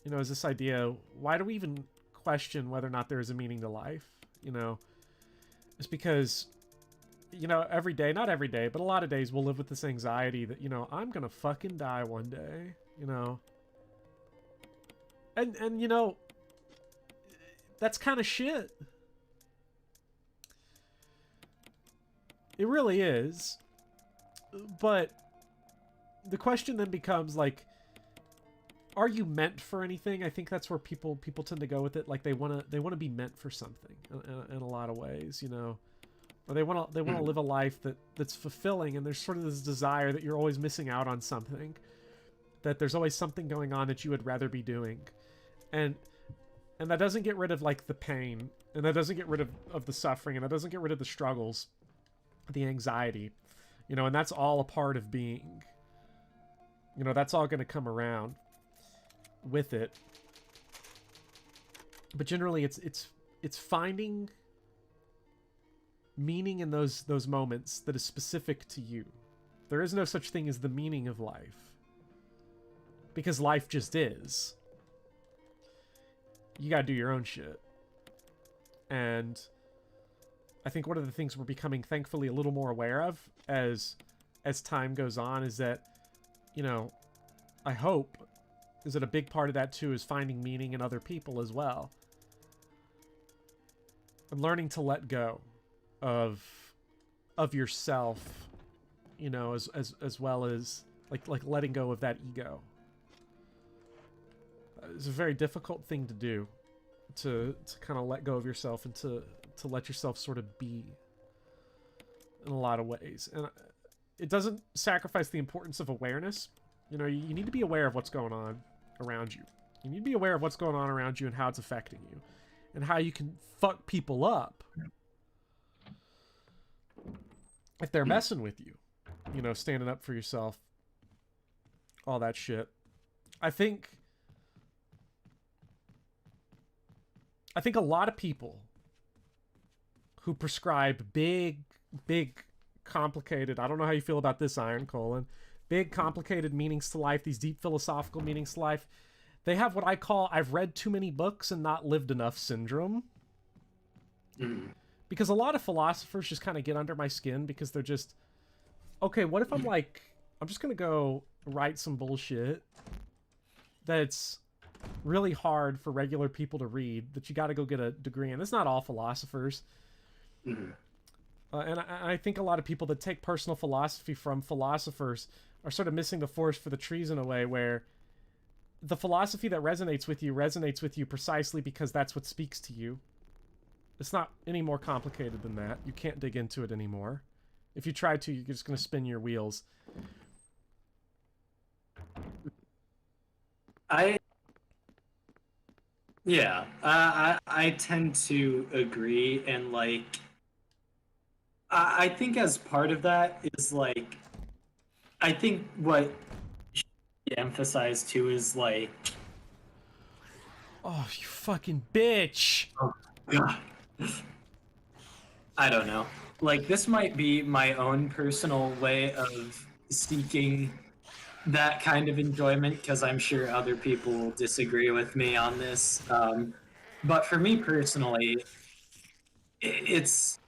you know, is this idea, why do we even question whether or not there is a meaning to life? You know, it's because, you know, every day, not every day, but a lot of days we'll live with this anxiety that, you know, I'm gonna fucking die one day, you know. And you know, that's kind of shit. It really is. But the question then becomes, like, are you meant for anything? I think that's where people tend to go with it. Like, they want to be meant for something in a lot of ways, you know. Or they want to live a life that's fulfilling, and there's sort of this desire that you're always missing out on something. That there's always something going on that you would rather be doing. And that doesn't get rid of, like, the pain, and that doesn't get rid of the suffering, and that doesn't get rid of the struggles, the anxiety, you know, and that's all a part of being. You know, that's all going to come around with it. But generally, it's finding meaning in those moments that is specific to you. There is no such thing as the meaning of life, because life just is. You gotta do your own shit. And I think one of the things we're becoming, thankfully, a little more aware of as time goes on is that, you know, I hope, is that a big part of that too is finding meaning in other people as well. And learning to let go of yourself, you know, as well as like letting go of that ego. It's a very difficult thing to do, to kind of let go of yourself and to let yourself sort of be in a lot of ways. And it doesn't sacrifice the importance of awareness. You know, you need to be aware of what's going on around you. You need to be aware of what's going on around you and how it's affecting you and how you can fuck people up if they're messing with you. You know, standing up for yourself, all that shit. I think a lot of people who prescribe big, complicated, I don't know how you feel about this, Iron Colon, big, complicated meanings to life, these deep philosophical meanings to life, they have what I call, I've read too many books and not lived enough syndrome. Because a lot of philosophers just kind of get under my skin because they're just, okay, what if I'm like, I'm just going to go write some bullshit that's really hard for regular people to read, that you got to go get a degree in. That's not all philosophers. And I think a lot of people that take personal philosophy from philosophers are sort of missing the forest for the trees in a way, where the philosophy that resonates with you precisely because that's what speaks to you. It's not any more complicated than that. You can't dig into it anymore. If you try to, you're just going to spin your wheels. I tend to agree, and like I think as part of that is like, I think what should be emphasized too is like, oh, you fucking bitch. Oh God. I don't know. Like, this might be my own personal way of seeking that kind of enjoyment, because I'm sure other people will disagree with me on this. But for me personally, it's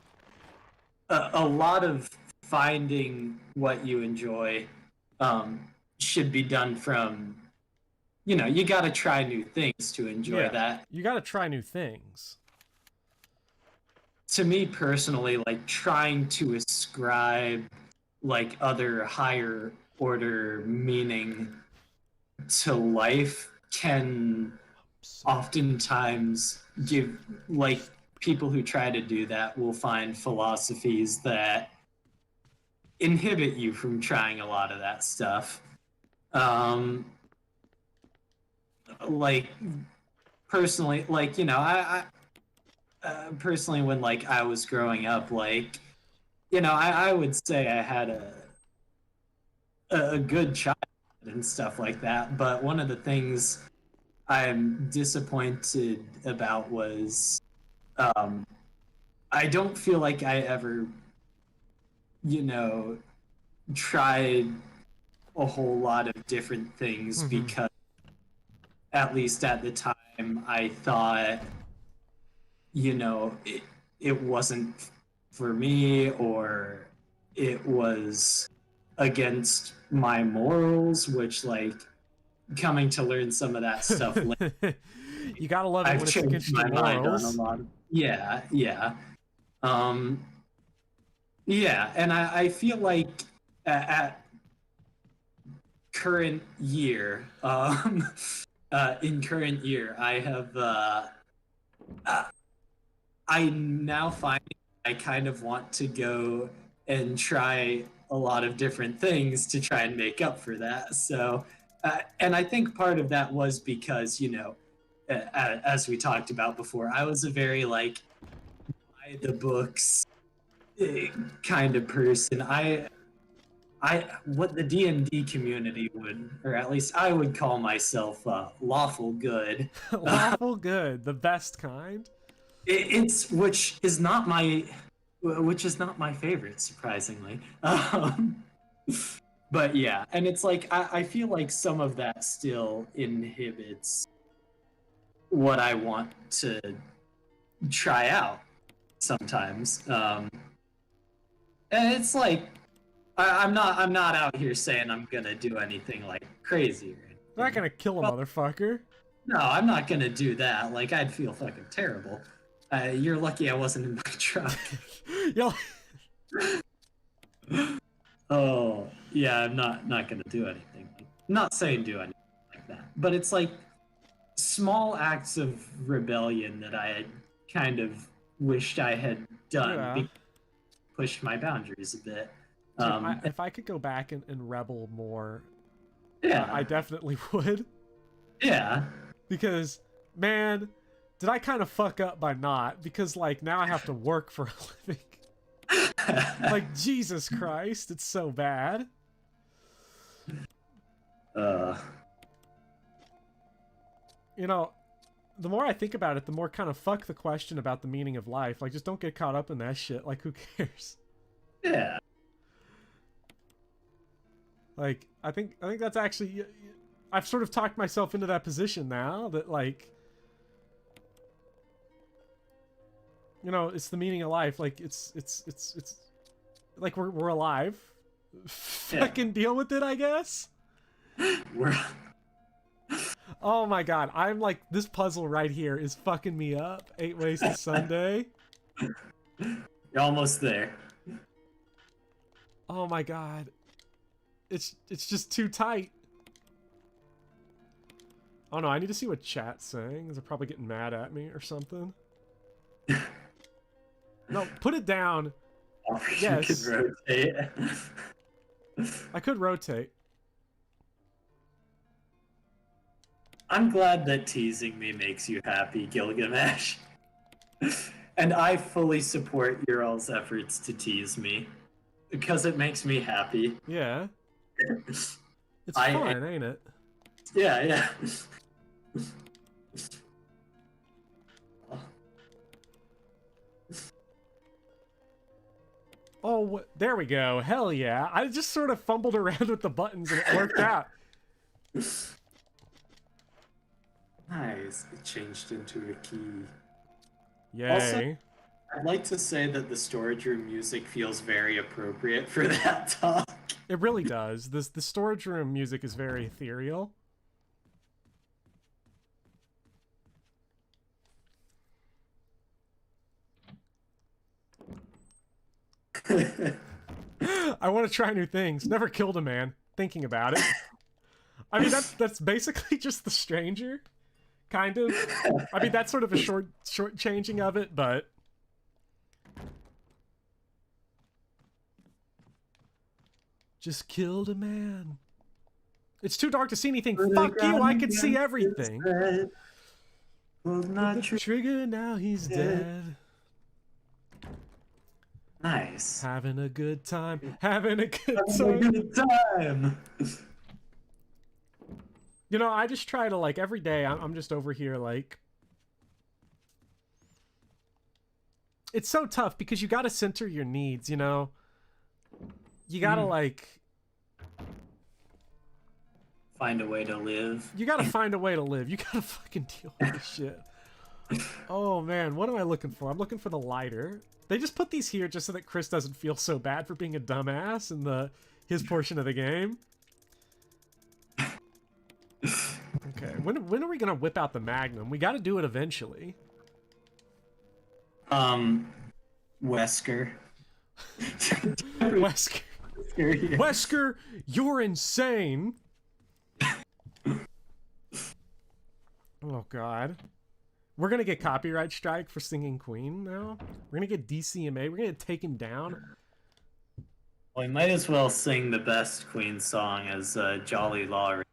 a lot of finding what you enjoy should be done from, you know, you got to try new things to enjoy that. You got to try new things. To me personally, like, trying to ascribe like other higher order meaning to life can oftentimes give, like, people who try to do that will find philosophies that inhibit you from trying a lot of that stuff. like personally, like personally, when like I was growing up, like I would say I had a good childhood and stuff like that. But one of the things I'm disappointed about was um, I don't feel like I ever, you know, tried a whole lot of different things Mm-hmm. because, at least at the time, I thought, it wasn't for me, or it was against my morals, which, like, coming to learn some of that stuff later, You gotta love it I've when it's changed against your my mind on a morals. lot of. Yeah, yeah. Um, yeah, and I feel like at current year, in current year, uh, I now find I kind of want to go and try a lot of different things to try and make up for that. So, and I think part of that was because, as we talked about before, I was a very like buy the books kind of person. What the D&D community would, or at least I would call myself, lawful good. Lawful good, the best kind. It's which is not my favorite, surprisingly. But yeah, and it's like I feel like some of that still inhibits what I want to try out sometimes. And it's like I'm not out here saying I'm gonna do anything like crazy or They're not anything. gonna kill a Well, motherfucker. no, I'm not gonna do that. Like, I'd feel fucking terrible. You're lucky I wasn't in my truck. You'll Oh, yeah, I'm not gonna do anything. I'm not saying do anything like that, but it's like small acts of rebellion that I had kind of wished I had done yeah. because it pushed my boundaries a bit. Dude, Um, if I could go back and rebel more, yeah, I definitely would. yeah. Because, man, did I kind of fuck up by not? Because, like, now I have to work for a living. Like, Jesus Christ, it's so bad. uh, You know, the more I think about it, the more kind of fuck the question about the meaning of life. Like, just don't get caught up in that shit. Like, who cares? yeah. Like, I think that's actually... I've sort of talked myself into that position now, that, like... You know, it's the meaning of life. Like, it's like, we're alive. Fucking deal with it, I guess. We're Oh my god, I'm like, this puzzle right here is fucking me up. 8 Ways to Sunday. you're almost there. Oh my god. It's just too tight. Oh no, I need to see what chat's saying. They're probably getting mad at me or something. No, put it down. Yes. You can rotate. I could rotate. I'm glad that teasing me makes you happy, Gilgamesh. And I fully support your all's efforts to tease me, because it makes me happy. Yeah. It's I- fun, ain't it? Yeah, yeah. Oh, there we go. Hell yeah. I just sort of fumbled around with the buttons and it worked out. Nice. It changed into a key. Yay. Also, I'd like to say that the storage room music feels very appropriate for that talk. It really does. The storage room music is very ethereal. I want to try new things. Never killed a man. Thinking about it. I mean, that's basically just The Stranger, kind of. I mean, that's sort of a short changing of it, but just killed a man. It's too dark to see anything. But Fuck you, I can see against everything. his head. Pulled my The trigger, now he's dead. Nice. Having a good time. Having a good Having a time. good time. You know, I just try to, like, every day, I'm just over here, like... It's so tough because you gotta center your needs, you know? You gotta, like... Find a way to live. You gotta find a way to live. You gotta fucking deal with this shit. Oh, man, what am I looking for? I'm looking for the lighter. They just put these here just so that Chris doesn't feel so bad for being a dumbass in his portion of the game. Okay, when are we gonna whip out the Magnum? We gotta do it eventually. Wesker. Wesker. Yeah. Wesker, you're insane. Oh, God. We're gonna get copyright strike for singing Queen now. We're gonna get DCMA. We're gonna get taken down. Well, we might as well sing the best Queen song as Jolly Lawrence.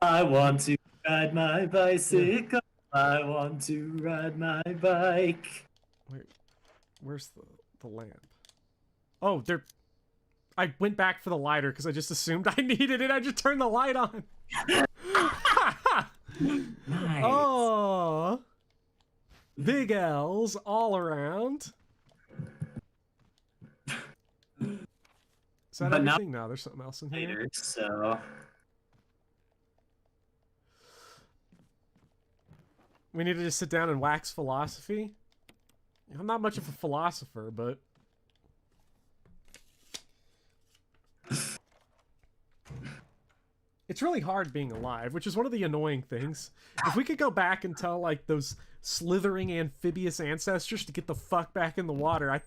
I want to ride my bicycle. I want to ride my bike. Wait, where's the lamp? Oh, I went back for the lighter because I just assumed I needed it. I just turned the light on. Nice. Oh, big L's all around. Is that But everything? No, there's something else in here. Later, so We need to just sit down and wax philosophy. I'm not much of a philosopher, but it's really hard being alive, which is one of the annoying things. If we could go back and tell, like, those slithering amphibious ancestors to get the fuck back in the water,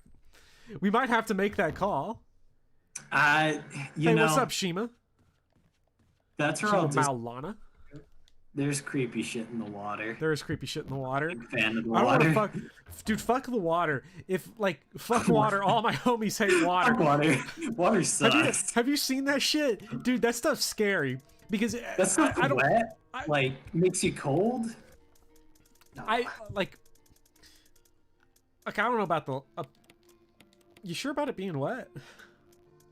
we might have to make that call. you Hey, know, what's up, Shima? that's where Shima I'll just, Maulana. there's creepy shit in the water. There is creepy shit in the water. Big fan of the I don't want to water. fuck... Dude, fuck the water. Fuck water. All my homies hate water. Fuck water. Water sucks. Have you seen that shit? Dude, that stuff's scary. Because That stuff I don't... wet, like, makes you cold. No. I don't know about the... you sure about it being wet?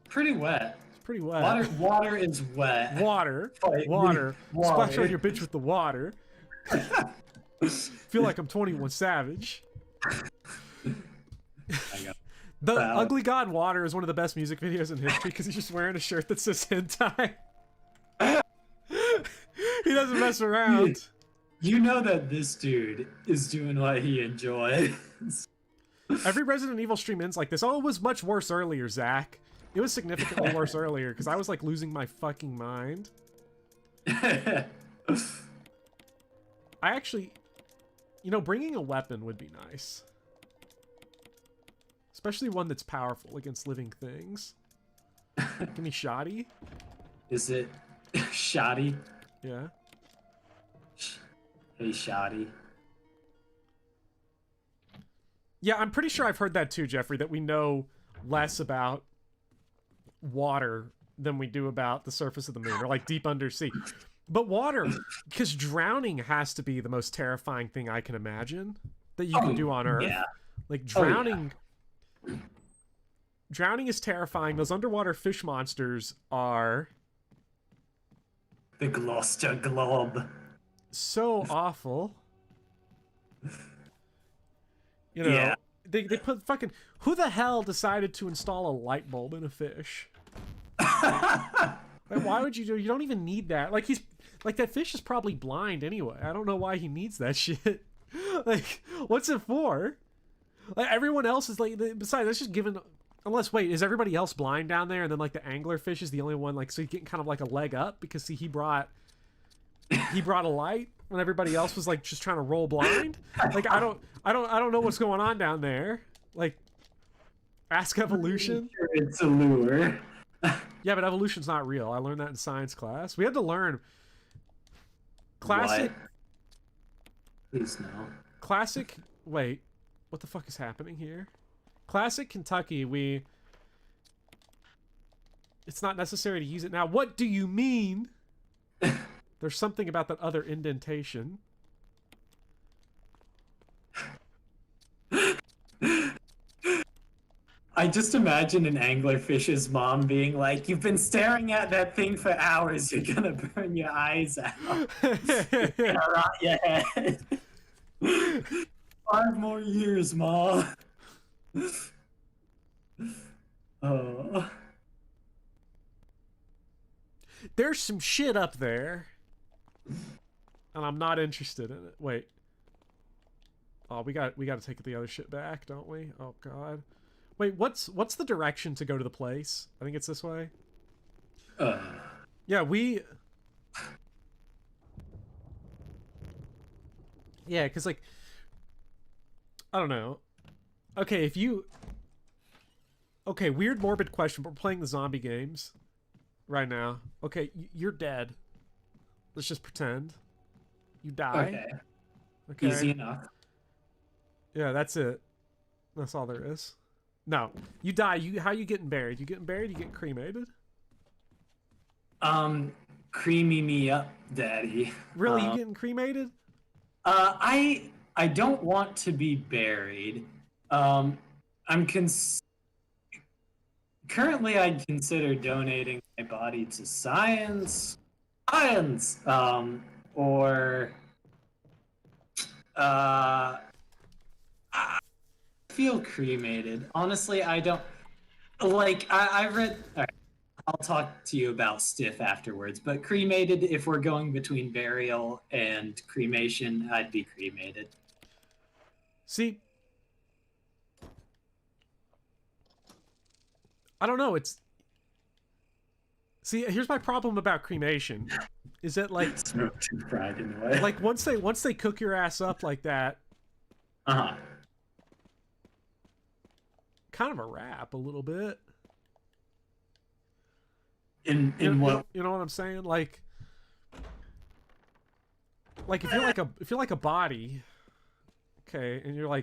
Pretty wet. It's pretty wet. Water is wet. Water. Fight me. Water. Water. Splash on your bitch with the water. Feel like I'm 21 Savage. The Ugly God Water is one of the best music videos in history because he's just wearing a shirt that says hentai. He doesn't mess around. You know that this dude is doing what he enjoys. Every Resident Evil stream ends like this. Oh, it was much worse earlier, Zach. It was significantly worse earlier because I was like losing my fucking mind. I actually, you know, bringing a weapon would be nice. Especially one that's powerful against living things. Give me shoddy. Is it shoddy? Yeah. Hey, shoddy. Yeah, I'm pretty sure I've heard that too, Jeffrey, that we know less about water than we do about the surface of the moon, or like deep undersea. But water, because drowning has to be the most terrifying thing I can imagine that you can do on Earth. Yeah. Like drowning... Drowning is terrifying. Those underwater fish monsters are... The Gloucester Glob. so awful. You know, Yeah. they put fucking... Who the hell decided to install a light bulb in a fish? Like, why would you do... You don't even need that. Like, that fish is probably blind anyway. I don't know why he needs that shit. Like, what's it for? Like, everyone else is like... Besides, that's just given... Unless, wait, is everybody else blind down there? And then, like, the anglerfish is the only one, like, so he's getting kind of like a leg up? Because, see, he brought a light when everybody else was, like, just trying to roll blind? Like, I don't know what's going on down there. Like, ask evolution. Sure, it's a lure. Yeah, but evolution's not real. I learned that in science class. We had to learn classic... What? Please no. Classic... Wait, what the fuck is happening here? Classic Kentucky, it's not necessary to use it now. What do you mean? There's something about that other indentation. I just imagine an anglerfish's mom being like, "You've been staring at that thing for hours. You're gonna burn your eyes out. You're gonna rot your head. 5 more years, Mom." Oh. There's some shit up there, and I'm not interested in it. Wait. Oh, we got to take the other shit back, don't we? Oh God. Wait, what's the direction to go to the place? I think it's this way. Yeah, yeah, because like, I don't know. Okay, if you. Okay, weird morbid question, but we're playing the zombie games right now. Okay, you're dead. Let's just pretend. You die. Okay. Easy enough. Yeah, that's it. That's all there is. No, you die. How you getting buried? You getting buried? You getting cremated? Creamy me up, Daddy. Really, you getting cremated? I don't want to be buried. Currently I'd consider donating my body to science, or I feel cremated. Honestly, I don't like. I read. All right, I'll talk to you about stiff afterwards. But cremated, if we're going between burial and cremation, I'd be cremated. See, I don't know. See, here's my problem about cremation, is that like Smoke too fried in a way. like once they cook your ass up like that, kind of a wrap a little bit. In what? You know what I'm saying? Like if you're like a body, okay, and you're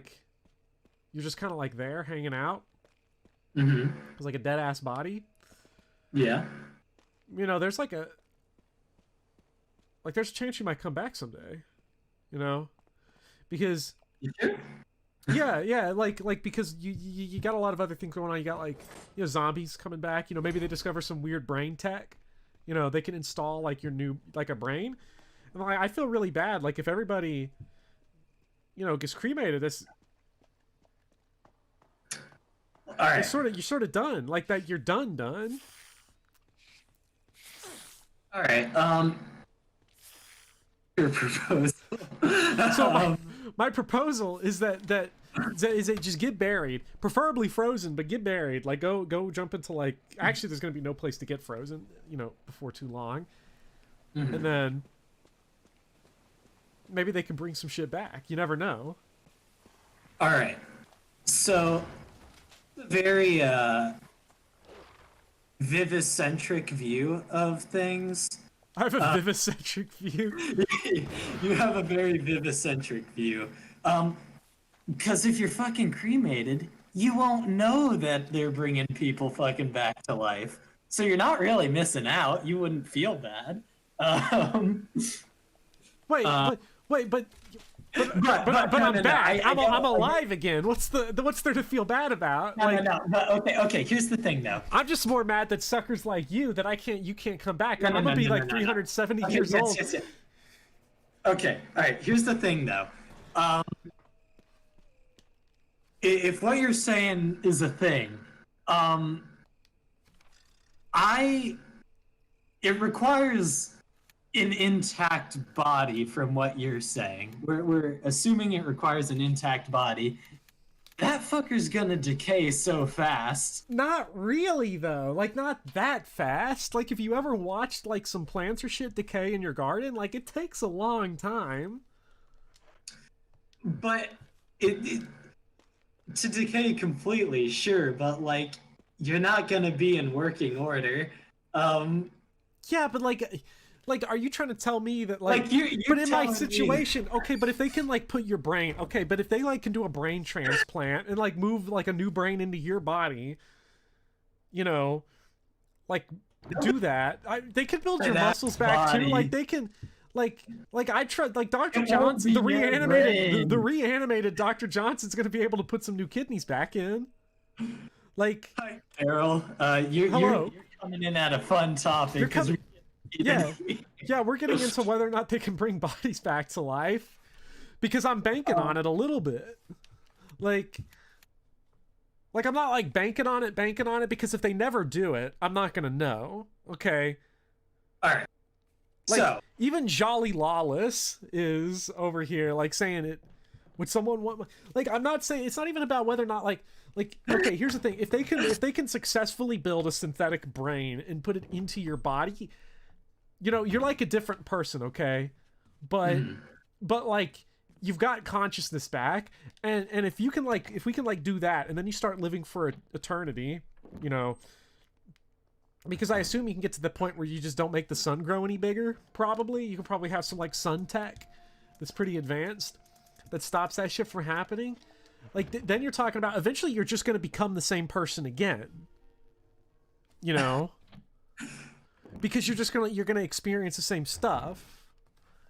just kind of like there hanging out. Mm-hmm. It's like a dead ass body. Yeah. You know, there's there's a chance you might come back someday. You know, because yeah, like because you got a lot of other things going on. You got zombies coming back. You know, maybe they discover some weird brain tech. You know, they can install like your new a brain. And I feel really bad. Like if everybody, gets cremated, this. All right. You're sort of done. Like that, you're done. All right. Your proposal. So my proposal is that just get buried, preferably frozen, but get buried. Like go jump into actually there's gonna be no place to get frozen, before too long, and then maybe they can bring some shit back. You never know. All right. So very vivicentric view of things. I have a vivicentric view. You have a very vivicentric view. Because if you're fucking cremated, you won't know that they're bringing people fucking back to life. So you're not really missing out. You wouldn't feel bad. Wait, but I'm back. I'm alive again. What's there to feel bad about? No. But okay. Here's the thing, though. I'm just more mad that suckers like you you can't come back. I'm gonna be 370 years old. Yes. Okay. All right. Here's the thing, though. If what you're saying is a thing, it requires an intact body from what you're saying. We're assuming it requires an intact body. That fucker's gonna decay so fast. Not really, though. Not that fast. If you ever watched some plants or shit decay in your garden, it takes a long time. But it to decay completely, sure, but you're not gonna be in working order. Yeah, but are you trying to tell me that you're but in my telling situation, me... okay, but if they can put your brain, okay, but if they can do a brain transplant and move a new brain into your body, like do that. They can build your That muscles back too. body. Like they can, like I tried. Like Dr. It won't Johnson, be the your reanimated, the brain. reanimated Dr. Johnson's gonna be able to put some new kidneys back in. Like, Hi, Carol. You're Hello. coming in at a fun topic. You're 'cause coming- we- yeah, we're getting into whether or not they can bring bodies back to life, because I'm banking on it a little bit. Like I'm not like banking on it, because if they never do it, I'm not gonna know. Okay. All right. Like, So even Jolly Lawless is over here, like, saying it. Would someone want? Like, I'm not saying it's not even about whether or not like. Okay, here's the thing: if they can successfully build a synthetic brain and put it into your body, you know, you're like a different person, okay? But like, you've got consciousness back, and if we can like do that, and then you start living for eternity, you know. Because I assume you can get to the point where you just don't make the sun grow any bigger. Probably you can probably have some like sun tech that's pretty advanced that stops that shit from happening. Like then you're talking about eventually you're just going to become the same person again. You know, because you're gonna experience the same stuff.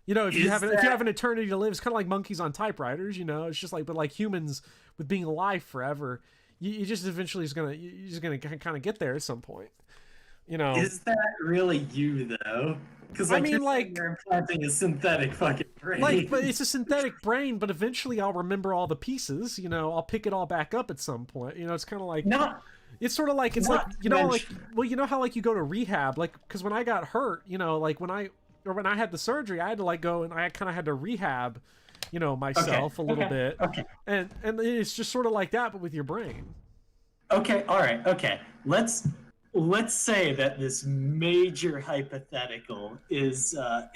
You know, if you have an eternity to live, it's kind of like monkeys on typewriters. You know, it's just like, but like humans with being alive forever, you just eventually you're just gonna kind of get there at some point. You know, is that really you though? Because I mean, like, you're implanting a synthetic fucking brain. like, but it's a synthetic brain. But eventually, I'll remember all the pieces. You know, I'll pick it all back up at some point. You know, it's kind of like it's sort of like it's like you know, like you know how like you go to rehab, like because when I got hurt, you know, like when I had the surgery, I had to like go and I kind of had to rehab, you know, myself a little bit. Okay. And it's just sort of like that, but with your brain. Okay. All right. Okay. Let's say that this major hypothetical is a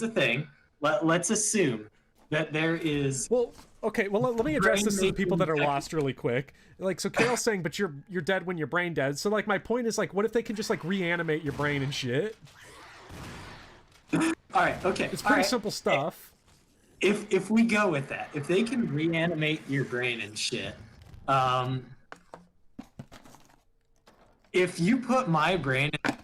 thing. Let's assume that there is. Well, okay. Well, let me address this to the people that are lost really quick. Like, so Carol's saying, but you're dead when your brain dead. So like, my point is like, what if they can just like reanimate your brain and shit? All right. Okay. It's pretty simple stuff. If we go with that, if they can reanimate your brain and shit, if you put my brain in my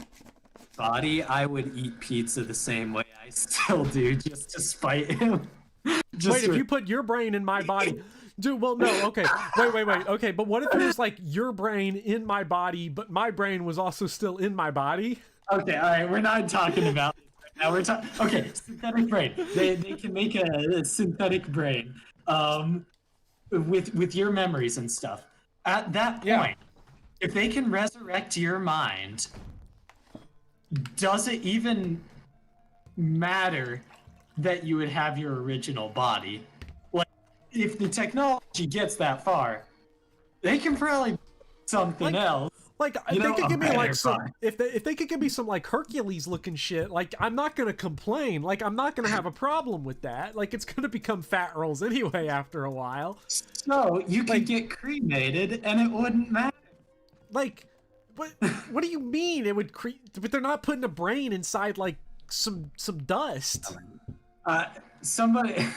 body, I would eat pizza the same way I still do, just to spite him. Wait, if you put your brain in my body, dude. Well, no. Okay. Wait. Okay, but what if it was like your brain in my body, but my brain was also still in my body? Okay. All right. We're not talking about this right now. We're talking. Okay. Synthetic brain. They can make a synthetic brain, with your memories and stuff. At that point, if they can resurrect your mind, does it even matter that you would have your original body? Like, if the technology gets that far, they can probably do something else. Like, if they could give me like some, if they could give me some like Hercules looking shit, like I'm not gonna complain. Like I'm not gonna have a problem with that. Like it's gonna become fat rolls anyway after a while. So you could get cremated and it wouldn't matter. Like, what do you mean it would but they're not putting a brain inside like some dust. Somebody.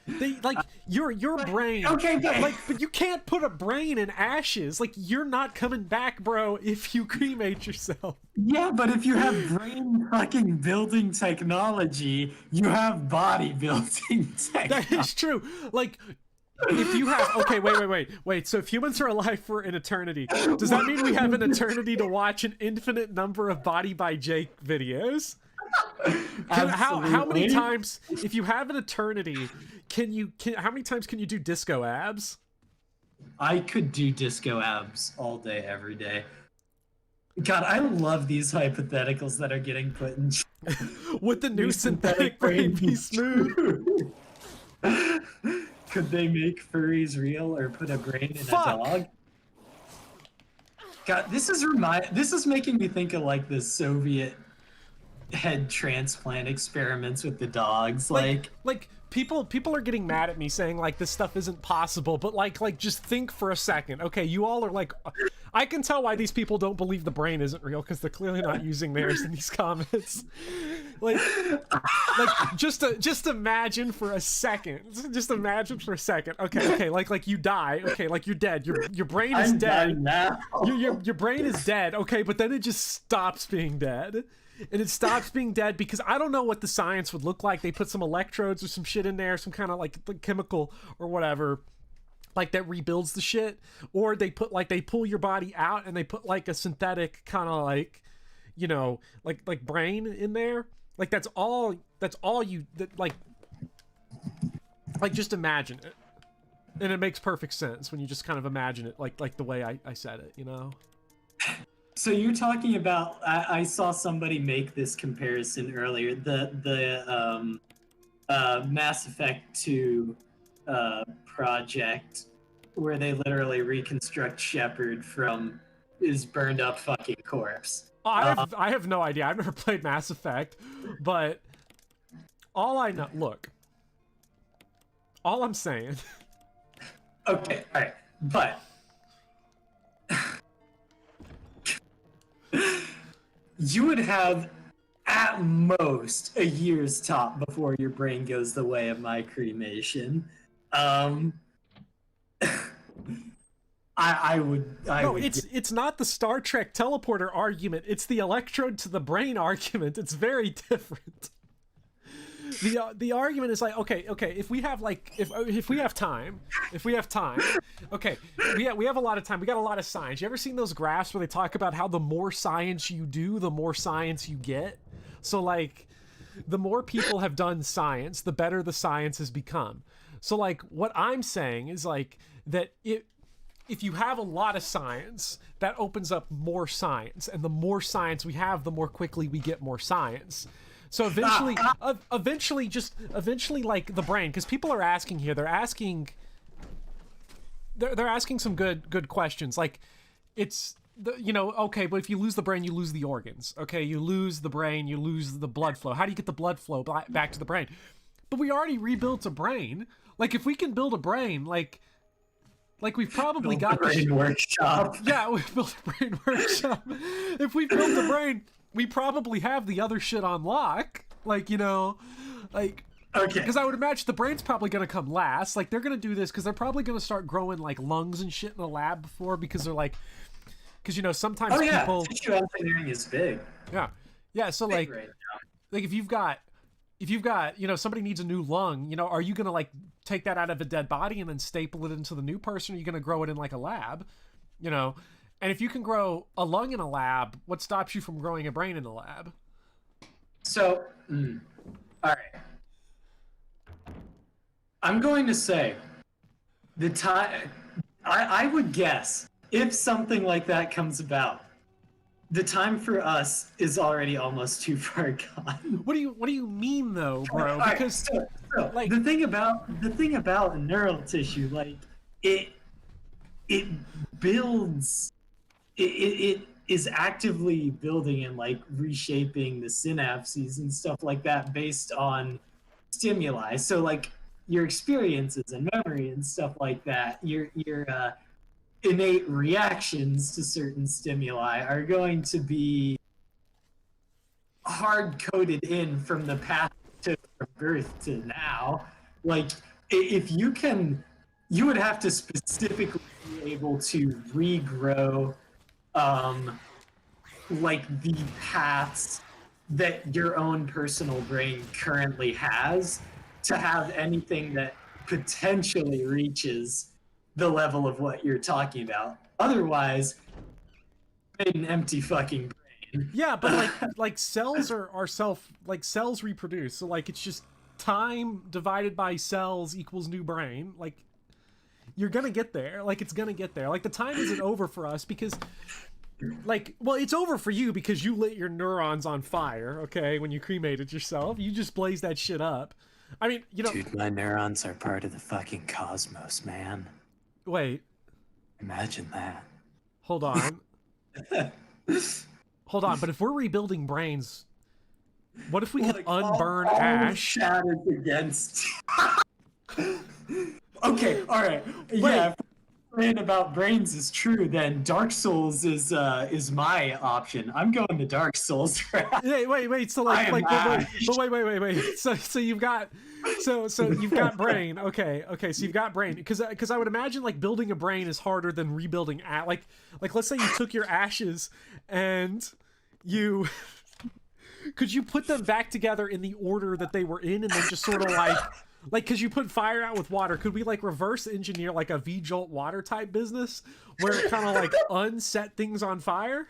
They like your brain. Okay, but you can't put a brain in ashes. Like you're not coming back, bro, if you cremate yourself. Yeah, but if you have brain fucking building technology, you have body building technology. That is true. Like if you have wait. So if humans are alive for an eternity, does that mean we have an eternity to watch an infinite number of Body by Jake videos? How many times, if you have an eternity, how many times can you do disco abs? I could do disco abs all day, every day. God, I love these hypotheticals that are getting put in. Would the new synthetic brain be smooth? Could they make furries real or put a brain in a dog? God, this is making me think of like the Soviet head transplant experiments with the dogs. Like people are getting mad at me saying like this stuff isn't possible, but like just think for a second. Okay, you all are like, I can tell why these people don't believe the brain isn't real, because they're clearly not using theirs in these comments. like just imagine for a second. Just imagine for a second. Okay, like you die. Okay, like you're dead. Your brain is I'm dead. done now. Your brain is dead. Okay, but then it just stops being dead. And it stops being dead because I don't know what the science would look like. They put some electrodes or some shit in there, some kind of like chemical or whatever, like that rebuilds the shit. Or they pull your body out and they put like a synthetic kind of like, you know, like brain in there. Like that's all you like just imagine it. And it makes perfect sense when you just kind of imagine it like the way I said it, you know? So you're talking about, I saw somebody make this comparison earlier, the Mass Effect 2 project where they literally reconstruct Shepard from his burned up fucking corpse. I have no idea. I've never played Mass Effect, but all I know, look, all I'm saying. Okay, alright, but you would have at most a year's top before your brain goes the way of my cremation. I would. It's not the Star Trek teleporter argument. It's the electrode to the brain argument. It's very different. The argument is like, okay, if we have like if we have time, okay, we have a lot of time. We got a lot of science. You ever seen those graphs where they talk about how the more science you do, the more science you get? So like, the more people have done science, the better the science has become. So like, what I'm saying is like that if you have a lot of science, that opens up more science, and the more science we have, the more quickly we get more science. So eventually, eventually, like the brain, because people are asking here, they're asking some good questions. Like, it's okay, but if you lose the brain, you lose the organs. Okay, you lose the brain, you lose the blood flow. How do you get the blood flow back to the brain? But we already rebuilt a brain. Like, if we can build a brain, like we've probably got the brain workshop. Yeah, we've built a brain workshop. If we built a brain, we probably have the other shit on lock. Like, like, okay. Because I would imagine the brain's probably going to come last. Like, they're going to do this because they're probably going to start growing, like, lungs and shit in the lab before, because they're like, because, sometimes people... tissue engineering is big. Yeah. Yeah, so, like, right like, if you've got, somebody needs a new lung, are you going to, like, take that out of a dead body and then staple it into the new person? Or are you going to grow it in, like, a lab? And if you can grow a lung in a lab, what stops you from growing a brain in a lab? So, all right. I'm going to say the time. I would guess if something like that comes about, the time for us is already almost too far gone. What do you mean though, bro? Because so, like, the thing about neural tissue, like it builds. It is actively building and like reshaping the synapses and stuff like that based on stimuli. So like your experiences and memory and stuff like that, your innate reactions to certain stimuli are going to be hard coded in from the past to birth to now. Like if you would have to specifically be able to regrow like the paths that your own personal brain currently has to have anything that potentially reaches the level of what you're talking about. Otherwise, made an empty fucking brain. Yeah, but like cells cells reproduce. So like it's just time divided by cells equals new brain. Like you're gonna get there. Like it's gonna get there. Like the time isn't over for us because it's over for you because you lit your neurons on fire, okay, when you cremated yourself. You just blazed that shit up. I mean, Dude, my neurons are part of the fucking cosmos, man. Wait. Imagine that. Hold on. Hold on, but if we're rebuilding brains, what if we could unburn ash? Chat is against. Okay, alright. Yeah, saying about brains is true, then Dark Souls is my option. I'm going the Dark Souls route. Yeah, wait. So I am wait. So you've got, so you've got brain. Okay. So you've got brain because I would imagine like building a brain is harder than rebuilding like let's say you took your ashes and you could you put them back together in the order that they were in and then just sort of like because you put fire out with water, could we like reverse engineer like a V-Jolt water type business where it kind of like unset things on fire?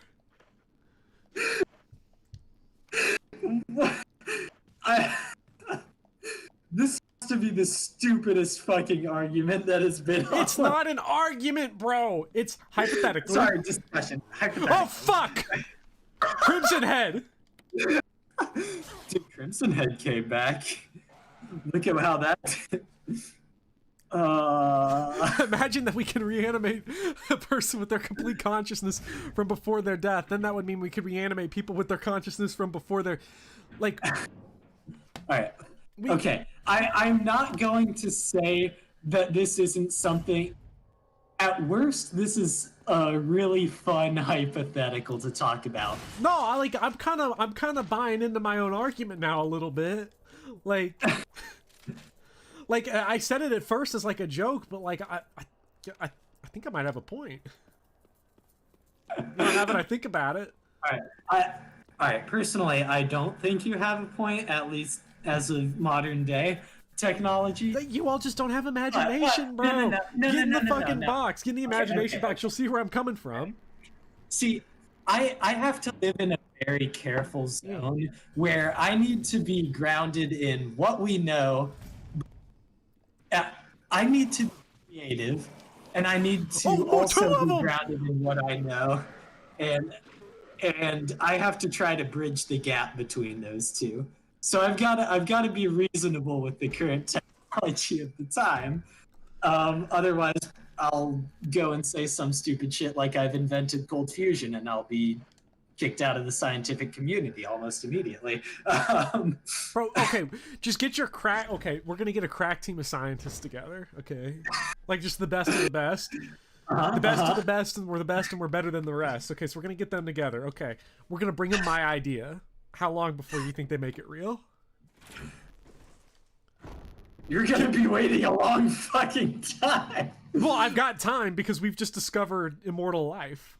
This has to be the stupidest fucking argument that has been. It's not an argument, bro. It's hypothetical. Sorry, discussion. Hypothetical. Oh fuck! Crimson Head. Dude, Crimson Head came back. Look at how that. Imagine that we can reanimate a person with their complete consciousness from before their death. Then that would mean we could reanimate people with their consciousness from before their, like. All right. Okay. I'm not going to say that this isn't something. At worst, this is a really fun hypothetical to talk about. No, I'm kind of buying into my own argument now a little bit. Like, like I said it at first as like a joke, but like I think I might have a point. Now that I think about it. All right. Personally, I don't think you have a point, at least as of modern day technology. You all just don't have imagination, bro. Get in the fucking box. Get in the imagination box. You'll see where I'm coming from. See, I have to live in a very careful zone where I need to be grounded in what we know. I need to be creative, and I need to also be grounded in what I know, and I have to try to bridge the gap between those two. So I've got to be reasonable with the current technology at the time. Otherwise, I'll go and say some stupid shit like I've invented cold fusion, and I'll be kicked out of the scientific community almost immediately. Bro, okay, just get your crack. Okay, we're gonna get a crack team of scientists together. Okay, like just the best of the best. The best of the best, and we're the best, and we're better than the rest. Okay, so we're gonna get them together. Okay, we're gonna bring them my idea. How long before you think they make it real? You're gonna be waiting a long fucking time. Well, I've got time because we've just discovered immortal life.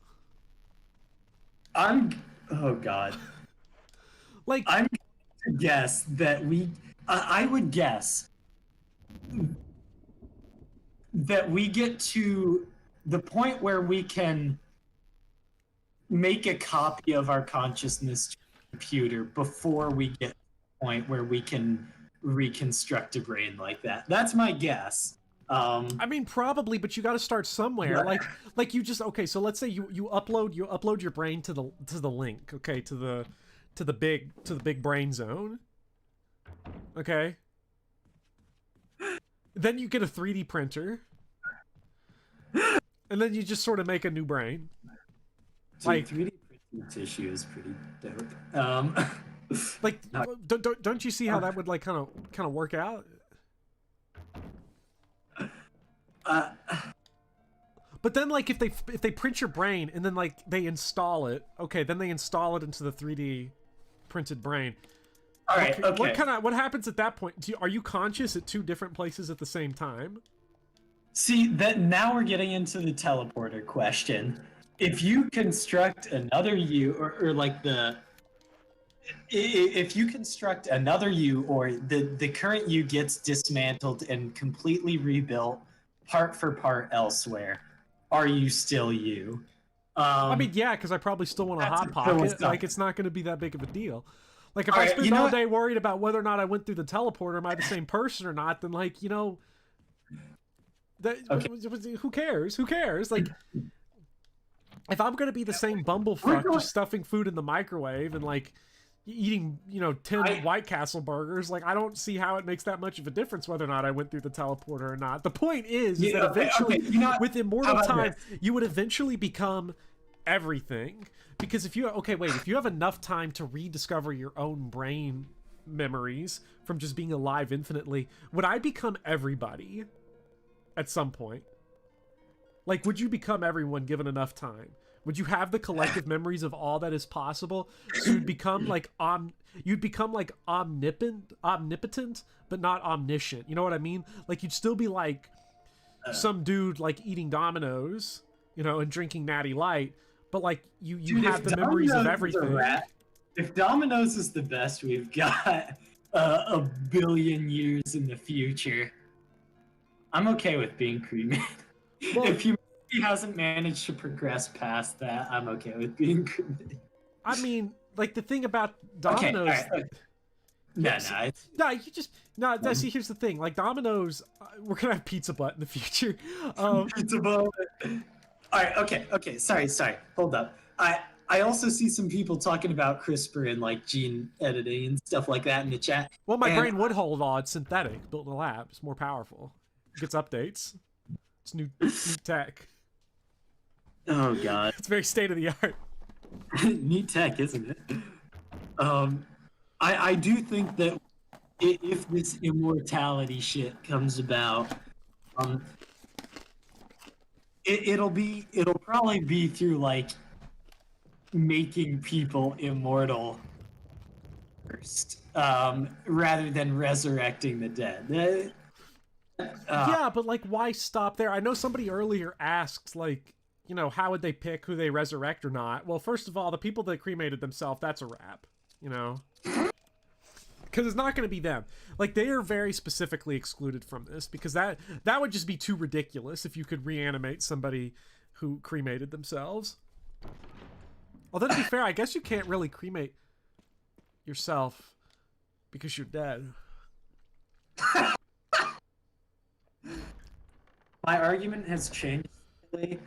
Oh god. Like, I'm gonna guess that I would guess that we get to the point where we can make a copy of our consciousness to a computer before we get to the point where we can reconstruct a brain like that. That's my guess. I mean, probably, but you got to start somewhere. Like you just okay. So let's say you upload your brain to the link. Okay, to the big brain zone. Okay. Then you get a 3D printer, and then you just sort of make a new brain. Like 3D printing tissue is pretty dope. Like, don't you see how that would like kind of work out? But then like if they print your brain and then like they install it, okay, then they install it into the 3D printed brain. All right. Okay. What happens at that point? Are you conscious at two different places at the same time? See, that now we're getting into the teleporter question. If you construct another you, or like if you construct another you, or the current you gets dismantled and completely rebuilt part for part elsewhere, are you still you? I mean, yeah, because I probably still want a hot pocket. Like, it's not going to be that big of a deal. Like, if I spend all day worried about whether or not I went through the teleporter, am I the same person or not, then, like, you know, who cares? Who cares? Like, if I'm going to be the same bumblefuck just stuffing food in the microwave and, like, eating, you know, 10 White Castle burgers, like, I don't see how it makes that much of a difference whether or not I went through the teleporter or not. The point is that eventually, with immortal time, you would eventually become everything. Because if you have enough time to rediscover your own brain memories from just being alive infinitely, would I become everybody at some point? Like, would you become everyone given enough time? Would you have the collective memories of all that is possible? So you'd become like omnipotent, but not omniscient. You know what I mean? Like, you'd still be like some dude like eating Dominoes, you know, and drinking Natty Light, but like you Dude, have if the memories of Domino's is a everything. rat, if Domino's is the best we've got a billion years in the future, I'm okay with being cremated. Well, if humanity hasn't managed to progress past that, I'm okay with being cremated. I mean, like the thing about Okay, Domino's. okay. No, it's... No, you just no. See, here's the thing. Like Domino's, we're gonna have Pizza Butt in the future. Pizza Butt. All right, okay. Sorry. Hold up. I also see some people talking about CRISPR and like gene editing and stuff like that in the chat. Well, my brain would hold on. It's synthetic, built in a lab. It's more powerful. It gets updates. It's new tech. Oh god. It's very state of the art. Neat tech, isn't it? I do think that if this immortality shit comes about, it'll probably be through like making people immortal first, rather than resurrecting the dead. Yeah, but like, why stop there? I know somebody earlier asked, like, you know, how would they pick who they resurrect or not? Well, first of all, the people that cremated themselves, that's a wrap, you know? Because it's not going to be them. Like, they are very specifically excluded from this, because that would just be too ridiculous if you could reanimate somebody who cremated themselves. Although, to be fair, I guess you can't really cremate yourself because you're dead. My argument has changed slightly.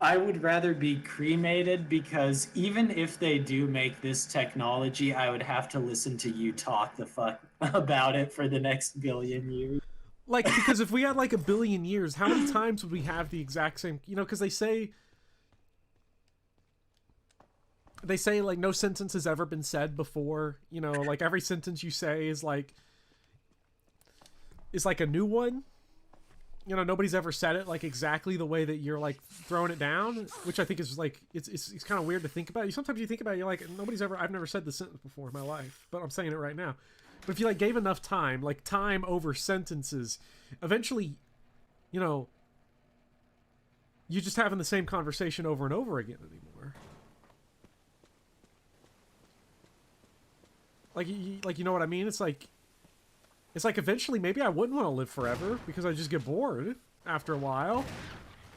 I would rather be cremated because even if they do make this technology, I would have to listen to you talk the fuck about it for the next billion years. Like, because if we had like a billion years, how many times would we have the exact same, you know, because they say like no sentence has ever been said before, you know, like every sentence you say is like a new one. You know, nobody's ever said it like exactly the way that you're like throwing it down, which I think is like it's kind of weird to think about. Sometimes you think about it, you're like, I've never said this sentence before in my life, but I'm saying it right now. But if you like gave enough time, like time over sentences, eventually, you know, you're just having the same conversation over and over again anymore. Like you know what I mean? It's like eventually maybe I wouldn't want to live forever because I just get bored after a while.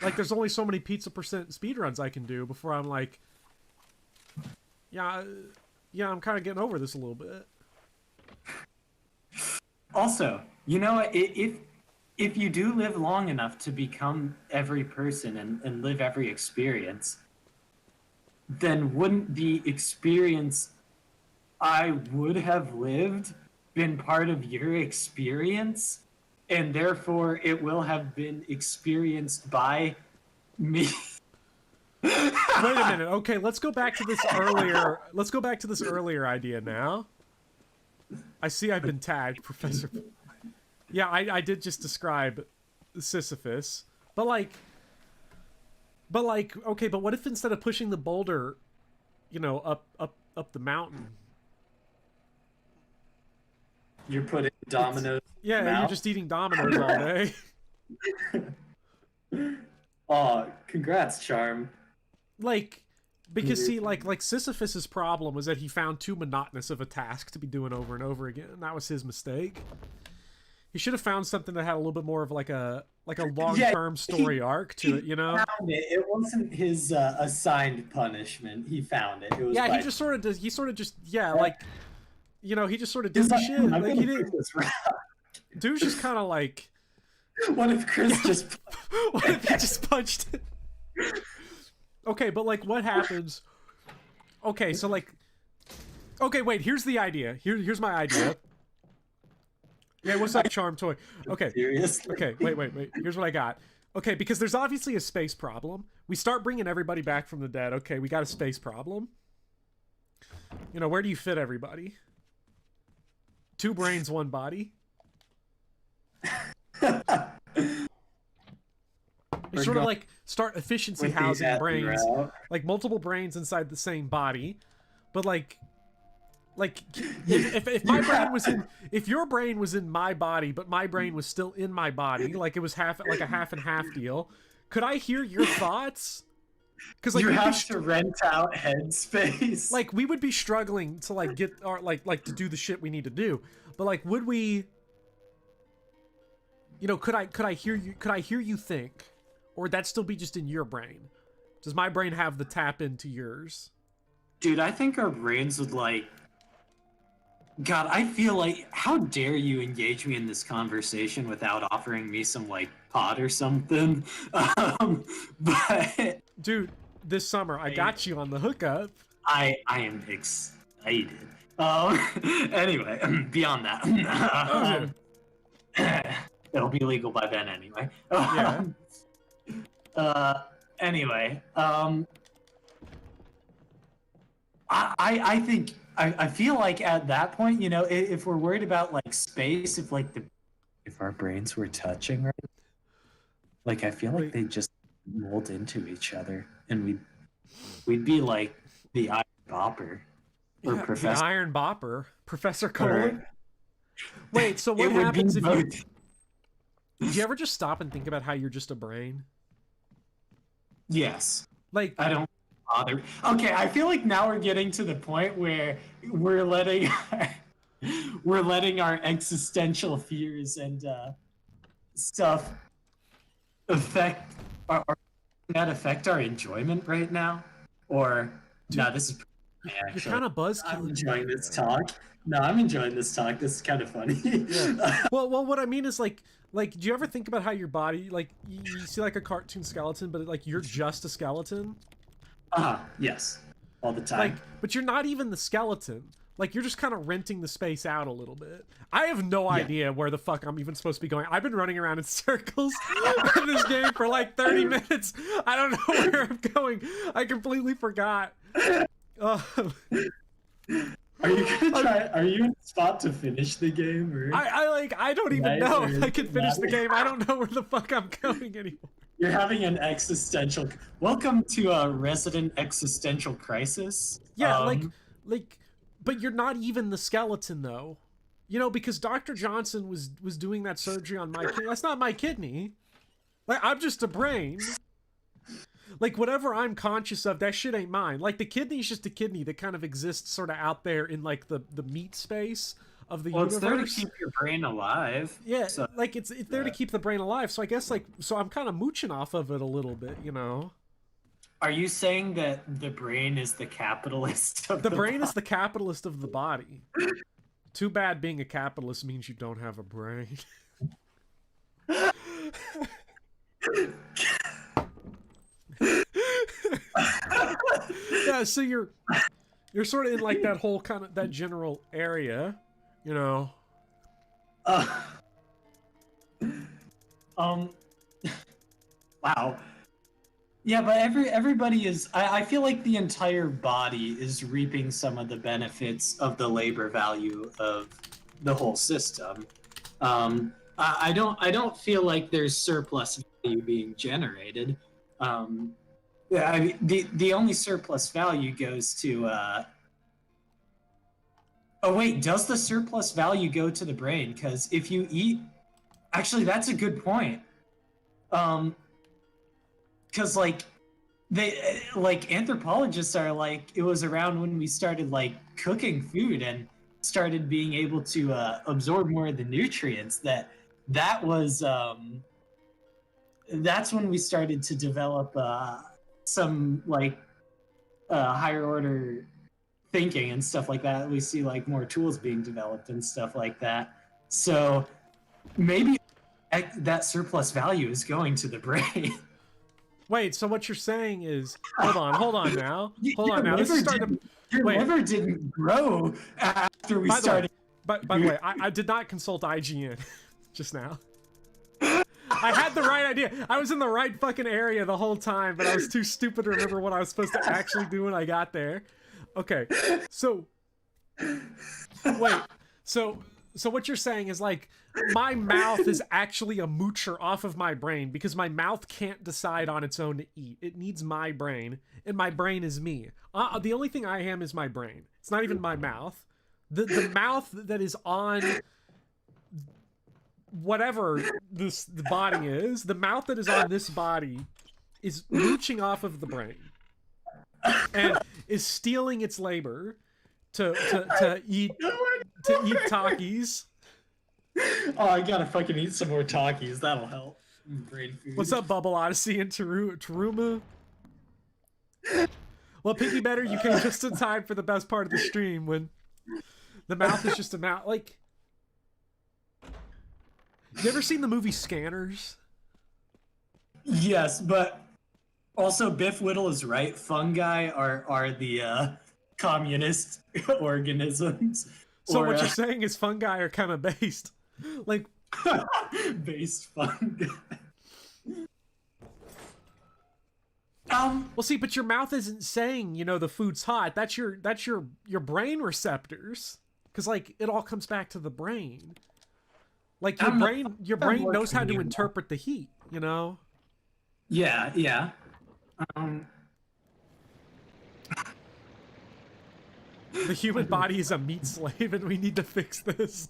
Like there's only so many pizza percent speedruns I can do before I'm like, yeah, I'm kind of getting over this a little bit. Also, you know, if you do live long enough to become every person and live every experience, then wouldn't the experience I would have lived been part of your experience, and therefore it will have been experienced by me? Wait a minute. Okay, let's go back to this earlier. Let's go back to this earlier idea now. I see I've been tagged, Professor. Yeah, I did just describe Sisyphus, but like, okay, but what if instead of pushing the boulder, you know, up the mountain, you're putting dominoes. Yeah, you're just eating Dominoes all day. Oh, congrats, Charm. Like, because see, like Sisyphus's problem was that he found too monotonous of a task to be doing over and over again. And that was his mistake. He should have found something that had a little bit more of like a long-term story arc to it, you know? Found it. It wasn't his assigned punishment. He found it. It was he just sort of like, you know, he just sort of did the shit. Like, he didn't. Dude's just kind of like. What if Chris just? What if he just punched it? Okay, but like, what happens? Okay, so like, okay, wait. Here's the idea. Here's my idea. Yeah, what's that charm toy? Okay. Seriously? Okay, wait. Here's what I got. Okay, because there's obviously a space problem. We start bringing everybody back from the dead. Okay, we got a space problem. You know, where do you fit everybody? 2 brains, 1 body. You sort of like start efficiency with the housing happy brains, route. like multiple brains inside the same body, but like if my brain was in, if your brain was in my body but my brain was still in my body, like it was half, like a half and half deal, could I hear your thoughts? Because like you we'd have to rent out headspace. like we would be struggling to like get our like to do the shit we need to do, but like would we, you know, could I hear you think, or would that still be just in your brain? Does my brain have the tap into yours? Dude, I think our brains would like. God, I feel like, how dare you engage me in this conversation without offering me some like pot or something? But Dude, this summer I got you on the hookup. I am excited. Anyway, beyond that, it'll be legal by then anyway. Yeah. Anyway, I think I feel like at that point, you know, if we're worried about like space, if like if our brains were touching, right? Like I feel like they just mold into each other, and we'd be like the Iron Bopper or Yeah, Professor the Iron Bopper, Professor Or- Colon. Wait, so what It would be happens if you? both. Do you ever just stop and think about how you're just a brain? Yes. Like I don't bother. Okay, I feel like now we're getting to the point where we're letting our existential fears and stuff affect our enjoyment right now. Or no, this is you're actually. kind of buzzkill. I'm enjoying this talk. No, I'm enjoying this talk. This is kind of funny. Yeah. Well, what I mean is like, do you ever think about how your body, like, you see like a cartoon skeleton, but like you're just a skeleton? Yes, all the time. Like, but you're not even the skeleton. Like, you're just kind of renting the space out a little bit. I have no idea where the fuck I'm even supposed to be going. I've been running around in circles in this game for like 30 minutes. I don't know where I'm going. I completely forgot. Are you gonna try? Are you in the spot to finish the game? Or? I don't even know if I can finish the game. I don't know where the fuck I'm going anymore. You're having an existential. Welcome to a resident existential crisis. Yeah, but you're not even the skeleton though. You know, because Dr. Johnson was doing that surgery on my kidney. That's not my kidney. Like, I'm just a brain. Like, whatever I'm conscious of, that shit ain't mine. Like, the kidney's just a kidney that kind of exists sort of out there in, like, the meat space of the universe. It's there to keep your brain alive. Yeah, so, like, it's there to keep the brain alive. So I guess, like, so I'm kind of mooching off of it a little bit, you know? Are you saying that the brain is the capitalist of the brain body? is the capitalist of the body. Too bad being a capitalist means you don't have a brain. Yeah, so you're sort of in like that whole kind of that general area, you know. Wow. Yeah, but everybody is. I feel like the entire body is reaping some of the benefits of the labor value of the whole system. I don't feel like there's surplus value being generated. Yeah, I mean, the only surplus value goes to. Oh wait, does the surplus value go to the brain? Because if you eat, actually, that's a good point. Because like anthropologists are like, it was around when we started like cooking food and started being able to absorb more of the nutrients that was that's when we started to develop some like higher order thinking and stuff like that. We see like more tools being developed and stuff like that. So maybe that surplus value is going to the brain. Wait, so what you're saying is, hold on now. Hold on now. This is starting to... Your liver didn't grow after we started. By the way, I did not consult IGN just now. I had the right idea. I was in the right fucking area the whole time, but I was too stupid to remember what I was supposed to actually do when I got there. Okay, so... Wait, so So what you're saying is like my mouth is actually a moocher off of my brain because my mouth can't decide on its own to eat. It needs my brain, and my brain is me. The only thing I am is my brain. It's not even my mouth. The mouth that is on whatever the body is, the mouth that is on this body is mooching off of the brain and is stealing its labor to eat Takis. Oh, I gotta fucking eat some more Takis. That'll help. Brain food. What's up, Bubble Odyssey and Taruma? Well, Pinky Better, you came just in time for the best part of the stream when the mouth is just a mouth. Like, you ever seen the movie Scanners? Yes, but also Biff Whittle is right. Fungi are the communist organisms. So what you're saying is fungi are kind of based, like, based fungi. Well, see, but your mouth isn't saying, you know, the food's hot. That's your brain receptors, because like it all comes back to the brain. Like your brain knows how to interpret the heat. You know. Yeah, yeah. The human body is a meat slave, and we need to fix this.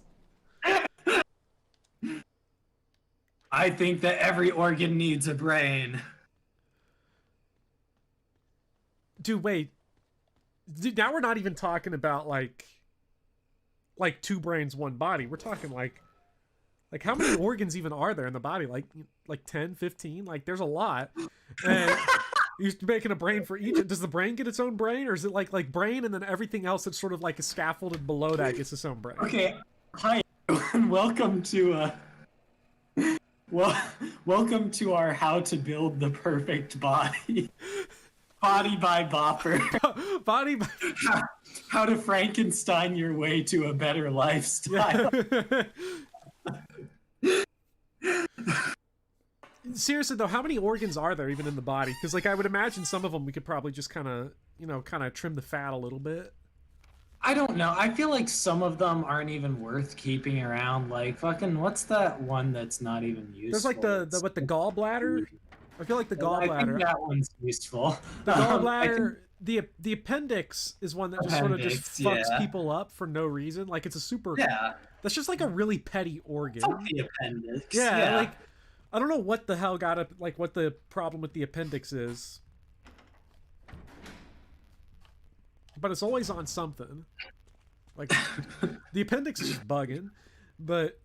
I think that every organ needs a brain. Dude, wait. Dude, now we're not even talking about like two brains, one body. We're talking like how many organs even are there in the body? Like 10, 15? Like there's a lot. And you're making a brain for each. Does the brain get its own brain, or is it like brain and then everything else that's sort of like a scaffolded below that gets its own brain? Okay. Hi, and welcome to welcome to our how to build the perfect body. Body by Bopper. Body by... How to Frankenstein your way to a better lifestyle. Seriously though, how many organs are there even in the body? Because like I would imagine some of them we could probably just kind of trim the fat a little bit. I don't know. I feel like some of them aren't even worth keeping around. Like fucking, what's that one that's not even useful? There's like the gallbladder. I feel like the gallbladder. I think that one's useful. The gallbladder, the appendix is one that just sort of just fucks people up for no reason. Like it's a super. Yeah. That's just like a really petty organ. Fuck the appendix. Yeah, like I don't know what the hell got up. Like what the problem with the appendix is, but it's always on something. Like the appendix is just bugging, but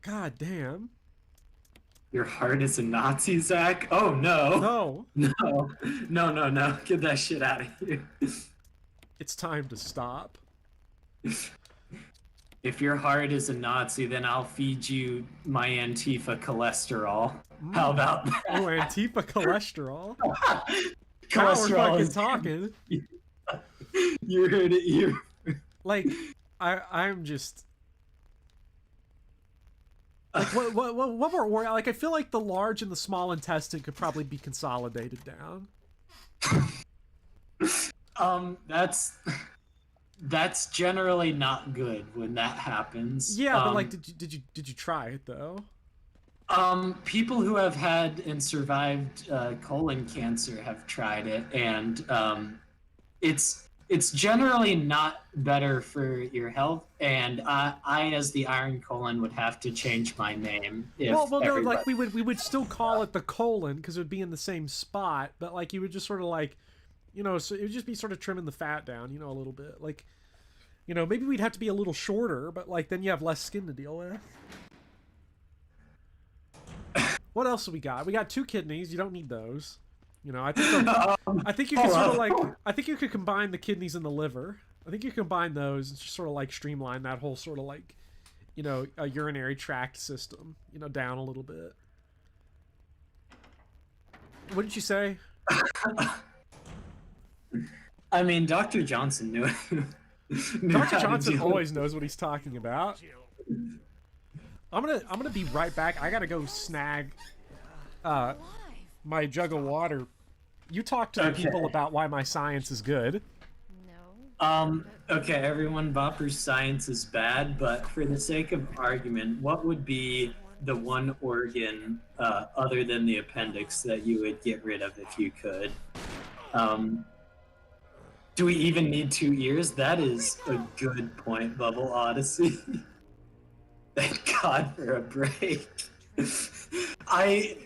god damn. Your heart is a Nazi, Zach? Oh, no. No. Get that shit out of here. It's time to stop. If your heart is a Nazi, then I'll feed you my Antifa cholesterol. How about that? Oh, Antifa cholesterol? Cholesterol is talking. You heard it here. Like, I'm just... Like what more? Like I feel like the large and the small intestine could probably be consolidated down. That's generally not good when that happens. Yeah, but like, did you try it though? People who have had and survived colon cancer have tried it, and it's generally not better for your health. And I, as the Iron Colon, would have to change my name. If well, no, like we would still call it the colon because it would be in the same spot, but like you would just sort of like, you know, so it would just be sort of trimming the fat down, you know, a little bit. Like, you know, maybe we'd have to be a little shorter, but like then you have less skin to deal with. What else do we got? We got 2 kidneys. You don't need those. You know, I think you could sort of like, I think you could combine the kidneys and the liver. I think you combine those and just sort of like streamline that whole sort of like, you know, a urinary tract system, you know, down a little bit. What did you say? I mean, Dr. Johnson knew it. Dr. Johnson always knows what he's talking about. I'm gonna be right back. I gotta go snag my jug of water. You talk to the people about why my science is good. No. Okay, everyone, Bopper's science is bad, but for the sake of argument, what would be the one organ other than the appendix that you would get rid of if you could? Um, do we even need 2 ears? That is a good point, Bubble Odyssey. Thank God for a break.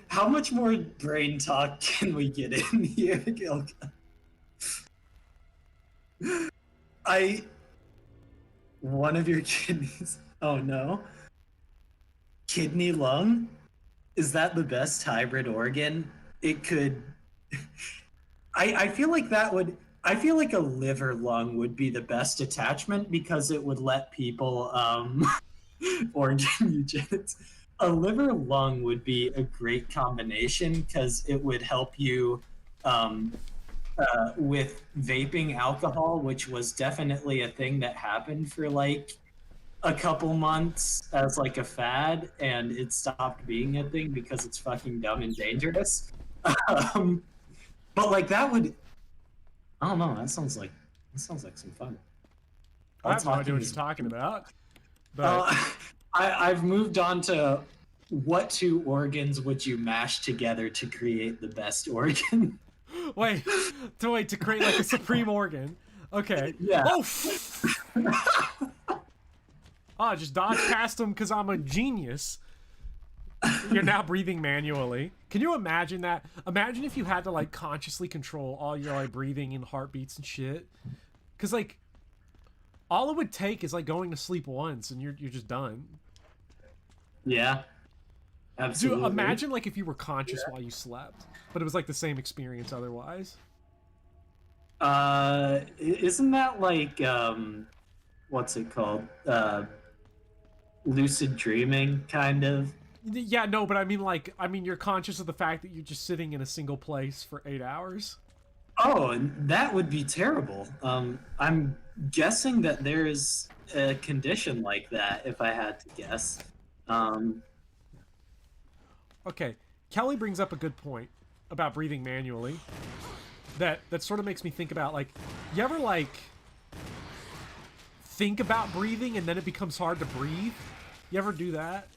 How much more brain talk can we get in here, Gilga? One of your kidneys. Oh no. Kidney lung? Is that the best hybrid organ? It could. I feel like that would. I feel like a liver lung would be the best attachment because it would let people organ eugenics. A liver lung would be a great combination because it would help you with vaping alcohol, which was definitely a thing that happened for like a couple months as like a fad, and it stopped being a thing because it's fucking dumb and dangerous. um, but like that would, I don't know. That sounds like some fun. I have no idea what you're talking about. But I've moved on to what two organs would you mash together to create the best organ? wait, to create like a supreme organ. Okay. Yeah. Oh. I just dodged past him because I'm a genius. You're now breathing manually. Can you imagine that? Imagine if you had to like consciously control all your like breathing and heartbeats and shit. Because like, all it would take is like going to sleep once and you're just done. Yeah. Absolutely. Dude, imagine like if you were conscious while you slept, but it was like the same experience otherwise. Isn't that like what's it called? Lucid dreaming, kind of. Yeah, no, but I mean you're conscious of the fact that you're just sitting in a single place for 8 hours. Oh, and that would be terrible. I'm guessing that there's a condition like that, if I had to guess. Okay, Kelly brings up a good point about breathing manually. That sort of makes me think about, like, you ever, like, think about breathing and then it becomes hard to breathe? You ever do that?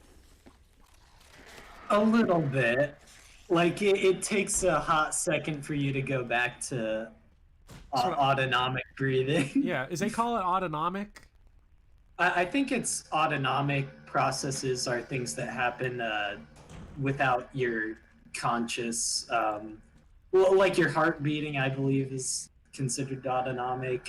A little bit. Like, it takes a hot second for you to go back to autonomic breathing. Yeah, is they call it autonomic? I think it's autonomic processes are things that happen without your conscious... well, like your heart beating, I believe, is considered autonomic.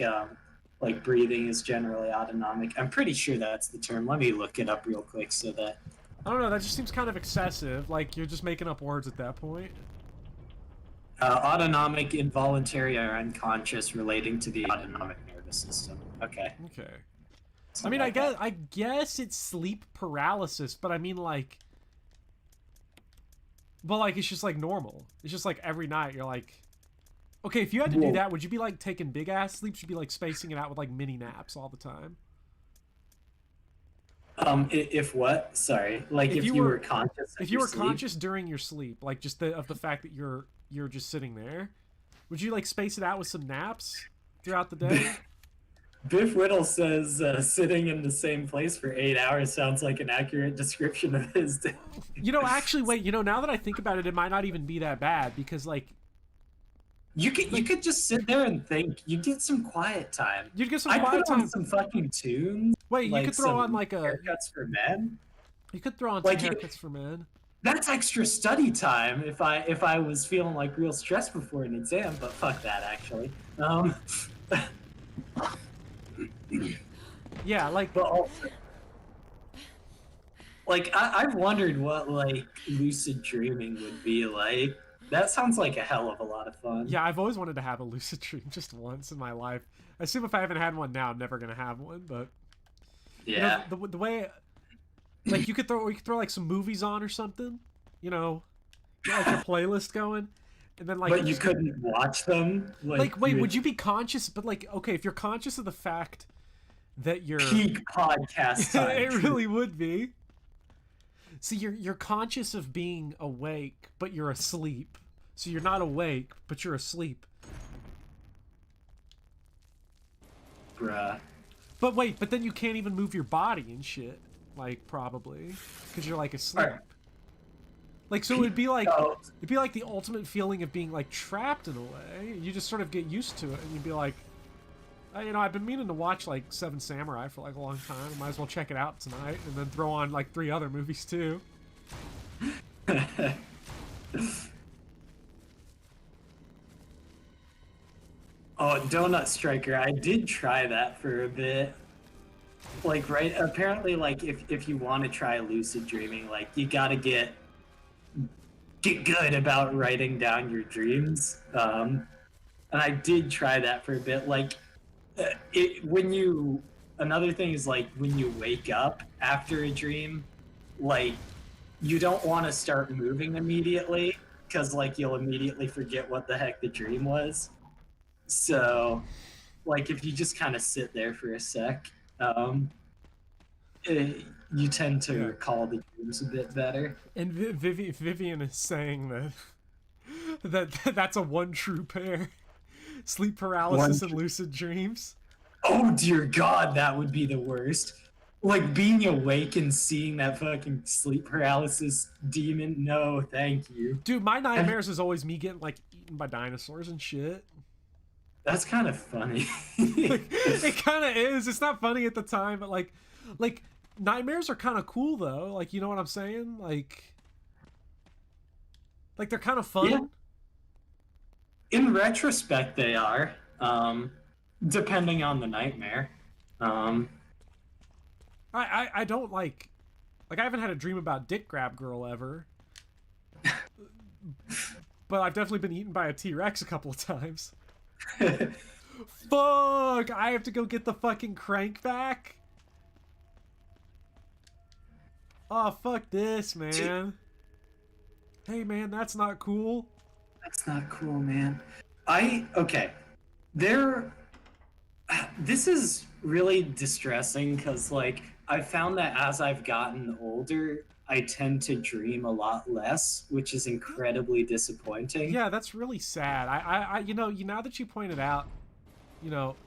Like breathing is generally autonomic. I'm pretty sure that's the term. Let me look it up real quick so that... I don't know, that just seems kind of excessive. Like, you're just making up words at that point. Autonomic, involuntary, or unconscious relating to the autonomic nervous system. Okay. Okay. Something I mean, like I guess it's sleep paralysis, but I mean, like... But, like, it's just, like, normal. It's just, like, every night you're, like... Okay, if you had to do that, would you be, like, taking big-ass sleeps? You'd be, like, spacing it out with, like, mini naps all the time? If what? Sorry. Like, if you were conscious if you were conscious during your sleep, like, just of the fact that you're just sitting there, would you, like, space it out with some naps throughout the day? Biff Whittle says sitting in the same place for 8 hours sounds like an accurate description of his day. You know, actually, wait, you know, now that I think about it, it might not even be that bad, because, like... You could just sit there and think. You'd get some quiet time. You'd get some quiet time. I put on some fucking tunes. Wait, you could throw on, like, a... Haircuts for Men. You could throw on some haircuts for men. That's extra study time if I was feeling, like, real stressed before an exam, but fuck that, actually. Yeah, like... But also, like, I've wondered what, like, lucid dreaming would be like. That sounds like a hell of a lot of fun. Yeah, I've always wanted to have a lucid dream just once in my life. I assume if I haven't had one now, I'm never gonna have one, but... Yeah. You know, the way... Like, you could throw like, some movies on or something, you know? Get, like, your playlist going, and then, like... But you couldn't watch them? Like, wait, would you be conscious? But, like, okay, if you're conscious of the fact that you're... Peak podcast time. It really would be. See, you're conscious of being awake, but you're asleep. So you're not awake, but you're asleep. Bruh. But wait, but then you can't even move your body and shit. Like, probably. Because you're, like, asleep. Alright. Like, so it'd be like Oh. the ultimate feeling of being, like, trapped in a way. You just sort of get used to it, and you'd be like, you know, I've been meaning to watch, like, Seven Samurai for, like, a long time. I might as well check it out tonight, and then throw on, like, 3 other movies, too. Oh, Donut Striker, I did try that for a bit. Like, right, apparently, like, if you want to try lucid dreaming, like, you gotta get good about writing down your dreams. And I did try that for a bit. Like, another thing is, like, when you wake up after a dream, like, you don't want to start moving immediately, because, like, you'll immediately forget what the heck the dream was. So, like, if you just kind of sit there for a sec, you tend to recall the dreams a bit better. And Vivian is saying that's a one true pair. Sleep paralysis and lucid dreams. Oh dear God, that would be the worst. Like, being awake and seeing that fucking sleep paralysis demon, no, thank you. Dude, my nightmares is always me getting, like, eaten by dinosaurs and shit. That's kind of funny. Like, it kind of is. It's not funny at the time, but, like nightmares are kind of cool, though. Like, you know what I'm saying? Like they're kind of fun. Yeah. In retrospect, they are. Depending on the nightmare. I don't like I haven't had a dream about Dick Grab Girl ever. But I've definitely been eaten by a T-Rex a couple of times. Fuck! I have to go get the fucking crank back? Oh, fuck this, man. Hey, man, that's not cool. That's not cool, man. Okay. This is really distressing, because, like, I've found that as I've gotten older, I tend to dream a lot less, which is incredibly disappointing. Yeah, that's really sad. I you know, now that you pointed out, you know,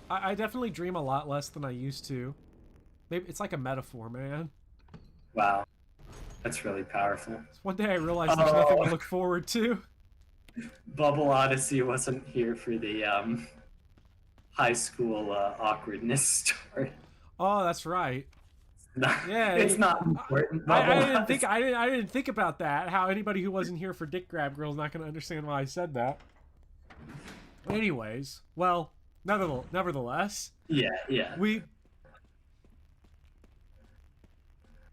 I definitely dream a lot less than I used to. Maybe it's like a metaphor, man. Wow. That's really powerful. One day I realized there's nothing to look forward to. Bubble Odyssey wasn't here for the high school awkwardness story. Oh, that's right. Yeah, it's not important. I didn't think about that. How anybody who wasn't here for Dick Grab Girl is not going to understand why I said that. Anyways, well, nevertheless. Yeah.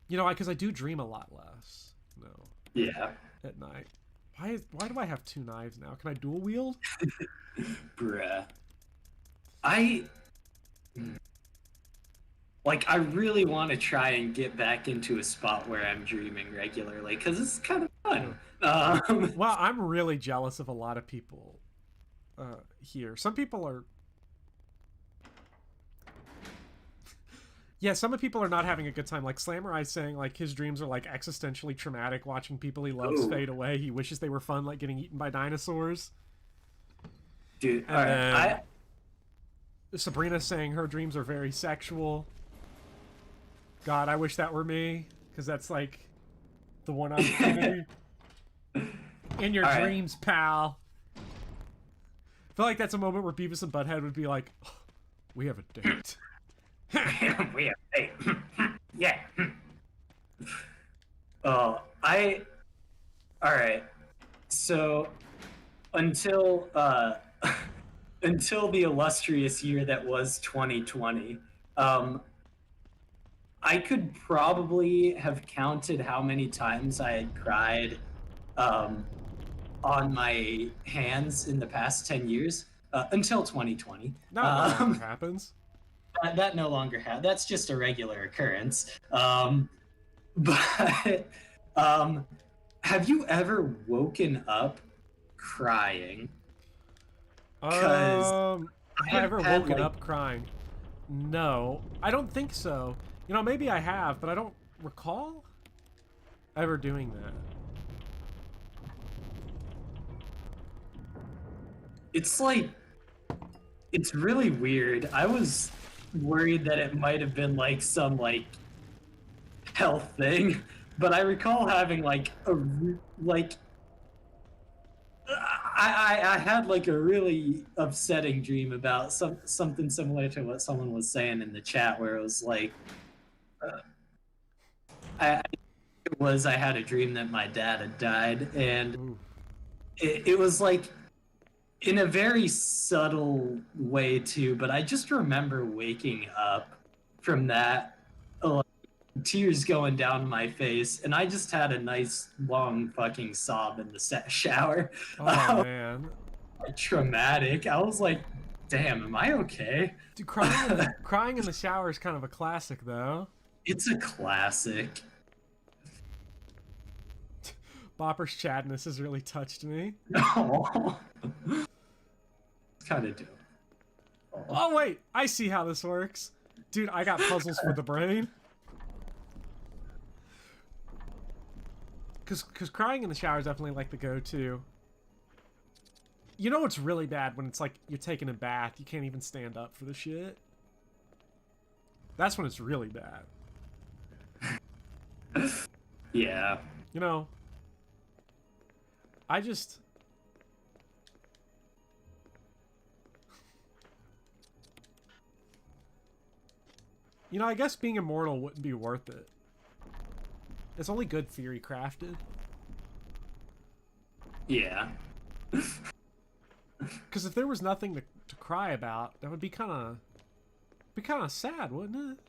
You know, because I do dream a lot less. No. Yeah. At night. Why do I have 2 knives now? Can I dual wield? Bruh. I really want to try and get back into a spot where I'm dreaming regularly, because it's kind of fun. Well, I'm really jealous of a lot of people here. Some people are... Yeah, some people are not having a good time. Like, Slammerai's saying, like, his dreams are, like, existentially traumatic, watching people he loves fade away. He wishes they were fun, like getting eaten by dinosaurs. Dude, and Sabrina's saying her dreams are very sexual. God, I wish that were me, because that's, like, the one opportunity. In your dreams, pal. I feel like that's a moment where Beavis and Butthead would be like, oh, we have a date. We have a date. Yeah. Oh, alright. So, until the illustrious year that was 2020, I could probably have counted how many times I had cried on my hands in the past 10 years, until 2020. No happens. That no longer that's just a regular occurrence. But have you ever woken up crying? Have I ever woken up crying? No, I don't think so. You know, maybe I have, but I don't recall ever doing that. It's like, it's really weird. I was worried that it might have been like some like health thing, but I recall having like like I had like a really upsetting dream about something similar to what someone was saying in the chat, where it was like, I had a dream that my dad had died, and Ooh. it was like in a very subtle way too. But I just remember waking up from that, like, tears going down my face, and I just had a nice long fucking sob in the shower. Oh man. Traumatic. I was like, damn, am I okay? Dude, crying in the shower is kind of a classic though. It's a classic. Bopper's Chadness has really touched me. Oh. It's kind of dope. Oh wait, I see how this works. Dude, I got puzzles for the brain. Cause crying in the shower is definitely like the go-to. You know what's really bad when it's like you're taking a bath, you can't even stand up for the shit. That's when it's really bad. Yeah. You know, I just... You know, I guess being immortal wouldn't be worth it. It's only good theory crafted. Yeah. Because if there was nothing to cry about, that would be kind of sad, wouldn't it?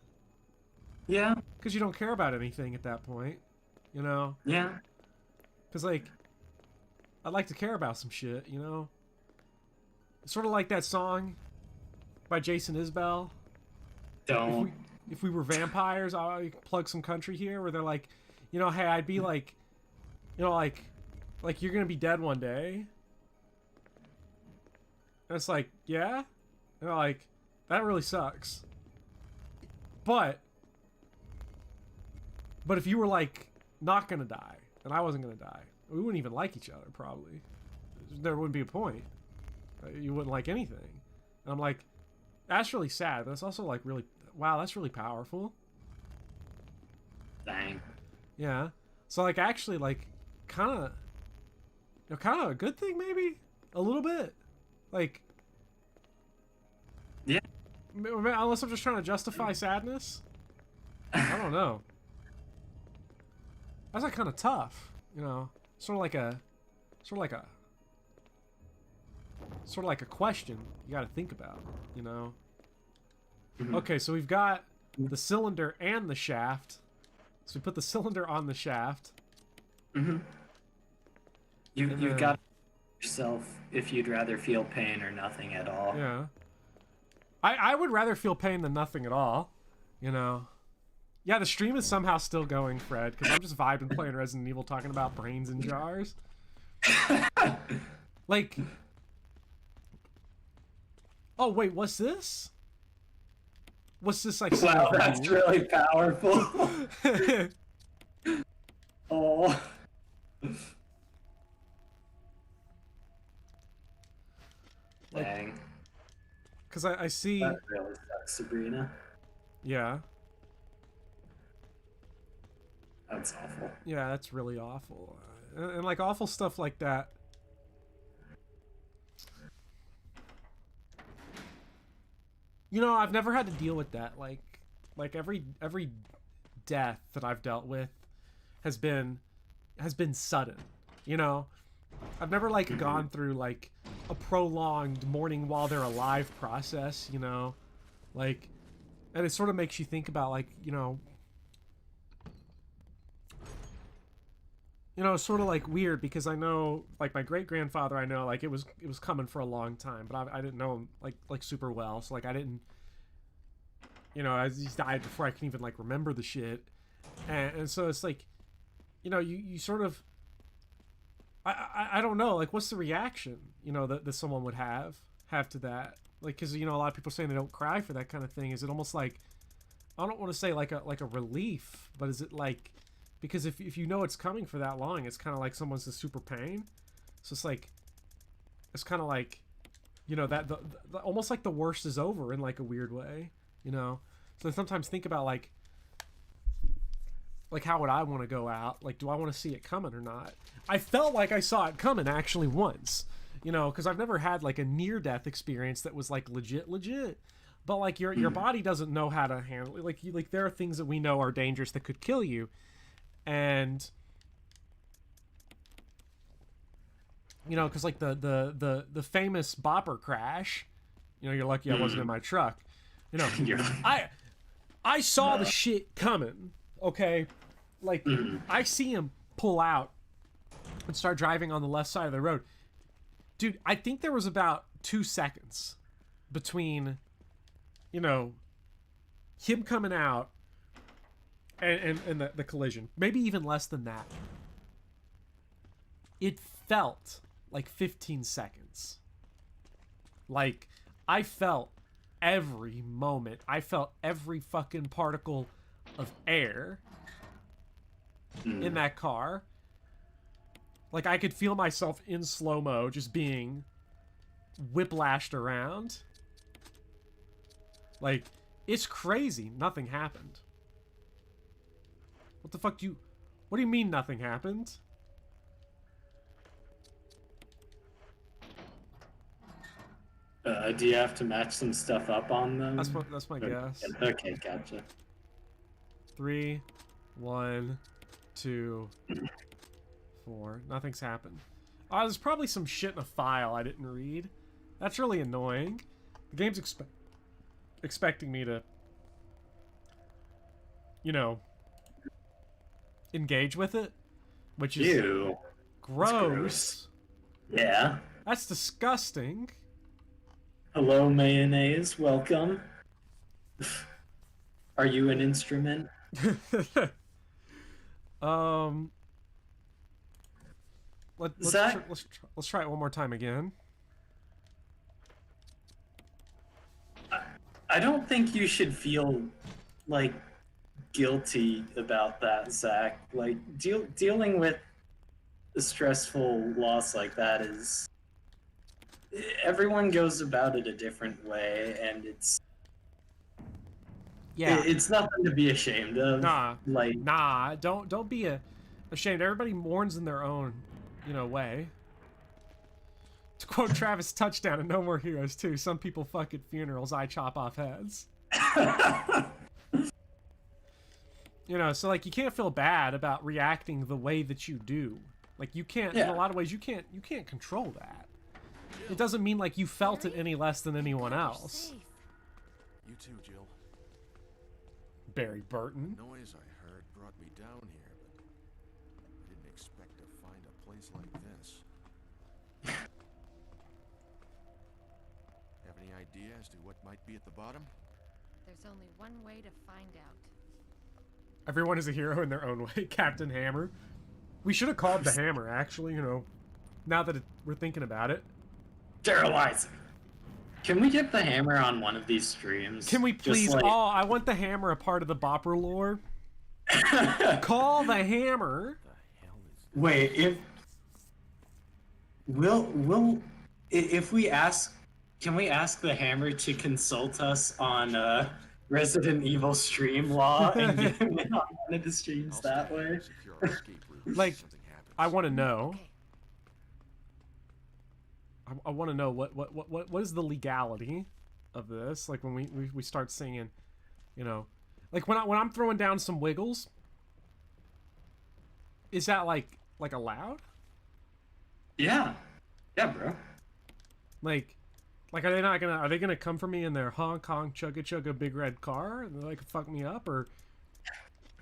Yeah. Because you don't care about anything at that point, you know? Yeah. Because, like, I'd like to care about some shit, you know? It's sort of like that song by Jason Isbell. Don't. If we were vampires, I'll plug some country here where they're like, you know, hey, I'd be like, you know, like you're gonna be dead one day. And it's like, yeah? And they're like, that really sucks. But if you were like not gonna die, and I wasn't gonna die, we wouldn't even like each other probably. There wouldn't be a point. You wouldn't like anything. And I'm like, that's really sad, but it's also like really, wow, that's really powerful. Dang. Yeah. So like actually like kind of, you know, kind of a good thing maybe a little bit. Like, yeah. Unless I'm just trying to justify sadness. I don't know. That's like kind of tough, you know. Sort of like a question you got to think about, you know. Mm-hmm. Okay, so we've got the cylinder and the shaft. So we put the cylinder on the shaft. Mm-hmm. You've got yourself if you'd rather feel pain or nothing at all. Yeah. I would rather feel pain than nothing at all, you know. Yeah, the stream is somehow still going, Fred, because I'm just vibing playing Resident Evil talking about brains in jars. Like... Oh, wait, what's this? What's this, like... Wow, that's really powerful. Oh. Dang. Because I see... That really sucks, Sabrina. Yeah. That's awful. Yeah, that's really awful. And like, awful stuff like that. You know, I've never had to deal with that. Like every death that I've dealt with has been sudden. You know, I've never like gone through like a prolonged mourning while they're alive process. You know, like, and it sort of makes you think about like, you know, it's sort of like weird because I know like my great grandfather, I know like it was coming for a long time, but I didn't know him like super well, so like I didn't, you know, as he's died before I can even like remember the shit, and so it's like, you know, you sort of, I don't know, like what's the reaction, you know, that someone would have to that, like, because you know a lot of people saying they don't cry for that kind of thing. Is it almost like, I don't want to say like a relief, but is it like, because if you know it's coming for that long, it's kind of like someone's in super pain. So it's like, it's kind of like you know, that the almost like the worst is over in like a weird way, you know. So I sometimes think about like how would I want to go out? Like, do I want to see it coming or not? I felt like I saw it coming actually once, you know, because I've never had like a near-death experience that was like legit. But like your body doesn't know how to handle it. Like there are things that we know are dangerous that could kill you, and you know, because like the famous bopper crash, you know, you're lucky I wasn't in my truck. You know, I saw the shit coming. Okay, like I see him pull out and start driving on the left side of the road. Dude, I think there was about 2 seconds between, you know, him coming out and the collision. Maybe even less than that. It felt like 15 seconds. Like, I felt every moment. I felt every fucking particle of air in that car. Like, I could feel myself in slow-mo just being whiplashed around. Like, it's crazy. Nothing happened. What the fuck do you... What do you mean nothing happened? Do you have to match some stuff up on them? That's my guess. Okay, gotcha. 3, 1, 2, 4. Nothing's happened. Oh, there's probably some shit in a file I didn't read. That's really annoying. The game's expecting me to, you know, engage with it, which is Ew. gross. Yeah. That's disgusting. Hello, mayonnaise. Welcome. Are you an instrument? Let's try it one more time again. I don't think you should feel like guilty about that, Zach. Like dealing with a stressful loss like that is, everyone goes about it a different way, and it's nothing to be ashamed of. Nah, don't be ashamed. Everybody mourns in their own, you know, way. To quote Travis Touchdown and No More Heroes 2, some people fuck at funerals, I chop off heads. You know, so like you can't feel bad about reacting the way that you do. Like you can't, in a lot of ways, you can't control that. It doesn't mean like you felt it any less than anyone else. You too, Jill. Barry Burton. The noise I heard brought me down here, but I didn't expect to find a place like this. Have any idea as to what might be at the bottom? There's only one way to find out. Everyone is a hero in their own way. Captain Hammer. We should have called the Hammer, actually, you know, now that we're thinking about it. Sterilize. Can we get the Hammer on one of these streams? Can we please? Like... Oh, I want the Hammer a part of the Bopper lore. Call the Hammer. Wait, if we ask, can we ask the Hammer to consult us on Resident Evil stream law and get him in on one of the streams that way? Like, I want to know. I want to know what is the legality of this? Like when we start singing, you know, like when I'm throwing down some wiggles, is that like allowed? Yeah, bro. Like are they gonna come for me in their Hong Kong chugga big red car and they could fuck me up, or?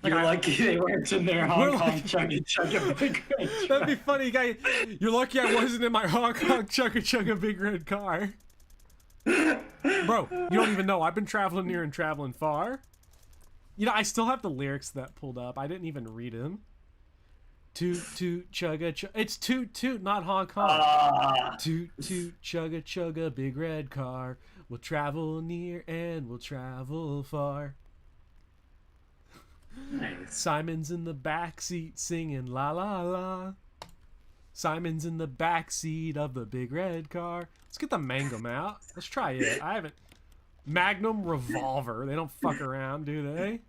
Like, you're lucky they weren't in their Hong Kong chugga big red car. That'd be funny, guy. You're lucky I wasn't in my Hong Kong chugga big red car. Bro, you don't even know. I've been traveling near and traveling far. You know, I still have the lyrics that pulled up. I didn't even read them. Toot toot chugga chugga. It's toot toot, not Hong Kong. Toot toot chugga big red car. We'll travel near and we'll travel far. Nice. Simon's in the back seat singing la la la. Simon's in the back seat of the big red car. Let's get the Mangum out. Let's try it. I haven't. Magnum Revolver. They don't fuck around, do they?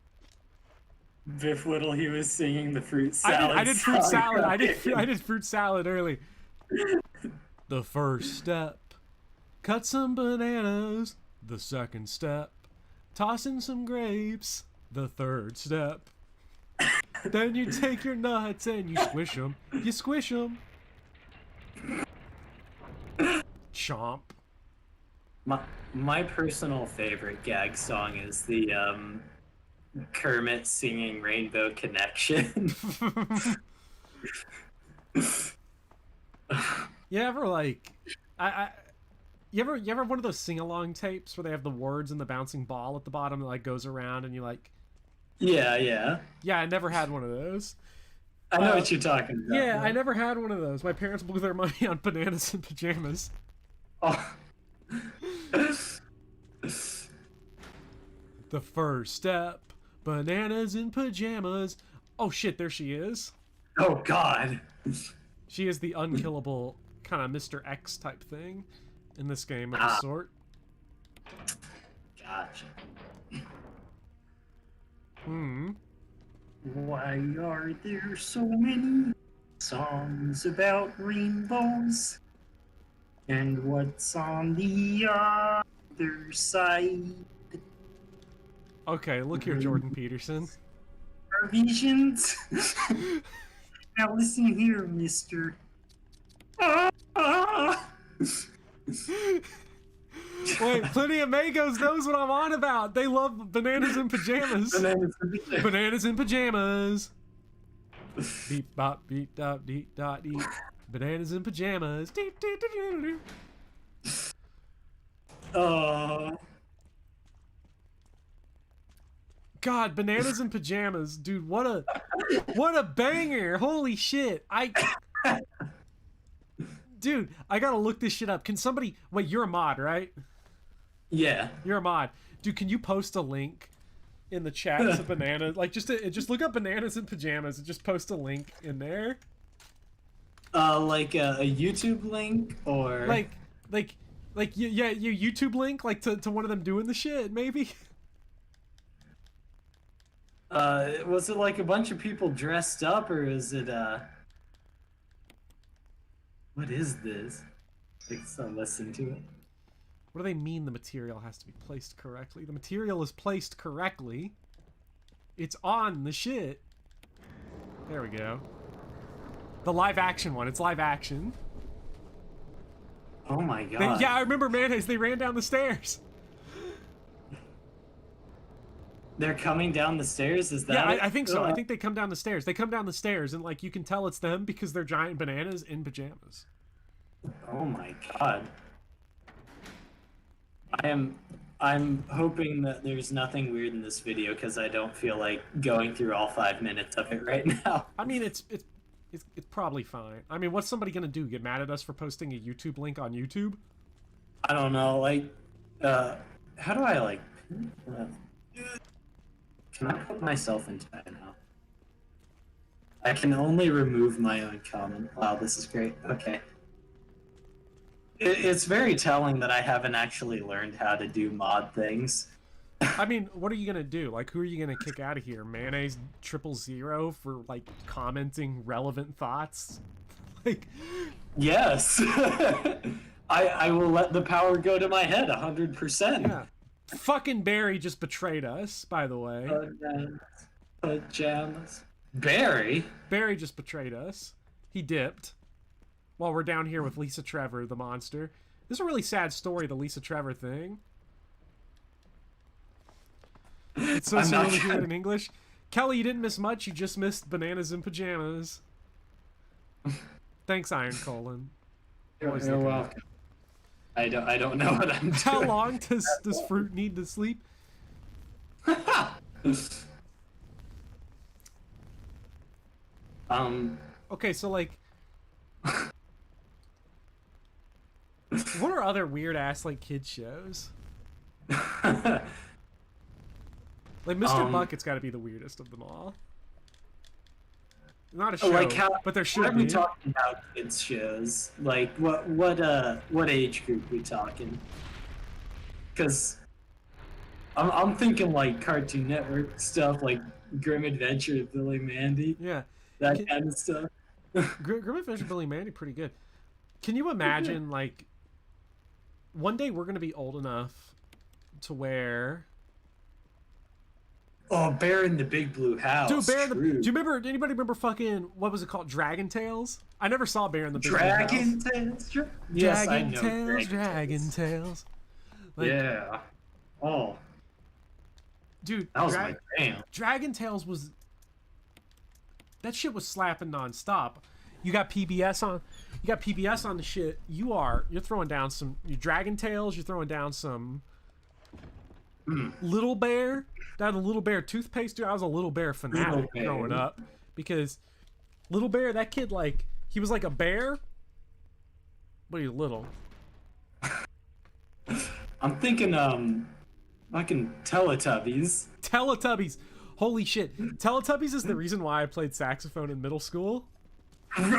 Biff Whittle, he was singing the fruit salad. I did fruit song, salad. right? I did fruit salad early. The first step, cut some bananas. The second step, toss in some grapes. The third step, then you take your nuts and you squish them. You squish them. Chomp. My personal favorite gag song is the Kermit singing Rainbow Connection. You ever like you ever one of those sing-along tapes where they have the words and the bouncing ball at the bottom that like goes around and you like Yeah. I never had one of those. I know what you're talking about. Yeah, I never had one of those. My parents blew their money on bananas and pajamas. Oh. The first step, bananas in pajamas. Oh shit, there she is. Oh god. She is the unkillable kind of Mr. X type thing in this game of a sort. Gotcha. Why are there so many songs about rainbows? And what's on the other side? Okay, look here, Jordan Peterson. Our visions. Now listen here, mister. Wait, Plenty of Magos knows what I'm on about. They love bananas in pajamas. Bananas in pajamas. Beep bop beep dop deep dot deep. Bananas in pajamas. Deep deep deep deep. God, bananas in pajamas, dude. What a banger! Holy shit! Dude, I gotta look this shit up. Can somebody? Wait, you're a mod, right? Yeah. You're a mod, dude. Can you post a link in the chat to bananas? Like, just look up bananas in pajamas and just post a link in there. Like a YouTube link or like your YouTube link, like to one of them doing the shit, maybe. Was it like a bunch of people dressed up, or is it what is this? Like, so listen to it. What do they mean the material has to be placed correctly? The material is placed correctly. It's on the shit. There we go. The live action one. It's live action. Oh my god. Yeah, I remember Mayonnaise. They ran down the stairs. They're coming down the stairs? Is that Yeah, it? I think so. I think they come down the stairs. They come down the stairs, and like you can tell it's them because they're giant bananas in pajamas. Oh my god. I'm hoping that there's nothing weird in this video because I don't feel like going through all 5 minutes of it right now. I mean, it's probably fine. I mean, what's somebody gonna do? Get mad at us for posting a YouTube link on YouTube? I don't know. Like, how do I like? Can I put myself into that now? I can only remove my own comment. Wow, this is great. Okay. It's very telling that I haven't actually learned how to do mod things. I mean, what are you gonna do? Like, who are you gonna kick out of here? Mayonnaise 000 for like commenting relevant thoughts? Like, yes. I will let the power go to my head 100%. Yeah. Fucking Barry just betrayed us, by the way. Pajamas. Barry? Barry just betrayed us. He dipped. While we're down here with Lisa Trevor, the monster. This is a really sad story, the Lisa Trevor thing. It's so soon to hear it in English. Kelly, you didn't miss much. You just missed bananas in pajamas. Thanks, Iron Colon. You're welcome. I don't know what I'm doing. How long does fruit need to sleep? Okay, so like, what are other weird ass like kid shows? Like Mr. Bucket's got to be the weirdest of them all. Not a show, Like but there how should are we be. talking about kids shows? Like what age group we talking? Because I'm thinking like Cartoon Network stuff, like Grim Adventure of Billy Mandy, Yeah. that kind of stuff. Grim Adventure Billy Mandy, pretty good. Can you imagine, like, one day we're gonna be old enough to where... Oh, Bear in the Big Blue House. Dude, Bear in the... Do True. you remember... Anybody remember fucking... What was it called? Dragon Tales? I never saw Bear in the Big Blue Dragon House. Tales? Yes, I Dragon know. Tales, Dragon Tales. Like, Yeah. Oh, dude, that was my jam. Dragon Tales was... That shit was slapping nonstop. You got PBS on... You got PBS on the shit. You're throwing down some... Dragon Tales, you're throwing down some... Little Bear, down the Little Bear toothpaste. Dude, I was a Little Bear fanatic growing up, because Little Bear, that kid, like, he was like a bear, but he's little. I'm thinking, fucking Teletubbies. Teletubbies, holy shit! Teletubbies is the reason why I played saxophone in middle school. Run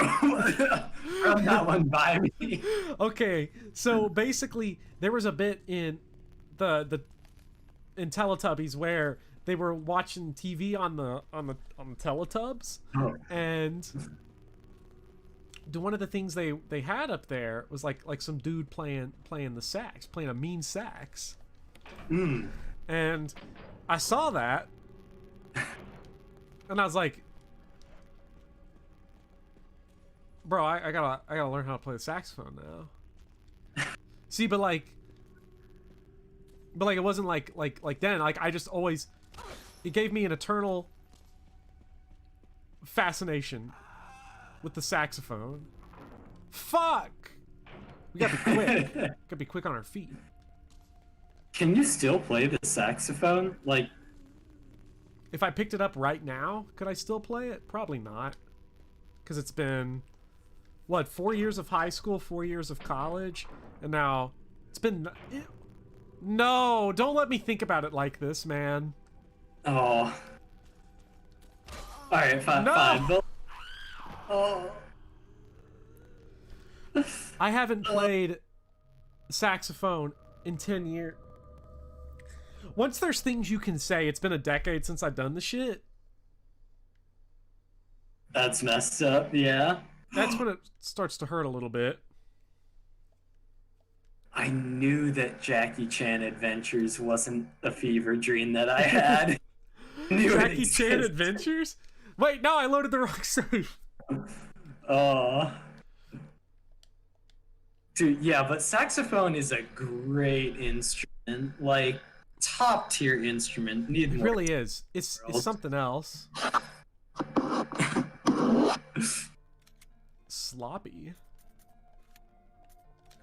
that one by me. Okay, so basically, there was a bit in in Teletubbies where they were watching TV on the Teletubs, and one of the things they had up there was like some dude playing the sax, playing a mean sax. And I saw that, and I was like, bro, I gotta learn how to play the saxophone now. See, but it wasn't like then. Like, I just always, it gave me an eternal fascination with the saxophone. Fuck! We gotta be quick. Gotta be quick on our feet. Can you still play the saxophone? Like, If I picked it up right now, could I still play it? Probably not. Because it's been, what, 4 years of high school, 4 years of college, and now it's been... No, don't let me think about it like this, man. oh. Alright, fine, No! fine. But... oh. I haven't played saxophone in 10 years. Once there's things you can say, it's been a decade since I've done the shit. That's messed up, yeah. That's when it starts to hurt a little bit. I knew that Jackie Chan Adventures wasn't a fever dream that I had. Knew it Jackie Chan existed. Adventures? Wait, no, I loaded the wrong save. Oh. Dude, yeah, but saxophone is a great instrument. Like, top tier instrument. Need It more. really is. It's something else. Sloppy.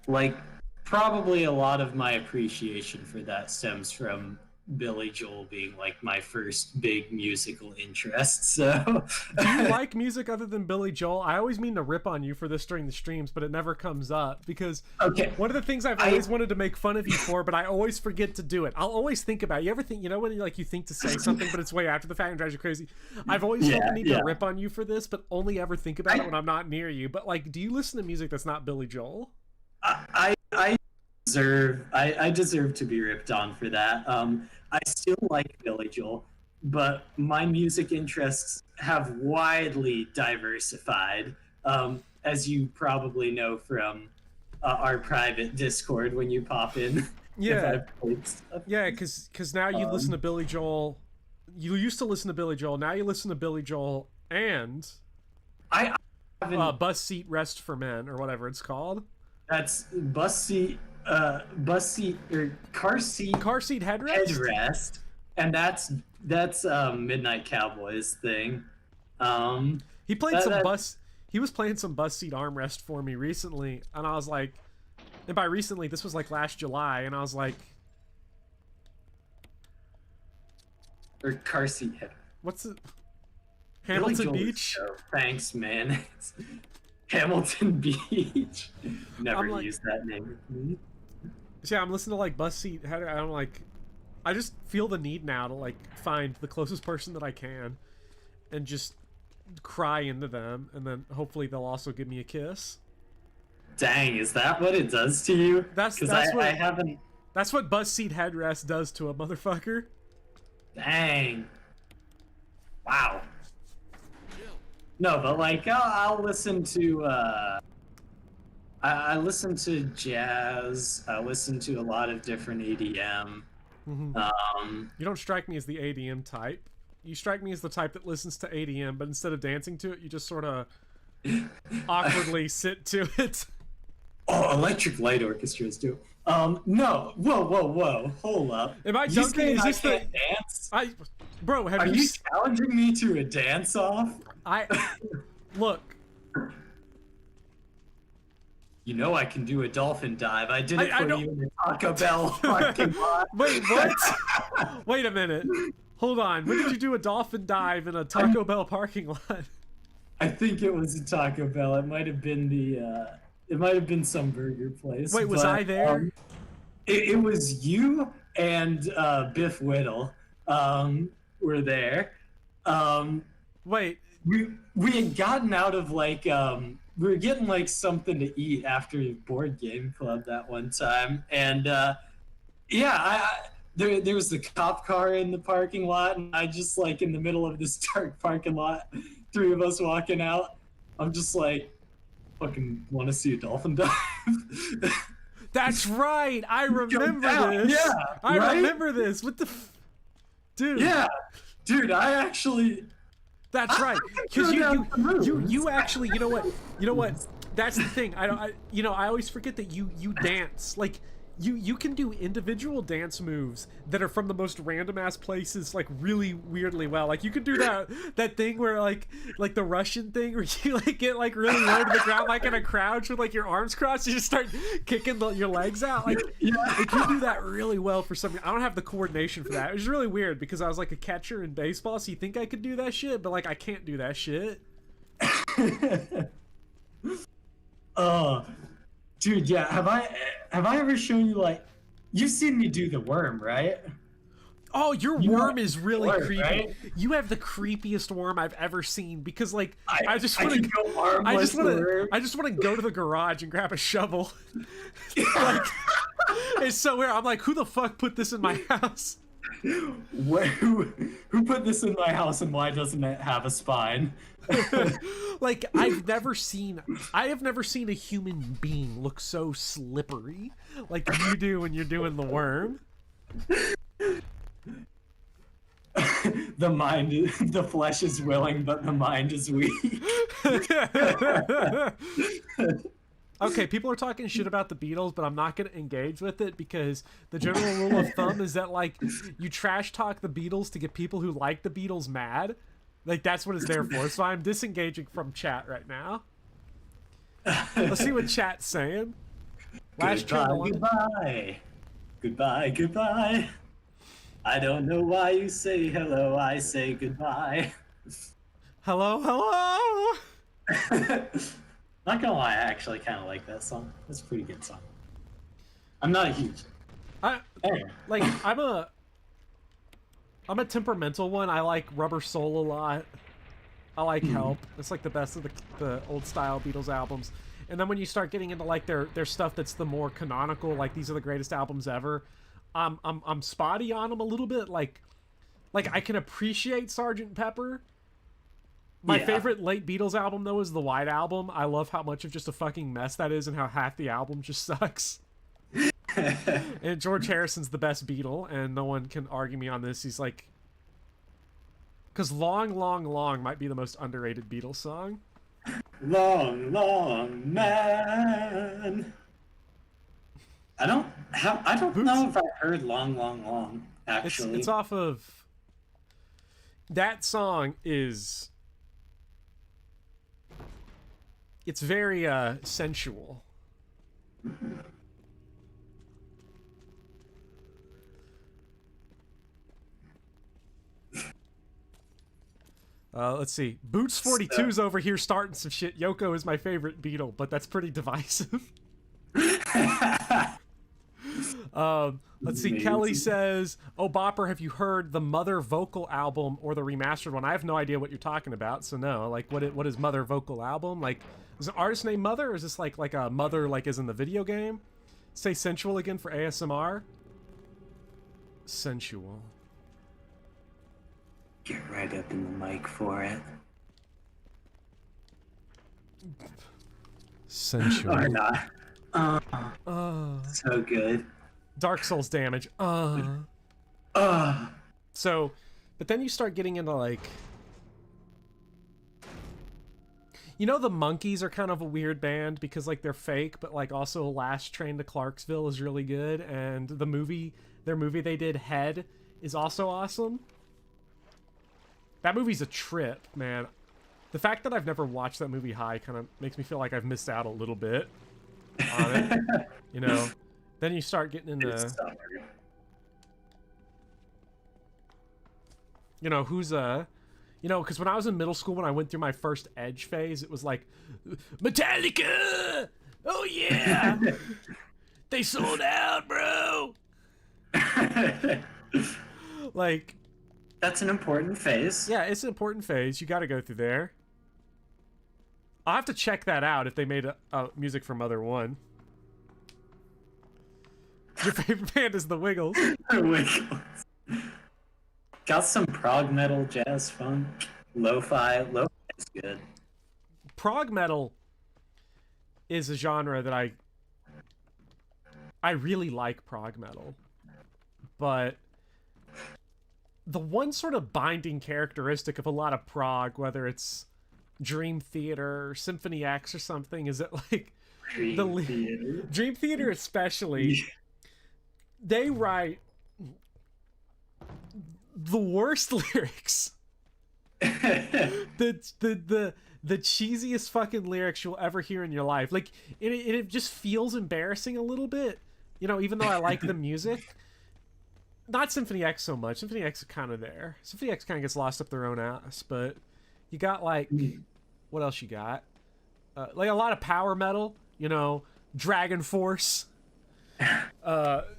Like, probably a lot of my appreciation for that stems from Billy Joel being like my first big musical interest. So, Do you like music other than Billy Joel? I always mean to rip on you for this during the streams, but it never comes up because okay, one of the things I've always wanted to make fun of you for, but I always forget to do it. I'll always think about it. You ever think, you know, when you think to say something, but it's way after the fact and drives you crazy? I've always felt the need to rip on you for this, but only ever think about it when I'm not near you. But like, do you listen to music that's not Billy Joel? I deserve to be ripped on for that. I still like Billy Joel, but my music interests have widely diversified, as you probably know from our private Discord when you pop in. Yeah, yeah, because now you listen to Billy Joel. You used to listen to Billy Joel. Now you listen to Billy Joel and I Bus Seat Rest for Men or whatever it's called. That's bus seat or car seat headrest, and that's Midnight Cowboys thing. He played he was playing some bus seat armrest for me recently, and I was like, and by recently this was like last July, and I was like, or car seat head. What's it? Hamilton Beach. Thanks, man. Hamilton Beach. Never like, used that name with me. Yeah, I'm listening to like bus seat head. I'm like, I just feel the need now to like find the closest person that I can, and just cry into them, and then hopefully they'll also give me a kiss. Dang, is that what it does to you? That's Because what I haven't. that's what bus seat headrest does to a motherfucker. Dang. Wow. No, but like I'll listen to I listen to jazz. I listen to a lot of different EDM. You don't strike me as the ADM type. You strike me as the type that listens to ADM, but instead of dancing to it, you just sort of awkwardly sit to it. Oh, electric light orchestras too. No. Whoa. Hold up. Am I You dunking? saying Is I this the can't dance? bro? Have Are you? you challenging me to a dance off? Look. You know I can do a dolphin dive. I did it I for don't- you in the Taco Bell parking lot. Wait, what? Wait a minute. Hold on. When did you do a dolphin dive in a Taco Bell parking lot? I think it was a Taco Bell. It might have been it might have been some burger place. Wait, was I there? It was you and Biff Whittle were there. Wait. We had gotten out of like we were getting like something to eat after board game club that one time, and there was the cop car in the parking lot, and I just like in the middle of this dark parking lot, three of us walking out. I'm just like, fucking want to see a dolphin dive. That's right. I remember this. Yeah, I right? remember this. What the, dude? Yeah, dude, I actually. That's right. Because you actually, you know what? That's the thing. I always forget that you dance. Like you can do individual dance moves that are from the most random ass places, like really weirdly well. Like you could do that thing where like the Russian thing where you like get like really low to the ground, like in a crouch with like your arms crossed, you just start kicking your legs out. Like you do that really well for some reason. I don't have the coordination for that. It was really weird because I was like a catcher in baseball, so you think I could do that shit, but like I can't do that shit. Dude, yeah. Have I ever shown you like you've seen me do the worm, right? Oh, your worm is really worm, creepy. right? You have the creepiest worm I've ever seen because like I just I want can go armless I just want to go to the garage and grab a shovel. Like it's so weird. I'm like, who the fuck put this in my house? Who put this in my house and why doesn't it have a spine? Like I have never seen a human being look so slippery like you do when you're doing the worm. The flesh is willing, but the mind is weak. Okay, people are talking shit about the Beatles, but I'm not going to engage with it because the general rule of thumb is that, like, you trash talk the Beatles to get people who like the Beatles mad. Like, that's what it's there for. So I'm disengaging from chat right now. Let's see what chat's saying. Goodbye. Goodbye. I don't know why you say hello, I say goodbye. Hello. Not gonna lie, I actually kind of like that song. That's a pretty good song. I'm not a huge. I'm a temperamental one. I like Rubber Soul a lot. I like Help. It's like the best of the old style Beatles albums. And then when you start getting into like their stuff that's the more canonical, like these are the greatest albums ever, I'm spotty on them a little bit. Like I can appreciate Sgt. Pepper. My favorite late Beatles album, though, is the White Album. I love how much of just a fucking mess that is and how half the album just sucks. And George Harrison's the best Beatle, and no one can argue me on this. He's like... Because Long, Long, Long might be the most underrated Beatles song. Long, long man. I don't know if I heard Long, Long, Long, actually. It's off of... That song is... It's very sensual. Let's see. Boots 42's over here starting some shit. Yoko is my favorite Beatle, but that's pretty divisive. Let's see. Kelly says, "Oh, Bopper, have you heard the Mother Vocal album or the remastered one?" I have no idea what you're talking about, so no. Like, what is Mother Vocal album? Like, is an artist named Mother, or is this like a mother like as in the video game? Say sensual again for ASMR. Sensual. Get right up in the mic for it. Sensual. Or not. So good. Dark Souls damage. So, but then you start getting into like, you know, the Monkees are kind of a weird band because like they're fake, but like also Last Train to Clarksville is really good, and their movie they did, Head, is also awesome. That movie's a trip, man. The fact that I've never watched that movie High kind of makes me feel like I've missed out a little bit on it. You know, then you start getting into, you know, who's you know, because when I was in middle school, when I went through my first Edge phase, it was like, Metallica! Oh yeah! They sold out, bro! Like, that's an important phase. Yeah, it's an important phase. You got to go through there. I'll have to check that out if they made a music for Mother 1. Your favorite band is the Wiggles. The Wiggles. Got some prog metal, jazz, funk, lo-fi. Lo-fi is good. Prog metal is a genre that I really like prog metal. But the one sort of binding characteristic of a lot of prog, whether it's Dream Theater or Symphony X or something, is that like Dream Theater especially, they write the worst lyrics. the cheesiest fucking lyrics you'll ever hear in your life. Like it just feels embarrassing a little bit, you know, even though I like the music. Not Symphony X so much. Symphony X is kind of there. Symphony X kind of gets lost up their own ass, but you got like, what else you got? Like a lot of power metal, you know, Dragon Force,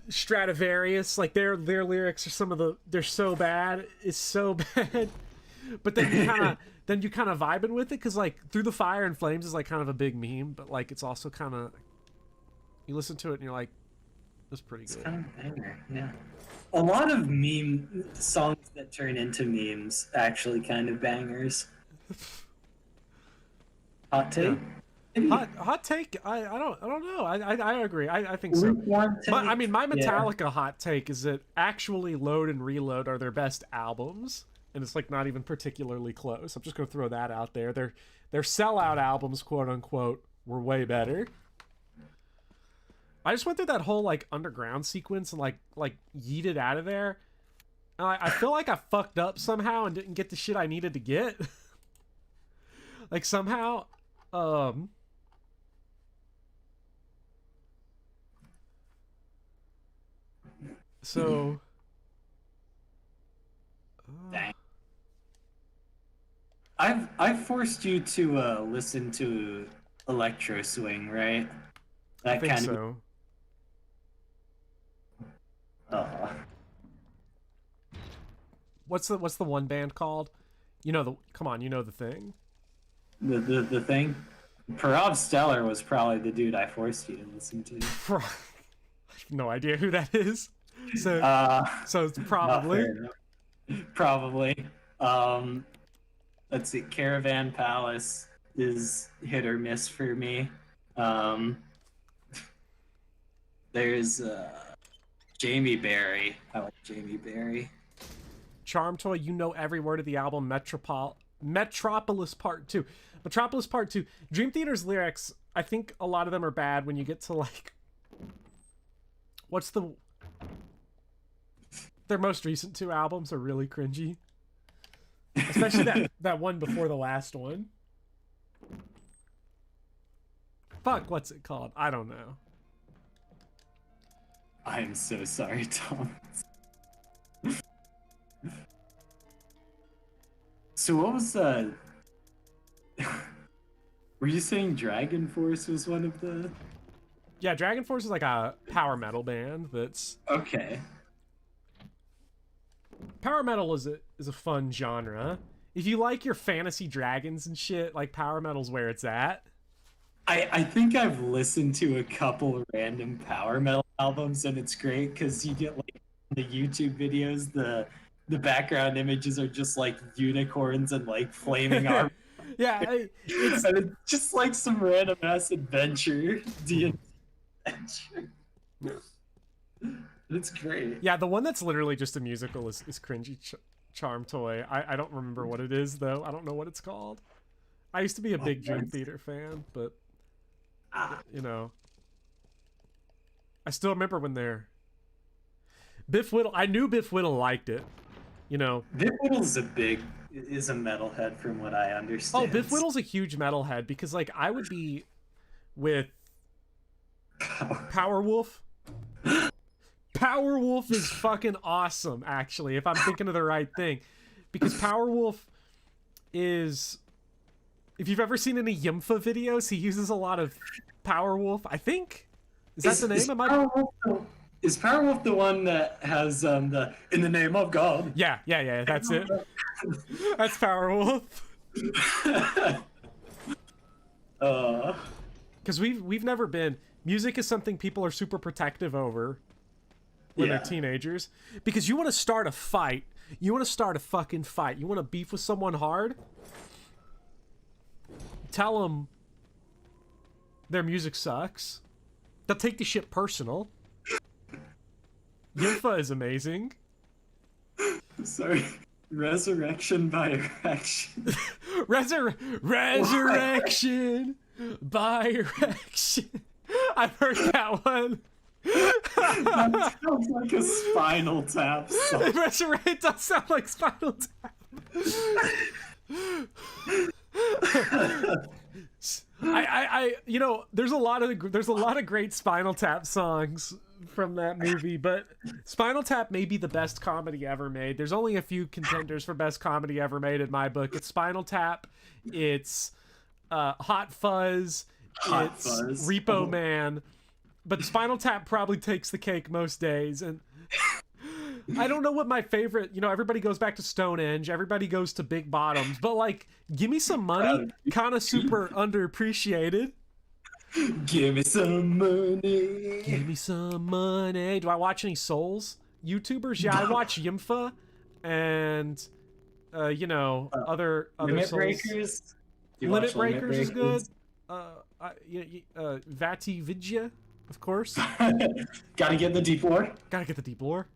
Stradivarius. Like their lyrics are they're so bad. It's so bad. But then you kind of vibing with it because like Through the Fire and Flames is like kind of a big meme, but like it's also kind of, you listen to it and you're like, that's pretty good. It's kind of banger, yeah. A lot of meme songs that turn into memes actually kind of bangers. Hot take? Yeah. Hot take. I don't know. I agree. I think so. My Metallica hot take is that actually Load and Reload are their best albums, and it's like not even particularly close. I'm just gonna throw that out there. Their sellout albums, quote unquote, were way better. I just went through that whole like underground sequence and like yeeted out of there. And I feel like I fucked up somehow and didn't get the shit I needed to get. Like somehow, so. Dang. I've forced you to listen to Electro Swing, right? That I think kind so. What's the one band called? You know you know the thing. The thing. Parov Stellar was probably the dude I forced you to listen to. I have no idea who that is. So it's probably. Probably. Let's see. Caravan Palace is hit or miss for me. There's Jamie Berry. I like Jamie Berry. Charm Toy, you know every word of the album. Metropolis Part 2. Metropolis Part 2. Dream Theater's lyrics, I think a lot of them are bad when you get to like... Their most recent two albums are really cringy. Especially that one before the last one. Fuck, what's it called? I don't know. I am so sorry, Tom. So what was were you saying Dragon Force was one of the Yeah, Dragon Force is like a power metal band that's... Okay. Power metal is a fun genre. If you like your fantasy dragons and shit, like power metal's where it's at. I think I've listened to a couple random power metal albums, and it's great because you get like the YouTube videos, the background images are just like unicorns and like flaming armor. Yeah, it's And it's just like some random ass adventure, D&D adventure. It's great. yeah. The one that's literally just a musical is Cringy Charm Toy. I don't remember what it is though. I don't know what it's called. I used to be a big Dream Theater fan, but you know, I still remember when they're Biff Whittle. I knew Biff Whittle liked it. You know, Biff Whittle's a metalhead from what I understand. Oh, Biff Whittle's a huge metalhead because like I would be with Powerwolf. Powerwolf is fucking awesome, actually, if I'm thinking of the right thing. Because Powerwolf is... If you've ever seen any Yimfa videos, he uses a lot of Powerwolf, I think? Is that the name? Is Powerwolf the one that has the "In the Name of God"? Yeah, that's it. That's Powerwolf. Because we've never been... Music is something people are super protective over when they're teenagers. Because you want to start a fight. You want to start a fucking fight. You want to beef with someone hard? Tell them their music sucks. They'll take the shit personal. Yimfa is amazing. Sorry. Resurrection by erection. Resurrection by erection. I've heard that one. That sounds like a Spinal Tap song. Resurrect does sound like Spinal Tap. You know, there's a lot of great Spinal Tap songs from that movie, but Spinal Tap may be the best comedy ever made. There's only a few contenders for best comedy ever made in my book. It's Spinal Tap, it's Hot Fuzz, it's Repo Man, but Spinal Tap probably takes the cake most days. And I don't know what my favorite, you know, everybody goes back to Stonehenge, everybody goes to Big Bottoms, but like, Give Me Some Money, kind of super underappreciated. Give me some money. Give me some money. Do I watch any Souls YouTubers? Yeah, I watch Yimfa and you know, other Limit Souls. Breakers. Limit Breakers is good. Vati Vidya, of course. Gotta get the deep lore. Gotta get the deep lore.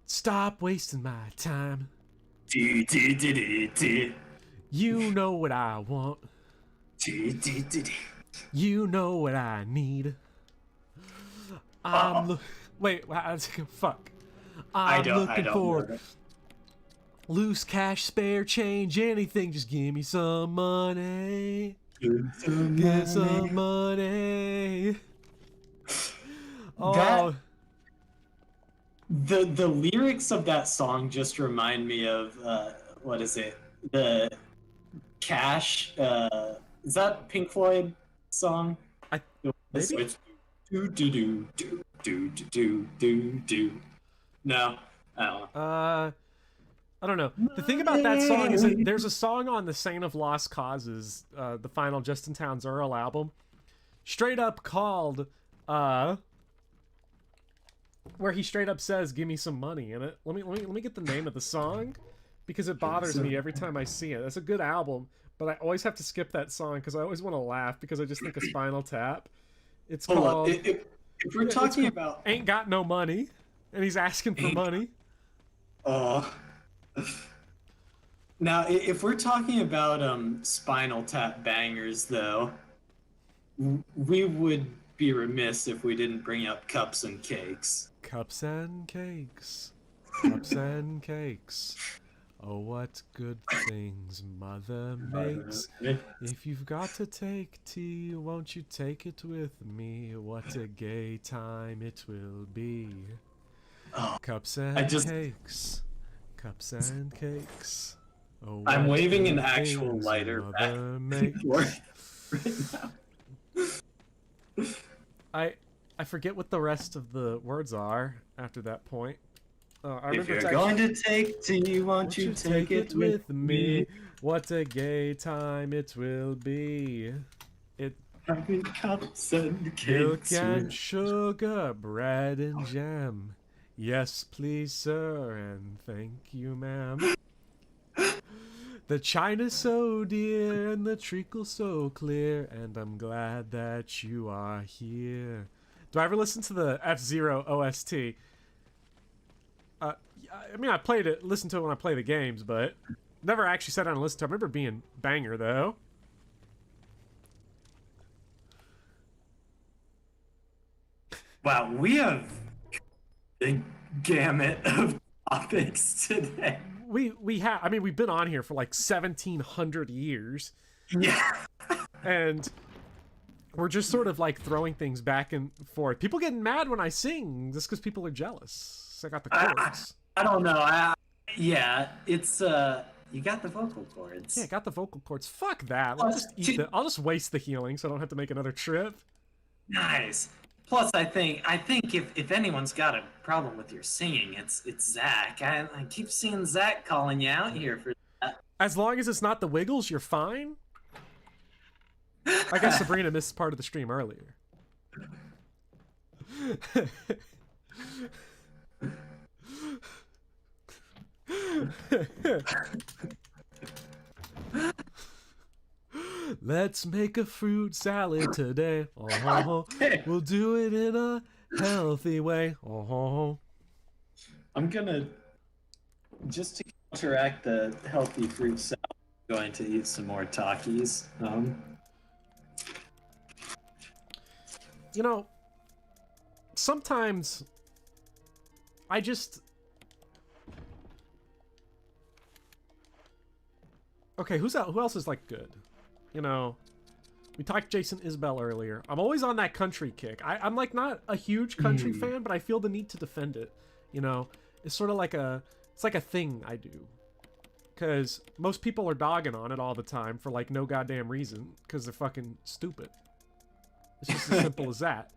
Stop wasting my time. You know what I want. You know what I need. Wait, fuck. I'm looking for loose cash, spare change, anything. Just give me some money. Get some money. Oh. The lyrics of that song just remind me of what is it? The Cash. Is that Pink Floyd song? Maybe. Do. No, I don't know. I don't know. The thing about that song is that there's a song on the Saint of Lost Causes, the final Justin Townes Earl album, straight up called where he straight up says, "Give me some money" in it. Let me get the name of the song because it bothers me every time I see it. That's a good album, but I always have to skip that song because I always want to laugh because I just think of Spinal Tap. It's called. If we're talking about Ain't Got No Money, and he's asking for money. Now, if we're talking about Spinal Tap bangers, though, we would be remiss if we didn't bring up Cups and Cakes. Cups and cakes, cups and cakes. Oh, what good things Mother makes. If you've got to take tea, won't you take it with me? What a gay time it will be. Cups and cakes, cups and cakes. Oh, I'm what waving good an actual things lighter Mother back and makes. forth. right now. I forget what the rest of the words are after that point. I If remember you're it's going to take tea, won't you take it with me? What a gay time it will be. It Having cups and milk cakes and with... sugar, bread and jam. Yes, please, sir, and thank you, ma'am. The china's so dear and the treacle so clear, and I'm glad that you are here. Do I ever listen to the F-Zero OST? I mean, I listened to it when I play the games, but never actually sat down and listened to it. I remember it being banger, though. Wow, we have a gamut of topics today. We have. I mean, we've been on here for like 1,700 years. Yeah. And we're just sort of like throwing things back and forth. People getting mad when I sing just because people are jealous. I got the chords. I don't know. Yeah, it's you got the vocal cords. Yeah, I got the vocal cords. Fuck that. I'll just waste the healing so I don't have to make another trip. Nice. Plus, I think if anyone's got a problem with your singing, it's Zach. I keep seeing Zach calling you out here for that. As long as it's not the Wiggles, you're fine. I guess Sabrina missed part of the stream earlier. Let's make a fruit salad today. Oh, we'll do it in a healthy way. Oh. I'm gonna, just to counteract the healthy fruit salad, I'm going to eat some more Takis. You know, sometimes I just... Okay, who else is like good? You know, we talked Jason Isbell earlier. I'm always on that country kick. I'm like not a huge country fan, but I feel the need to defend it. You know, it's sort of like it's like a thing I do. Because most people are dogging on it all the time for like no goddamn reason. Because they're fucking stupid. It's just as simple as that.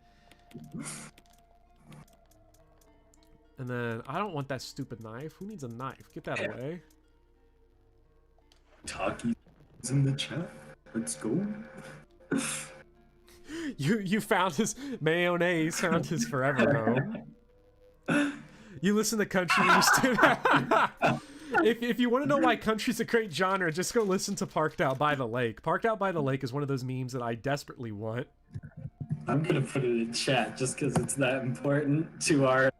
And then, I don't want that stupid knife. Who needs a knife? Get that away. Takis in the chat. Let's go. You found his mayonnaise, found his forever home. You listen to country used to. If you want to know why country's a great genre, just go listen to Parked Out by the Lake. Parked Out by the Lake is one of those memes that I desperately want. I'm gonna put it in chat just because it's that important to our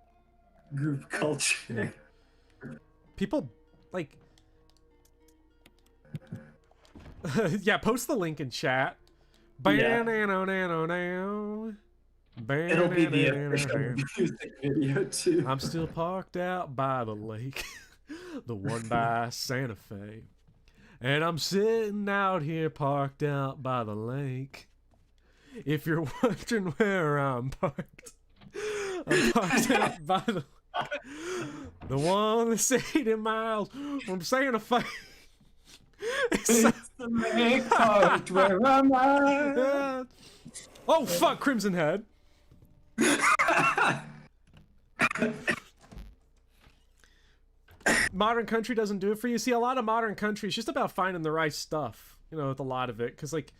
group culture. People, like... yeah, post the link in chat. Yeah. It'll be the official music video too. I'm still parked out by the lake, the one by Santa Fe, and I'm sitting out here parked out by the lake. If you're wondering where I'm parked out by the one that's 80 miles from Santa Fe. It's the lake parked where am I? Oh fuck, Crimson Head. Modern country doesn't do it for you. See, a lot of modern country is just about finding the right stuff, you know, with a lot of it. Because, like,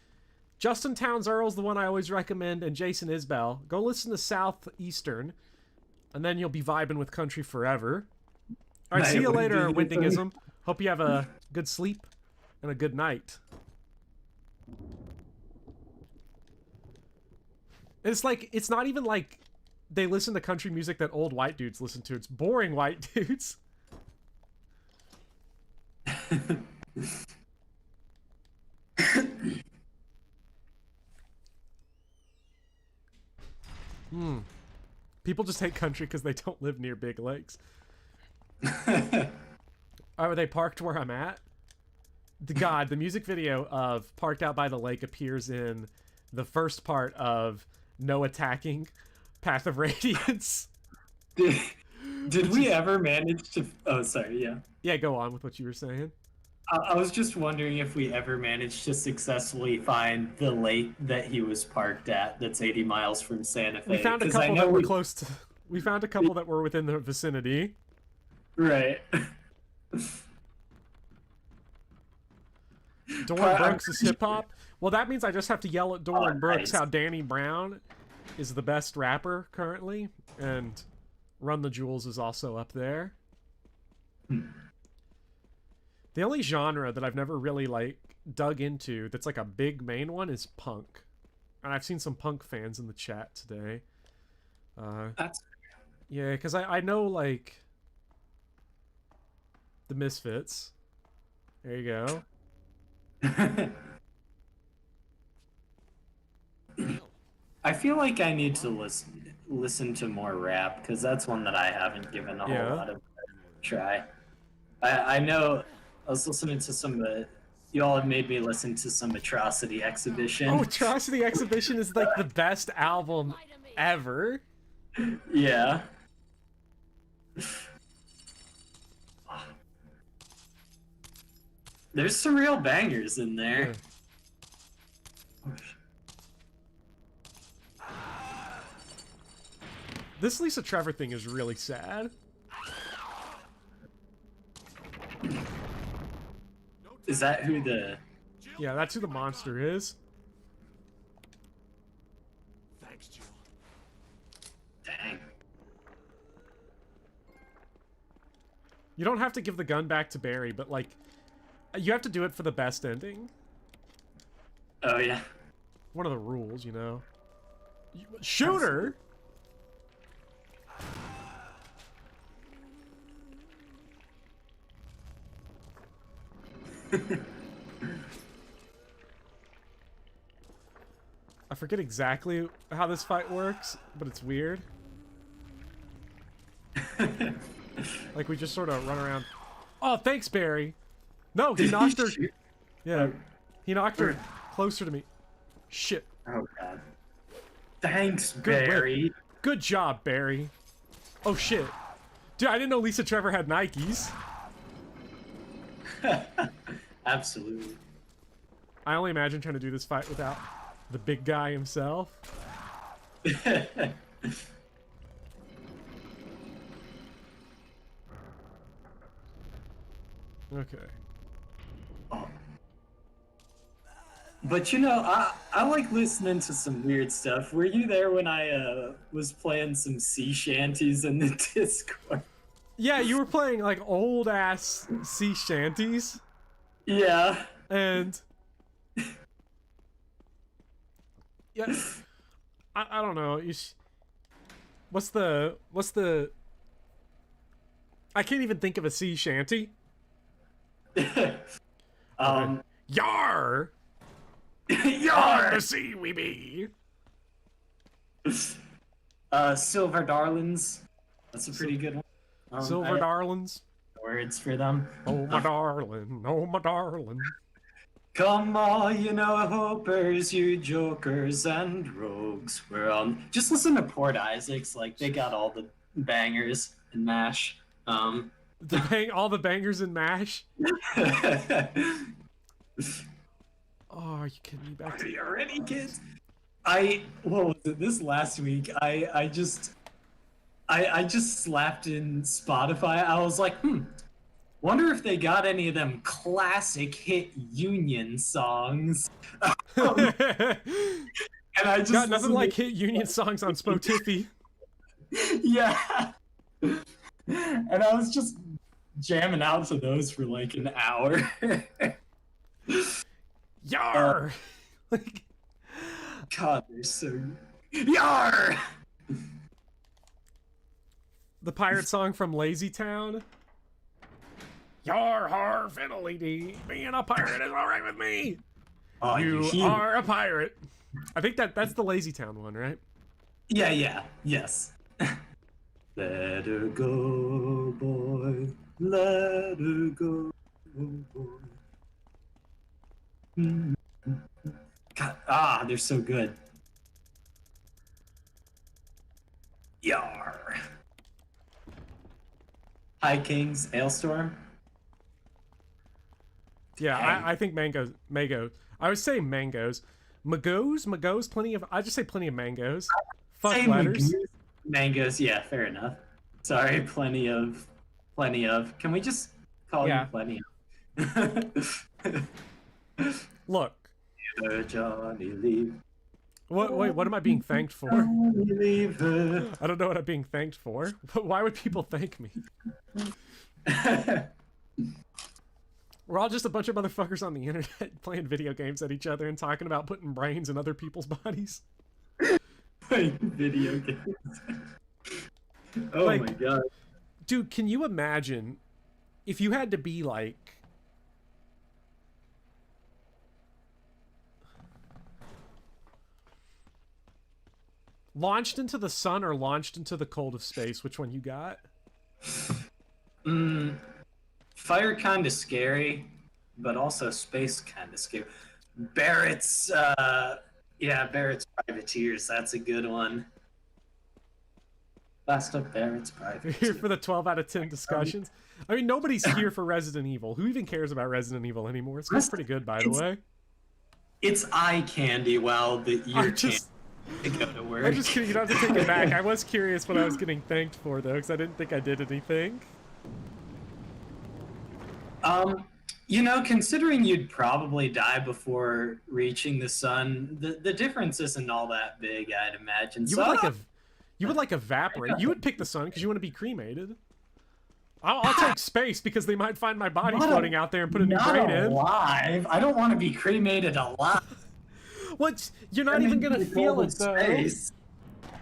Justin Townes Earle's the one I always recommend, and Jason Isbell. Go listen to Southeastern, and then you'll be vibing with country forever. All right, see you later, Windingism. Hope you have a good sleep and a good night. It's like, it's not even like they listen to country music that old white dudes listen to. It's boring white dudes. People just hate country because they don't live near big lakes. Are they parked where I'm at? God, the music video of Parked Out by the Lake appears in the first part of No Attacking, Path of Radiance. Did we ever manage to... Oh, sorry, yeah. Yeah, go on with what you were saying. I was just wondering if we ever managed to successfully find the lake that he was parked at that's 80 miles from Santa Fe. We found a 'Cause I couple know that were close to. We found a couple that were within the vicinity. Right. Doran Brooks is hip hop. Well, that means I just have to yell at Doran Brooks nice. how Danny Brown is the best rapper currently, and Run the Jewels is also up there. The only genre that I've never really like dug into that's like a big main one is punk, and I've seen some punk fans in the chat today. That's Yeah, because I know like the Misfits. There you go. I feel like I need to listen to more rap because that's one that I haven't given a Yeah. whole lot of a try. I know I was listening to some. Y'all have made me listen to some Atrocity Exhibition. Oh, Atrocity Exhibition is like the best album ever. Yeah. There's some real bangers in there. This Lisa Trevor thing is really sad. Is that who the... Yeah, that's who the monster is. Thanks, Jill. Dang. You don't have to give the gun back to Barry, but like, you have to do it for the best ending. Oh, yeah. One of the rules, you know. Shooter! I forget exactly how this fight works, but it's weird. Like, we just sort of run around. Oh, thanks, Barry! No, he knocked her... Yeah, he knocked her closer to me. Shit. Oh, God. Thanks, Good Barry. Good job, Barry. Oh, shit. Dude, I didn't know Lisa Trevor had Nikes. Absolutely. I only imagine trying to do this fight without the big guy himself. Okay. But you know, I like listening to some weird stuff. Were you there when I was playing some sea shanties in the Discord? Yeah, you were playing like old ass sea shanties, Yeah. and yeah, I don't know. What's the? I can't even think of a sea shanty. Yar! Yar! On the sea we be. Silver Darlings. That's a pretty good one. Silver darlings. Words for them. Oh my darling, oh my darling. Come on, you know, hopers, you jokers and rogues. We're just listen to Port Isaacs, like they got all the bangers in MASH. All the bangers in MASH. Oh, are you kidding me? Back Are to you already, kids? What was it? This last week, I just slapped in Spotify. I was like, wonder if they got any of them classic hit Union songs. And I just got nothing like hit Union songs on Spotify. Yeah. And I was just jamming out to those for like an hour. Yar! Like, God, they're so... Yar! the pirate song from Lazy Town. Yar har fiddly dee, being a pirate is alright with me. Oh, You are a pirate. I think that's the Lazy Town one, right? Yeah, yes. Let her go, boy. Let her go, boy. God, they're so good. Yar. Hi, Kings. Hailstorm. Yeah, Dang. I think mango. I would say mangoes. Magos, plenty of. I just say plenty of mangoes. Fuck Say letters. mangoes. Yeah, fair enough. Sorry, plenty of. Can we just call Yeah. you plenty of? Look. Johnny leave. Wait, what am I being thanked for? Johnny leave. I don't know what I'm being thanked for. But why would people thank me? We're all just a bunch of motherfuckers on the internet playing video games at each other and talking about putting brains in other people's bodies. Playing video games. Oh Like, my god. Dude, can you imagine if you had to be like... launched into the sun or launched into the cold of space? Which one you got? Fire kind of scary, but also space kind of scary. Barrett's Privateers. That's a good one. Last up, Barrett's Privateers. Here for the 12 out of 10 discussions. I mean, nobody's here for Resident Evil. Who even cares about Resident Evil anymore? It's pretty good, by the way. It's eye candy while you're just... to go to work. I'm just kidding. You don't have to take it back. I was curious what I was getting thanked for, though, because I didn't think I did anything. Considering you'd probably die before reaching the sun, the difference isn't all that big, I'd imagine. You would like evaporate. You would pick the sun because you want to be cremated. I'll take space because they might find my body floating out there and put a new brain in. Alive. I don't want to be cremated alive. What? You're not even gonna feel it though. Space.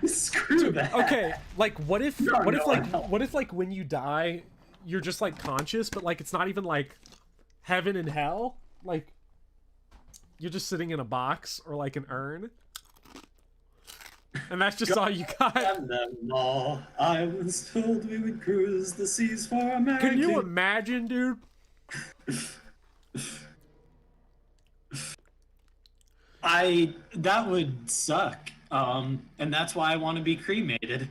Screw that. Okay, like what if when you die, you're just like conscious, but like it's not even like heaven and hell. Like you're just sitting in a box or like an urn. And that's just all you got. I was told we would cruise the seas for America. Can you imagine, dude? That would suck. And that's why I want to be cremated.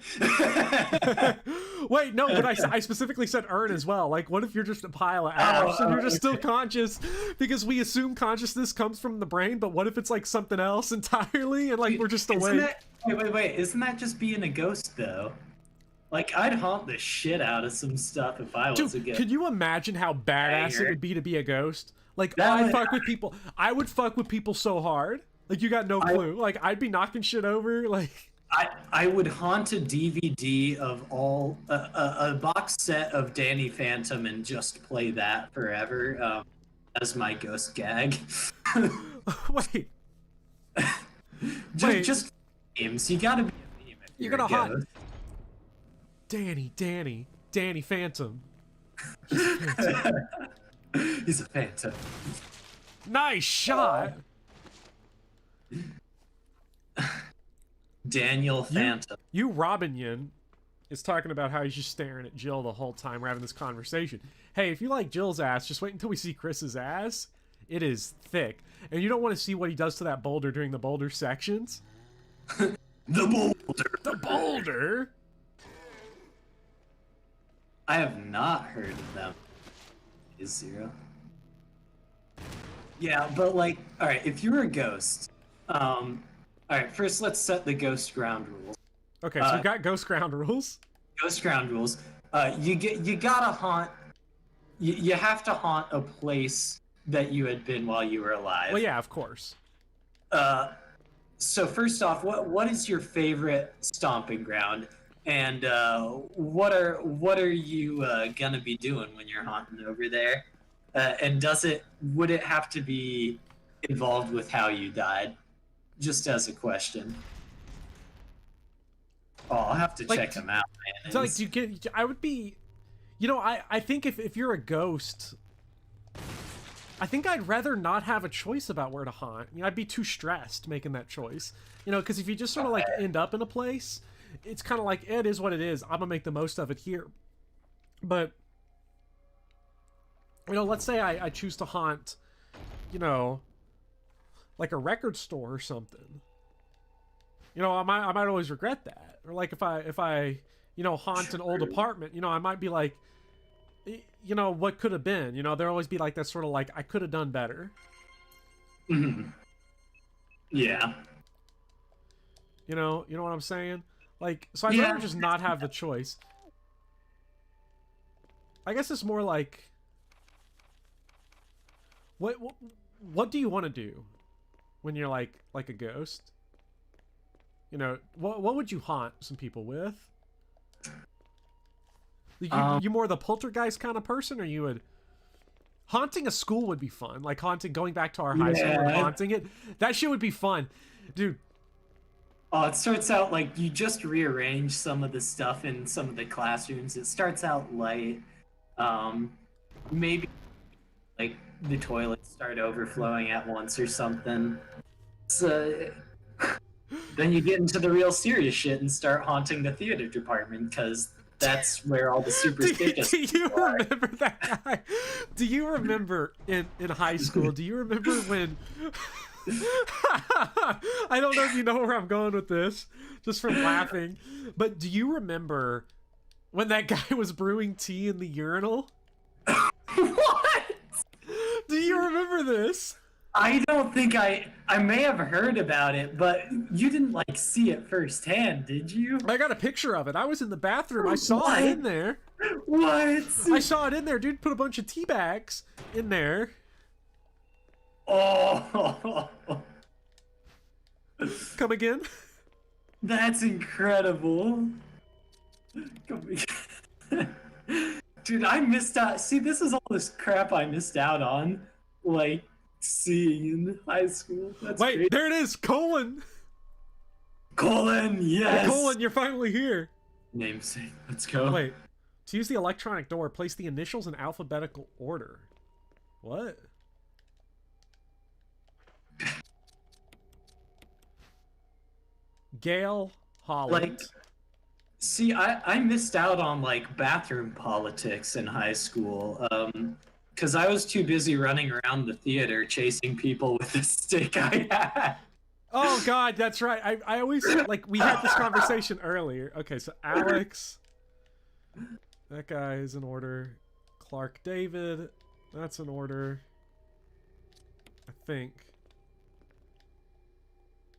Wait, no, but I specifically said urn as well. Like, what if you're just a pile of ash and you're just still conscious? Because we assume consciousness comes from the brain, but what if it's like something else entirely and like we're just awake? Wait. Isn't that just being a ghost though? Like, I'd haunt the shit out of some stuff if I was a ghost. Could you imagine how badass it would be to be a ghost? Like, That I'd would- fuck with people. I would fuck with people so hard. Like, you got no clue. Like, I'd be knocking shit over. Like, I would haunt a DVD of all a box set of Danny Phantom and just play that forever as my ghost gag. wait. Just games. You gotta be a meme if You're you're gonna a haunt ghost. Danny Phantom. He's a phantom. Nice shot. Daniel Phantom. You Robin Yin is talking about how he's just staring at Jill the whole time we're having this conversation. Hey, if you like Jill's ass, just wait until we see Chris's ass. It is thick. And you don't want to see what he does to that boulder during the boulder sections. The boulder. The boulder? I have not heard of them. Is zero. Yeah, but like, all right, if you're a ghost, all right, first let's set the ghost ground rules. Okay, so we've got ghost ground rules. Ghost ground rules. You gotta haunt. You have to haunt a place that you had been while you were alive. Well, yeah, of course. So first off, what is your favorite stomping ground, and what are you gonna be doing when you're haunting over there? And would it have to be involved with how you died? Just as a question. Oh, I'll have to check them out, man. So, like, I would be, I think if you're a ghost, I think I'd rather not have a choice about where to haunt. I'd be too stressed making that choice. Because if you just sort of like end up in a place, it's kind of like, it is what it is. I'm gonna make the most of it here. But, let's say I choose to haunt, like a record store or something. I might always regret that. Or like if I haunt an old apartment, I might be like, you know, what could have been. You know, there'll always be like that sort of like, I could have done better. Yeah. You know what I'm saying? Like, so I'd rather just not have the choice. I guess it's more like, what do you want to do when you're like a ghost? You know, what would you haunt some people with? You more the poltergeist kind of person, or you would haunting a school would be fun, like going back to our high school and haunting it. That shit would be fun, dude. Oh, it starts out like you just rearrange some of the stuff in some of the classrooms. It starts out light. Maybe like the toilets start overflowing at once or something. So then you get into the real serious shit and start haunting the theater department, because that's where all the superstitious do you remember that guy? Do you remember in high school? Do you remember when? I don't know if you know where I'm going with this, just from laughing. But do you remember when that guy was brewing tea in the urinal? What? Do you remember this? I don't think I may have heard about it, but you didn't like see it firsthand, did you? I got a picture of it. I was in the bathroom. I saw it in there. What? I saw it in there, dude. Put a bunch of tea bags in there. Oh. Come again? That's incredible. Dude, I missed out. See, this is all this crap I missed out on. Like, seeing in high school. That's Wait, great. there it is. Colin. Colin, yes. Hey, Colin, you're finally here. Namesake. Let's go. Wait. To use the electronic door, place the initials in alphabetical order. What? Gail Holland. Like, see, I missed out on like bathroom politics in high school. Because I was too busy running around the theater chasing people with the stick I had. Oh God, that's right. I always like we had this conversation earlier. Okay, so Alex, that guy is in order. Clark David, that's in order. I think.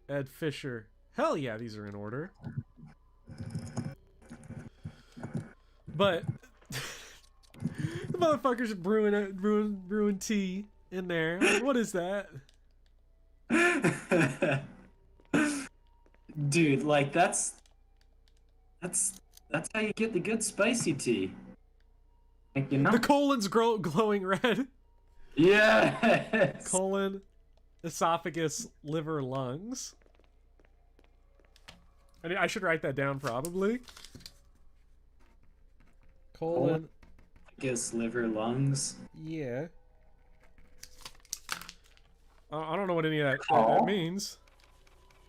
Ed Fisher. Hell yeah, these are in order. But the motherfucker's brewing tea in there. Like, what is that? Dude, like that's how you get the good spicy tea. Like, you know? The colon's glowing red. Yes. Colon, esophagus, liver, lungs. I should write that down probably. Colon. I guess liver, lungs. Yeah. I don't know what any of that means.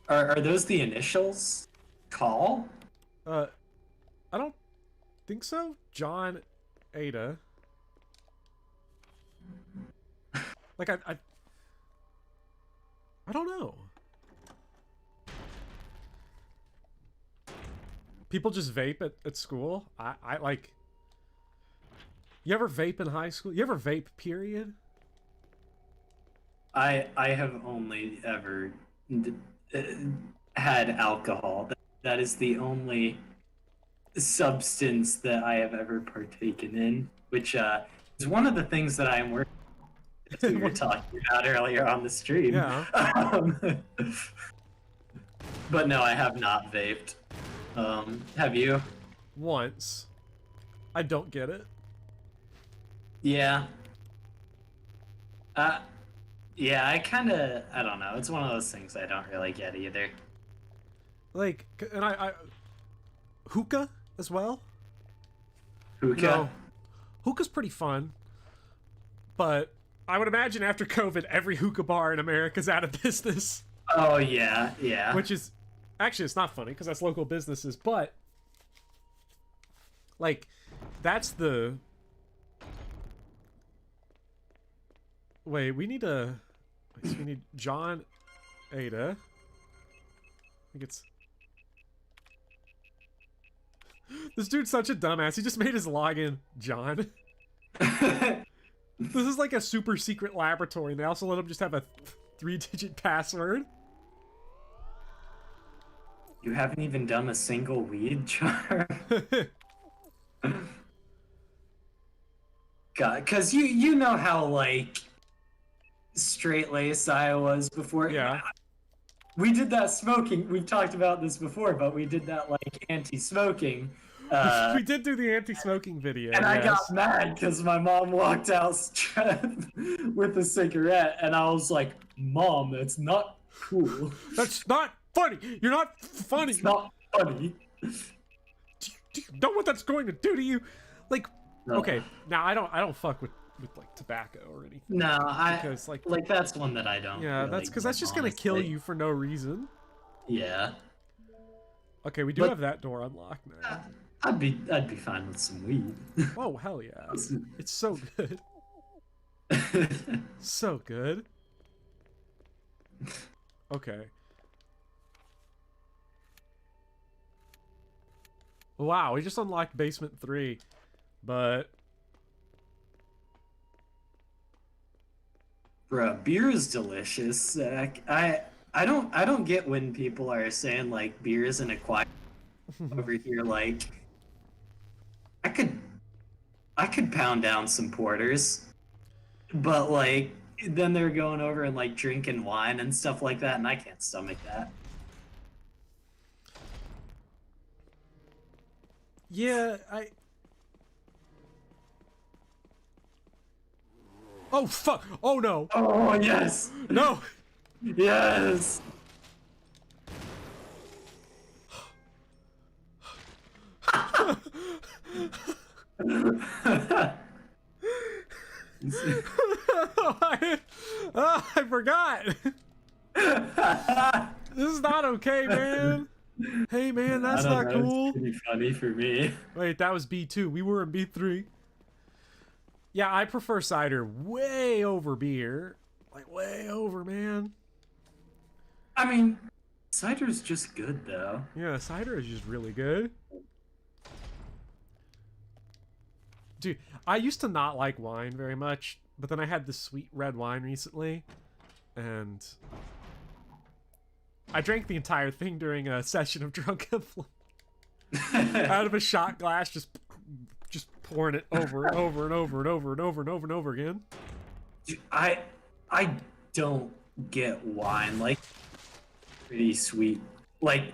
Are those the initials? Call? I don't think so. John, Ada. Like I don't know. People just vape at school. I like. You ever vape in high school? You ever vape? Period. I have only ever had alcohol. That is the only substance that I have ever partaken in, which is one of the things that I am working. We were talking about earlier on the stream. Yeah. But no, I have not vaped. Have you? Once. I don't get it. Yeah. Yeah, I don't know. It's one of those things I don't really get either. Like, and I hookah as well. Hookah? No. Hookah's pretty fun, but I would imagine after COVID, every hookah bar in America's out of business. Oh, yeah, yeah. Which is, actually, it's not funny, because that's local businesses, but, like, that's the... Wait, we need a... So we need John, Ada. I think it's... This dude's such a dumbass. He just made his login John. This is like a super secret laboratory, and they also let him just have a 3-digit password. You haven't even done a single weed charm. God, because you know how like straight laced I was before. Yeah. We did that smoking. We've talked about this before, but we did that like anti-smoking. We did do the anti-smoking video. And I got yes. mad because my mom walked out with a cigarette, and I was like, "Mom, that's not cool. That's not funny. You're not funny. It's not funny." Do you know what that's going to do to you? Like, No. okay, now I don't fuck with like tobacco or anything. No, because like that's one that I don't. Yeah, really that's because that's just honestly. gonna kill you for no reason. Yeah, Okay, we do have that door unlocked now. I'd be fine with some weed. Oh hell yeah! It's so good. So good. Okay. Wow, we just unlocked basement 3, but Bruh, beer is delicious. I don't get when people are saying like beer isn't a quiet over here. Like, I could pound down some porters, but like then they're going over and like drinking wine and stuff like that, and I can't stomach that. yeah, Oh fuck! Oh no! Oh yes, No! yes. I forgot. This is not okay, man. Hey, man, that's not cool. It's pretty funny for me. Wait, that was B2. We were in B3. Yeah, I prefer cider way over beer. Like, way over, man. I mean, cider's just good, though. Yeah, cider is just really good. Dude, I used to not like wine very much, but then I had this sweet red wine recently, and I drank the entire thing during a session of Drunken out of a shot glass, just pouring it over and over and over and over and over and over and over again. Dude, I don't get wine. Like, pretty sweet. Like,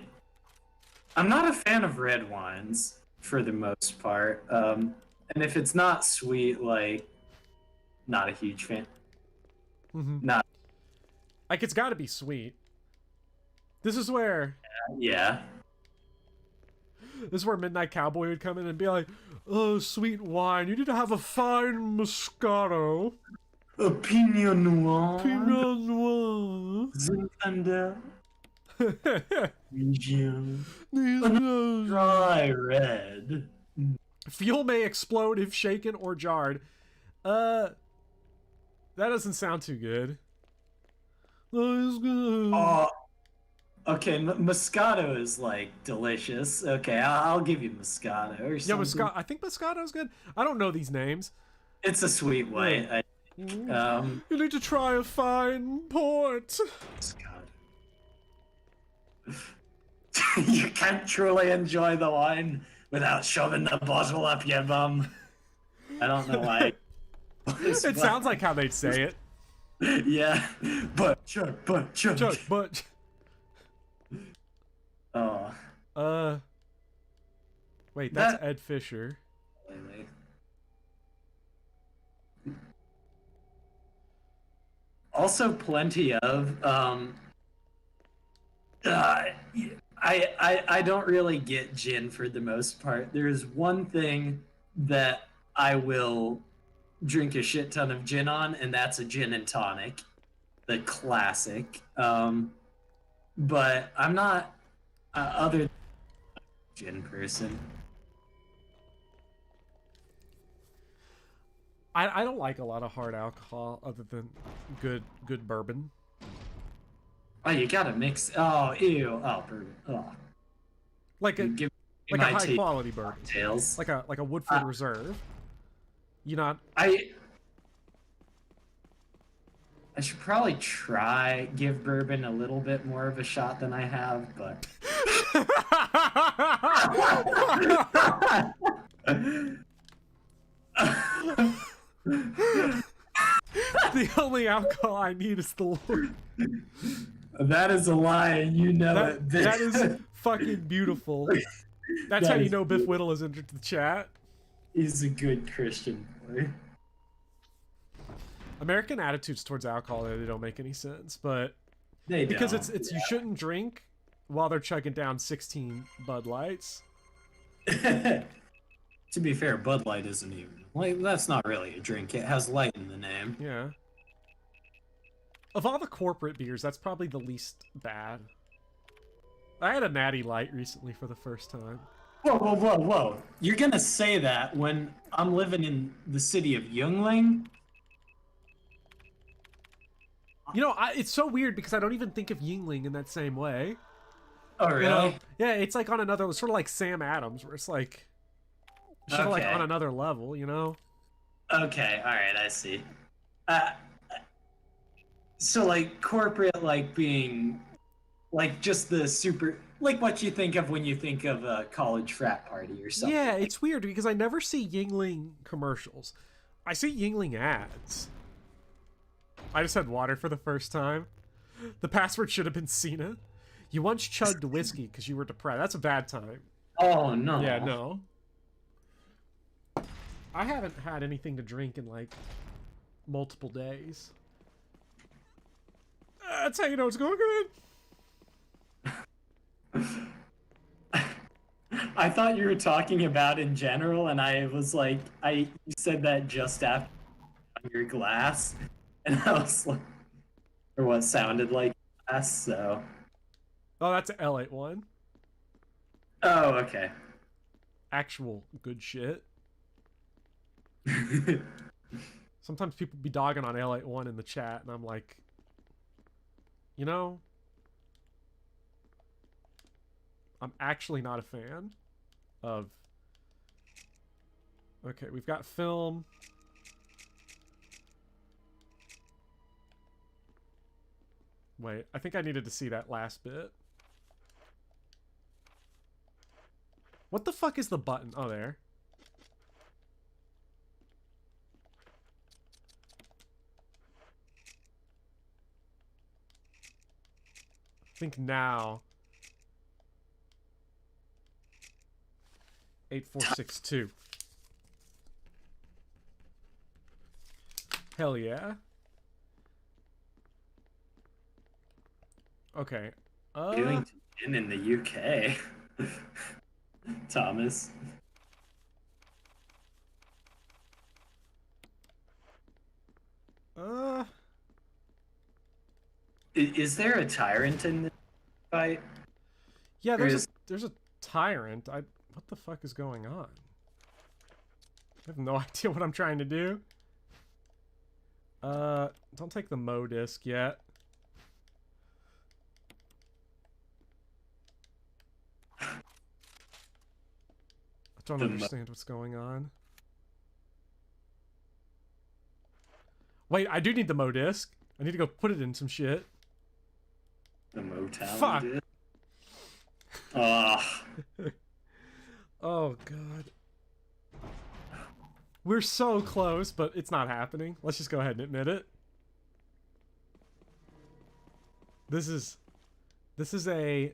I'm not a fan of red wines for the most part. And if it's not sweet, like, not a huge fan. Mm-hmm. Not. Like, it's got to be sweet. This is where Yeah. This is where Midnight Cowboy would come in and be like, "Oh, sweet wine, you need to have a fine Moscato. A Pinot Noir. Pinot Noir. Zinfandel. Region. These Dry red. Fuel may explode if shaken or jarred. That doesn't sound too good. That is good. Oh, okay. Moscato is like delicious. Okay, I'll give you Moscato or Yeah, something. I think Moscato's good. I don't know these names. It's a sweet white. I think. You need to try a fine port. Moscato. You can't truly enjoy the wine without shoving the bottle up your bum. I don't know why. It sounds like how they'd say it. Yeah, but chug. Chuck, but Oh. wait, that's Ed Fisher. Also, plenty of. I don't really get gin for the most part. There's one thing that I will drink a shit ton of gin on, and that's a gin and tonic, the classic. But I'm not other than a gin person. I don't like a lot of hard alcohol other than good bourbon. Oh, you gotta mix. Oh, ew. Oh, bourbon. Oh. Like a Give me like my a high taste quality bourbon. cocktails. Like a Woodford Reserve. You not? I should probably give bourbon a little bit more of a shot than I have, but The only alcohol I need is the Lord. that is a lie, and you know it. That is fucking beautiful. That's That how you is know Biff beautiful. Whittle has entered the chat. He's a good Christian boy. American attitudes towards alcohol, they don't make any sense, but because don't. it's you shouldn't drink while they're chugging down 16 Bud Lights. To be fair, Bud Light isn't even like that's not really a drink. It has light in the name. Yeah. Of all the corporate beers, that's probably the least bad. I had a Natty Light recently for the first time. Whoa! You're gonna say that when I'm living in the city of Yingling? You know, it's so weird because I don't even think of Yingling in that same way. Oh really? You know? Yeah, it's like on another, sort of like Sam Adams, where it's like sort of like Okay. on another level, you know? Okay, alright, I see. So like corporate like being like just the super like what you think of when you think of a college frat party or something. Yeah, it's weird because I never see Yingling commercials. I see Yingling ads. I just had water for the first time. The password should have been Cena. You once chugged whiskey because you were depressed. That's a bad time. Oh no. Yeah, no. I haven't had anything to drink in like multiple days. That's how you know it's going good. I thought you were talking about in general, and I was like, you said that just after on your glass, and I was like, or what sounded like glass, so. Oh, that's an L81. Oh, okay. Actual good shit. Sometimes people be dogging on L81 in the chat, and I'm like, you know, I'm actually not a fan of... Okay, we've got film. Wait, I think I needed to see that last bit. What the fuck is the button? Oh, there. I think now. 8462. Hell yeah. Okay. Doing in the UK. Thomas. Is there a tyrant in this fight? Yeah, there's a tyrant. What the fuck is going on? I have no idea what I'm trying to do. Don't take the Mo disc yet. I don't understand what's going on. Wait, I do need the Mo disc. I need to go put it in some shit. The Motown. Fuck. Ugh. Oh god. We're so close, but it's not happening. Let's just go ahead and admit it. This is a...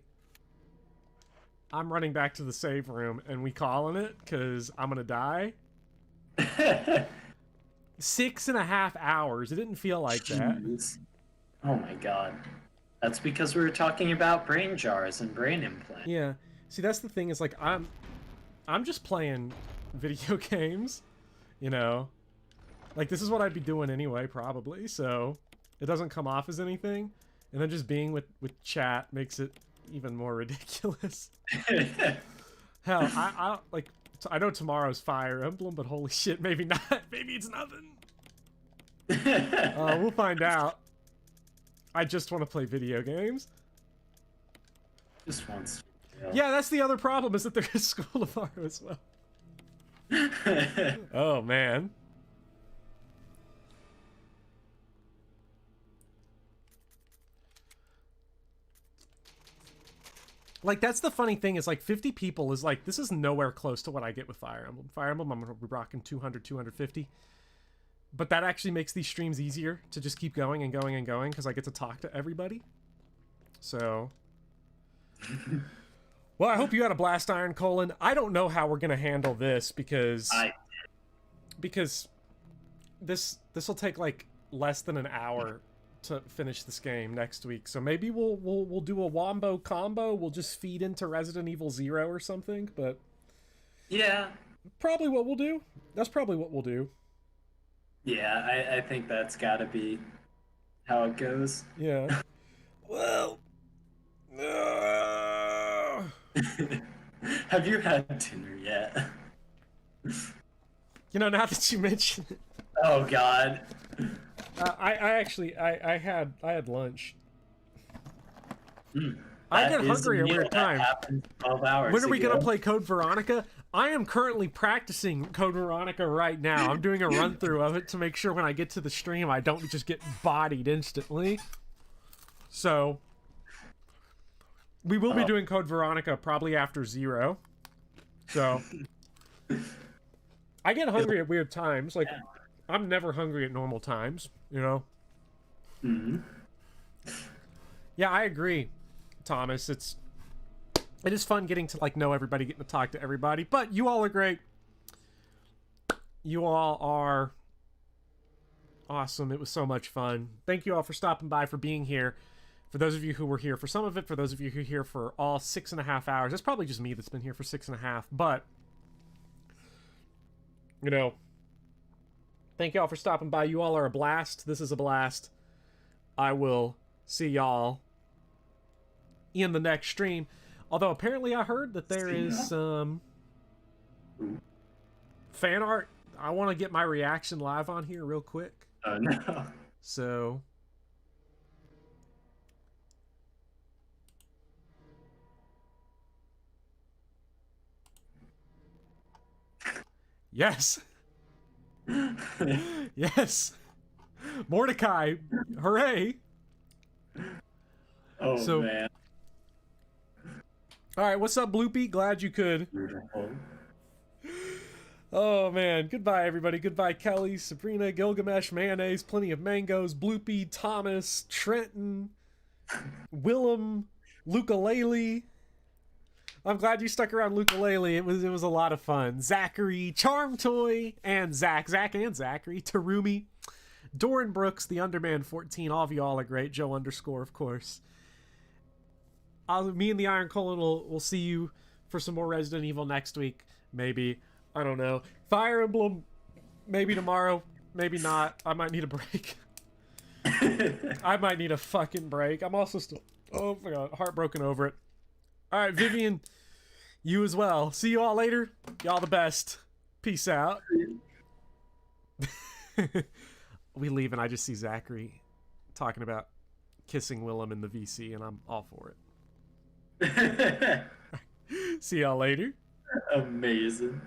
I'm running back to the save room and we calling it because I'm gonna die. 6.5 hours. It didn't feel like that. Jeez. Oh my god. That's because we were talking about brain jars and brain implants. Yeah. See, that's the thing is like I'm just playing video games, you know. Like this is what I'd be doing anyway probably, so it doesn't come off as anything. And then just being with chat makes it even more ridiculous. Hell, I know tomorrow's Fire Emblem, but holy shit, maybe not. Maybe it's nothing. We'll find out. I just want to play video games. Just once. Yeah, that's the other problem, is that there is school tomorrow as well. Oh, man. Like, that's the funny thing is, like, 50 people is, like, this is nowhere close to what I get with Fire Emblem. Fire Emblem, I'm going to be rocking 200, 250. But that actually makes these streams easier to just keep going and going and going because I get to talk to everybody. So... Well, I hope you had a blast, Iron Colon. I don't know how we're going to handle this because this will take, like, less than an hour to finish this game next week. So maybe we'll do a wombo combo. We'll just feed into Resident Evil 0 or something, but Yeah. probably what we'll do. That's probably what we'll do. Yeah, I think that's gotta be how it goes. Yeah. Well, Have you had dinner yet? you know, now that you mention it, Oh God. I actually had lunch. Mm, I that get is hungry a at meal weird that times. happened 12 hours When are we ago. gonna play Code Veronica? I am currently practicing Code Veronica right now. I'm doing a run through of it to make sure when I get to the stream I don't just get bodied instantly. So we will be doing Code Veronica probably after 0. So I get hungry at weird times. Like, I'm never hungry at normal times, you know? Mm-hmm. Yeah, I agree, Thomas. It is fun getting to, like, know everybody, getting to talk to everybody, but you all are great. You all are awesome. It was so much fun. Thank you all for stopping by, for being here. For those of you who were here for some of it, for those of you who are here for all 6.5 hours, it's probably just me that's been here for 6.5, but, you know, thank you all for stopping by. You all are a blast. This is a blast. I will see y'all in the next stream. Although apparently I heard that there is some fan art. I want to get my reaction live on here real quick. Oh no. So yes. Yes. Mordecai. Hooray. Oh So- man. All right, what's up, Bloopy? Glad you could. Beautiful. Oh, man. Goodbye, everybody. Goodbye, Kelly, Sabrina, Gilgamesh, Mayonnaise, Plenty of Mangoes, Bloopy, Thomas, Trenton, Willem, Lukalele. I'm glad you stuck around Lukalele. It was a lot of fun. Zachary, Charm Toy, and Zach and Zachary, Tarumi, Doran Brooks, the Underman 14. All of you all are great. Joe _, of course. Me and the Iron Colon will see you for some more Resident Evil next week. Maybe. I don't know. Fire Emblem, maybe tomorrow. Maybe not. I might need a break. I might need a fucking break. I'm also still, oh my god, heartbroken over it. Alright, Vivian, you as well. See you all later. Y'all the best. Peace out. We leave and I just see Zachary talking about kissing Willem in the VC, and I'm all for it. See y'all later. Amazing.